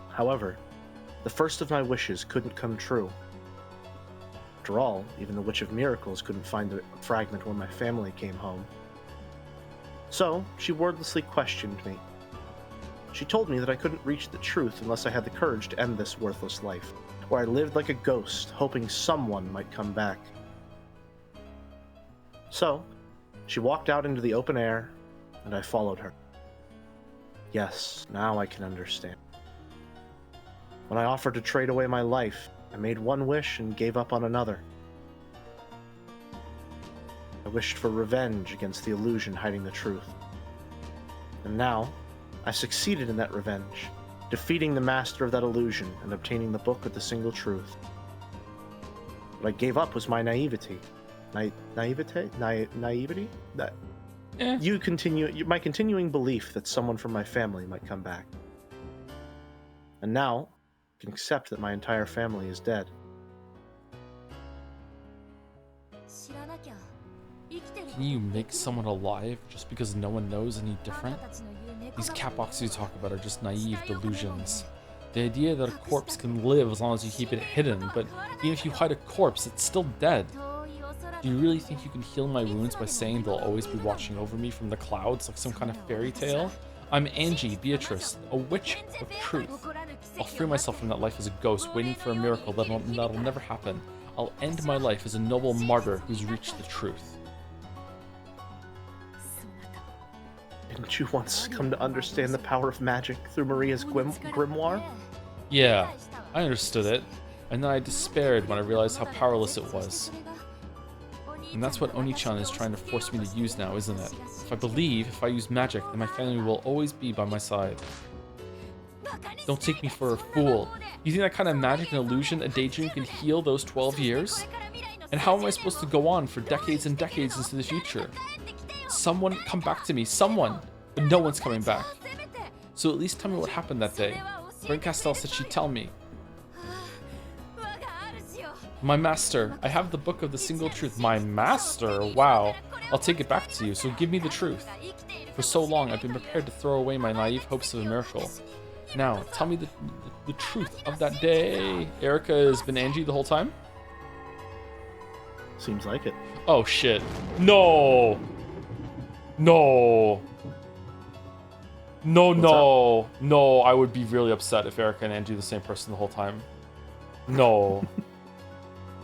However, the first of my wishes couldn't come true. After all, even the Witch of Miracles couldn't find the fragment when my family came home. So, she wordlessly questioned me. She told me that I couldn't reach the truth unless I had the courage to end this worthless life, where I lived like a ghost, hoping someone might come back. So, she walked out into the open air, and I followed her. Yes, now I can understand. When I offered to trade away my life, I made one wish and gave up on another. I wished for revenge against the illusion hiding the truth. And now, I succeeded in that revenge, defeating the master of that illusion and obtaining the book of the single truth. What I gave up was my naivety. Naivety? That my continuing belief that someone from my family might come back. And now, I can accept that my entire family is dead. Can you make someone alive just because no one knows any different? These catboxes you talk about are just naive delusions. The idea that a corpse can live as long as you keep it hidden, but even if you hide a corpse, it's still dead. Do you really think you can heal my wounds by saying they'll always be watching over me from the clouds like some kind of fairy tale? I'm Angie, Beatrice, a witch of truth. I'll free myself from that life as a ghost, waiting for a miracle that'll never happen. I'll end my life as a noble martyr who's reached the truth. Didn't you once come to understand the power of magic through Maria's grimoire? Yeah, I understood it, and then I despaired when I realized how powerless it was. And that's what Oni-chan is trying to force me to use now, isn't it? If I use magic, then my family will always be by my side. Don't take me for a fool. You think that kind of magic, an illusion, a daydream can heal those 12 years? And how am I supposed to go on for decades and decades into the future? Someone come back to me, someone! But no one's coming back. So at least tell me what happened that day. Berncastel said she'd tell me. My master, I have the book of the single truth. My master? Wow. I'll take it back to you, so give me the truth. For so long, I've been prepared to throw away my naive hopes of a miracle. Now, tell me the truth of that day. Erica has been Angie the whole time? Seems like it. Oh, shit. No! No! No, I would be really upset if Erica and Angie are the same person the whole time. No.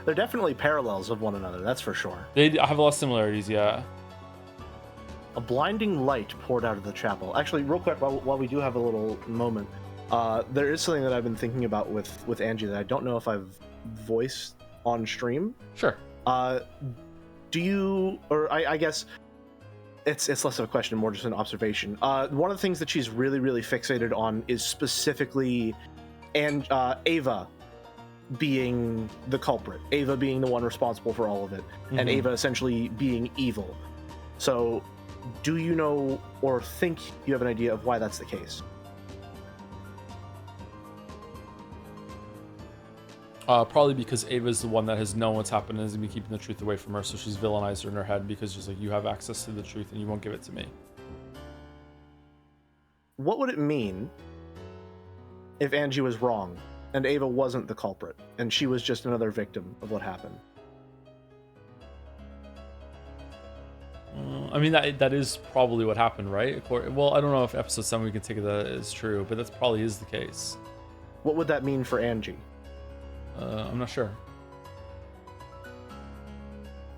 They're definitely parallels of one another, that's for sure. They have a lot of similarities, yeah. A blinding light poured out of the chapel. Actually, real quick, while we do have a little moment, there is something that I've been thinking about with Angie that I don't know if I've voiced on stream. Sure. Do you, or I guess it's less of a question, more just an observation. One of the things that she's really, really fixated on is specifically Ava being the culprit, Ava being the one responsible for all of it, and Ava essentially being evil. So, do you know or think you have an idea of why that's the case? Probably because Ava's the one that has known what's happened and has been keeping the truth away from her, so she's villainized her in her head because she's like, you have access to the truth and you won't give it to me. What would it mean if Angie was wrong and Ava wasn't the culprit and she was just another victim of what happened? I mean, that is probably what happened, right? Well, I don't know if episode 7 we can take that as true, but that probably is the case. What would that mean for Angie? I'm not sure.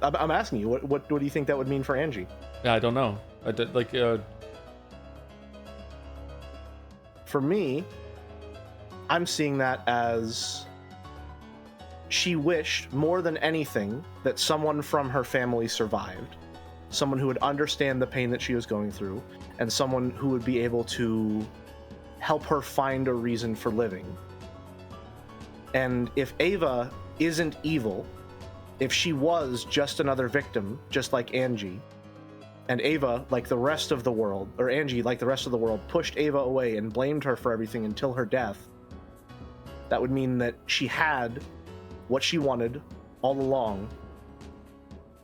I'm asking you, what do you think that would mean for Angie? Yeah, I don't know. For me, I'm seeing that as she wished more than anything that someone from her family survived, someone who would understand the pain that she was going through, and someone who would be able to help her find a reason for living. And if Ava isn't evil, if she was just another victim, just like Angie, and Ava, like the rest of the world, or Angie, like the rest of the world, pushed Ava away and blamed her for everything until her death, that would mean that she had what she wanted all along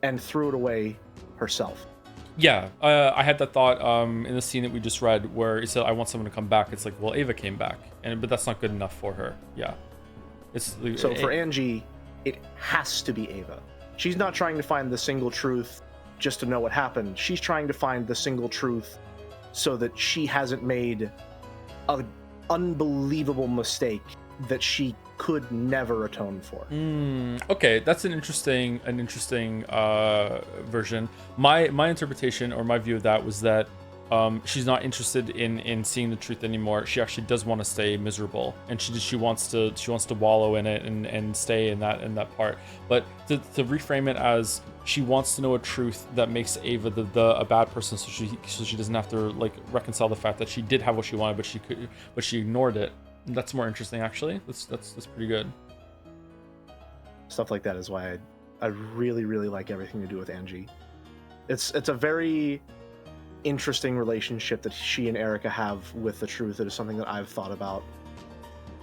and threw it away herself. Yeah, I had that thought in the scene that we just read where he said, I want someone to come back. It's like, well, Ava came back, but that's not good enough for her. Yeah. So for Angie, it has to be Ava. She's not trying to find the single truth just to know what happened. She's trying to find the single truth so that she hasn't made an unbelievable mistake that she could never atone for. Okay, that's an interesting version. My interpretation or my view of that was that she's not interested in seeing the truth anymore. She actually does want to stay miserable, and she wants to wallow in it and stay in that part. But to reframe it as she wants to know a truth that makes Ava a bad person, so she doesn't have to like reconcile the fact that she did have what she wanted, but she ignored it. That's more interesting, actually. That's pretty good. Stuff like that is why I really, really like everything to do with Angie. It's a very interesting relationship that she and Erica have with the truth. It is something that I've thought about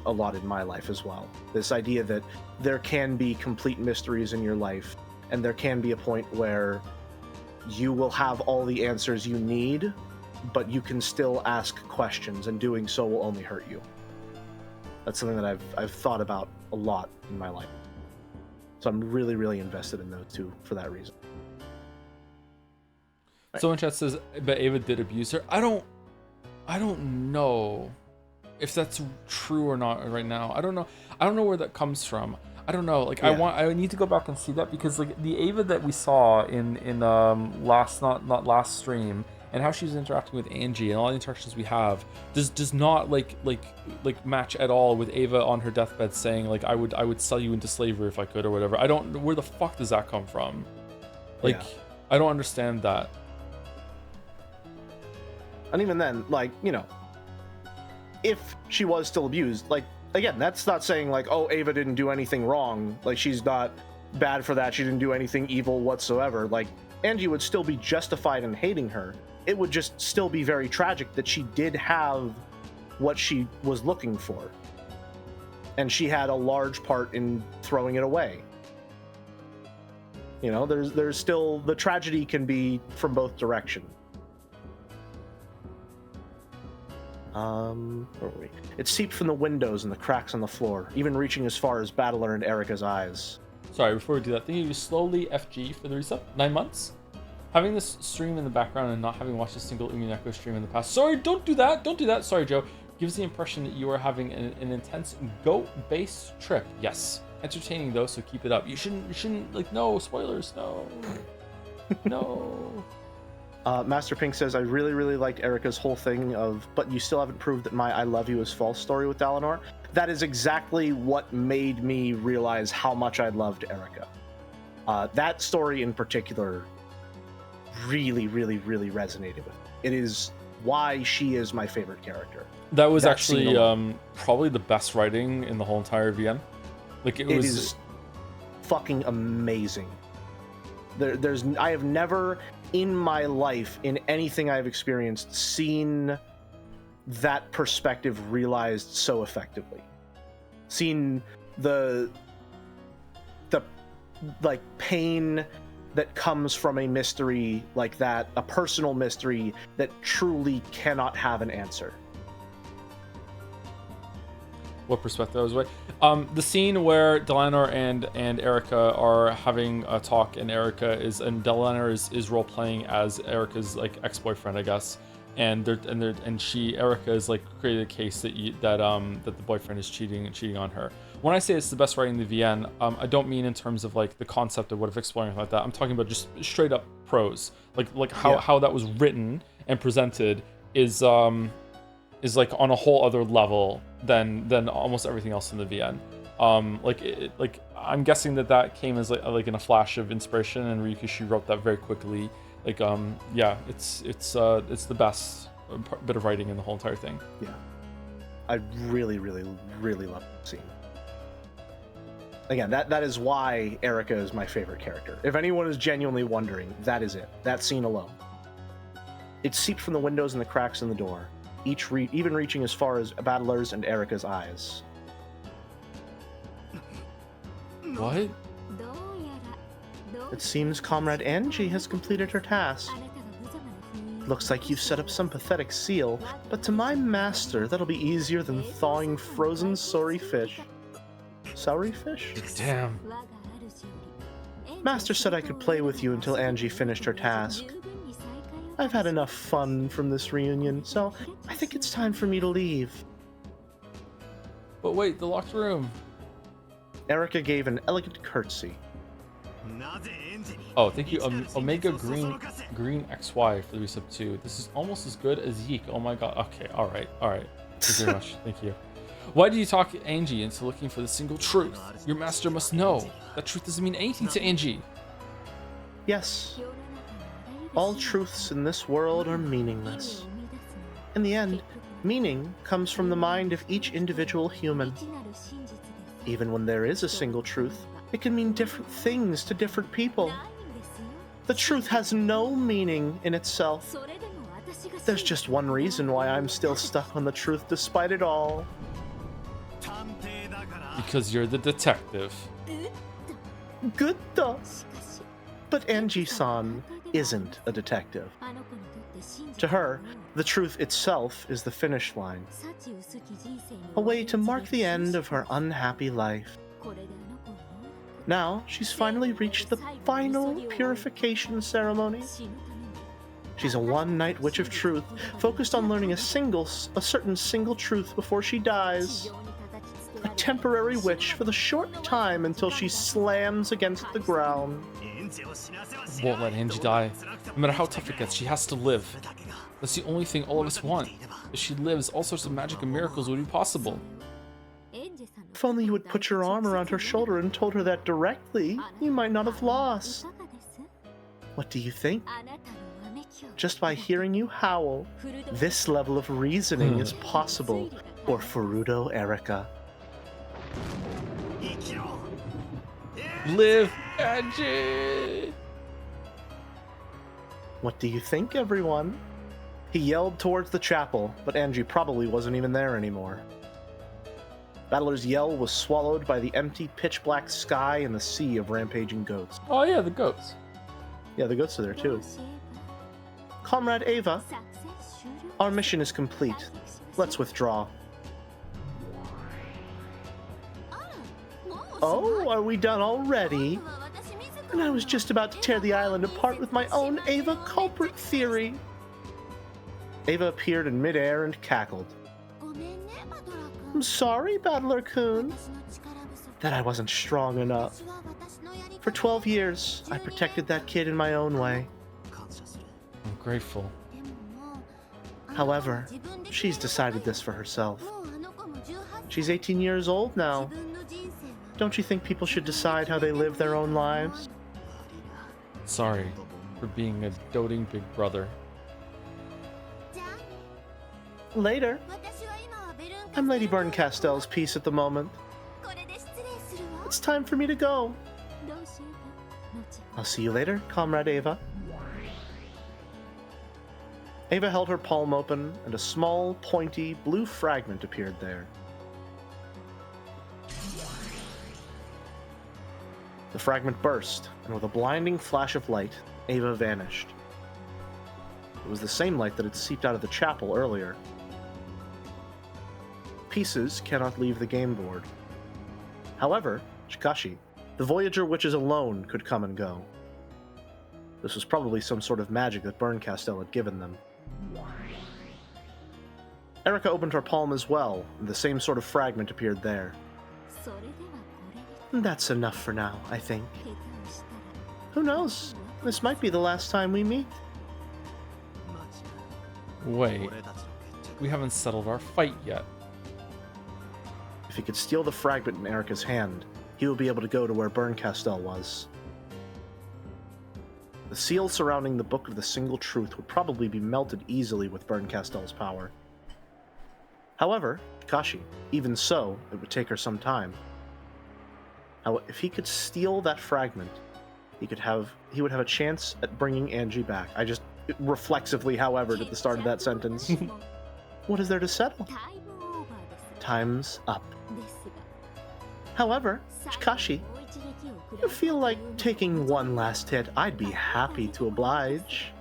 a lot in my life as well. This idea that there can be complete mysteries in your life, and there can be a point where you will have all the answers you need, but you can still ask questions, and doing so will only hurt you. That's something that I've thought about a lot in my life. So I'm really, really invested in those two for that reason. Someone chat says, but Ava did abuse her. I don't know if that's true or not right now. I don't know where that comes from. I don't know. Like, yeah. I need to go back and see that, because like the Ava that we saw in not last stream, and how she's interacting with Angie and all the interactions we have does not like match at all with Ava on her deathbed saying like I would sell you into slavery if I could or whatever. I don't. Where the fuck does that come from? Like, yeah. I don't understand that. And even then, like, you know, if she was still abused, like, again, that's not saying like, oh, Ava didn't do anything wrong. Like, she's not bad for that. She didn't do anything evil whatsoever. Like, Angie would still be justified in hating her. It would just still be very tragic that she did have what she was looking for. And she had a large part in throwing it away. You know, there's still, the tragedy can be from both directions. Where were we? It seeped from the windows and the cracks on the floor, even reaching as far as Battler and Erica's eyes. Sorry, before we do that, thank you slowly FG for the resub. 9 months. Having this stream in the background and not having watched a single Umineko stream in the past. Sorry, don't do that. Don't do that. Sorry, Joe. Gives the impression that you are having an intense goat-based trip. Yes. entertaining though, so keep it up. You shouldn't like, no spoilers, no. No. Master Pink says, I really liked Erica's whole thing of, but you still haven't proved that my I love you is false story with Dalinar. That is exactly what made me realize how much I loved Erica. That story in particular really resonated with me. It is why she is my favorite character. That was actually probably the best writing in the whole entire VN. Like it is fucking amazing. I have never in my life, in anything I've experienced, seen that perspective realized so effectively. Seen the like pain that comes from a mystery like that, a personal mystery that truly cannot have an answer. What perspective I was right? The scene where Dalinar and Erica are having a talk, and Dalinar is role playing as Erica's like ex-boyfriend, I guess, and Erica is like created a case that the boyfriend is cheating on her. When I say it's the best writing in the VN, I don't mean in terms of like the concept of what if exploring like that. I'm talking about just straight up prose, like how that was written and presented is like on a whole other level than almost everything else in the VN. Like I'm guessing that came as like in a flash of inspiration, and Ryukishi wrote that very quickly. Like yeah, it's the best bit of writing in the whole entire thing. Yeah, I really love that scene. Again, that is why Erica is my favorite character. If anyone is genuinely wondering, that is it. That scene alone. It seeped from the windows and the cracks in the door, even reaching as far as Battler's and Erica's eyes. What? It seems Comrade Angie has completed her task. Looks like you've set up some pathetic seal, but to my master, that'll be easier than thawing frozen sorry fish. Soury fish? Damn. Master said I could play with you until Angie finished her task. I've had enough fun from this reunion, so I think it's time for me to leave. But wait, the locked room. Erica gave an elegant curtsy. Oh, thank you, Omega Green XY for the resub 2. This is almost as good as Yeek. Oh my god. Okay, alright. Thank you very much. Thank you. Why did you talk Angie into looking for the single truth? Your master must know. That truth doesn't mean anything to Angie. Yes. All truths in this world are meaningless. In the end, meaning comes from the mind of each individual human. Even when there is a single truth, it can mean different things to different people. The truth has no meaning in itself. There's just one reason why I'm still stuck on the truth despite it all. Because you're the detective. Good though. But Angie-san isn't a detective. To her, the truth itself is the finish line. A way to mark the end of her unhappy life. Now, she's finally reached the final purification ceremony. She's a one-night witch of truth, focused on learning a certain single truth before she dies. A temporary witch for the short time until she slams against the ground. Won't let Angie die. No matter how tough it gets, she has to live. That's the only thing all of us want. If she lives, all sorts of magic and miracles would be possible. If only you would put your arm around her shoulder and told her that directly, you might not have lost. What do you think? Just by hearing you howl, this level of reasoning is possible for Furuto Erica. Live, Angie! What do you think, everyone? He yelled towards the chapel, but Angie probably wasn't even there anymore. Battler's yell was swallowed by the empty, pitch-black sky and the sea of rampaging goats. Oh yeah, the goats. Yeah, the goats are there too. Comrade Ava, our mission is complete. Let's withdraw. Oh, are we done already? And I was just about to tear the island apart with my own Ava culprit theory. Ava appeared in midair and cackled. I'm sorry, Battler-kun. that I wasn't strong enough. For 12 years, I protected that kid in my own way. I'm grateful. However, she's decided this for herself. She's 18 years old now. Don't you think people should decide how they live their own lives? Sorry for being a doting big brother. Later. I'm Lady Berncastell's piece at the moment. It's time for me to go. I'll see you later, Comrade Ava. Ava held her palm open, and a small, pointy, blue fragment appeared there. The fragment burst, and with a blinding flash of light, Ava vanished. It was the same light that had seeped out of the chapel earlier. Pieces cannot leave the game board. However, Shikashi, the Voyager witches alone could come and go. This was probably some sort of magic that Berncastel had given them. Erica opened her palm as well, and the same sort of fragment appeared there. That's enough for now, I think. Who knows? This might be the last time we meet. Wait, we haven't settled our fight yet. If he could steal the fragment in Erica's hand, he would be able to go to where Berncastel was. The seal surrounding the Book of the Single Truth would probably be melted easily with Berncastel's power. However, Kashi, even so, it would take her some time. If he could steal that fragment, he would have a chance at bringing Angie back. I just reflexively, however, at the start of that sentence. What is there to settle? Time's up. However, Kashi, if you feel like taking one last hit, I'd be happy to oblige.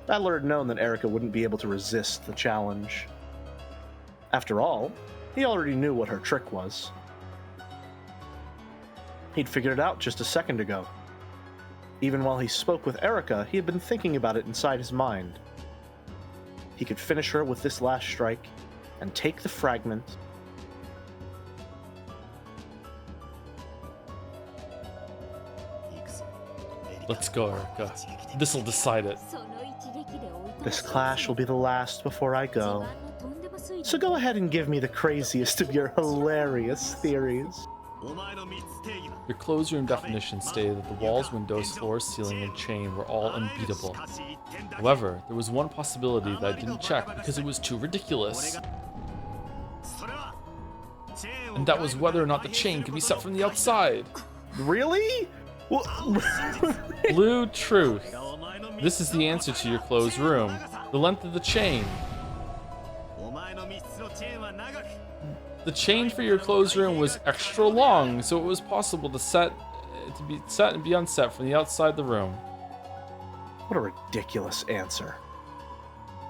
Battler had known that Erica wouldn't be able to resist the challenge. After all, he already knew what her trick was. He'd figured it out just a second ago. Even while he spoke with Erica, he had been thinking about it inside his mind. He could finish her with this last strike, and take the fragment. Let's go, Erica. This'll decide it. This clash will be the last before I go. So go ahead and give me the craziest of your hilarious theories. Your closed room definition stated that the walls, windows, floors, ceiling, and chain were all unbeatable. However, there was one possibility that I didn't check because it was too ridiculous. And that was whether or not the chain could be set from the outside. Really? Blue truth. This is the answer to your closed room. The length of the chain. The chain for your closed room was extra long, so it was possible to be set and be unset from the outside the room. What a ridiculous answer.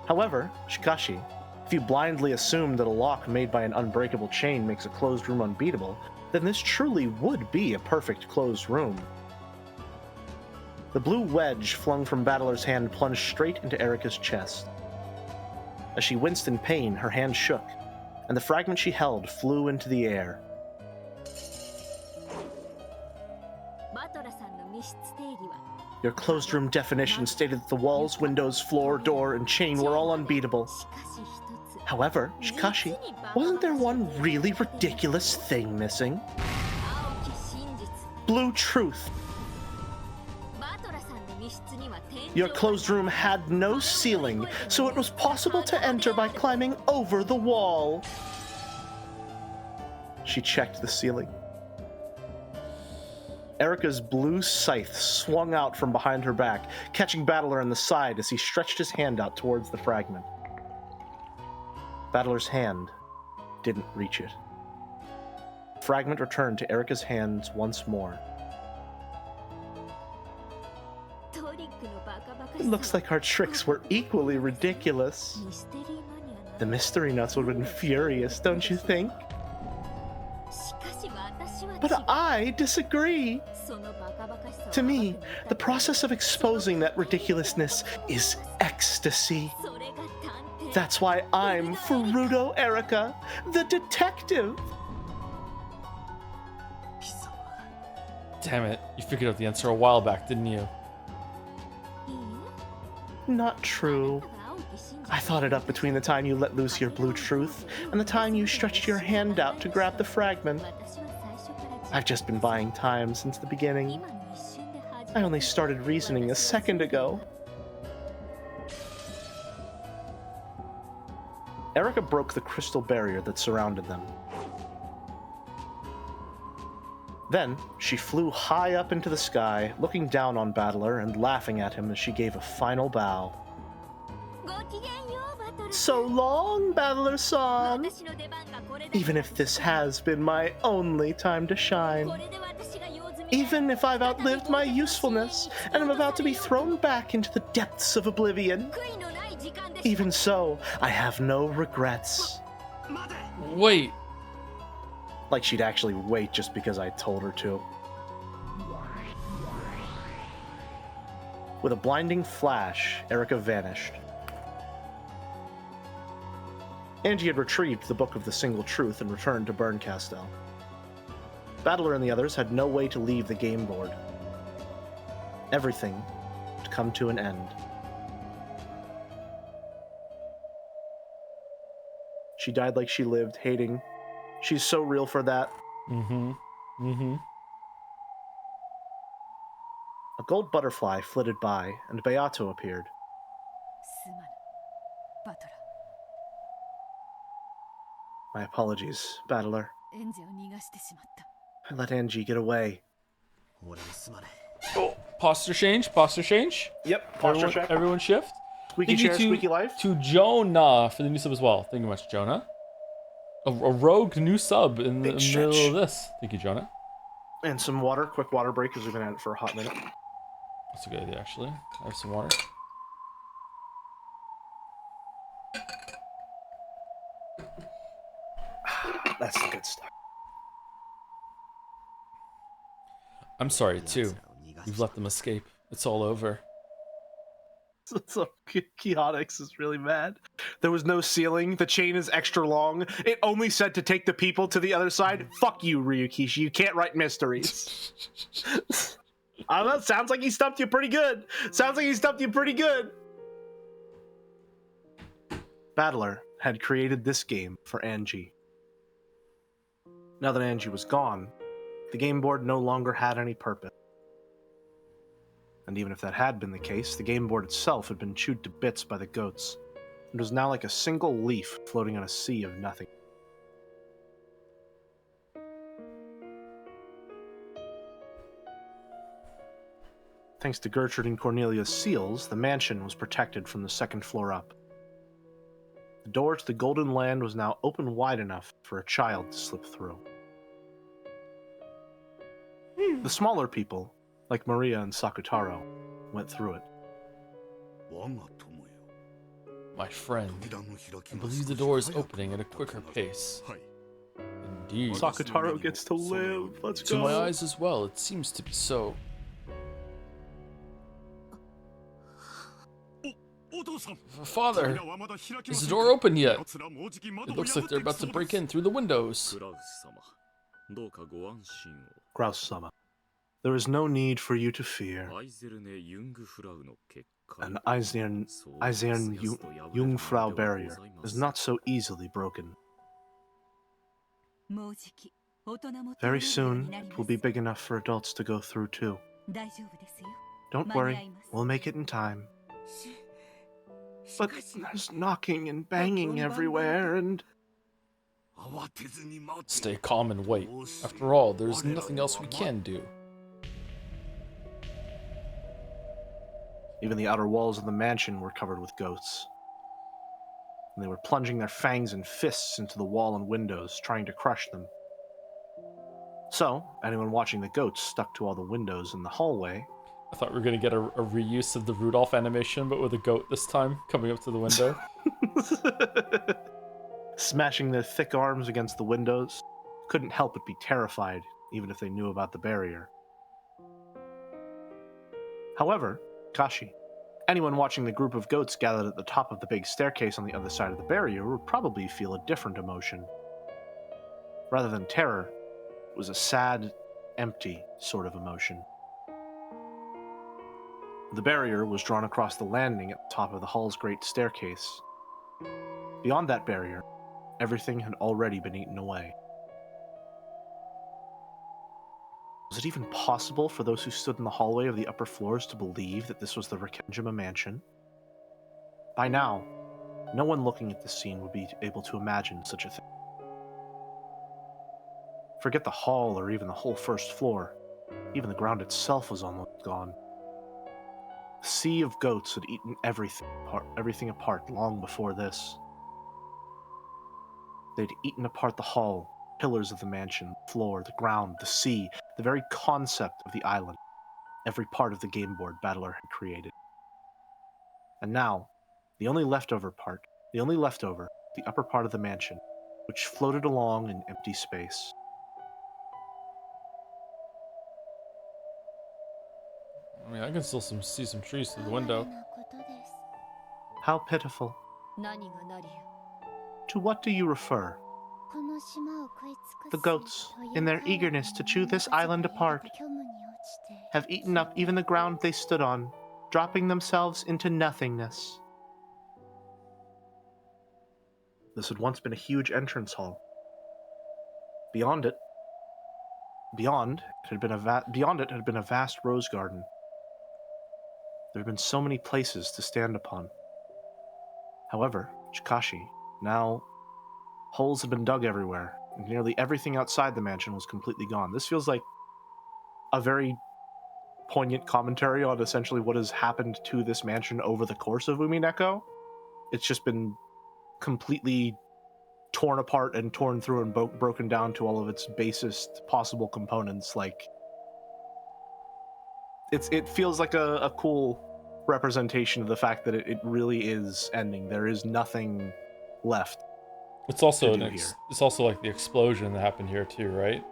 However, Shikashi, if you blindly assume that a lock made by an unbreakable chain makes a closed room unbeatable, then this truly would be a perfect closed room. The blue wedge flung from Battler's hand plunged straight into Erica's chest. As she winced in pain, her hand shook, and the fragment she held flew into the air. Your closed room definition stated that the walls, windows, floor, door, and chain were all unbeatable. However, Shikashi, wasn't there one really ridiculous thing missing? Blue truth. Your closed room had no ceiling, so it was possible to enter by climbing over the wall. She checked the ceiling. Erica's blue scythe swung out from behind her back, catching Battler in the side as he stretched his hand out towards the fragment. Battler's hand didn't reach it. The fragment returned to Erica's hands once more. It looks like our tricks were equally ridiculous. The mystery nuts would have been furious, don't you think? But I disagree. To me, the process of exposing that ridiculousness is ecstasy. That's why I'm Furuto Erica, the detective. Damn it. You figured out the answer a while back, didn't you? Not true. I thought it up between the time you let loose your blue truth and the time you stretched your hand out to grab the fragment. I've just been buying time since the beginning. I only started reasoning a second ago. Erica broke the crystal barrier that surrounded them. Then, she flew high up into the sky, looking down on Battler and laughing at him as she gave a final bow. So long, Battler-san! Even if this has been my only time to shine. Even if I've outlived my usefulness and am about to be thrown back into the depths of oblivion. Even so, I have no regrets. Wait. Like she'd actually wait just because I told her to. With a blinding flash, Erica vanished. Angie had retrieved the Book of the Single Truth and returned to Burncastle. Battler and the others had no way to leave the game board. Everything had come to an end. She died like she lived, hating. She's so real for that. A gold butterfly flitted by, and Beato appeared. My apologies, Battler. I let Angie get away. Oh, posture change, posture change. Yep, posture check. Everyone shift. Squeaky chair, squeaky life. To Jonah for the new sub as well. Thank you much, Jonah. A rogue new sub in the middle of this. Thank you, Jonah. And some water, quick water break because we've been at it for a hot minute. That's a good idea, actually. I have some water. That's the good stuff. I'm sorry, too. You've let them escape. It's all over. So Chaotix is really mad. There was no ceiling. The chain is extra long. It only said to take the people to the other side. Fuck you, Ryukishi. You can't write mysteries. I don't know. Sounds like he stumped you pretty good. Battler had created this game for Angie. Now that Angie was gone, the game board no longer had any purpose. And even if that had been the case, the game board itself had been chewed to bits by the goats, and was now like a single leaf floating on a sea of nothing. Thanks to Gertrude and Cornelia's seals, the mansion was protected from the second floor up. The door to the Golden Land was now open wide enough for a child to slip through. The smaller people, like Maria and Sakutaro, went through it. My friend, I believe the door is opening at a quicker pace. Indeed. Sakutaro gets to live. Let's go. To my eyes as well, it seems to be so. Father, is the door open yet? It looks like they're about to break in through the windows. Grouse-sama, there is no need for you to fear. An Eisern Jungfrau barrier is not so easily broken. Very soon, it will be big enough for adults to go through too. Don't worry, we'll make it in time. But there's knocking and banging everywhere, and... Stay calm and wait. After all, there's nothing else we can do. Even the outer walls of the mansion were covered with ghosts. And they were plunging their fangs and fists into the wall and windows, trying to crush them. So, anyone watching the goats stuck to all the windows in the hallway. I thought we were going to get a reuse of the Rudolph animation, but with a goat this time, coming up to the window. Smashing their thick arms against the windows, couldn't help but be terrified, even if they knew about the barrier. However, Kashi, anyone watching the group of goats gathered at the top of the big staircase on the other side of the barrier would probably feel a different emotion. Rather than terror, it was a sad, empty sort of emotion. The barrier was drawn across the landing at the top of the hall's great staircase. Beyond that barrier, everything had already been eaten away. Was it even possible for those who stood in the hallway of the upper floors to believe that this was the Rekenjima mansion? By now, no one looking at this scene would be able to imagine such a thing. Forget the hall or even the whole first floor. Even the ground itself was almost gone. A sea of goats had eaten everything apart long before this. They'd eaten apart the hall, pillars of the mansion, the floor, the ground, the sea, the very concept of the island, every part of the game board Battler had created. And now, the only leftover, the upper part of the mansion, which floated along in empty space. I mean, I can still see some trees through the window. How pitiful. To what do you refer? The goats, in their eagerness to chew this island apart, have eaten up even the ground they stood on, dropping themselves into nothingness. This had once been a huge entrance hall. Beyond it had been a vast rose garden. There had been so many places to stand upon. However, Chikashi, now holes had been dug everywhere, and nearly everything outside the mansion was completely gone. This feels like a very poignant commentary on essentially what has happened to this mansion over the course of Umineko. It's just been completely torn apart and torn through and broken down to all of its basest possible components. Like, it feels like a cool representation of the fact that it really is ending. There is nothing left. It's also it's also like the explosion that happened here too, right?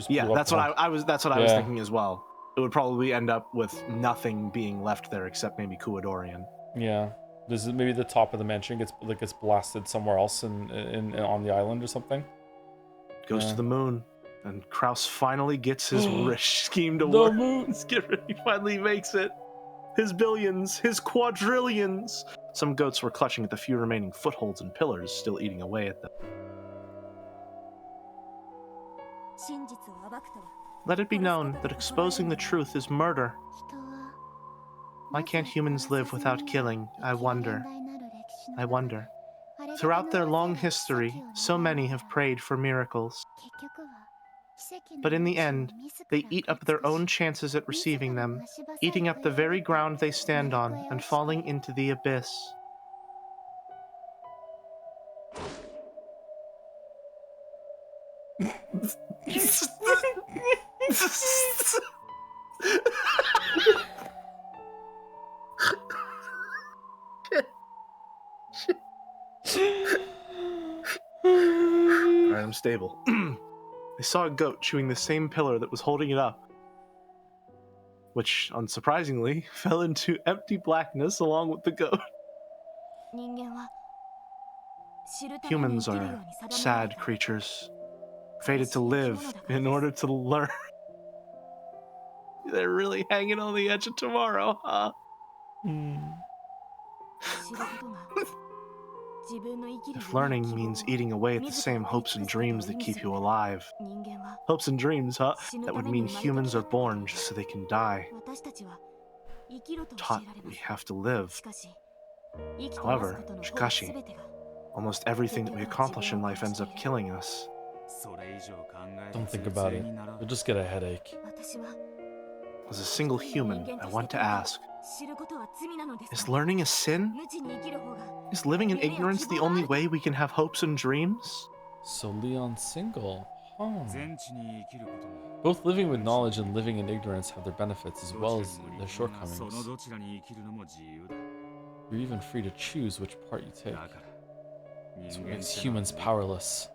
That's what I was thinking as well. It would probably end up with nothing being left there except maybe Kuadorian. Yeah. This is maybe the top of the mansion gets blasted somewhere else in on the island or something. Goes to the moon, and Kraus finally gets his rich scheme to work. He finally makes it. His billions, his quadrillions. Some goats were clutching at the few remaining footholds and pillars, still eating away at them. Let it be known that exposing the truth is murder. Why can't humans live without killing? I wonder. Throughout their long history, so many have prayed for miracles. But in the end, they eat up their own chances at receiving them, eating up the very ground they stand on and falling into the abyss. Alright, I'm stable. They saw a goat chewing the same pillar that was holding it up, which, unsurprisingly, fell into empty blackness along with the goat. Humans are sad creatures, fated to live in order to learn. They're really hanging on the edge of tomorrow, huh? If learning means eating away at the same hopes and dreams that keep you alive. Hopes and dreams, huh? That would mean humans are born just so they can die. Taught we have to live. However, Shikashi, almost everything that we accomplish in life ends up killing us. Don't think about it. You'll just get a headache. As a single human, I want to ask, is learning a sin? Is living in ignorance the only way we can have hopes and dreams? So Leon's single, huh? Both living with knowledge and living in ignorance have their benefits as well as their shortcomings. You're even free to choose which part you take. That's what makes humans powerless.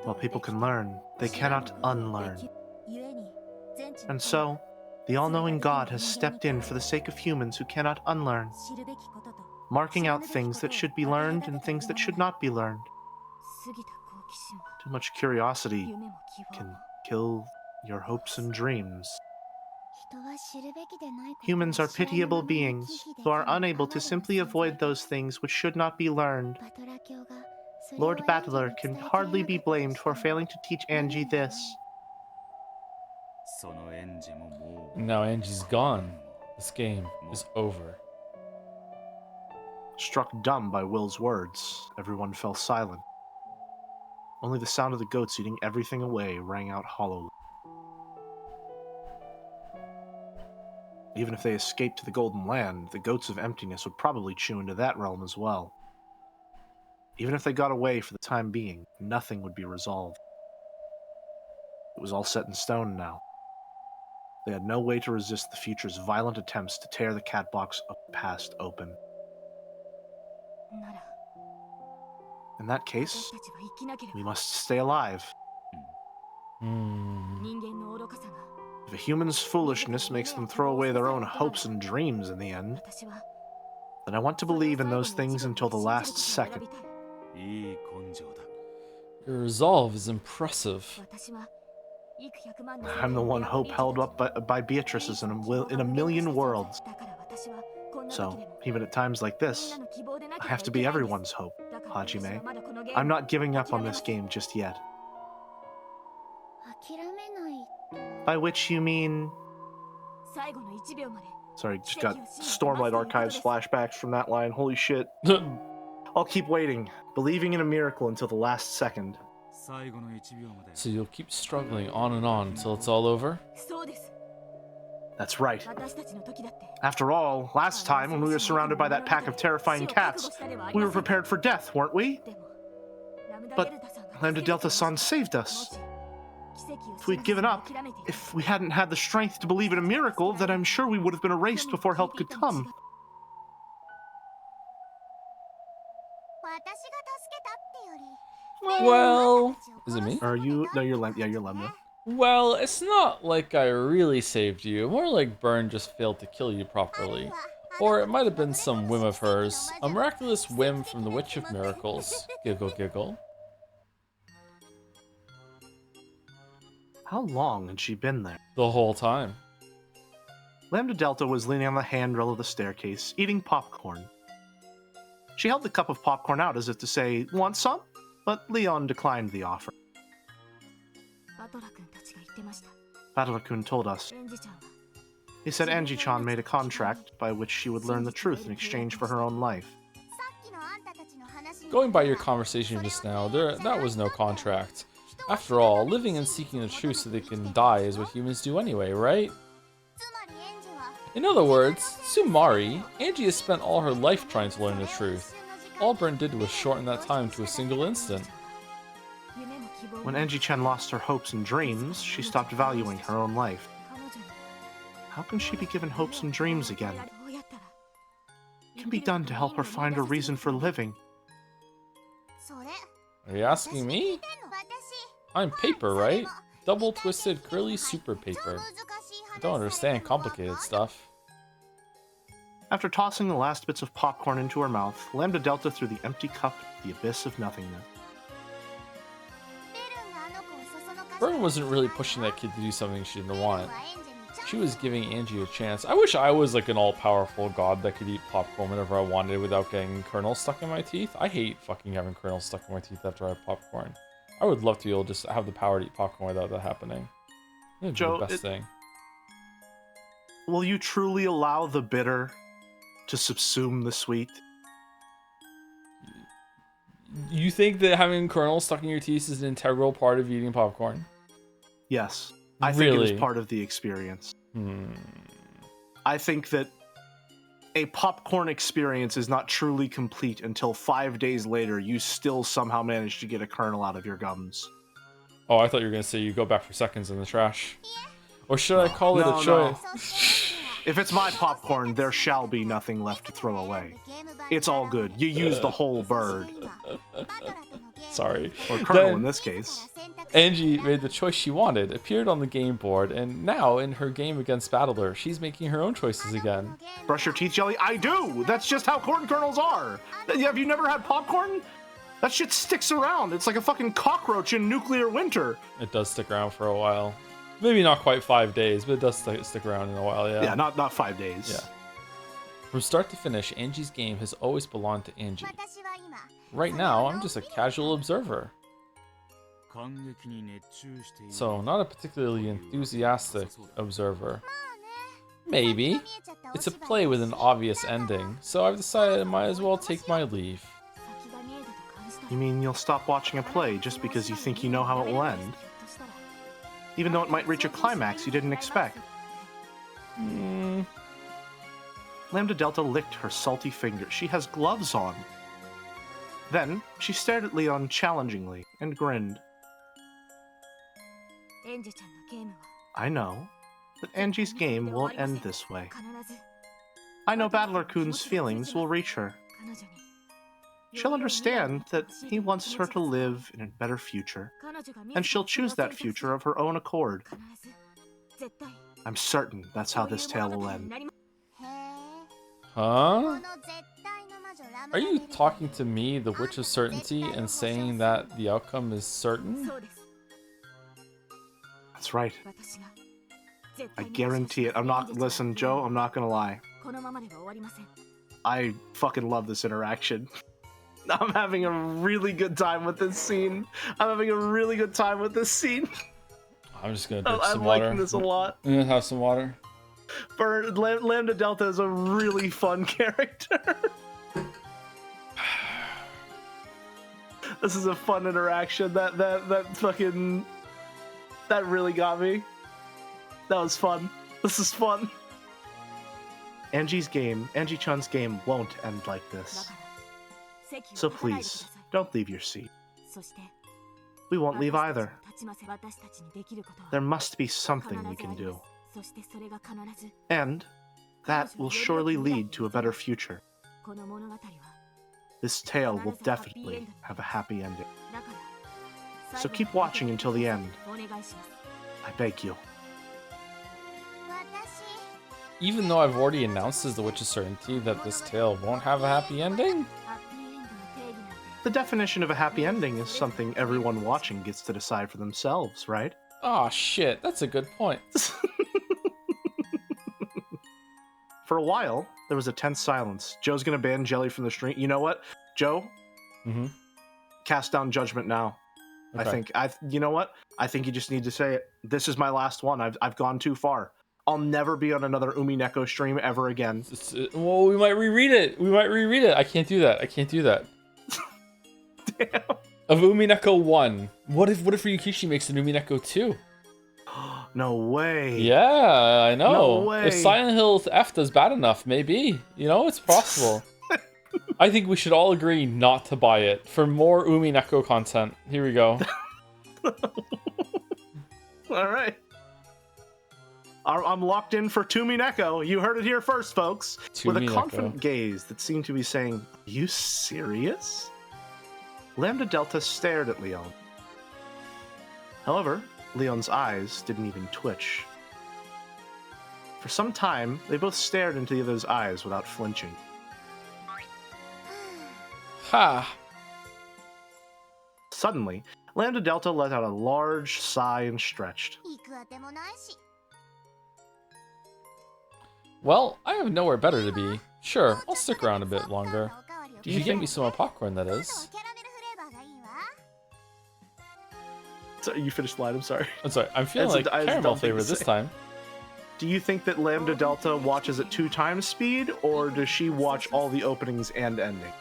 While people can learn, they cannot unlearn. And so, the all-knowing God has stepped in for the sake of humans who cannot unlearn, marking out things that should be learned and things that should not be learned. Too much curiosity can kill your hopes and dreams. Humans are pitiable beings who are unable to simply avoid those things which should not be learned. Lord Battler can hardly be blamed for failing to teach Angie this. Now Angie's gone. This game is over. Struck dumb by Will's words, everyone fell silent. Only the sound of the goats eating everything away rang out hollowly. Even if they escaped to the Golden Land, the goats of emptiness would probably chew into that realm as well. Even if they got away for the time being, nothing would be resolved. It was all set in stone now. They had no way to resist the future's violent attempts to tear the catbox of the past open. In that case, we must stay alive. If a human's foolishness makes them throw away their own hopes and dreams in the end, then I want to believe in those things until the last second. Your resolve is impressive. I'm the one hope held up by Beatrice's in a million worlds. So, even at times like this, I have to be everyone's hope, Hajime. I'm not giving up on this game just yet. By which you mean... Sorry, just got Stormlight Archives flashbacks from that line. Holy shit. I'll keep waiting, believing in a miracle until the last second. So you'll keep struggling on and on until it's all over? That's right. After all, last time when we were surrounded by that pack of terrifying cats, we were prepared for death, weren't we? But Lambda Delta-san saved us. If we'd given up, if we hadn't had the strength to believe in a miracle, then I'm sure we would have been erased before help could come. Well, is it me? Are you? No, you're Lambda. Yeah, you're Lambda. Well, it's not like I really saved you. More like Byrne just failed to kill you properly. Or it might have been some whim of hers. A miraculous whim from the Witch of Miracles. Giggle, giggle. How long had she been there? The whole time. Lambda Delta was leaning on the handrail of the staircase, eating popcorn. She held the cup of popcorn out as if to say, "Want some?" But Leon declined the offer. Battler-kun told us. He said Angie-chan made a contract by which she would learn the truth in exchange for her own life. Going by your conversation just now, that was no contract. After all, living and seeking the truth so they can die is what humans do anyway, right? In other words, Sumari, Angie has spent all her life trying to learn the truth. All Byrne did was shorten that time to a single instant. When Angie-chan lost her hopes and dreams, she stopped valuing her own life. How can she be given hopes and dreams again? What can be done to help her find a reason for living? Are you asking me? I'm paper, right? Double twisted curly super paper. I don't understand complicated stuff. After tossing the last bits of popcorn into her mouth, Lambda Delta threw the empty cup into the abyss of nothingness. Byrne wasn't really pushing that kid to do something she didn't want. She was giving Angie a chance. I wish I was like an all-powerful god that could eat popcorn whenever I wanted without getting kernels stuck in my teeth. I hate fucking having kernels stuck in my teeth after I have popcorn. I would love to be able to just have the power to eat popcorn without that happening. It'd be the best thing. Will you truly allow the bitter to subsume the sweet? You think that having kernels stuck in your teeth is an integral part of eating popcorn? Yes. I think it is part of the experience. I think that a popcorn experience is not truly complete until 5 days later you still somehow manage to get a kernel out of your gums. Oh, I thought you were going to say you go back for seconds in the trash. Or should I call it a choice? If it's my popcorn, there shall be nothing left to throw away. It's all good. You use the whole bird. Sorry. Or kernel in this case. Angie made the choice she wanted, appeared on the game board, and now in her game against Battler, she's making her own choices again. Brush your teeth, Jelly? I do! That's just how corn kernels are! Have you never had popcorn? That shit sticks around. It's like a fucking cockroach in nuclear winter. It does stick around for a while. Maybe not quite 5 days, but it does stick around in a while, yeah. Yeah, not 5 days. Yeah. From start to finish, Angie's game has always belonged to Angie. Right now, I'm just a casual observer. So, not a particularly enthusiastic observer. Maybe. It's a play with an obvious ending, so I've decided I might as well take my leave. You mean you'll stop watching a play just because you think you know how it will end? Even though it might reach a climax you didn't expect? Lambda Delta licked her salty fingers. She has gloves on. Then, she stared at Leon challengingly and grinned. I know that Angie's game won't end this way. I know Battler-kun's feelings will reach her. She'll understand that he wants her to live in a better future, and she'll choose that future of her own accord. I'm certain that's how this tale will end. Huh? Are you talking to me, the Witch of Certainty, and saying that the outcome is certain? That's right. I guarantee it. Listen, Joe, I'm not gonna lie. I fucking love this interaction. I'm having a really good time with this scene. I'm just gonna drink some I'm water. liking this a lot. I'm gonna have some water. Lambda Delta is a really fun character. This is a fun interaction. That fucking... That really got me. That was fun. This is fun. Angie-chan's game won't end like this. So please, don't leave your seat. We won't leave either. There must be something we can do. And that will surely lead to a better future. This tale will definitely have a happy ending. So keep watching until the end. I beg you. Even though I've already announced as the Witch of Certainty that this tale won't have a happy ending? The definition of a happy ending is something everyone watching gets to decide for themselves, right? Aw, shit, that's a good point. For a while, there was a tense silence. Joe's gonna ban Jelly from the stream. You know what, Joe? Cast down judgment now. Okay. You know what? I think you just need to say it. This is my last one. I've gone too far. I'll never be on another Umineko stream ever again. Well, we might reread it. I can't do that. Damn. Of Umineko 1. What if Ryukishi makes an Umineko 2? No way. Yeah, I know. No way. If Silent Hill F does bad enough, maybe. You know, it's possible. I think we should all agree not to buy it. For more Umineko content. Here we go. Alright. I'm locked in for Tumineko. You heard it here first, folks. With a confident gaze that seemed to be saying, "Are you serious?" Lambda Delta stared at Leon. However, Leon's eyes didn't even twitch. For some time, they both stared into the other's eyes without flinching. Ha! Suddenly, Lambda Delta let out a large sigh and stretched. Well, I have nowhere better to be. Sure, I'll stick around a bit longer. If you get me some more popcorn, that is. Sorry, you finished the line, I'm sorry. I'm sorry, I'm feeling like caramel flavor this time. Do you think that Lambda Delta watches at 2 times speed, or does she watch all the openings and ending?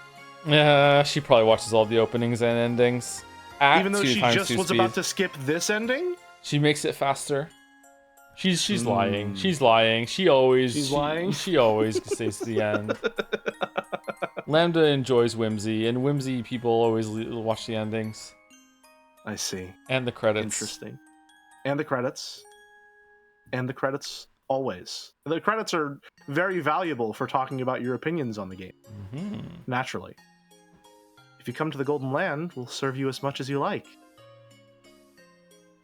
Yeah, she probably watches all the openings and endings. Even though she just was about to skip this ending? She makes it faster. She's lying. She's lying. She always stays to the end. Lambda enjoys whimsy, and whimsy people always watch the endings. I see. And the credits. Interesting. And the credits. And the credits always. The credits are very valuable for talking about your opinions on the game. Naturally. If you come to the Golden Land, we'll serve you as much as you like.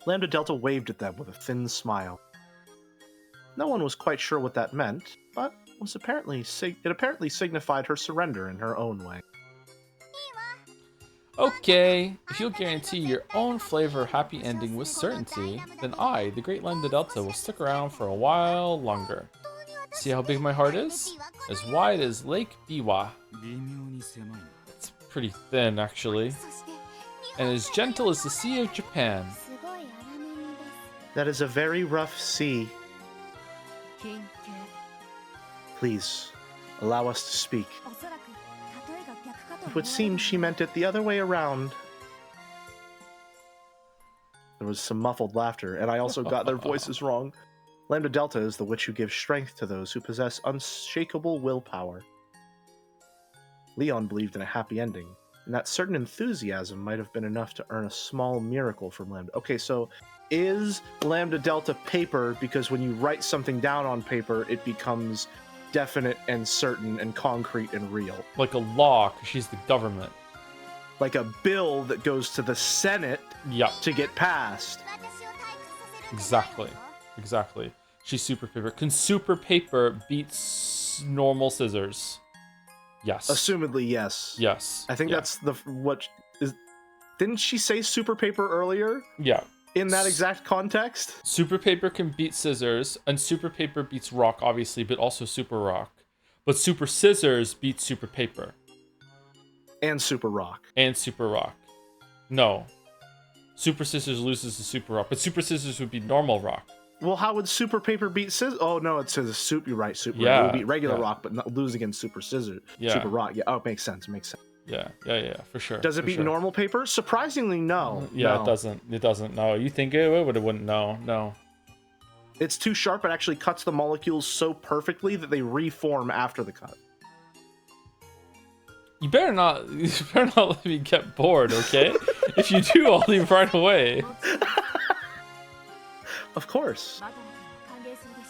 Lambda Delta waved at them with a thin smile. No one was quite sure what that meant, but it apparently signified her surrender in her own way. Okay, if you'll guarantee your own flavor happy ending with certainty, then I, the Great Lambda Delta, will stick around for a while longer. See how big my heart is? As wide as Lake Biwa. It's pretty thin, actually. And as gentle as the Sea of Japan. That is a very rough sea. Please, allow us to speak. It would seem she meant it the other way around. There was some muffled laughter, and I also got their voices wrong. Lambda Delta is the witch who gives strength to those who possess unshakable willpower. Leon believed in a happy ending, and that certain enthusiasm might have been enough to earn a small miracle from Lambda. Okay, so is Lambda Delta paper because when you write something down on paper, it becomes definite and certain and concrete and real? Like a law, because she's the government. Like a bill that goes to the Senate to get passed. Exactly. Exactly. She's super paper. Can super paper beats normal scissors? Yes. Assumedly, yes. Yes. I think that's what is. Didn't she say super paper earlier? Yeah. In that exact context? Super paper can beat scissors, and super paper beats rock, obviously, but also super rock. But super scissors beats super paper. And super rock. And super rock. No. Super scissors loses to super rock, but super scissors would be normal rock. Well, how would super paper beat scissors? Oh, no, it says super. You're right, super. Yeah, It would beat regular rock, but not lose against super scissors. Yeah. Super rock. Yeah. Oh, it makes sense. Yeah, for sure. Does it beat normal paper? Surprisingly, no. Yeah, no. It doesn't. It doesn't. No, you think it would? It wouldn't. No. It's too sharp. It actually cuts the molecules so perfectly that they reform after the cut. You better not. You better not let me get bored, okay? If you do, I'll leave right away. Of course.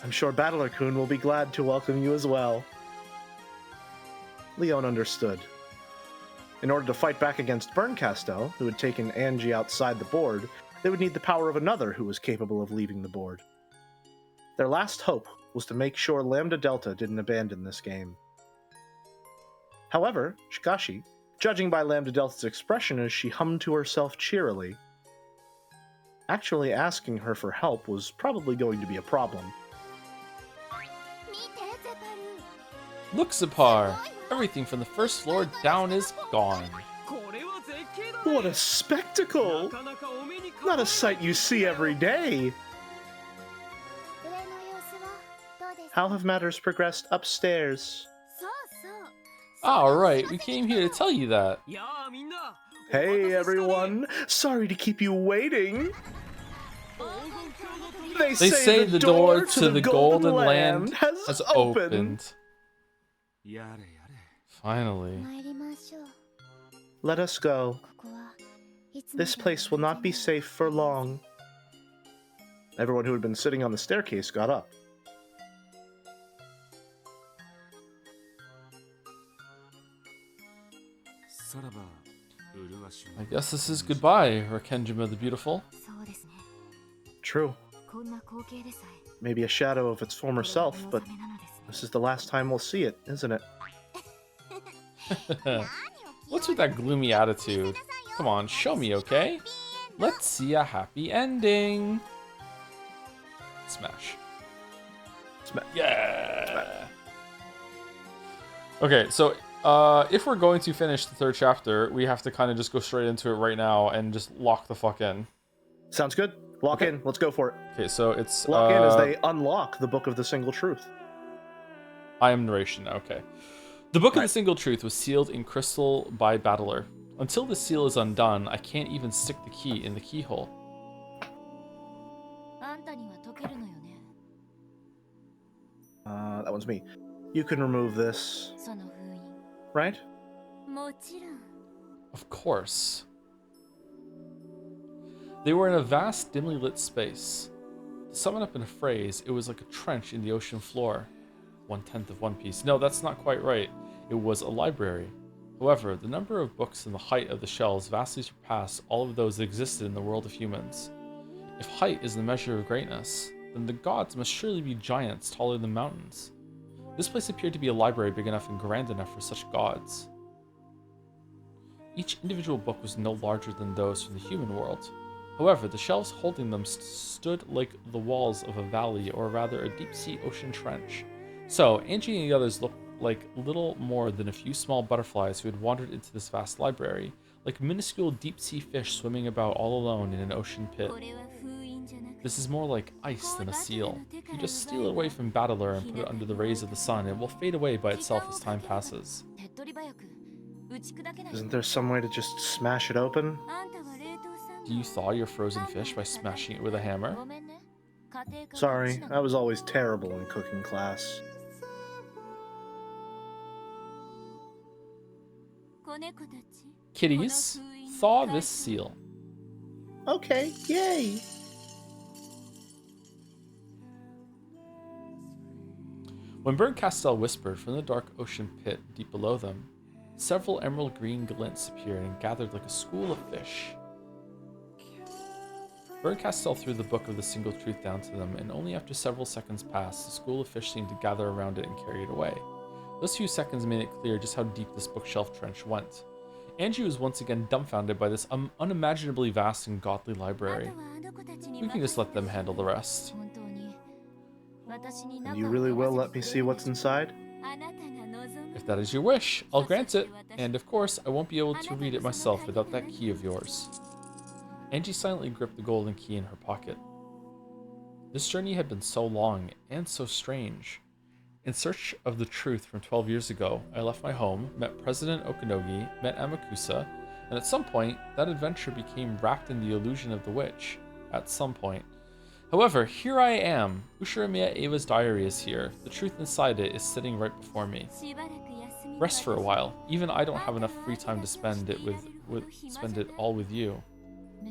I'm sure Battler-kun will be glad to welcome you as well. Leon understood. In order to fight back against Berncastel, who had taken Angie outside the board, they would need the power of another who was capable of leaving the board. Their last hope was to make sure Lambda Delta didn't abandon this game. However, Shikashi, judging by Lambda Delta's expression as she hummed to herself cheerily, actually asking her for help was probably going to be a problem. Look, Zepar! Everything from the first floor down is gone. What a spectacle! Not a sight you see every day! How have matters progressed upstairs? Alright, we came here to tell you that. Hey everyone! Sorry to keep you waiting! They say the door to the Golden Land has opened. Finally. Let us go. This place will not be safe for long. Everyone who had been sitting on the staircase got up. I guess this is goodbye, Rakenjima the Beautiful. True. Maybe a shadow of its former self, but this is the last time we'll see it, isn't it? What's with that gloomy attitude? Come on, show me, okay? Let's see a happy ending. Smash. Yeah! Okay, so if we're going to finish the third chapter, we have to kind of just go straight into it right now and just lock the fuck in. Sounds good. Lock in. Let's go for it. Okay, so it's... Lock in as they unlock the Book of the Single Truth. I am narration now, okay. The Book of the Single Truth was sealed in crystal by Battler. Until the seal is undone, I can't even stick the key in the keyhole. That one's me. You can remove this. Right? Of course. They were in a vast, dimly lit space. To sum it up in a phrase, it was like a trench in the ocean floor. 1/10 of One Piece. No, that's not quite right. It was a library. However, the number of books and the height of the shelves vastly surpassed all of those that existed in the world of humans. If height is the measure of greatness, then the gods must surely be giants taller than mountains. This place appeared to be a library big enough and grand enough for such gods. Each individual book was no larger than those from the human world. However, the shelves holding them stood like the walls of a valley, or rather a deep-sea ocean trench. So, Angie and the others looked like little more than a few small butterflies who had wandered into this vast library, like minuscule deep-sea fish swimming about all alone in an ocean pit. This is more like ice than a seal. You just steal it away from Battler and put it under the rays of the sun, it will fade away by itself as time passes. Isn't there some way to just smash it open? Do you thaw your frozen fish by smashing it with a hammer? Sorry, I was always terrible in cooking class. Kitties, thaw this seal. Okay, yay! When Berncastel whispered from the dark ocean pit deep below them, several emerald green glints appeared and gathered like a school of fish. Berncastel threw the book of the single truth down to them, and only after several seconds passed, the school of fish seemed to gather around it and carry it away. Those few seconds made it clear just how deep this bookshelf trench went. Angie was once again dumbfounded by this unimaginably vast and godly library. We can just let them handle the rest. And you really will let me see what's inside? If that is your wish, I'll grant it, and of course, I won't be able to read it myself without that key of yours. Angie silently gripped the golden key in her pocket. This journey had been so long and so strange. In search of the truth from 12 years ago, I left my home, met President Okanogi, met Amakusa, and at some point, that adventure became wrapped in the illusion of the witch. At some point. However, here I am. Ushiromiya Ewa's diary is here. The truth inside it is sitting right before me. Rest for a while. Even I don't have enough free time to spend it all with you.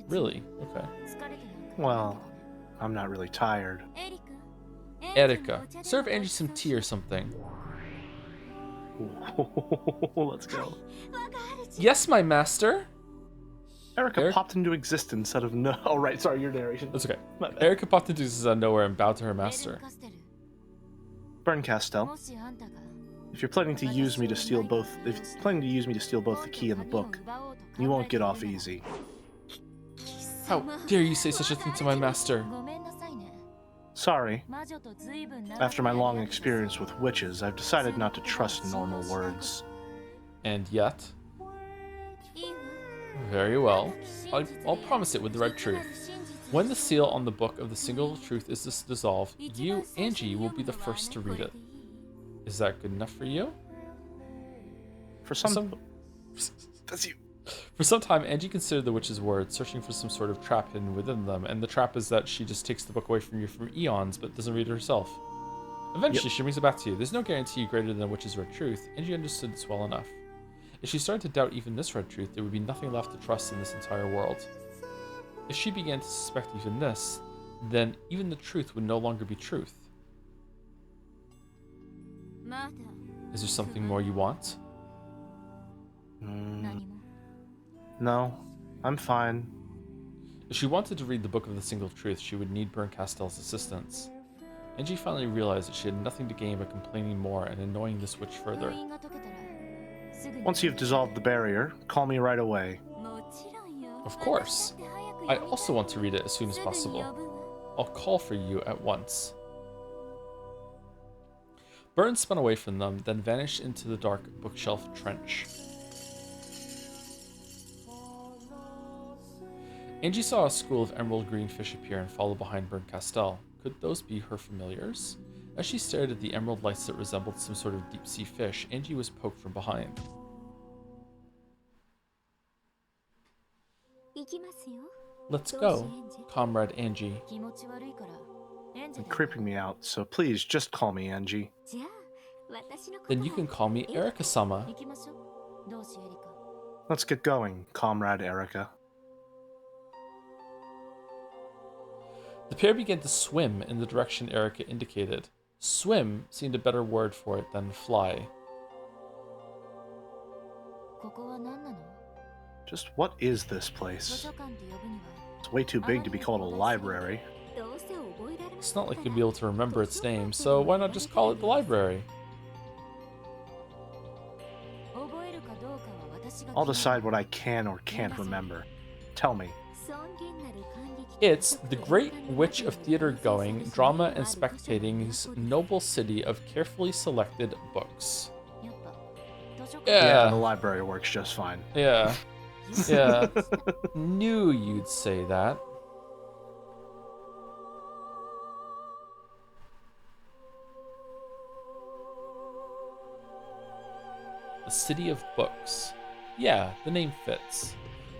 Really? Okay. Well, I'm not really tired. Erika, serve Angie some tea or something. Let's go. Yes, my master. Erika popped into existence instead of no. Oh, right. Sorry, your narration. That's okay. Erika popped into existence out of nowhere and bowed to her master. Berncastel, if you're planning to use me to steal both the key and the book, you won't get off easy. How dare you say such a thing to my master? Sorry. After my long experience with witches, I've decided not to trust normal words. And yet? Very well. I'll promise it with the red truth. When the seal on the book of the single truth is dissolved, you, Angie, will be the first to read it. Is that good enough for you? That's you. For some time, Angie considered the witch's words, searching for some sort of trap hidden within them, and the trap is that she just takes the book away from you for eons, but doesn't read it herself. Eventually, she brings it back to you. There's no guarantee greater than a witch's red truth. Angie understood this well enough. If she started to doubt even this red truth, there would be nothing left to trust in this entire world. If she began to suspect even this, then even the truth would no longer be truth. Is there something more you want? No, I'm fine. If she wanted to read the Book of the Single Truth, she would need Berncastel's assistance. Angie finally realized that she had nothing to gain by complaining more and annoying this witch further. Once you've dissolved the barrier, call me right away. Of course. I also want to read it as soon as possible. I'll call for you at once. Burns spun away from them, then vanished into the dark bookshelf trench. Angie saw a school of emerald green fish appear and follow behind Berncastel. Could those be her familiars? As she stared at the emerald lights that resembled some sort of deep-sea fish, Angie was poked from behind. Let's go, Comrade Angie. You're creeping me out, so please just call me Angie. Then you can call me Erika-sama. Let's get going, Comrade Erika. The pair began to swim in the direction Erika indicated. Swim seemed a better word for it than fly. Just what is this place? It's way too big to be called a library. It's not like you'd be able to remember its name, so why not just call it the library? I'll decide what I can or can't remember. Tell me. It's the great witch of theater-going, drama and spectating's noble city of carefully selected books. Yeah, Yeah, the library works just fine. yeah, yeah. Knew you'd say that. The city of books. Yeah, the name fits.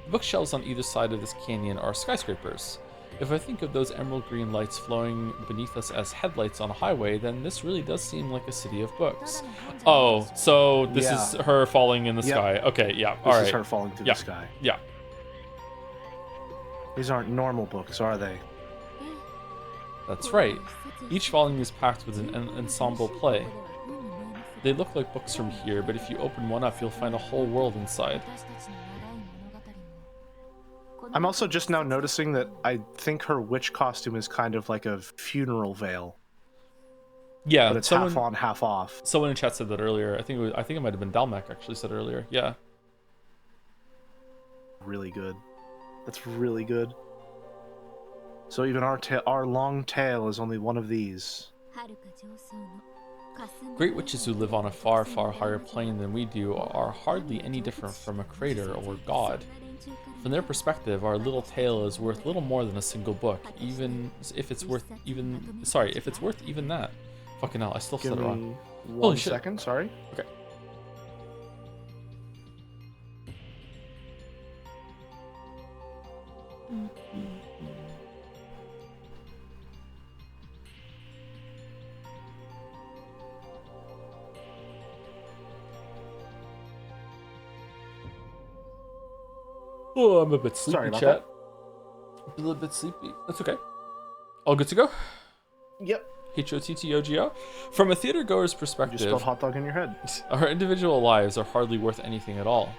The bookshelves on either side of this canyon are skyscrapers. If I think of those emerald green lights flowing beneath us as headlights on a highway, then this really does seem like a city of books. Oh, so this is her falling in the sky. Okay, yeah, all right. This is her falling through the sky. Yeah. These aren't normal books, are they? That's right. Each volume is packed with an ensemble play. They look like books from here, but if you open one up, you'll find a whole world inside. I'm also just now noticing that I think her witch costume is kind of like a funeral veil. Yeah, but it's half on, half off. Someone in chat said that earlier. I think it might have been Dalmac actually said earlier. Yeah. Really good. That's really good. So even our long tail is only one of these. Great witches who live on a far, far higher plane than we do are hardly any different from a crater or god. From their perspective, our little tale is worth little more than a single book, even if it's worth even that. Fucking hell, I still said it wrong. One second, sorry. Okay. Oh, I'm a bit sleepy, Sorry about chat. A little bit sleepy. That's okay. All good to go? Yep. HOTTOGO. From a theater goer's perspective, You spelled hot dog in your head. our individual lives are hardly worth anything at all.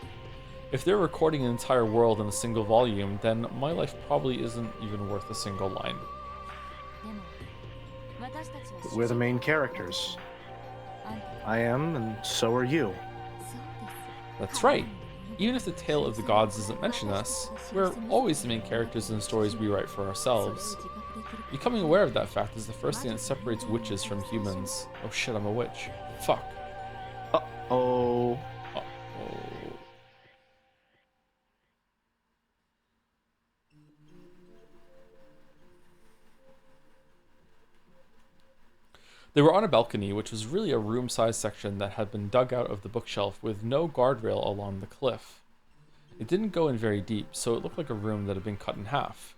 If they're recording an entire world in a single volume, then my life probably isn't even worth a single line. But we're the main characters. I am, and so are you. That's right. Even if the tale of the gods doesn't mention us, we're always the main characters in the stories we write for ourselves. Becoming aware of that fact is the first thing that separates witches from humans. Oh shit, I'm a witch. Fuck. Uh-oh. Uh-oh. They were on a balcony, which was really a room-sized section that had been dug out of the bookshelf with no guardrail along the cliff. It didn't go in very deep, so it looked like a room that had been cut in half.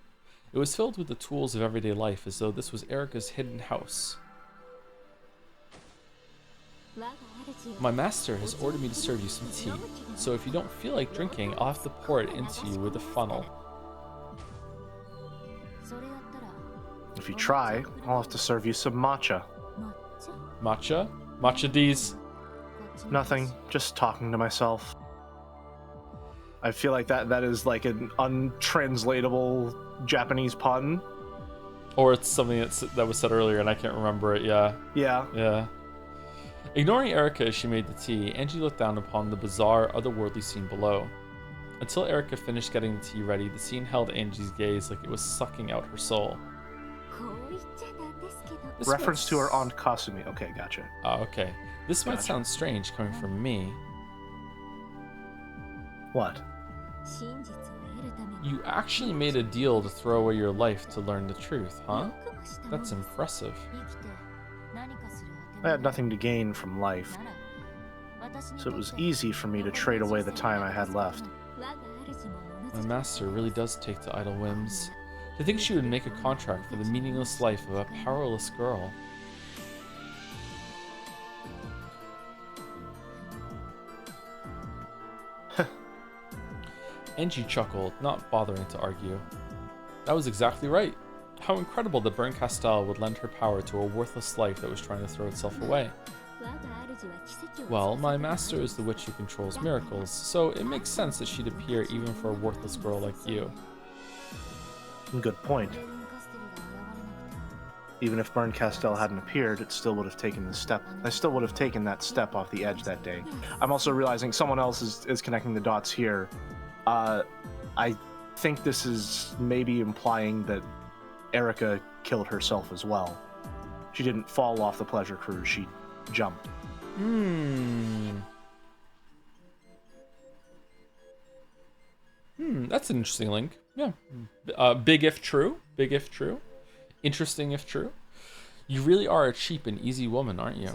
It was filled with the tools of everyday life, as though this was Erica's hidden house. My master has ordered me to serve you some tea, so if you don't feel like drinking, I'll have to pour it into you with a funnel. If you try, I'll have to serve you some matcha. Matcha? Matcha D's? Nothing, just talking to myself. I feel like that is like an untranslatable Japanese pun. Or it's something that was said earlier and I can't remember it, yeah. Yeah. Yeah. Ignoring Erica as she made the tea, Angie looked down upon the bizarre, otherworldly scene below. Until Erica finished getting the tea ready, the scene held Angie's gaze like it was sucking out her soul. Reference to her Aunt Kasumi. Okay, gotcha. Oh, okay. This might sound strange coming from me. What? You actually made a deal to throw away your life to learn the truth, huh? That's impressive. I had nothing to gain from life, so it was easy for me to trade away the time I had left. My master really does take to idle whims. To think she would make a contract for the meaningless life of a powerless girl. Angie chuckled, not bothering to argue. That was exactly right. How incredible that Bern Castell would lend her power to a worthless life that was trying to throw itself away. Well, my master is the witch who controls miracles, so it makes sense that she'd appear even for a worthless girl like you. Good point. Even if Berncastel hadn't appeared, it still would have taken the step. I still would have taken that step off the edge that day. I'm also realizing someone else is connecting the dots here. I think this is maybe implying that Erica killed herself as well. She didn't fall off the pleasure cruise, she jumped. That's an interesting link. Yeah. Big if true. Big if true. Interesting if true. You really are a cheap and easy woman, aren't you?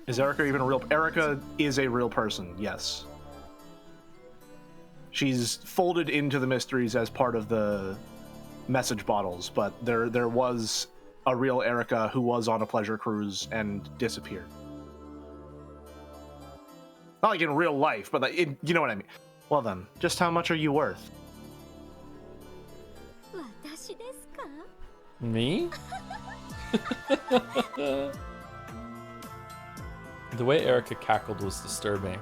Is Erica even a real... Erica is a real person, yes. She's folded into the mysteries as part of the message bottles, but there was a real Erica who was on a pleasure cruise and disappeared. Not like in real life, but like you know what I mean. Well then, just how much are you worth? Me? The way Erica cackled was disturbing.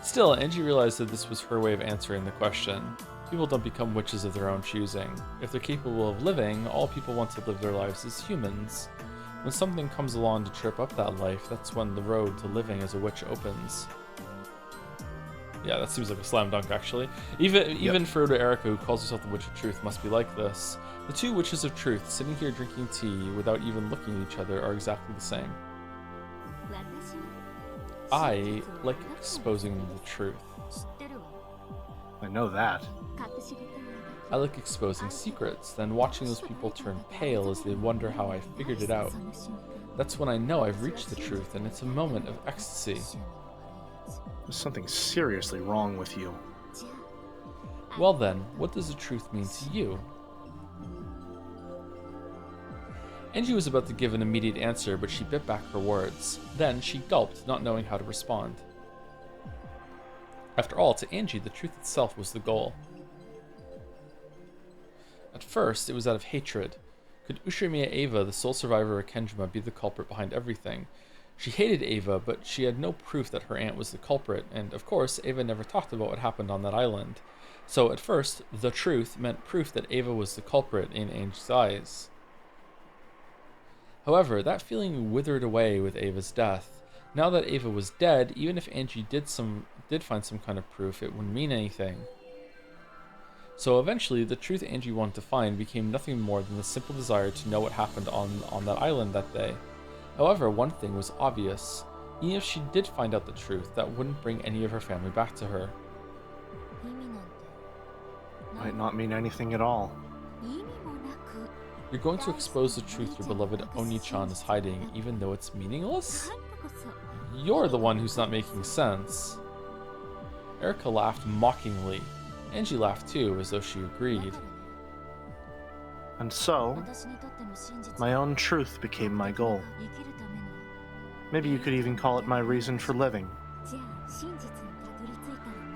Still, Angie realized that this was her way of answering the question. People don't become witches of their own choosing. If they're capable of living, all people want to live their lives as humans. When something comes along to trip up that life, that's when the road to living as a witch opens. Yeah, that seems like a slam dunk, actually. Even Frodo Erica, who calls herself the Witch of Truth, must be like this. The two Witches of Truth, sitting here drinking tea without even looking at each other, are exactly the same. I like exposing the truth. I know that. I like exposing secrets, then watching those people turn pale as they wonder how I figured it out. That's when I know I've reached the truth, and it's a moment of ecstasy. There's something seriously wrong with you. Well then, what does the truth mean to you? Angie was about to give an immediate answer, but she bit back her words. Then she gulped, not knowing how to respond. After all, to Angie, the truth itself was the goal. At first, it was out of hatred. Could Ushimiya Eva, the sole survivor of Kenjima, be the culprit behind everything? She hated Eva, but she had no proof that her aunt was the culprit, and of course, Eva never talked about what happened on that island. So at first, the truth meant proof that Eva was the culprit in Angie's eyes. However, that feeling withered away with Ava's death. Now that Ava was dead, even if Angie did find some kind of proof, it wouldn't mean anything. So eventually, the truth Angie wanted to find became nothing more than the simple desire to know what happened on that island that day. However, one thing was obvious. Even if she did find out the truth, that wouldn't bring any of her family back to her. Might not mean anything at all. You're going to expose the truth your beloved Oni-chan is hiding, even though it's meaningless? You're the one who's not making sense. Erica laughed mockingly. Angie laughed too, as though she agreed. And so, my own truth became my goal. Maybe you could even call it my reason for living.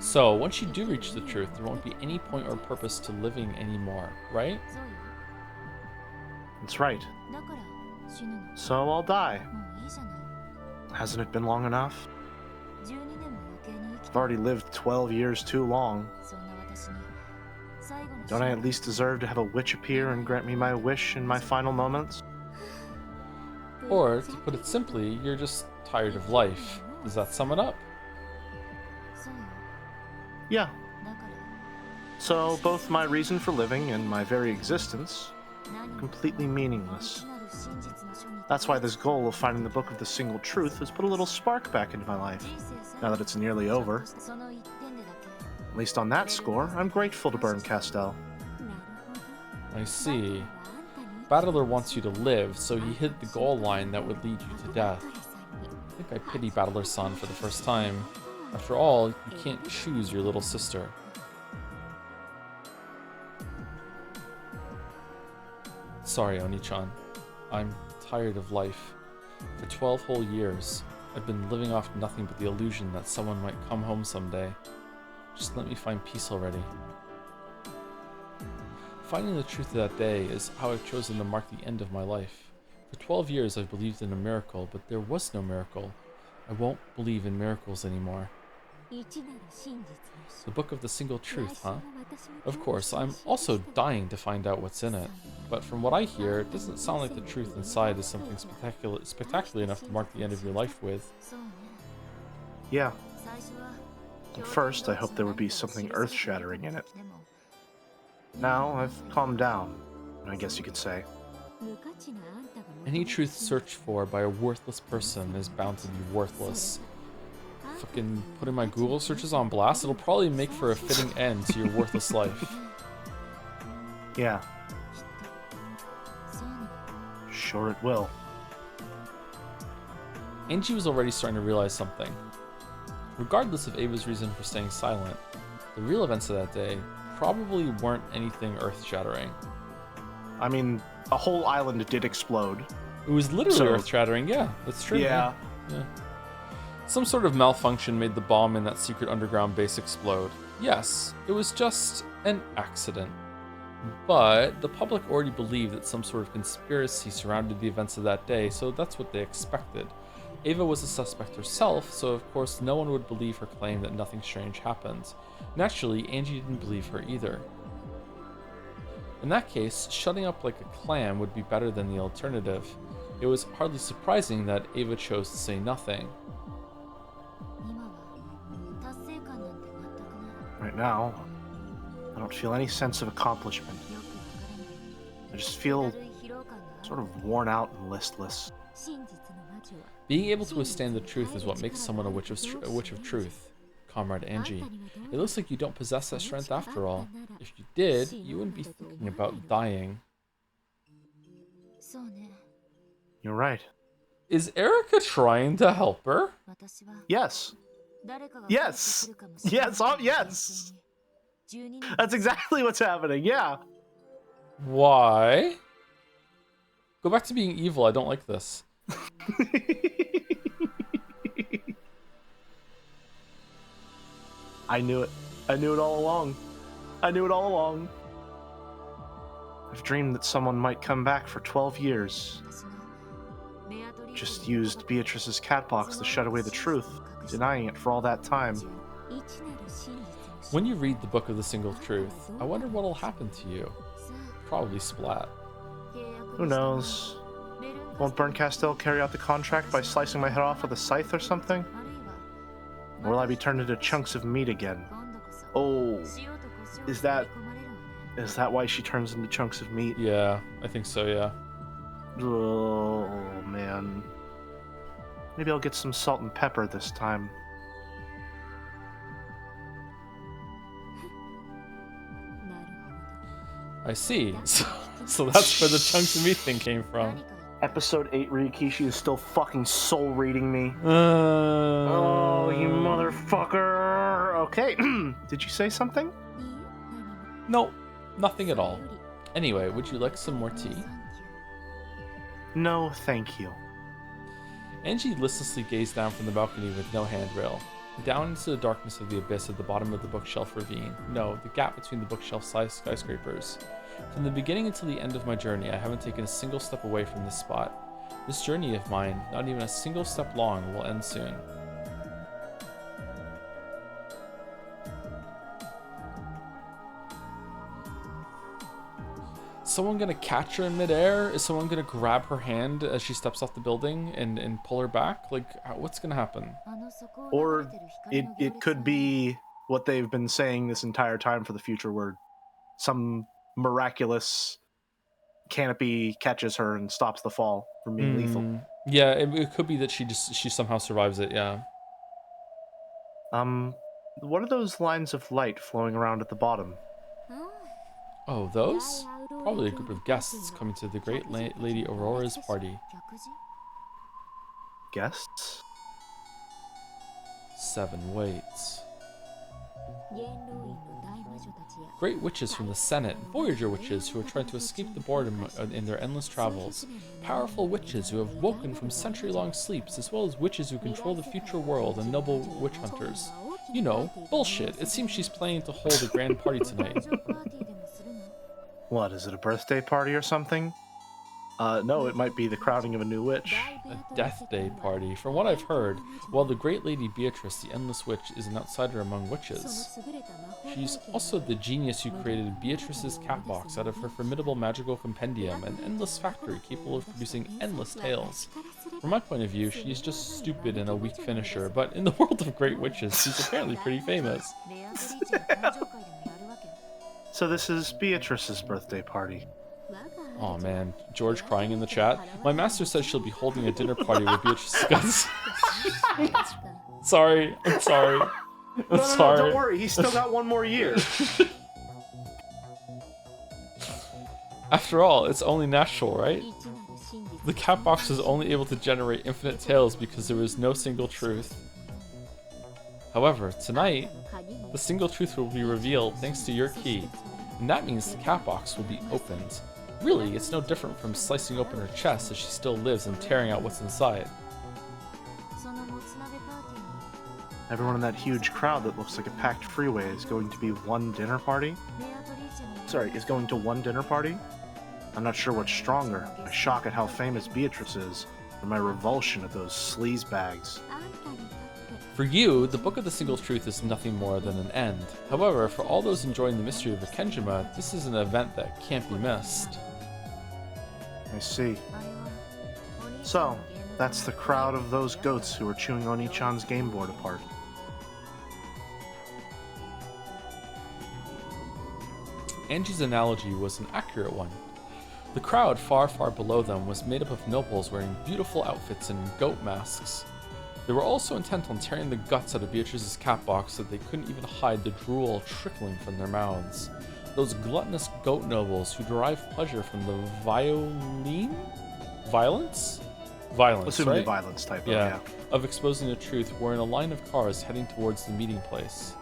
So, once you do reach the truth, there won't be any point or purpose to living anymore, right? That's right. So I'll die. Hasn't it been long enough? I've already lived 12 years too long. Don't I at least deserve to have a witch appear and grant me my wish in my final moments? Or, to put it simply, you're just tired of life. Does that sum it up? Yeah. So both my reason for living and my very existence completely meaningless. That's why this goal of finding the Book of the Single Truth has put a little spark back into my life, now that it's nearly over. At least on that score, I'm grateful to Berncastel. I see. Battler wants you to live, so he hit the goal line that would lead you to death. I think I pity Battler-san for the first time. After all, you can't choose your little sister. Sorry, Oni-chan. I'm tired of life. For 12 whole years, I've been living off nothing but the illusion that someone might come home someday. Just let me find peace already. Finding the truth of that day is how I've chosen to mark the end of my life. For 12 years I've believed in a miracle, but there was no miracle. I won't believe in miracles anymore. The Book of the Single Truth, huh? Of course, I'm also dying to find out what's in it, but from what I hear, it doesn't sound like the truth inside is something spectacular enough to mark the end of your life with. Yeah. At first, I hoped there would be something earth-shattering in it. Now, I've calmed down, I guess you could say. Any truth searched for by a worthless person is bound to be worthless. Fucking putting my Google searches on blast, it'll probably make for a fitting end to your worthless life. Yeah. Sure it will. Angie was already starting to realize something. Regardless of Ava's reason for staying silent, the real events of that day probably weren't anything earth-shattering. I mean, a whole island did explode. It was literally earth-shattering, yeah, that's true. Yeah. Some sort of malfunction made the bomb in that secret underground base explode. Yes, it was just an accident. But the public already believed that some sort of conspiracy surrounded the events of that day, so that's what they expected. Ava was a suspect herself, so of course no one would believe her claim that nothing strange happened. Naturally, Angie didn't believe her either. In that case, shutting up like a clam would be better than the alternative. It was hardly surprising that Ava chose to say nothing. Right now, I don't feel any sense of accomplishment. I just feel sort of worn out and listless. Being able to withstand the truth is what makes someone a witch of truth, Comrade Angie. It looks like you don't possess that strength after all. If you did, you wouldn't be thinking about dying. You're right. Is Erica trying to help her? Yes. Yes. Yes. Oh, yes. That's exactly what's happening. Yeah. Why? Go back to being evil. I don't like this. I knew it. I knew it all along. I knew it all along. I've dreamed that someone might come back for 12 years. Just used Beatrice's catbox to shut away the truth, denying it for all that time. When you read the Book of the Single Truth, I wonder what'll happen to you. Probably splat. Who knows? Won't Berncastel carry out the contract by slicing my head off with a scythe or something? Or will I be turned into chunks of meat again? Oh, is that why she turns into chunks of meat? Yeah, I think so, yeah. Oh, man. Maybe I'll get some salt and pepper this time. I see. So that's where the chunks of meat thing came from. Episode 8 Ryukishi is still fucking soul reading me. Oh, you motherfucker. Okay. Did you say something? No, nothing at all. Anyway, would you like some more tea? No, thank you. Angie listlessly gazed down from the balcony with no handrail, down into the darkness of the abyss at the bottom of the bookshelf ravine. No, the gap between the bookshelf-sized skyscrapers. From the beginning until the end of my journey, I haven't taken a single step away from this spot. This journey of mine, not even a single step long, will end soon. Someone gonna catch her in midair? Is someone gonna grab her hand as she steps off the building and pull her back? Like, what's gonna happen? Or it could be what they've been saying this entire time for the future, where some miraculous canopy catches her and stops the fall from being lethal. Yeah, it could be that she somehow survives it, yeah. What are those lines of light flowing around at the bottom? Oh, those? Probably a group of guests coming to the great Lady Aurora's party. Guests? 7 waits. Great witches from the Senate, Voyager witches who are trying to escape the boredom in their endless travels, powerful witches who have woken from century-long sleeps, as well as witches who control the future world and noble witch hunters. You know, bullshit. It seems she's planning to hold a grand party tonight. What, is it a birthday party or something? No, it might be the crowning of a new witch. A death day party. From what I've heard, while the great lady Beatrice, the endless witch, is an outsider among witches, she's also the genius who created Beatrice's catbox out of her formidable magical compendium, an endless factory capable of producing endless tales. From my point of view, she's just stupid and a weak finisher, but in the world of great witches, she's apparently pretty famous. So this is Beatrice's birthday party. Oh man, George crying in the chat. My master says she'll be holding a dinner party with Beatrice's guns. Sorry, I'm sorry. I'm sorry. No, don't worry, he's still got one more year. After all, it's only natural, right? The catbox was only able to generate infinite tales because there was no single truth. However, tonight, the single truth will be revealed thanks to your key, and that means the catbox will be opened. Really, it's no different from slicing open her chest as she still lives and tearing out what's inside. Everyone in that huge crowd that looks like a packed freeway is going to be one dinner party? Sorry, is going to one dinner party? I'm not sure what's stronger, my shock at how famous Beatrice is, or my revulsion at those sleazebags. For you, the Book of the Single Truth is nothing more than an end. However, for all those enjoying the mystery of Akenjima, this is an event that can't be missed. I see. So, that's the crowd of those goats who are chewing Oni-chan's game board apart. Angie's analogy was an accurate one. The crowd far, far below them was made up of nobles wearing beautiful outfits and goat masks. They were also intent on tearing the guts out of Beatrice's catbox so they couldn't even hide the drool trickling from their mouths. Those gluttonous goat nobles who derive pleasure from the violence, Assuming right? the violence type Yeah, of exposing the truth were in a line of cars heading towards the meeting place.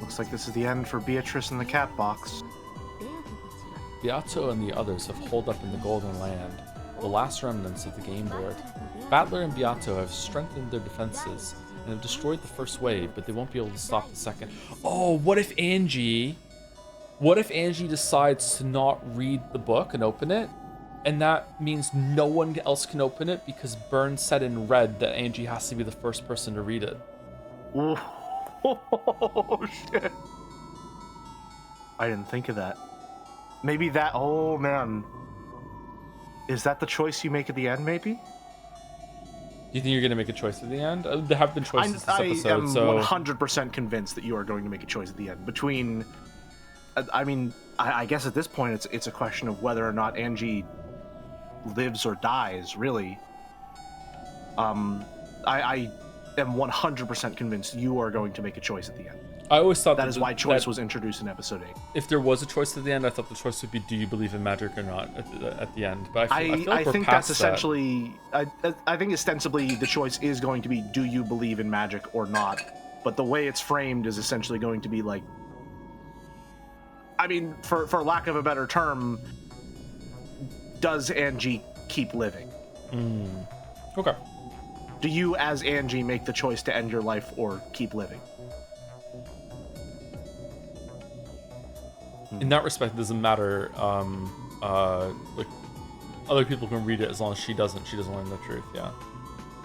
Looks like this is the end for Beatrice and the catbox. Beato and the others have holed up in the Golden Land, the last remnants of the game board. Battler and Beato have strengthened their defenses and have destroyed the first wave, but they won't be able to stop the second. Oh, what if Angie decides to not read the book and open it? And that means no one else can open it because Byrne said in red that Angie has to be the first person to read it. Oh, shit. I didn't think of that. Maybe that, oh man. Is that the choice you make at the end, maybe? Do you think you're going to make a choice at the end? There have been choices this episode, I am so... 100% convinced that you are going to make a choice at the end. Between, I mean, I guess at this point it's a question of whether or not Angie lives or dies, really. I am 100% convinced you are going to make a choice at the end. I always thought that is why choice was introduced in episode 8. If there was a choice at the end, I thought the choice would be, do you believe in magic or not at the end. But I feel like I think that's essentially, I think ostensibly the choice is going to be, do you believe in magic or not? But the way it's framed is essentially going to be like, I mean, for lack of a better term, does Angie keep living? Okay. Do you, as Angie, make the choice to end your life or keep living? In that respect, it doesn't matter. Like, other people can read it as long as she doesn't. She doesn't learn the truth. Yeah.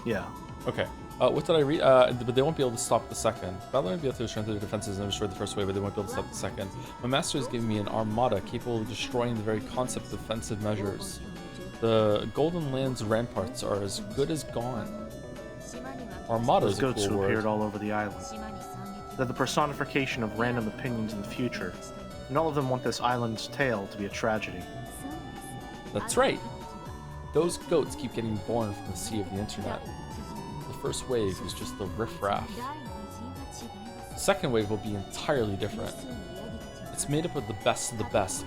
Yeah. Okay. What did I read? But they won't be able to stop the second. Battler and Beato strengthen their defenses and destroy the first wave, but they won't be able to stop the second. My master has given me an armada capable of destroying the very concept of defensive measures. The Golden Land's ramparts are as good as gone. Armada is a cool goats who word. appeared all over the island. They're the personification of random opinions in the future, and all of them want this island's tale to be a tragedy. That's right. Those goats keep getting born from the sea of the internet. The first wave is just the riffraff. The second wave will be entirely different. It's made up of the best,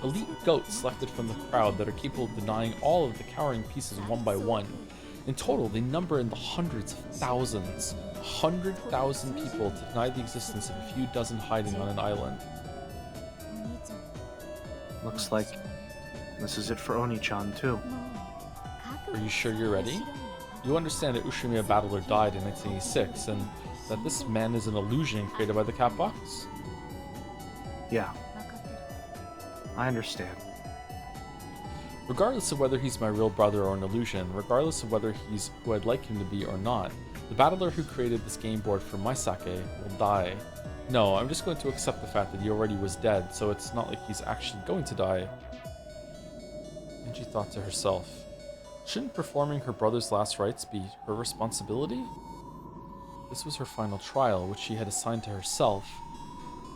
elite goats selected from the crowd that are capable of denying all of the cowering pieces one by one. In total, they number in the hundreds of thousands. 100,000 people to deny the existence of a few dozen hiding on an island. Looks like this is it for Oni-chan, too. Are you sure you're ready? You understand that Ushimiya Battler died in 1986, and that this man is an illusion created by the catbox? Yeah. I understand. Regardless of whether he's my real brother or an illusion, regardless of whether he's who I'd like him to be or not, the battler who created this game board for my sake will die. No, I'm just going to accept the fact that he already was dead, so it's not like he's actually going to die. And she thought to herself, shouldn't performing her brother's last rites be her responsibility? This was her final trial, which she had assigned to herself.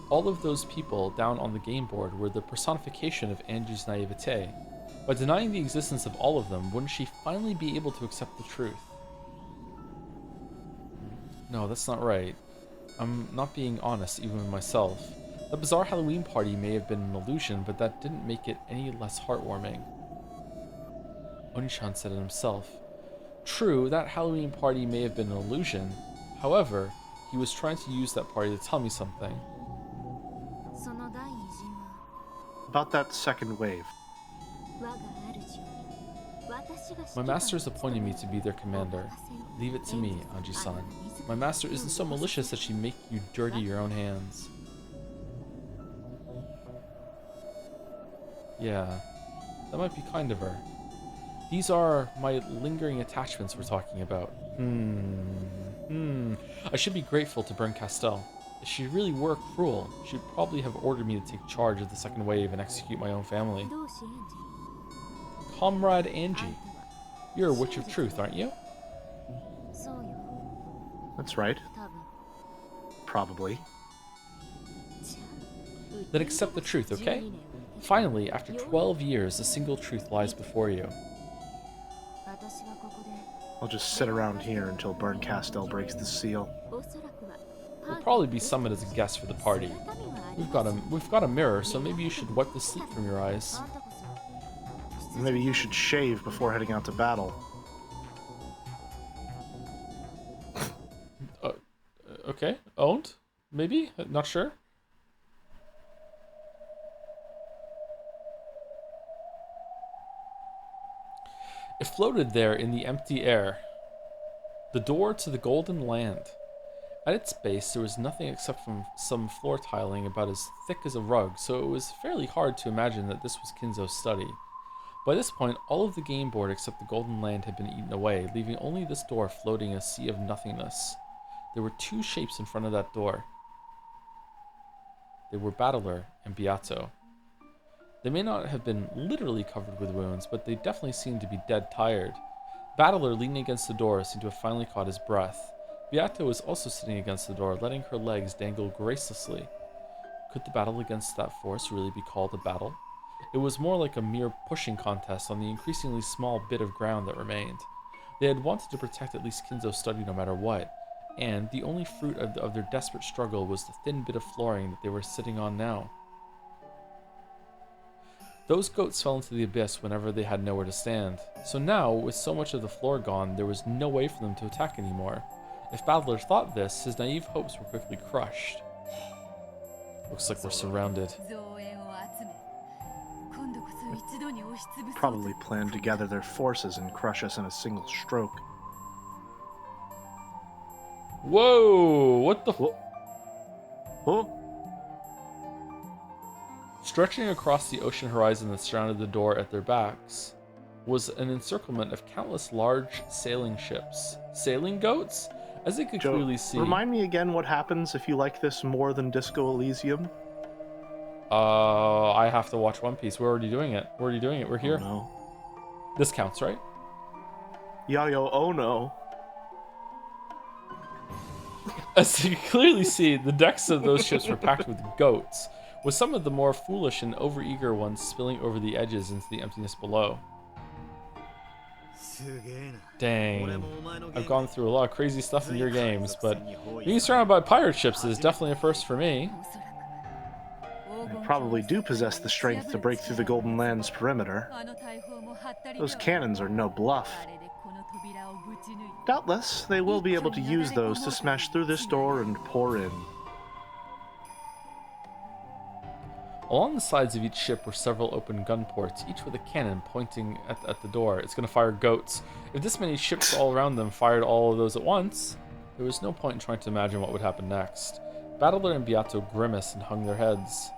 All of those people down on the game board were the personification of Angie's naivete. By denying the existence of all of them, wouldn't she finally be able to accept the truth? No, that's not right. I'm not being honest even with myself. The bizarre Halloween party may have been an illusion, but that didn't make it any less heartwarming. Onichan said it himself. True, that Halloween party may have been an illusion. However, he was trying to use that party to tell me something. About that second wave. My master has appointed me to be their commander. Leave it to me, Anji-san. My master isn't so malicious that she'd make you dirty your own hands. Yeah, that might be kind of her. These are my lingering attachments we're talking about. I should be grateful to Bryn Castell. If she really were cruel, she'd probably have ordered me to take charge of the second wave and execute my own family. Comrade Angie, you're a witch of truth, aren't you? That's right. Probably. Then accept the truth, okay? Finally, after 12 years, a single truth lies before you. I'll just sit around here until Bryn Castell breaks the seal. You'll probably be summoned as a guest for the party. We've got a mirror, so maybe you should wipe the sleep from your eyes. Maybe you should shave before heading out to battle. Okay, owned? Maybe? Not sure? It floated there in the empty air. The door to the Golden Land. At its base, there was nothing except from some floor tiling about as thick as a rug, so it was fairly hard to imagine that this was Kinzo's study. By this point, all of the game board except the Golden Land had been eaten away, leaving only this door floating in a sea of nothingness. There were two shapes in front of that door. They were Battler and Beato. They may not have been literally covered with wounds, but they definitely seemed to be dead tired. Battler, leaning against the door, seemed to have finally caught his breath. Beato was also sitting against the door, letting her legs dangle gracelessly. Could the battle against that force really be called a battle? It was more like a mere pushing contest on the increasingly small bit of ground that remained. They had wanted to protect at least Kinzo's study no matter what, and the only fruit of their desperate struggle was the thin bit of flooring that they were sitting on now. Those goats fell into the abyss whenever they had nowhere to stand, so now, with so much of the floor gone, there was no way for them to attack anymore. If Battler thought this, his naive hopes were quickly crushed. Looks like we're surrounded. Probably planned to gather their forces and crush us in a single stroke. Whoa! What the Oh! Stretching across the ocean horizon that surrounded the door at their backs was an encirclement of countless large sailing ships. Sailing goats? As they could Joe, clearly see. Remind me again what happens if you like this more than Disco Elysium? I have to watch One Piece. We're already doing it. We're here. Oh, no. This counts, right? Yayo, oh no. As you can clearly see, the decks of those ships were packed with goats, with some of the more foolish and overeager ones spilling over the edges into the emptiness below. Dang. I've gone through a lot of crazy stuff in your games, but being surrounded by pirate ships is definitely a first for me. They probably do possess the strength to break through the Golden Land's perimeter. Those cannons are no bluff. Doubtless, they will be able to use those to smash through this door and pour in. Along the sides of each ship were several open gun ports, each with a cannon pointing at the door. It's going to fire goats. If this many ships all around them fired all of those at once, there was no point in trying to imagine what would happen next. Battler and Beato grimaced and hung their heads.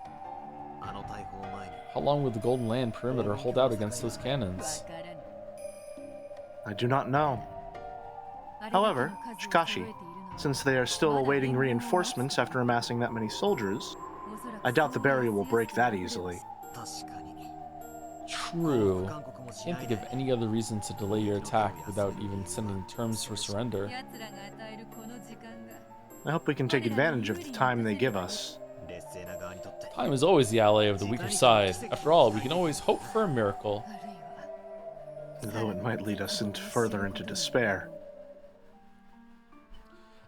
How long would the Golden Land perimeter hold out against those cannons? I do not know. However, Shikashi, since they are still awaiting reinforcements after amassing that many soldiers, I doubt the barrier will break that easily. True. Can't think of any other reason to delay your attack without even sending terms for surrender. I hope we can take advantage of the time they give us. Time is always the ally of the weaker side. After all, we can always hope for a miracle. Though it might lead us further into despair.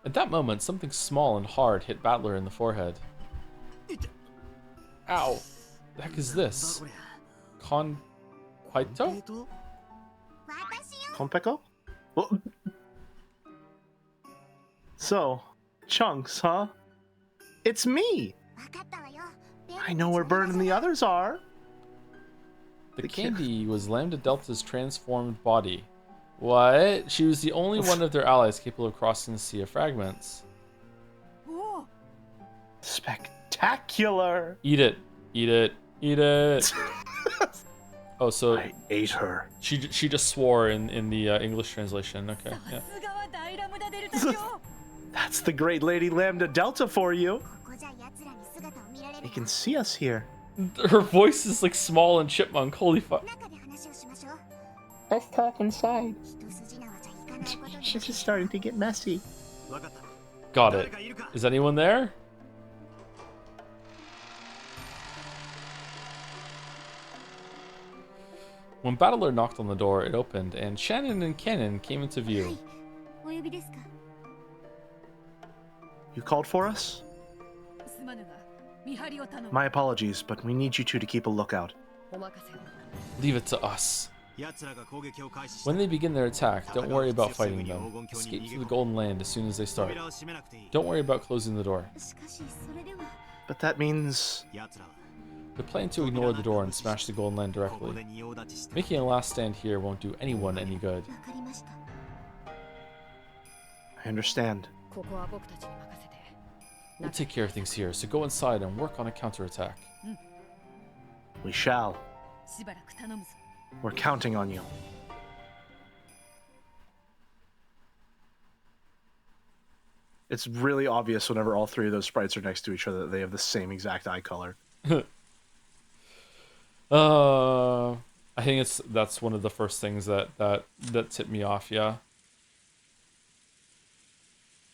At that moment, something small and hard hit Battler in the forehead. Ow! The heck is this? Konpito? Konpeko? Well, so, Chunks, huh? It's me! I know where Bird and the others are. The candy was Lambda Delta's transformed body. What? She was the only one of their allies capable of crossing the Sea of Fragments. Spectacular! Eat it. Eat it. Eat it. Oh, so I ate her. She just swore in the English translation. Okay, yeah. That's the great Lady Lambda Delta for you. They can see us here. Her voice is like small and chipmunk. Holy fuck. Let's talk inside. She's just starting to get messy. Got it. Is anyone there? When Battler knocked on the door, it opened, and Shannon and Cannon came into view. You called for us? My apologies, but we need you two to keep a lookout. Leave it to us. When they begin their attack, don't worry about fighting them. Escape to the Golden Land as soon as they start. Don't worry about closing the door. But that means... They plan to ignore the door and smash the Golden Land directly. Making a last stand here won't do anyone any good. I understand. We'll take care of things here, so go inside and work on a counterattack. We shall. We're counting on you. It's really obvious whenever all three of those sprites are next to each other that they have the same exact eye color. I think that's one of the first things that tipped me off, yeah.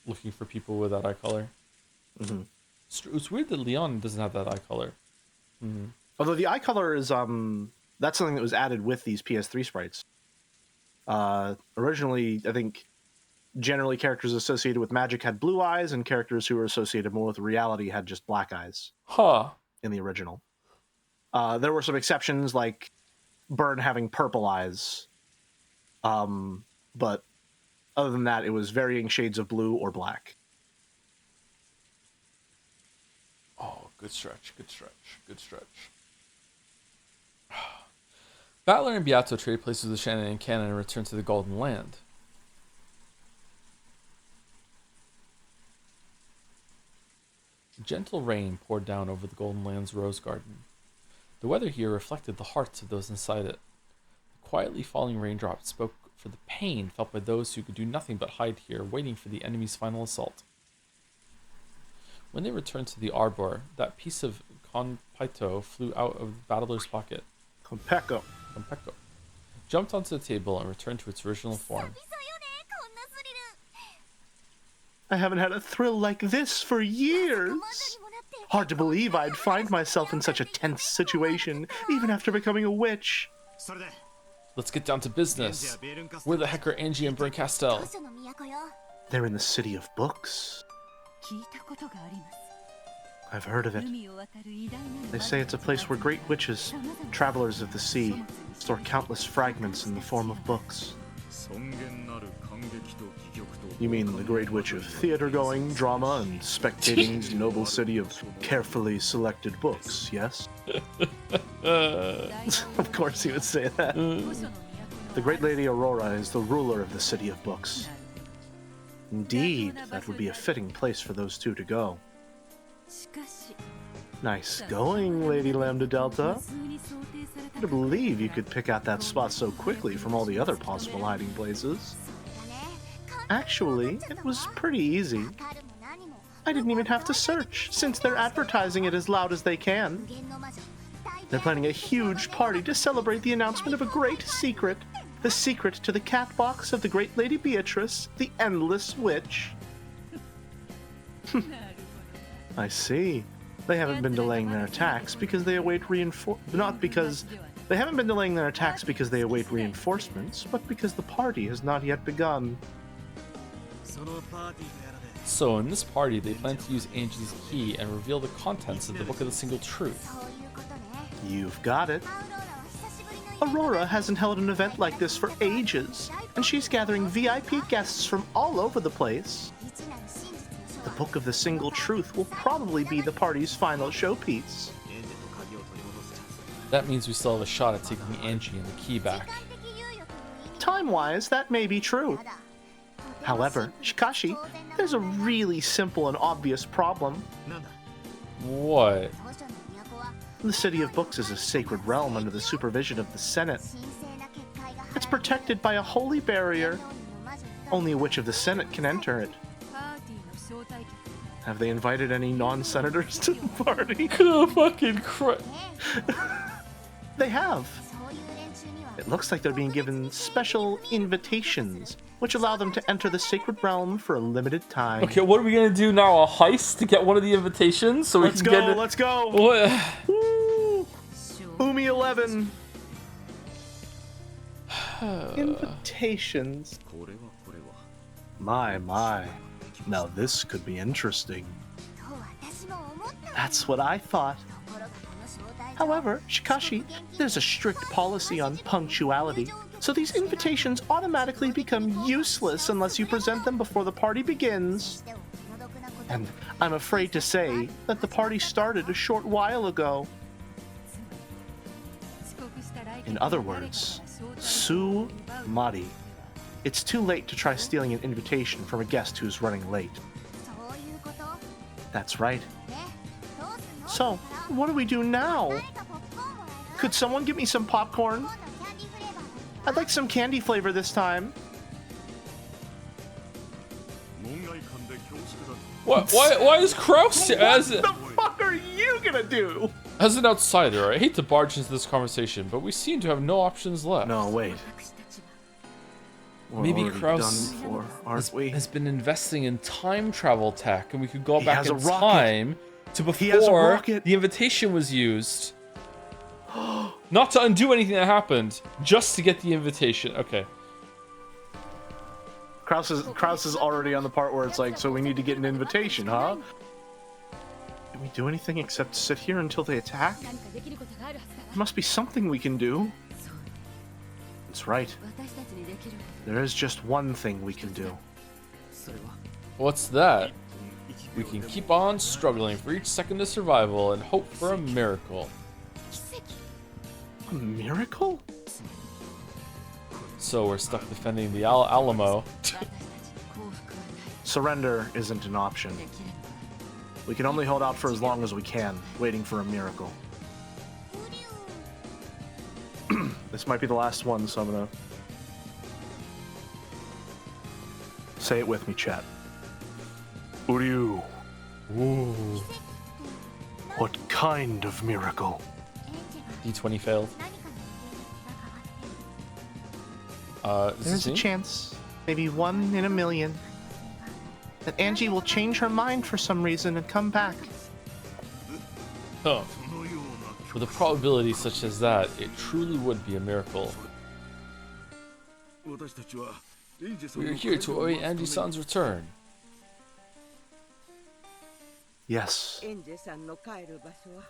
Looking for people with that eye color. Mm-hmm. It's weird that Leon doesn't have that eye color. Mm-hmm. Although the eye color is that's something that was added with these PS3 sprites. Originally, I think generally characters associated with magic had blue eyes, and characters who were associated more with reality had just black eyes. Huh. In the original. There were some exceptions, like Burn having purple eyes. But other than that, it was varying shades of blue or black. Oh, good stretch, good stretch, good stretch. Battler and Beato trade places with Shannon and Cannon and return to the Golden Land. Gentle rain poured down over the Golden Land's rose garden. The weather here reflected the hearts of those inside it. The quietly falling raindrops spoke for the pain felt by those who could do nothing but hide here, waiting for the enemy's final assault. When they returned to the arbor, that piece of Konpito flew out of the Battler's pocket. Konpeko. Jumped onto the table and returned to its original form. I haven't had a thrill like this for years. Hard to believe I'd find myself in such a tense situation, even after becoming a witch. Let's get down to business. Where the heck are Angie and Berncastel? They're in the City of Books. I've heard of it. They say it's a place where great witches, travelers of the sea, store countless fragments in the form of books. You mean the great witch of theater-going, drama, and spectating the noble city of carefully selected books, yes? Of course he would say that. The great lady Aurora is the ruler of the City of Books. Indeed, that would be a fitting place for those two to go. Nice going, Lady Lambda Delta. I can't believe you could pick out that spot so quickly from all the other possible hiding places. Actually, it was pretty easy. I didn't even have to search, since they're advertising it as loud as they can. They're planning a huge party to celebrate the announcement of a great secret. The secret to the catbox of the great Lady Beatrice, the Endless Witch. I see. They haven't been delaying their attacks because they await They haven't been delaying their attacks because they await reinforcements, but because the party has not yet begun. So in this party, they plan to use Angie's key and reveal the contents of the Book of the Single Truth. You've got it. Aurora hasn't held an event like this for ages, and she's gathering VIP guests from all over the place. The Book of the Single Truth will probably be the party's final showpiece. That means we still have a shot at taking Angie and the key back. Time-wise, that may be true. However, Shikashi, there's a really simple and obvious problem. What? The City of Books is a sacred realm under the supervision of the Senate. It's protected by a holy barrier. Only a witch of the Senate can enter it. Have they invited any non-senators to the party? Fucking crap. They have. It looks like they're being given special invitations, which allow them to enter the sacred realm for a limited time. Okay, what are we gonna do now? A heist to get one of the invitations so we can get it? Let's go! What? Woo! Umi 11. Invitations. My. Now this could be interesting. That's what I thought. However, Shikashi, there's a strict policy on punctuality, so these invitations automatically become useless unless you present them before the party begins. And I'm afraid to say that the party started a short while ago. In other words, Su Mari. It's too late to try stealing an invitation from a guest who's running late. That's right. So, what do we do now? Could someone get me some popcorn? I'd like some candy flavor this time. What? Why is Kraus as... What the fuck are you gonna do? As an outsider, I hate to barge into this conversation, but we seem to have no options left. No, wait. Maybe Kraus has been investing in time travel tech, and we could go back in time to before the invitation was used. Not to undo anything that happened, just to get the invitation. Okay. Kraus is already on the part where it's like, so we need to get an invitation, huh? Can we do anything except sit here until they attack? There must be something we can do. That's right. There is just one thing we can do. What's that? We can keep on struggling for each second of survival and hope for a miracle. A miracle? So we're stuck defending the Alamo. Surrender isn't an option. We can only hold out for as long as we can, waiting for a miracle. This might be the last one, so I'm gonna... Say it with me, chat. Uryu. Ooh. What kind of miracle? D20 failed. There's a chance, maybe 1 in a million, that Angie will change her mind for some reason and come back. Huh. With a probability such as that, it truly would be a miracle. We are here to await Angie-san's return. Yes.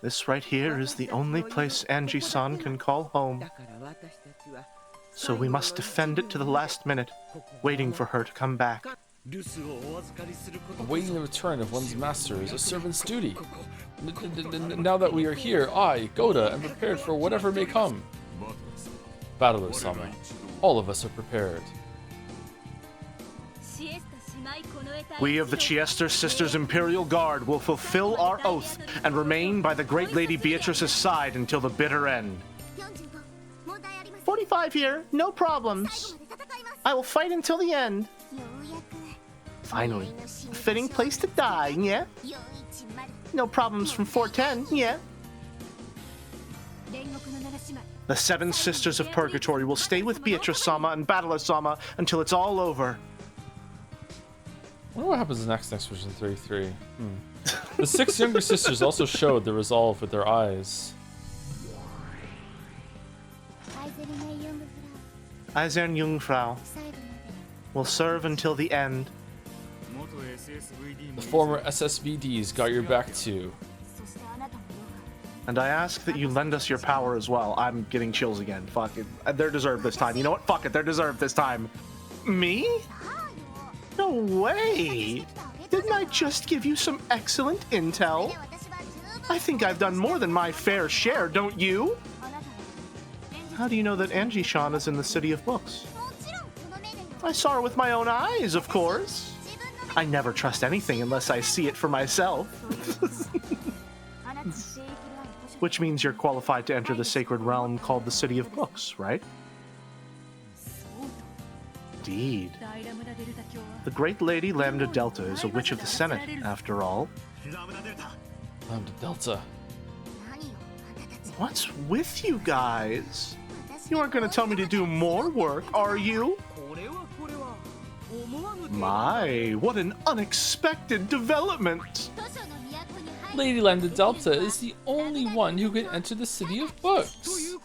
This right here is the only place Angie-san can call home. So we must defend it to the last minute, waiting for her to come back. Awaiting the return of one's master is a servant's duty. Now that we are here, I, Goda, am prepared for whatever may come. Battler Sama, all of us are prepared. We of the Chiester Sisters Imperial Guard will fulfill our oath and remain by the great Lady Beatrice's side until the bitter end. 45 here, no problems. I will fight until the end. Finally, a fitting place to die, yeah? No problems from 410, yeah? The 7 Sisters of Purgatory will stay with Beatrice-sama and Battler-sama until it's all over. I wonder what happens next version 33. The 6 younger sisters also showed the resolve with their eyes. Eisern Jungfrau will serve until the end. The former SSVDs got your back too. And I ask that you lend us your power as well. I'm getting chills again. Fuck it. They're deserved this time. You know what? Fuck it. They're deserved this time. Me? No way! Didn't I just give you some excellent intel? I think I've done more than my fair share, don't you? How do you know that Angie-chan is in the City of Books? I saw her with my own eyes, of course. I never trust anything unless I see it for myself. Which means you're qualified to enter the sacred realm called the City of Books, right? Indeed. The great Lady Lambda Delta is a witch of the Senate, after all. Lambda Delta. What's with you guys? You aren't going to tell me to do more work, are you? My, what an unexpected development! Lady Lambda Delta is the only one who can enter the City of Books.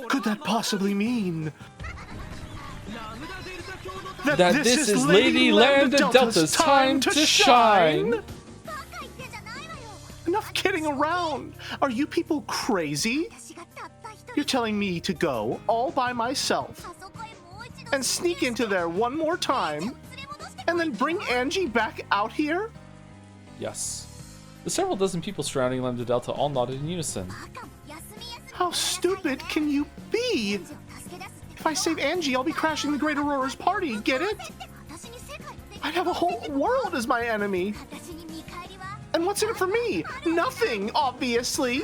Could that possibly mean that this is Lady Lambda Delta's time to shine? Enough kidding around! Are you people crazy? You're telling me to go all by myself and sneak into there one more time and then bring Angie back out here? Yes. The several dozen people surrounding Lambda Delta all nodded in unison. How stupid can you be? If I save Angie, I'll be crashing the Great Aurora's party, get it? I'd have a whole world as my enemy. And what's in it for me? Nothing, obviously.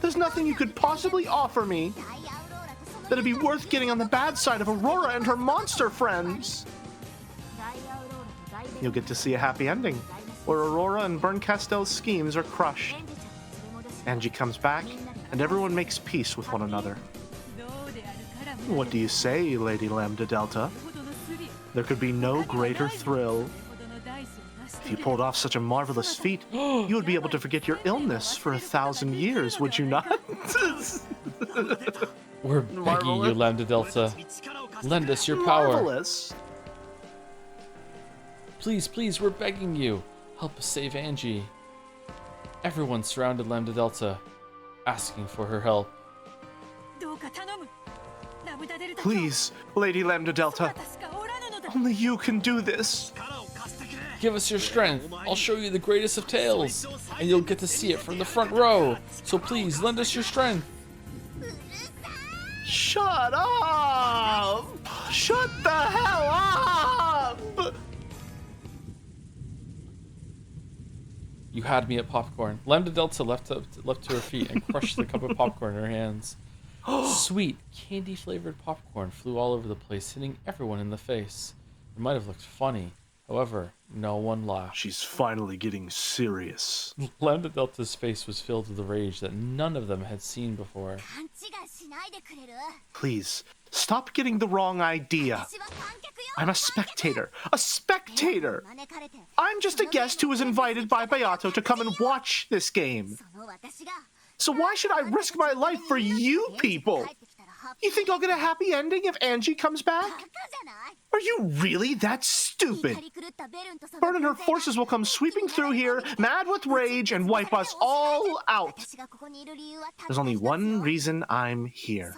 There's nothing you could possibly offer me that'd be worth getting on the bad side of Aurora and her monster friends. You'll get to see a happy ending, where Aurora and Berncastell's schemes are crushed. Angie comes back, and everyone makes peace with one another. What do you say, Lady Lambda Delta? There could be no greater thrill. If you pulled off such a marvelous feat, you would be able to forget your illness for 1,000 years, would you not? We're begging you, Lambda Delta. Lend us your power. Marvelous. Please, please, we're begging you. Help us save Angie. Everyone surrounded Lambda Delta, asking for her help. Please, Lady Lambda Delta. Only you can do this. Give us your strength. I'll show you the greatest of tales, and you'll get to see it from the front row. So please, lend us your strength. Shut up! Shut the hell up! You had me at popcorn. Lambda Delta leapt to her feet and crushed the cup of popcorn in her hands. Sweet, candy-flavored popcorn flew all over the place, hitting everyone in the face. It might have looked funny. However, no one laughed. She's finally getting serious. Lambda Delta's face was filled with a rage that none of them had seen before. Please, stop getting the wrong idea. I'm a spectator. A spectator! I'm just a guest who was invited by Beato to come and watch this game. So why should I risk my life for you people? You think I'll get a happy ending if Angie comes back? Are you really that stupid? Bern and her forces will come sweeping through here, mad with rage, and wipe us all out. There's only one reason I'm here.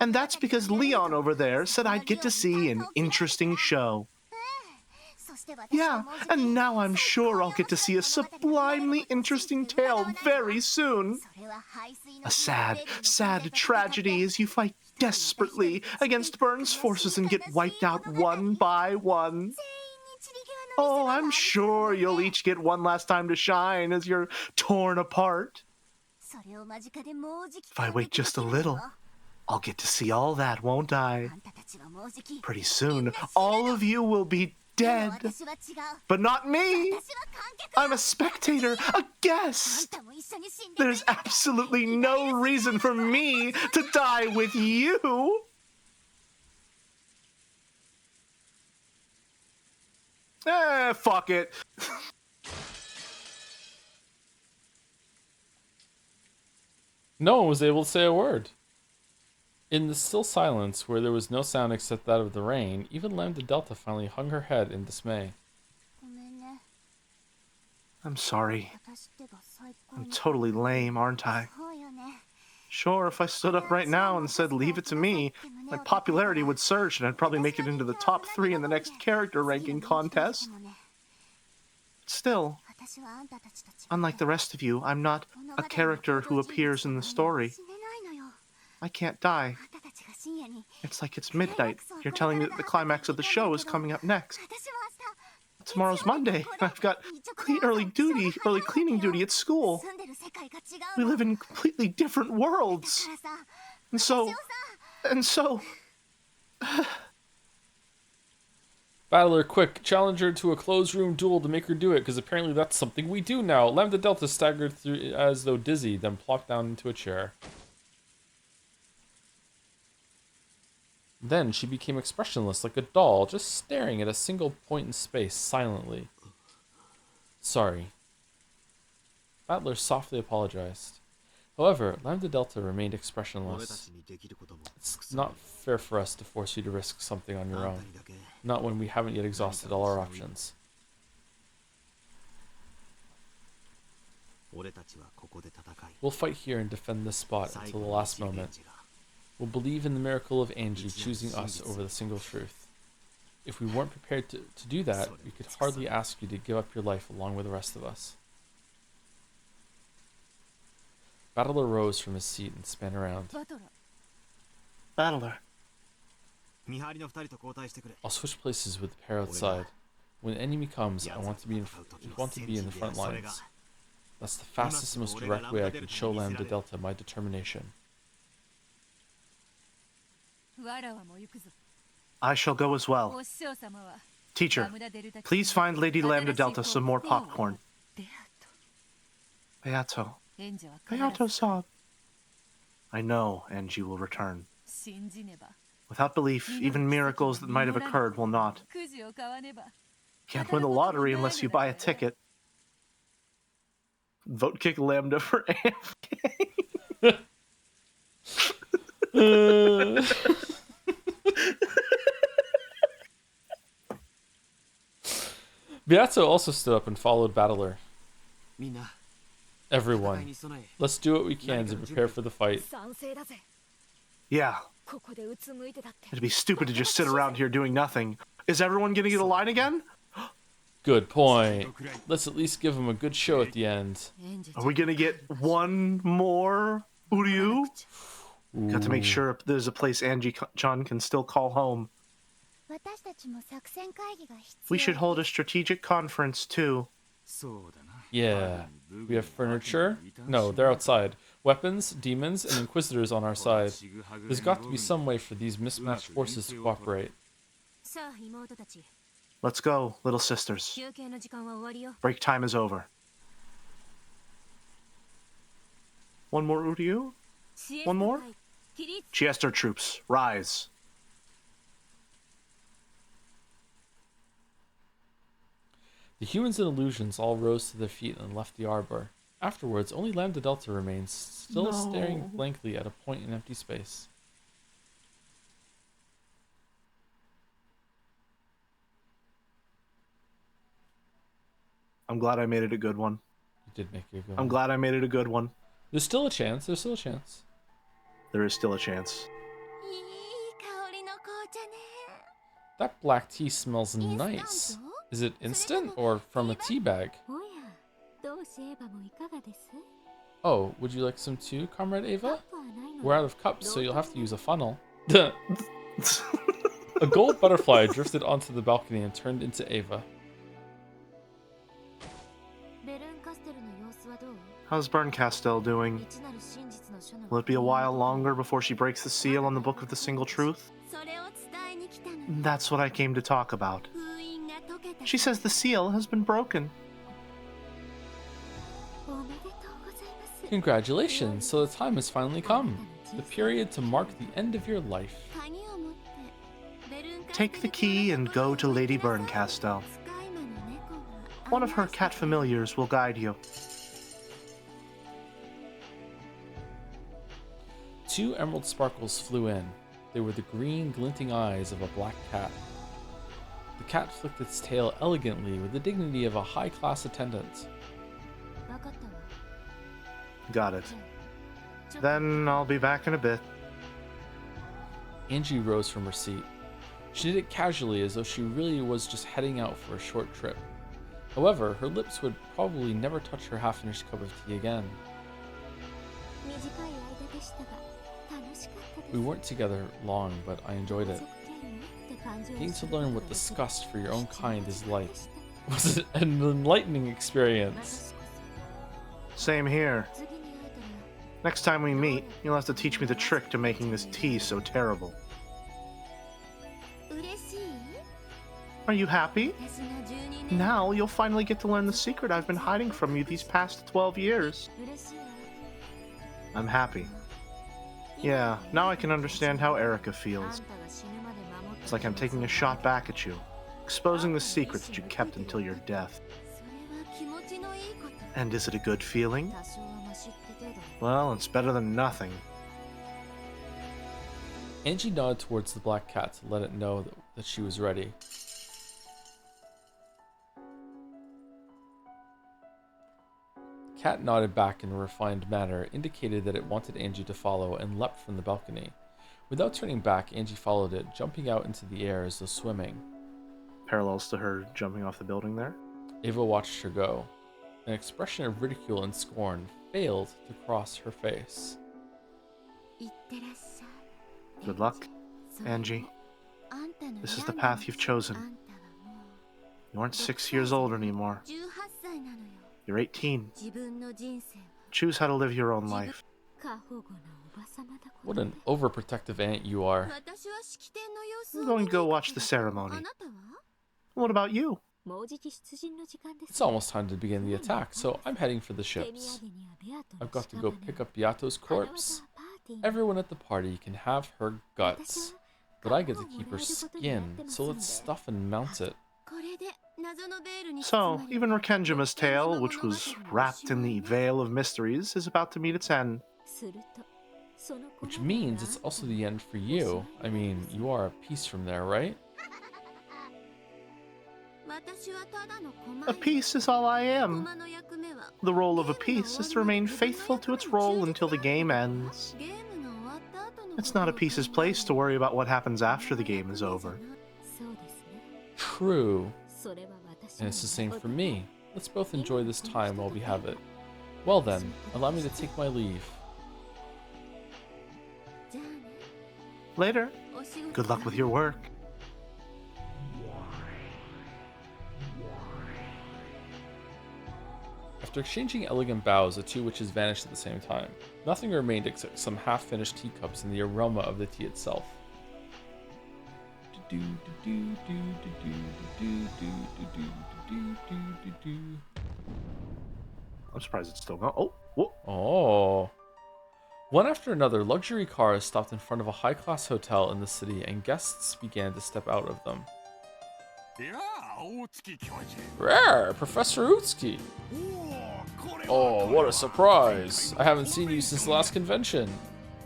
And that's because Leon over there said I'd get to see an interesting show. Yeah, and now I'm sure I'll get to see a sublimely interesting tale very soon. A sad, sad tragedy as you fight desperately against Burns' forces and get wiped out one by one. Oh, I'm sure you'll each get one last time to shine as you're torn apart. If I wait just a little, I'll get to see all that, won't I? Pretty soon, all of you will be dead. But not me! I'm a spectator, a guest! There's absolutely no reason for me to die with you! Fuck it. No one was able to say a word. In the still silence, where there was no sound except that of the rain, even Lambda Delta finally hung her head in dismay. I'm sorry. I'm totally lame, aren't I? Sure, if I stood up right now and said, leave it to me, my popularity would surge and I'd probably make it into the top 3 in the next character ranking contest. Still, unlike the rest of you, I'm not a character who appears in the story. I can't die. It's like it's midnight. You're telling me that the climax of the show is coming up next. Tomorrow's Monday, and I've got early cleaning duty at school. We live in completely different worlds. And so... Battler, quick, challenge her to a closed room duel to make her do it, because apparently that's something we do now. Lambda Delta staggered through as though dizzy, then plopped down into a chair. Then she became expressionless like a doll, just staring at a single point in space silently. Sorry. Battler softly apologized. However, Lambda Delta remained expressionless. It's not fair for us to force you to risk something on your own. Not when we haven't yet exhausted all our options. We'll fight here and defend this spot until the last moment. We'll believe in the miracle of Angie choosing us over the single truth. If we weren't prepared to do that, we could hardly ask you to give up your life along with the rest of us. Battler rose from his seat and span around. Battler. I'll switch places with the pair outside. When an enemy comes, I want to be in the front lines. That's the fastest and most direct way I can show Lambda Delta my determination. I shall go as well. Teacher, please find Lady Lambda Delta some more popcorn. Beato. Beato-san. I know Angie will return. Without belief, even miracles that might have occurred will not. Can't win the lottery unless you buy a ticket. Vote kick Lambda for AFK. Beato also stood up and followed Battler. Everyone, let's do what we can to prepare for the fight. Yeah. It'd be stupid to just sit around here doing nothing. Is everyone gonna get a line again? Good point. Let's at least give him a good show at the end. Are we gonna get one more Uryu? Got to make sure there's a place Angie-chan can still call home. We should hold a strategic conference too. Yeah. We have furniture? No, they're outside. Weapons, demons, and inquisitors on our side. There's got to be some way for these mismatched forces to cooperate. Let's go, little sisters. Break time is over. One more Uryu? One more? Chester troops, rise. The humans and illusions all rose to their feet and left the arbor. Afterwards, only Lambda Delta remains, still staring blankly at a point in empty space. I'm glad I made it a good one. You did make it a good one. I'm glad I made it a good one. There's still a chance. There's still a chance. There is still a chance. That black tea smells nice. Is it instant or from a tea bag? Oh, would you like some too, Comrade Ava? We're out of cups, so you'll have to use a funnel. A gold butterfly drifted onto the balcony and turned into Ava. How's Berncastel doing? Will it be a while longer before she breaks the seal on the Book of the Single Truth? That's what I came to talk about. She says the seal has been broken. Congratulations, so the time has finally come. The period to mark the end of your life. Take the key and go to Lady Berncastel. One of her cat familiars will guide you. 2 emerald sparkles flew in. They were the green, glinting eyes of a black cat. The cat flicked its tail elegantly with the dignity of a high-class attendant. Got it. Then I'll be back in a bit. Angie rose from her seat. She did it casually, as though she really was just heading out for a short trip. However, her lips would probably never touch her half-finished cup of tea again. We weren't together long, but I enjoyed it. Getting to learn what disgust for your own kind is like was an enlightening experience. Same here. Next time we meet, you'll have to teach me the trick to making this tea so terrible. Are you happy? Now you'll finally get to learn the secret I've been hiding from you these past 12 years. I'm happy. Yeah, now I can understand how Erica feels. It's like I'm taking a shot back at you, exposing the secret that you kept until your death. And is it a good feeling? Well, it's better than nothing. Angie nodded towards the black cat to let it know that she was ready. The cat nodded back in a refined manner, indicated that it wanted Angie to follow, and leapt from the balcony. Without turning back, Angie followed it, jumping out into the air as though swimming. Parallels to her jumping off the building there? Ava watched her go. An expression of ridicule and scorn failed to cross her face. Good luck, Angie. This is the path you've chosen. You aren't 6 years old anymore. You're 18. Choose how to live your own life. What an overprotective aunt you are. I'm going to go watch the ceremony. What about you? It's almost time to begin the attack, so I'm heading for the ships. I've got to go pick up Beato's corpse. Everyone at the party can have her guts, but I get to keep her skin, so let's stuff and mount it. So, even Rakenjima's tale, which was wrapped in the veil of mysteries, is about to meet its end. Which means it's also the end for you. I mean, you are a piece from there, right? A piece is all I am. The role of a piece is to remain faithful to its role until the game ends. It's not a piece's place to worry about what happens after the game is over. True. And it's the same for me. Let's both enjoy this time while we have it. Well then, allow me to take my leave. Later. Good luck with your work. After exchanging elegant bows, the 2 witches vanished at the same time. Nothing remained except some half-finished teacups and the aroma of the tea itself. I'm surprised it's still going. Oh, whoa. Oh. One after another, luxury cars stopped in front of a high-class hotel in the city, and guests began to step out of them. Rare, Professor Utsuki! Oh, what a surprise! I haven't seen you since the last convention.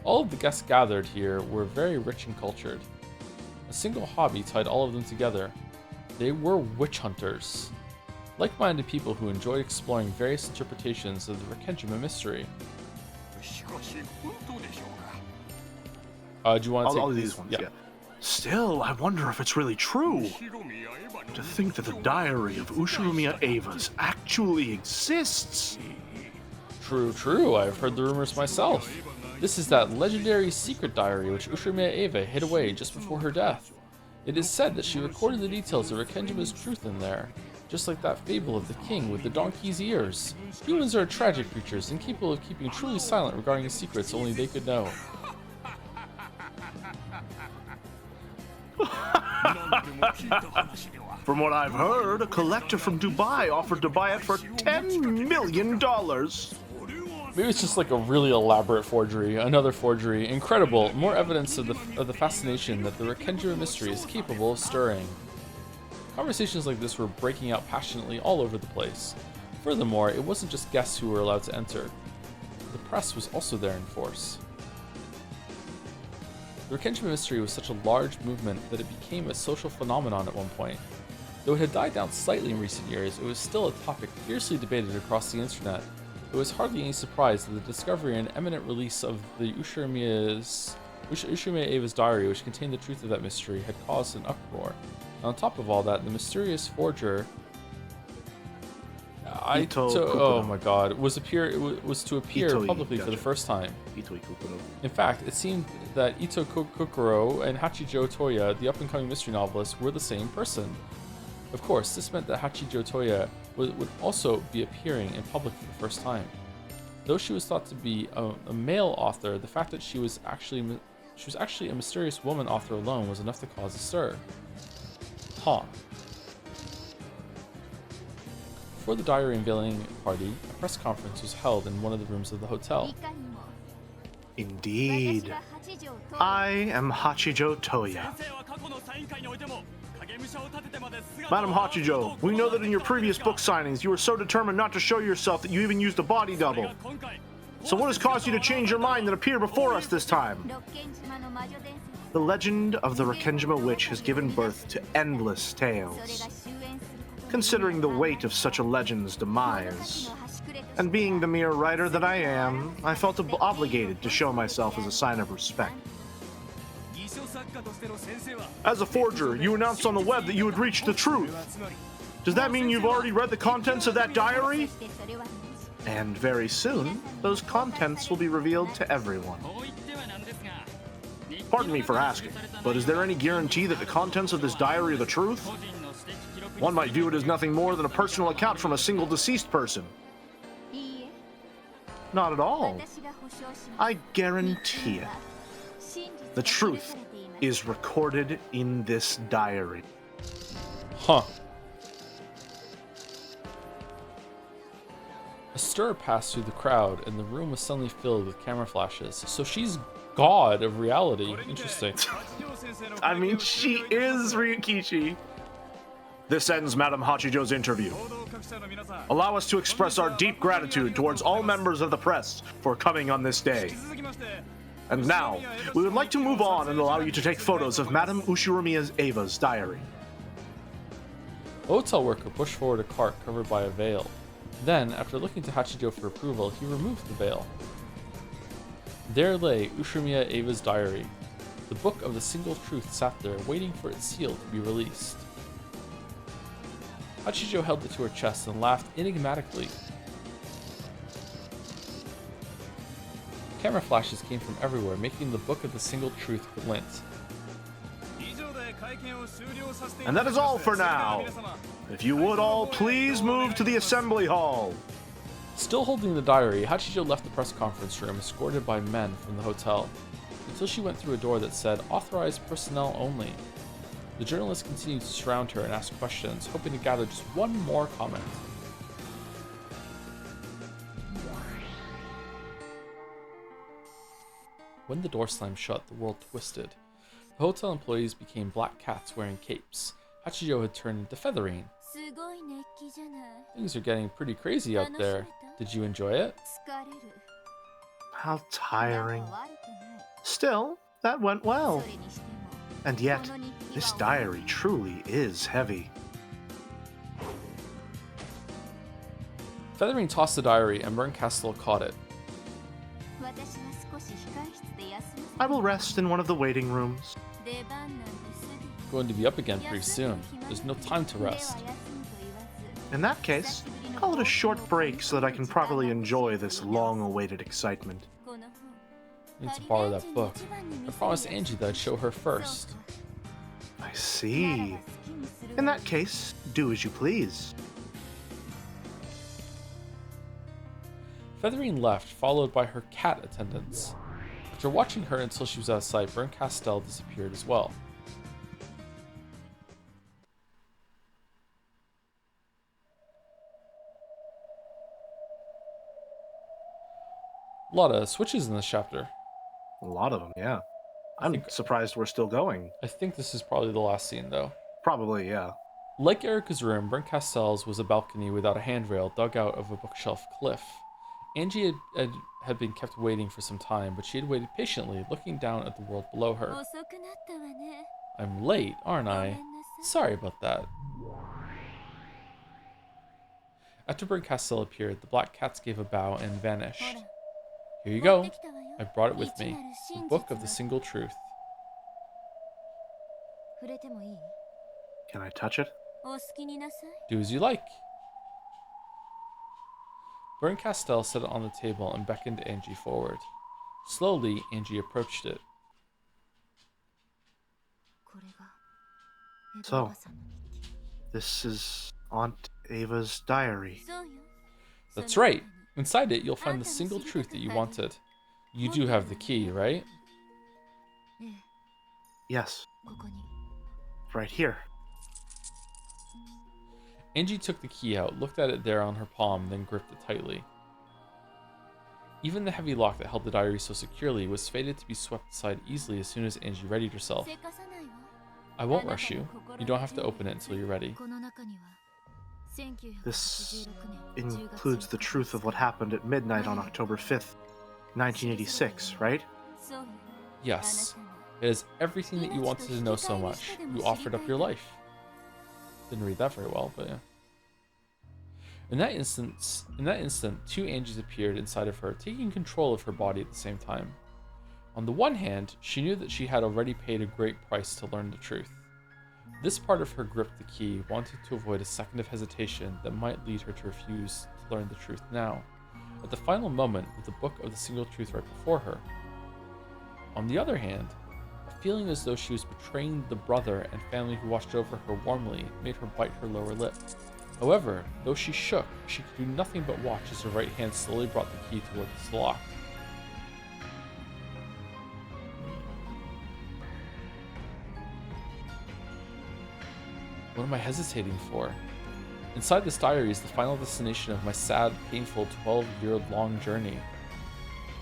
All of the guests gathered here were very rich and cultured. A single hobby tied all of them together. They were witch hunters. Like-minded people who enjoyed exploring various interpretations of the Rakenjima mystery. Do you want to take these ones? Yeah. Still, I wonder if it's really true. To think that the diary of Ushinomiya Eva's actually exists. True, I've heard the rumors myself. This is that legendary secret diary which Ushinomiya Eva hid away just before her death. It is said that she recorded the details of Rekenjima's truth in there, just like that fable of the king with the donkey's ears. Humans are tragic creatures, incapable of keeping truly silent regarding secrets only they could know. From what I've heard, a collector from Dubai offered to buy it for $10 million. Maybe it's just like a really elaborate forgery, another forgery. Incredible, more evidence of the fascination that the Rekenjima mystery is capable of stirring. Conversations like this were breaking out passionately all over the place. Furthermore, it wasn't just guests who were allowed to enter. The press was also there in force. The Rekenjima mystery was such a large movement that it became a social phenomenon at one point. Though it had died down slightly in recent years, it was still a topic fiercely debated across the internet. It was hardly any surprise that the discovery and imminent release of the Ushinomiya Eva's diary, which contained the truth of that mystery, had caused an uproar. And on top of all that, the mysterious forger oh my god, was to appear publicly for the first time. In fact, it seemed that Ito Kokoro and Hachijo Toya, the up-and-coming mystery novelist, were the same person. Of course, this meant that Hachijo Toya would also be appearing in public for the first time. Though she was thought to be a male author, the fact that she was actually a mysterious woman author alone was enough to cause a stir. Huh. Before the diary unveiling party, a press conference was held in one of the rooms of the hotel. Indeed. I am Hachijo Toya. Madam Hachijo, we know that in your previous book signings you were so determined not to show yourself that you even used a body double. So what has caused you to change your mind and appear before us this time? The legend of the Rekenjima witch has given birth to endless tales. Considering the weight of such a legend's demise, and being the mere writer that I am, I felt obligated to show myself as a sign of respect. As a forger, you announced on the web that you had reached the truth. Does that mean you've already read the contents of that diary? And very soon, those contents will be revealed to everyone. Pardon me for asking, but is there any guarantee that the contents of this diary are the truth? One might view it as nothing more than a personal account from a single deceased person. Not at all. I guarantee it. The truth is recorded in this diary. Huh. A stir passed through the crowd, and the room was suddenly filled with camera flashes. So she's god of reality. Interesting. I mean, she is Ryukishi. This ends Madam Hachijo's interview. Allow us to express our deep gratitude towards all members of the press for coming on this day. And now, we would like to move on and allow you to take photos of Madam Ushinomiya Eva's diary. A hotel worker pushed forward a cart covered by a veil. Then, after looking to Hachijo for approval, he removed the veil. There lay Ushinomiya Eva's diary. The book of the single truth sat there, waiting for its seal to be released. Hachijo held it to her chest and laughed enigmatically. Camera flashes came from everywhere, making the book of the single truth glint. And that is all for now. If you would all please move to the assembly hall. Still holding the diary, Hachijo left the press conference room, escorted by men from the hotel, until she went through a door that said, "Authorized personnel only." The journalists continued to surround her and ask questions, hoping to gather just one more comment. When the door slammed shut, the world twisted. The hotel employees became black cats wearing capes. Hachijo had turned into Featherine. Things are getting pretty crazy out there. Did you enjoy it? How tiring. Still, that went well. And yet, this diary truly is heavy. Featherine tossed the diary and Burncastle caught it. I will rest in one of the waiting rooms. Going to be up again pretty soon. There's no time to rest. In that case, call it a short break so that I can properly enjoy this long-awaited excitement. I need to borrow that book. I promised Angie that I'd show her first. I see. In that case, do as you please. Featherine left, followed by her cat attendants. After watching her until she was out of sight, Berncastel disappeared as well. A lot of switches in this chapter. A lot of them, yeah. I'm surprised we're still going. I think this is probably the last scene, though. Probably, yeah. Like Erica's room, Berncastel's was a balcony without a handrail dug out of a bookshelf cliff. Angie had been kept waiting for some time, but she had waited patiently, looking down at the world below her. I'm late, aren't I? Sorry about that. After Berncastel appeared, the black cats gave a bow and vanished. Here you go. I brought it with me. The Book of the Single Truth. Can I touch it? Do as you like. Berncastel set it on the table and beckoned Angie forward. Slowly, Angie approached it. So, this is Aunt Ava's diary. That's right. Inside it, you'll find the single truth that you wanted. You do have the key, right? Yes. Right here. Angie took the key out, looked at it there on her palm, then gripped it tightly. Even the heavy lock that held the diary so securely was fated to be swept aside easily as soon as Angie readied herself. I won't rush you. You don't have to open it until you're ready. This includes the truth of what happened at midnight on October 5th, 1986, right? Yes. It is everything that you wanted to know so much. You offered up your life. Didn't read that very well, but yeah. In that instant, two Angies appeared inside of her, taking control of her body at the same time. On the one hand, she knew that she had already paid a great price to learn the truth. This part of her gripped the key, wanting to avoid a second of hesitation that might lead her to refuse to learn the truth now, at the final moment with the Book of the Single Truth right before her. On the other hand, a feeling as though she was betraying the brother and family who watched over her warmly made her bite her lower lip. However, though she shook, she could do nothing but watch as her right hand slowly brought the key toward the lock. What am I hesitating for? Inside this diary is the final destination of my sad, painful 12-year-long journey.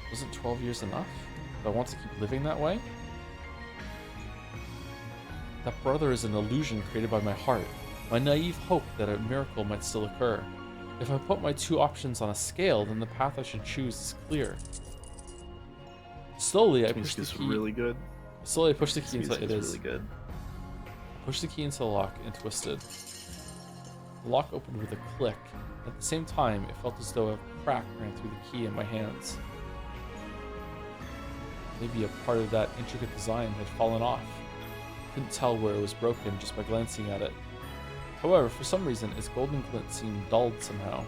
Wasn't 12 years enough? Do I want to keep living that way? That brother is an illusion created by my heart, my naive hope that a miracle might still occur. If I put my two options on a scale, then the path I should choose is clear. Slowly, I push the key. Really good. Slowly, I push the key until it is. Really good. Push the key into the lock and twisted. The lock opened with a click. At the same time, it felt as though a crack ran through the key in my hands. Maybe a part of that intricate design had fallen off. Couldn't tell where it was broken just by glancing at it. However, for some reason, its golden glint seemed dulled somehow.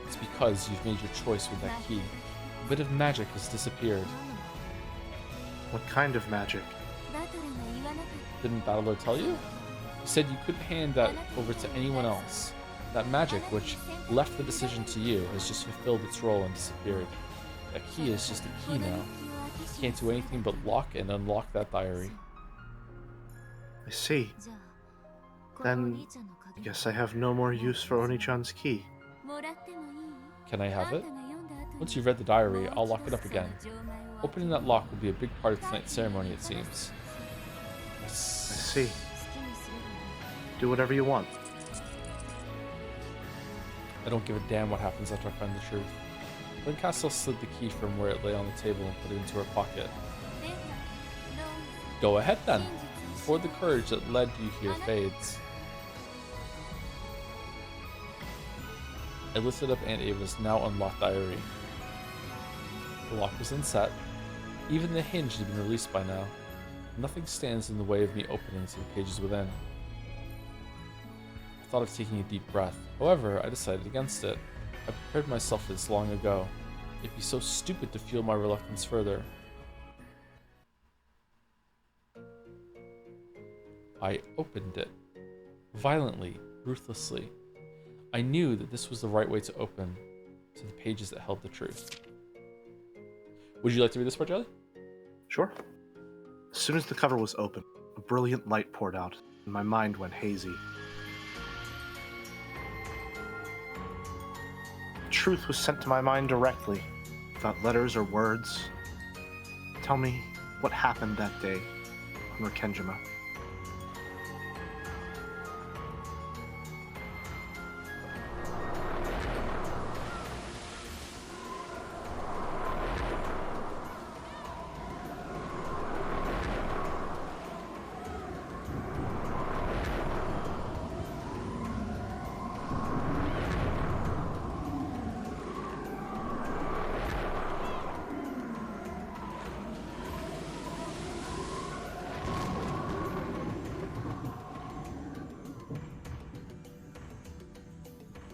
It's because you've made your choice with that key. A bit of magic has disappeared. What kind of magic? Didn't Battler tell you? He said you couldn't hand that over to anyone else. That magic, which left the decision to you, has just fulfilled its role and disappeared. That key is just a key now. You can't do anything but lock and unlock that diary. I see. Then, I guess I have no more use for Oni-chan's key. Can I have it? Once you've read the diary, I'll lock it up again. Opening that lock will be a big part of tonight's ceremony, it seems. I see. Do whatever you want. I don't give a damn what happens after I find the truth. Berncastel slid the key from where it lay on the table and put it into her pocket. Go ahead then, before the courage that led you here fades. I lifted up Aunt Ava's now unlocked diary. The lock was unset. Even the hinge had been released by now. Nothing stands in the way of me opening to the pages within. I thought of taking a deep breath. However, I decided against it. I prepared myself for this long ago. It'd be so stupid to fuel my reluctance further. I opened it. Violently, ruthlessly. I knew that this was the right way to open to the pages that held the truth. Would you like to read this part, Charlie? Sure. As soon as the cover was open, a brilliant light poured out, and my mind went hazy. Truth was sent to my mind directly, without letters or words. Tell me what happened that day on Rekenjima.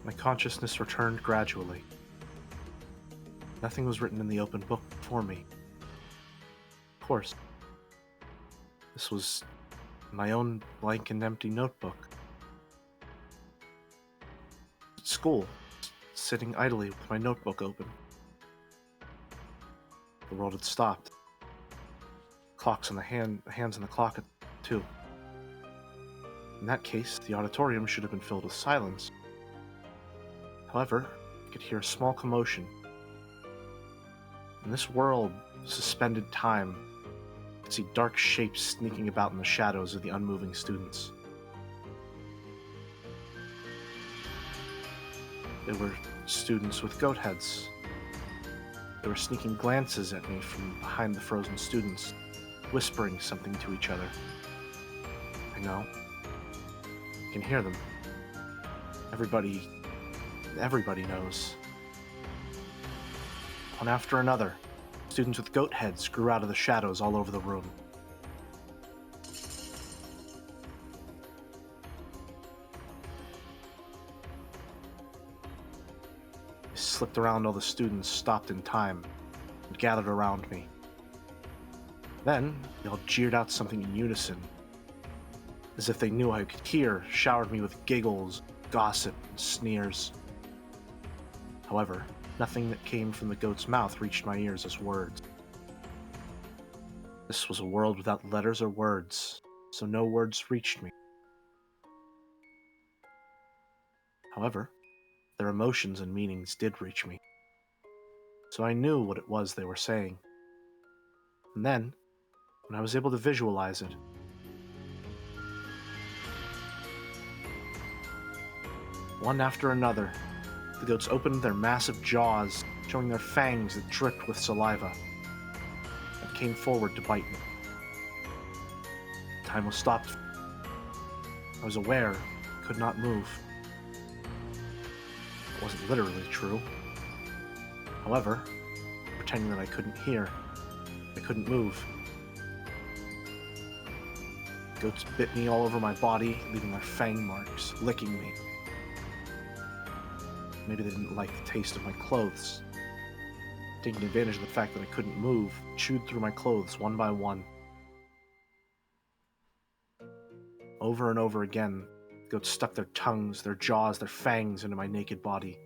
My consciousness returned gradually. Nothing was written in the open book before me. Of course, this was my own blank and empty notebook. At school, sitting idly with my notebook open. The world had stopped. Clocks on the hands on the clock at 2. In that case, the auditorium should have been filled with silence. However, I could hear a small commotion. In this world of suspended time, I could see dark shapes sneaking about in the shadows of the unmoving students. They were students with goat heads. They were sneaking glances at me from behind the frozen students, whispering something to each other. I know. I can hear them. Everybody knows. One after another, students with goat heads grew out of the shadows all over the room. I slipped around all the students, stopped in time, and gathered around me. Then, they all jeered out something in unison, as if they knew I could hear, showered me with giggles, gossip, and sneers. However, nothing that came from the goat's mouth reached my ears as words. This was a world without letters or words, so no words reached me. However, their emotions and meanings did reach me, so I knew what it was they were saying. And then, when I was able to visualize it, one after another, the goats opened their massive jaws, showing their fangs that dripped with saliva, and came forward to bite me. Time was stopped. I was aware, could not move. It wasn't literally true. However, pretending that I couldn't hear, I couldn't move. Goats bit me all over my body, leaving their fang marks, licking me. Maybe they didn't like the taste of my clothes. Taking advantage of the fact that I couldn't move, chewed through my clothes one by one. Over and over again, the goats stuck their tongues, their jaws, their fangs into my naked body.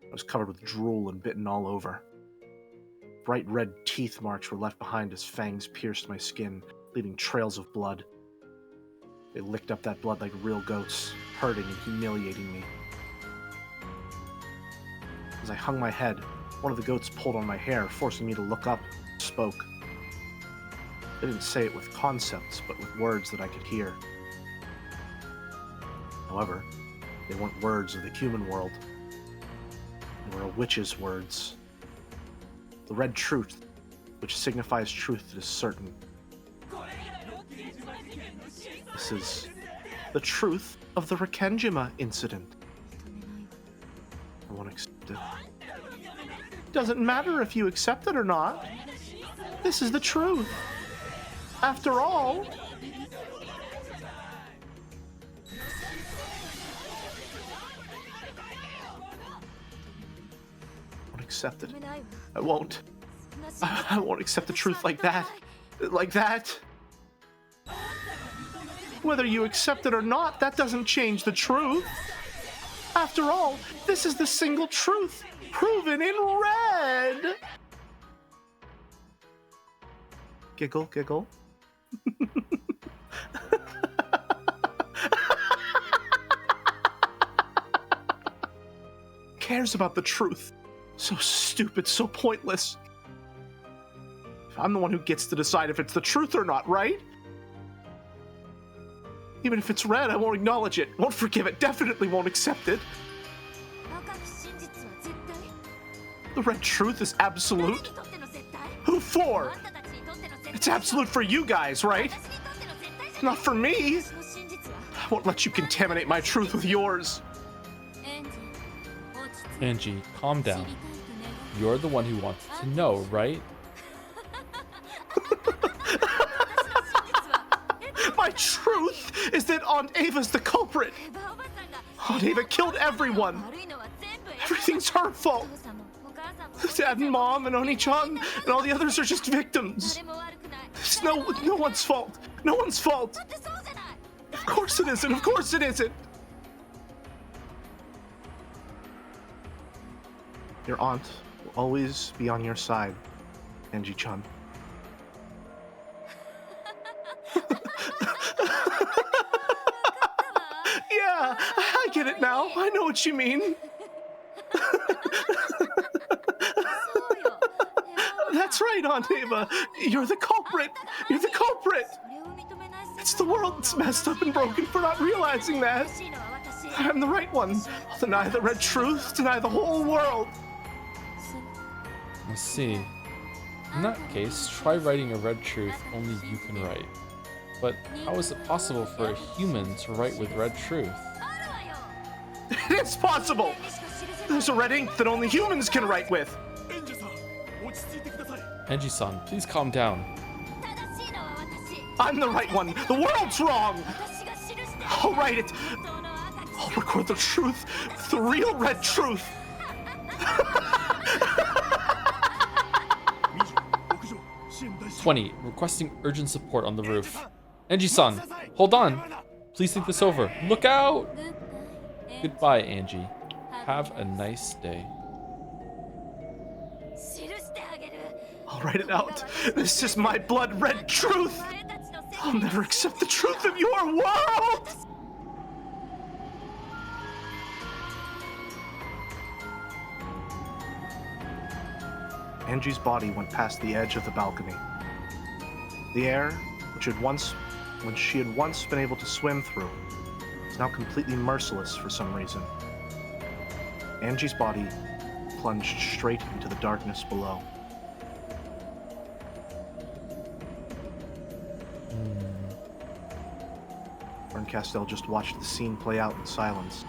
I was covered with drool and bitten all over. Bright red teeth marks were left behind as fangs pierced my skin, leaving trails of blood. They licked up that blood like real goats, hurting and humiliating me. As I hung my head, one of the goats pulled on my hair, forcing me to look up and spoke. They didn't say it with concepts, but with words that I could hear. However, they weren't words of the human world. They were a witch's words. The red truth, which signifies truth that is certain. This is the truth of the Rekenjima incident. I want to accept it. Doesn't matter if you accept it or not. This is the truth. After all... I won't accept it. I won't. I won't accept the truth like that. Like that. Whether you accept it or not, that doesn't change the truth. After all, this is the single truth, proven in red. Giggle, giggle. Cares about the truth? So stupid, so pointless. I'm the one who gets to decide if it's the truth or not, right? Even if it's red, I won't acknowledge it, won't forgive it, definitely won't accept it. The red truth is absolute? Who for? It's absolute for you guys, right? Not for me. I won't let you contaminate my truth with yours. Angie, calm down. You're the one who wants to know, right? My truth is that Aunt Ava's the culprit. Aunt Ava killed everyone. Everything's her fault. Dad and Mom and Oni-chan and all the others are just victims. It's no one's fault. No one's fault. Of course it isn't. Of course it isn't. Your aunt will always be on your side, Angie-chan. Yeah, I get it now. I know what you mean. That's right, Aunt Ava. You're the culprit. You're the culprit. It's the world that's messed up and broken for not realizing that. I'm the right one. I'll deny the red truth, deny the whole world. I see. In that case, try writing a red truth only you can write. But how is it possible for a human to write with red truth? It's possible! There's a red ink that only humans can write with. Angie-san, please calm down. I'm the right one. The world's wrong. I'll write it. I'll record the truth. The real red truth. 20. Requesting urgent support on the roof. Angie-san, hold on. Please think this over. Look out! Goodbye, Angie. Have a nice day. I'll write it out. This is my blood red truth. I'll never accept the truth of your world. Angie's body went past the edge of the balcony. The air, which she had once been able to swim through, is now completely merciless for some reason. Angie's body plunged straight into the darkness below. Castell just watched the scene play out in silence.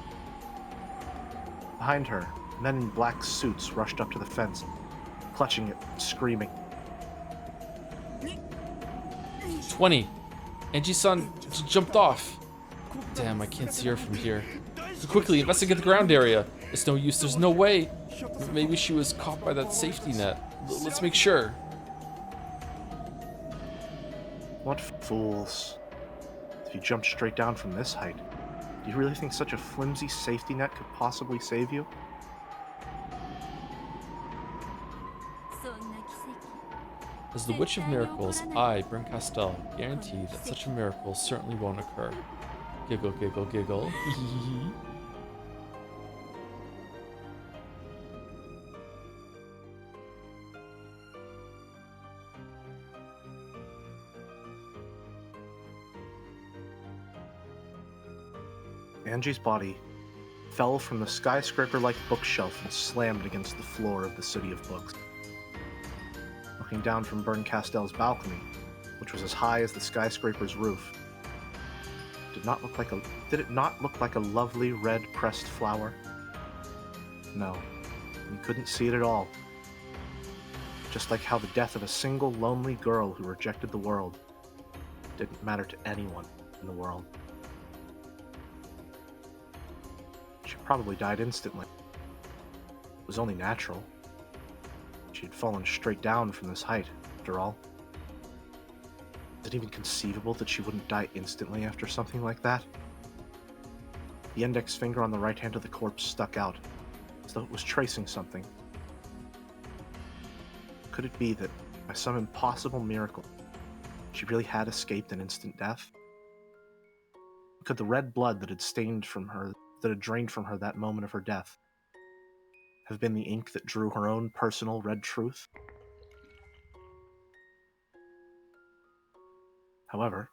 Behind her, men in black suits rushed up to the fence, clutching it, screaming. 20. Angie-san jumped off. Damn, I can't see her from here. Quickly, investigate the ground area. It's no use, there's no way. Maybe she was caught by that safety net. Let's make sure. What fools. If you jumped straight down from this height, do you really think such a flimsy safety net could possibly save you? As the Witch of Miracles, I, Bryn Castell, guarantee that such a miracle certainly won't occur. Giggle, giggle, giggle. Angie's body fell from the skyscraper-like bookshelf and slammed against the floor of the City of Books. Looking down from Bryn Castell's balcony, which was as high as the skyscraper's roof, did it not look like a lovely red pressed flower? No, You couldn't see it at all. Just like how the death of a single lonely girl who rejected the world didn't matter to anyone in the world. She probably died instantly. It was only natural. She had fallen straight down from this height, after all. Is it even conceivable that she wouldn't die instantly after something like that? The index finger on the right hand of the corpse stuck out, as though it was tracing something. Could it be that, by some impossible miracle, she really had escaped an instant death? Could the red blood that had drained from her that moment of her death have been the ink that drew her own personal red truth? However,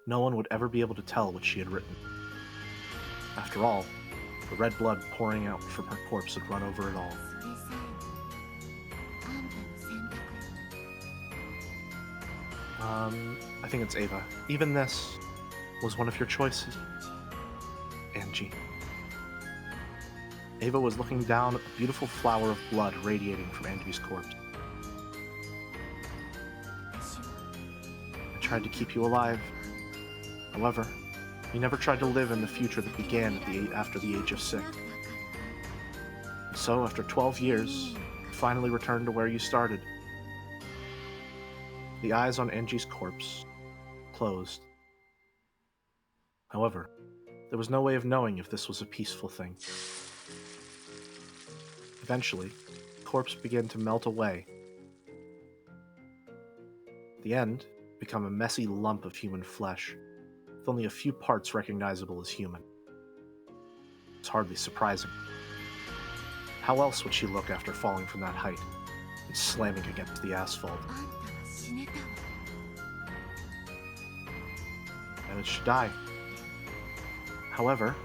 no one would ever be able to tell what she had written. After all, the red blood pouring out from her corpse had run over it all. I think it's Ava. Even this was one of your choices. Angie. Ava was looking down at the beautiful flower of blood radiating from Angie's corpse. I tried to keep you alive. However, you never tried to live in the future that began after the age of 6. And so, after 12 years, you finally returned to where you started. The eyes on Angie's corpse closed. However, there was no way of knowing if this was a peaceful thing. Eventually, the corpse began to melt away. At the end, become a messy lump of human flesh, with only a few parts recognizable as human. It's hardly surprising. How else would she look after falling from that height and slamming against the asphalt? Managed to die. However,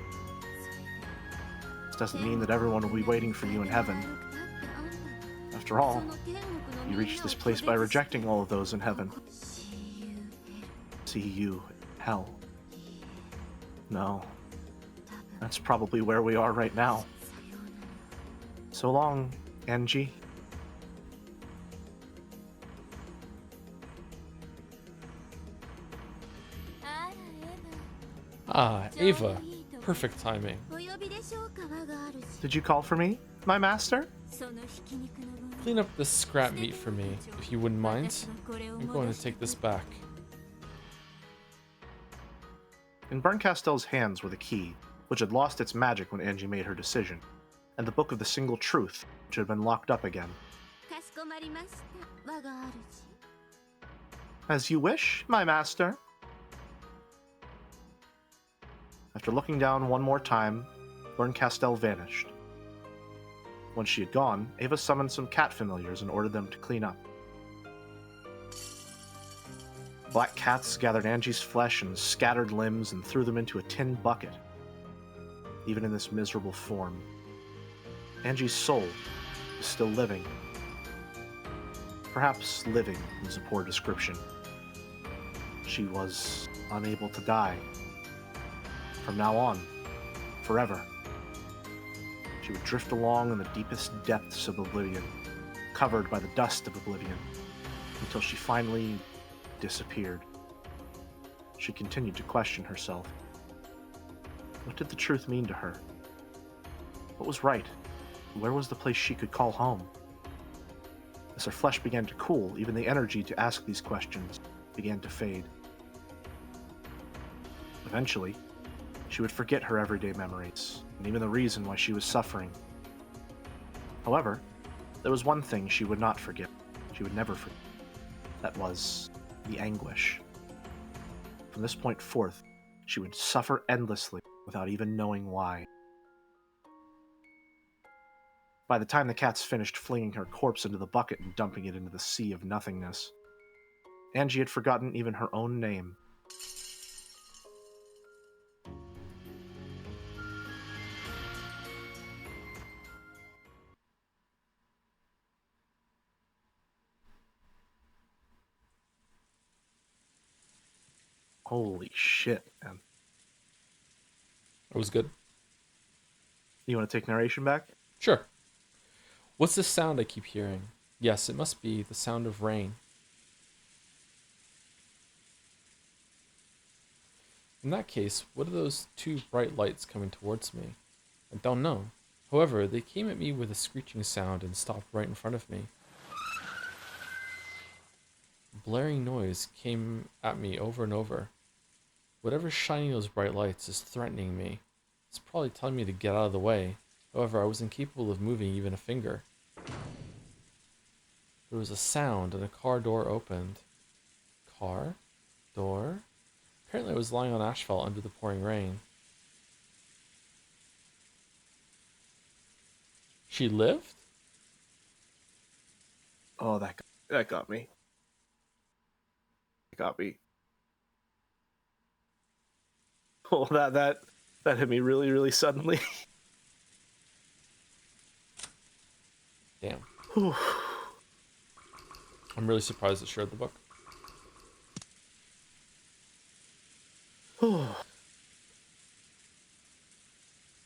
this doesn't mean that everyone will be waiting for you in heaven. After all, you reached this place by rejecting all of those in heaven. See you in hell. No, that's probably where we are right now. So long, Angie. Ah, Ava. Perfect timing. Did you call for me, my master? Clean up this scrap meat for me, if you wouldn't mind. I'm going to take this back. In Berncastell's hands were the key, which had lost its magic when Angie made her decision, and the Book of the Single Truth, which had been locked up again. As you wish, my master. After looking down one more time, Berncastel vanished. Once she had gone, Ava summoned some cat familiars and ordered them to clean up. Black cats gathered Angie's flesh and scattered limbs and threw them into a tin bucket. Even in this miserable form, Angie's soul was still living. Perhaps living is a poor description. She was unable to die. From now on, forever. She would drift along in the deepest depths of oblivion, covered by the dust of oblivion, until she finally disappeared. She continued to question herself. What did the truth mean to her? What was right? Where was the place she could call home? As her flesh began to cool, even the energy to ask these questions began to fade. Eventually, she would forget her everyday memories, and even the reason why she was suffering. However, there was one thing she would not forget. She would never forget. That was the anguish. From this point forth, she would suffer endlessly without even knowing why. By the time the cats finished flinging her corpse into the bucket and dumping it into the sea of nothingness, Angie had forgotten even her own name. Holy shit, man. That was good. You want to take narration back? Sure. What's this sound I keep hearing? Yes, it must be the sound of rain. In that case, what are those two bright lights coming towards me? I don't know. However, they came at me with a screeching sound and stopped right in front of me. A blaring noise came at me over and over. Whatever's shining those bright lights is threatening me. It's probably telling me to get out of the way. However, I was incapable of moving even a finger. There was a sound and a car door opened. Car? Door? Apparently I was lying on asphalt under the pouring rain. She lived? Oh, that got me. It got me. Oh, that hit me really, really suddenly. Damn. I'm really surprised it shared the book.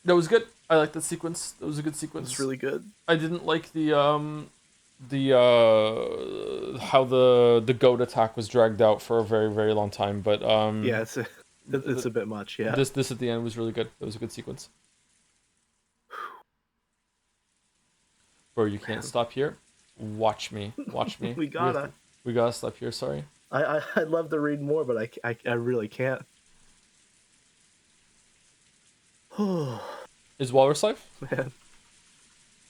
That was good. I like that sequence. That was a good sequence. It's really good. I didn't like the how the goat attack was dragged out for a very, very long time, but Yeah, it's a bit much. Yeah. This at the end was really good. It was a good sequence. Bro, you can't stop here. Watch me. Watch me. We gotta stop here. Sorry. I'd love to read more, but I really can't. Is Walrus life? Man,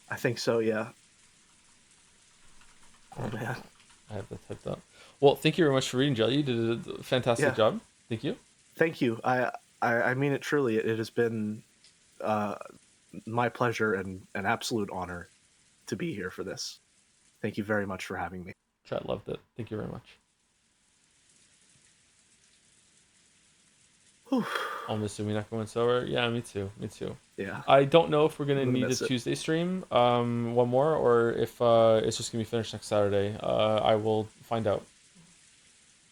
I think so. Yeah. Oh man, I have that typed up. Well, thank you very much for reading, Jelly. You did a fantastic job. Thank you. Thank you. I mean it truly. It has been my pleasure and an absolute honor to be here for this. Thank you very much for having me. Chat loved it. Thank you very much. Anderson Umineko and sober. Yeah, me too. Me too. Yeah. I don't know if we're gonna need a it. Tuesday stream, one more, or if it's just gonna be finished next Saturday. I will find out.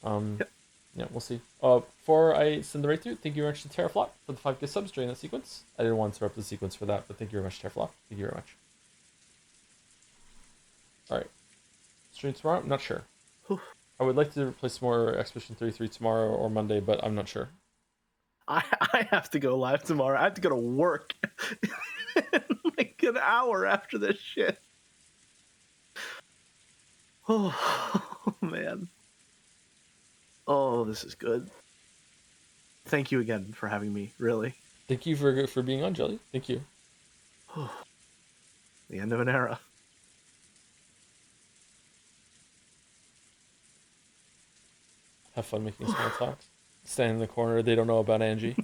Yep. Yeah, we'll see. Before I send the right through, thank you very much to Terraflop for the 5 subs during that sequence. I didn't want to interrupt the sequence for that, but thank you very much, Terraflop. Thank you very much. All right. Stream tomorrow? I'm not sure. I would like to play some more Expedition 33 tomorrow or Monday, but I'm not sure. I have to go live tomorrow. I have to go to work in like an hour after this shit. Oh man. Oh, this is good. Thank you again for having me, really. Thank you for being on, Jelly. Thank you. The end of an era. Have fun making small talk. Stand in the corner. They don't know about Angie.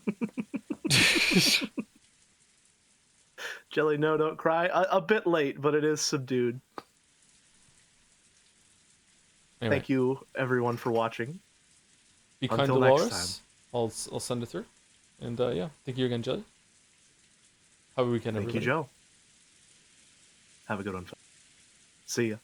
Jelly, no, don't cry. A bit late, but it is subdued. Anyway. Thank you, everyone, for watching. Be kind to Walrus. I'll send it through. And yeah, thank you again, Jelly. Have a weekend, everybody. Thank you, Joe. Have a good one. See ya.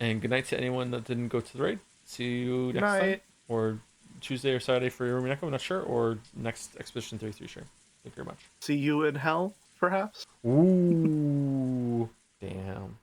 And good night to anyone that didn't go to the raid. See you next time. Or Tuesday or Saturday for your Umineko, I'm not sure. Or next Expedition 33 stream. Thank you very much. See you in hell, perhaps? Ooh. Damn.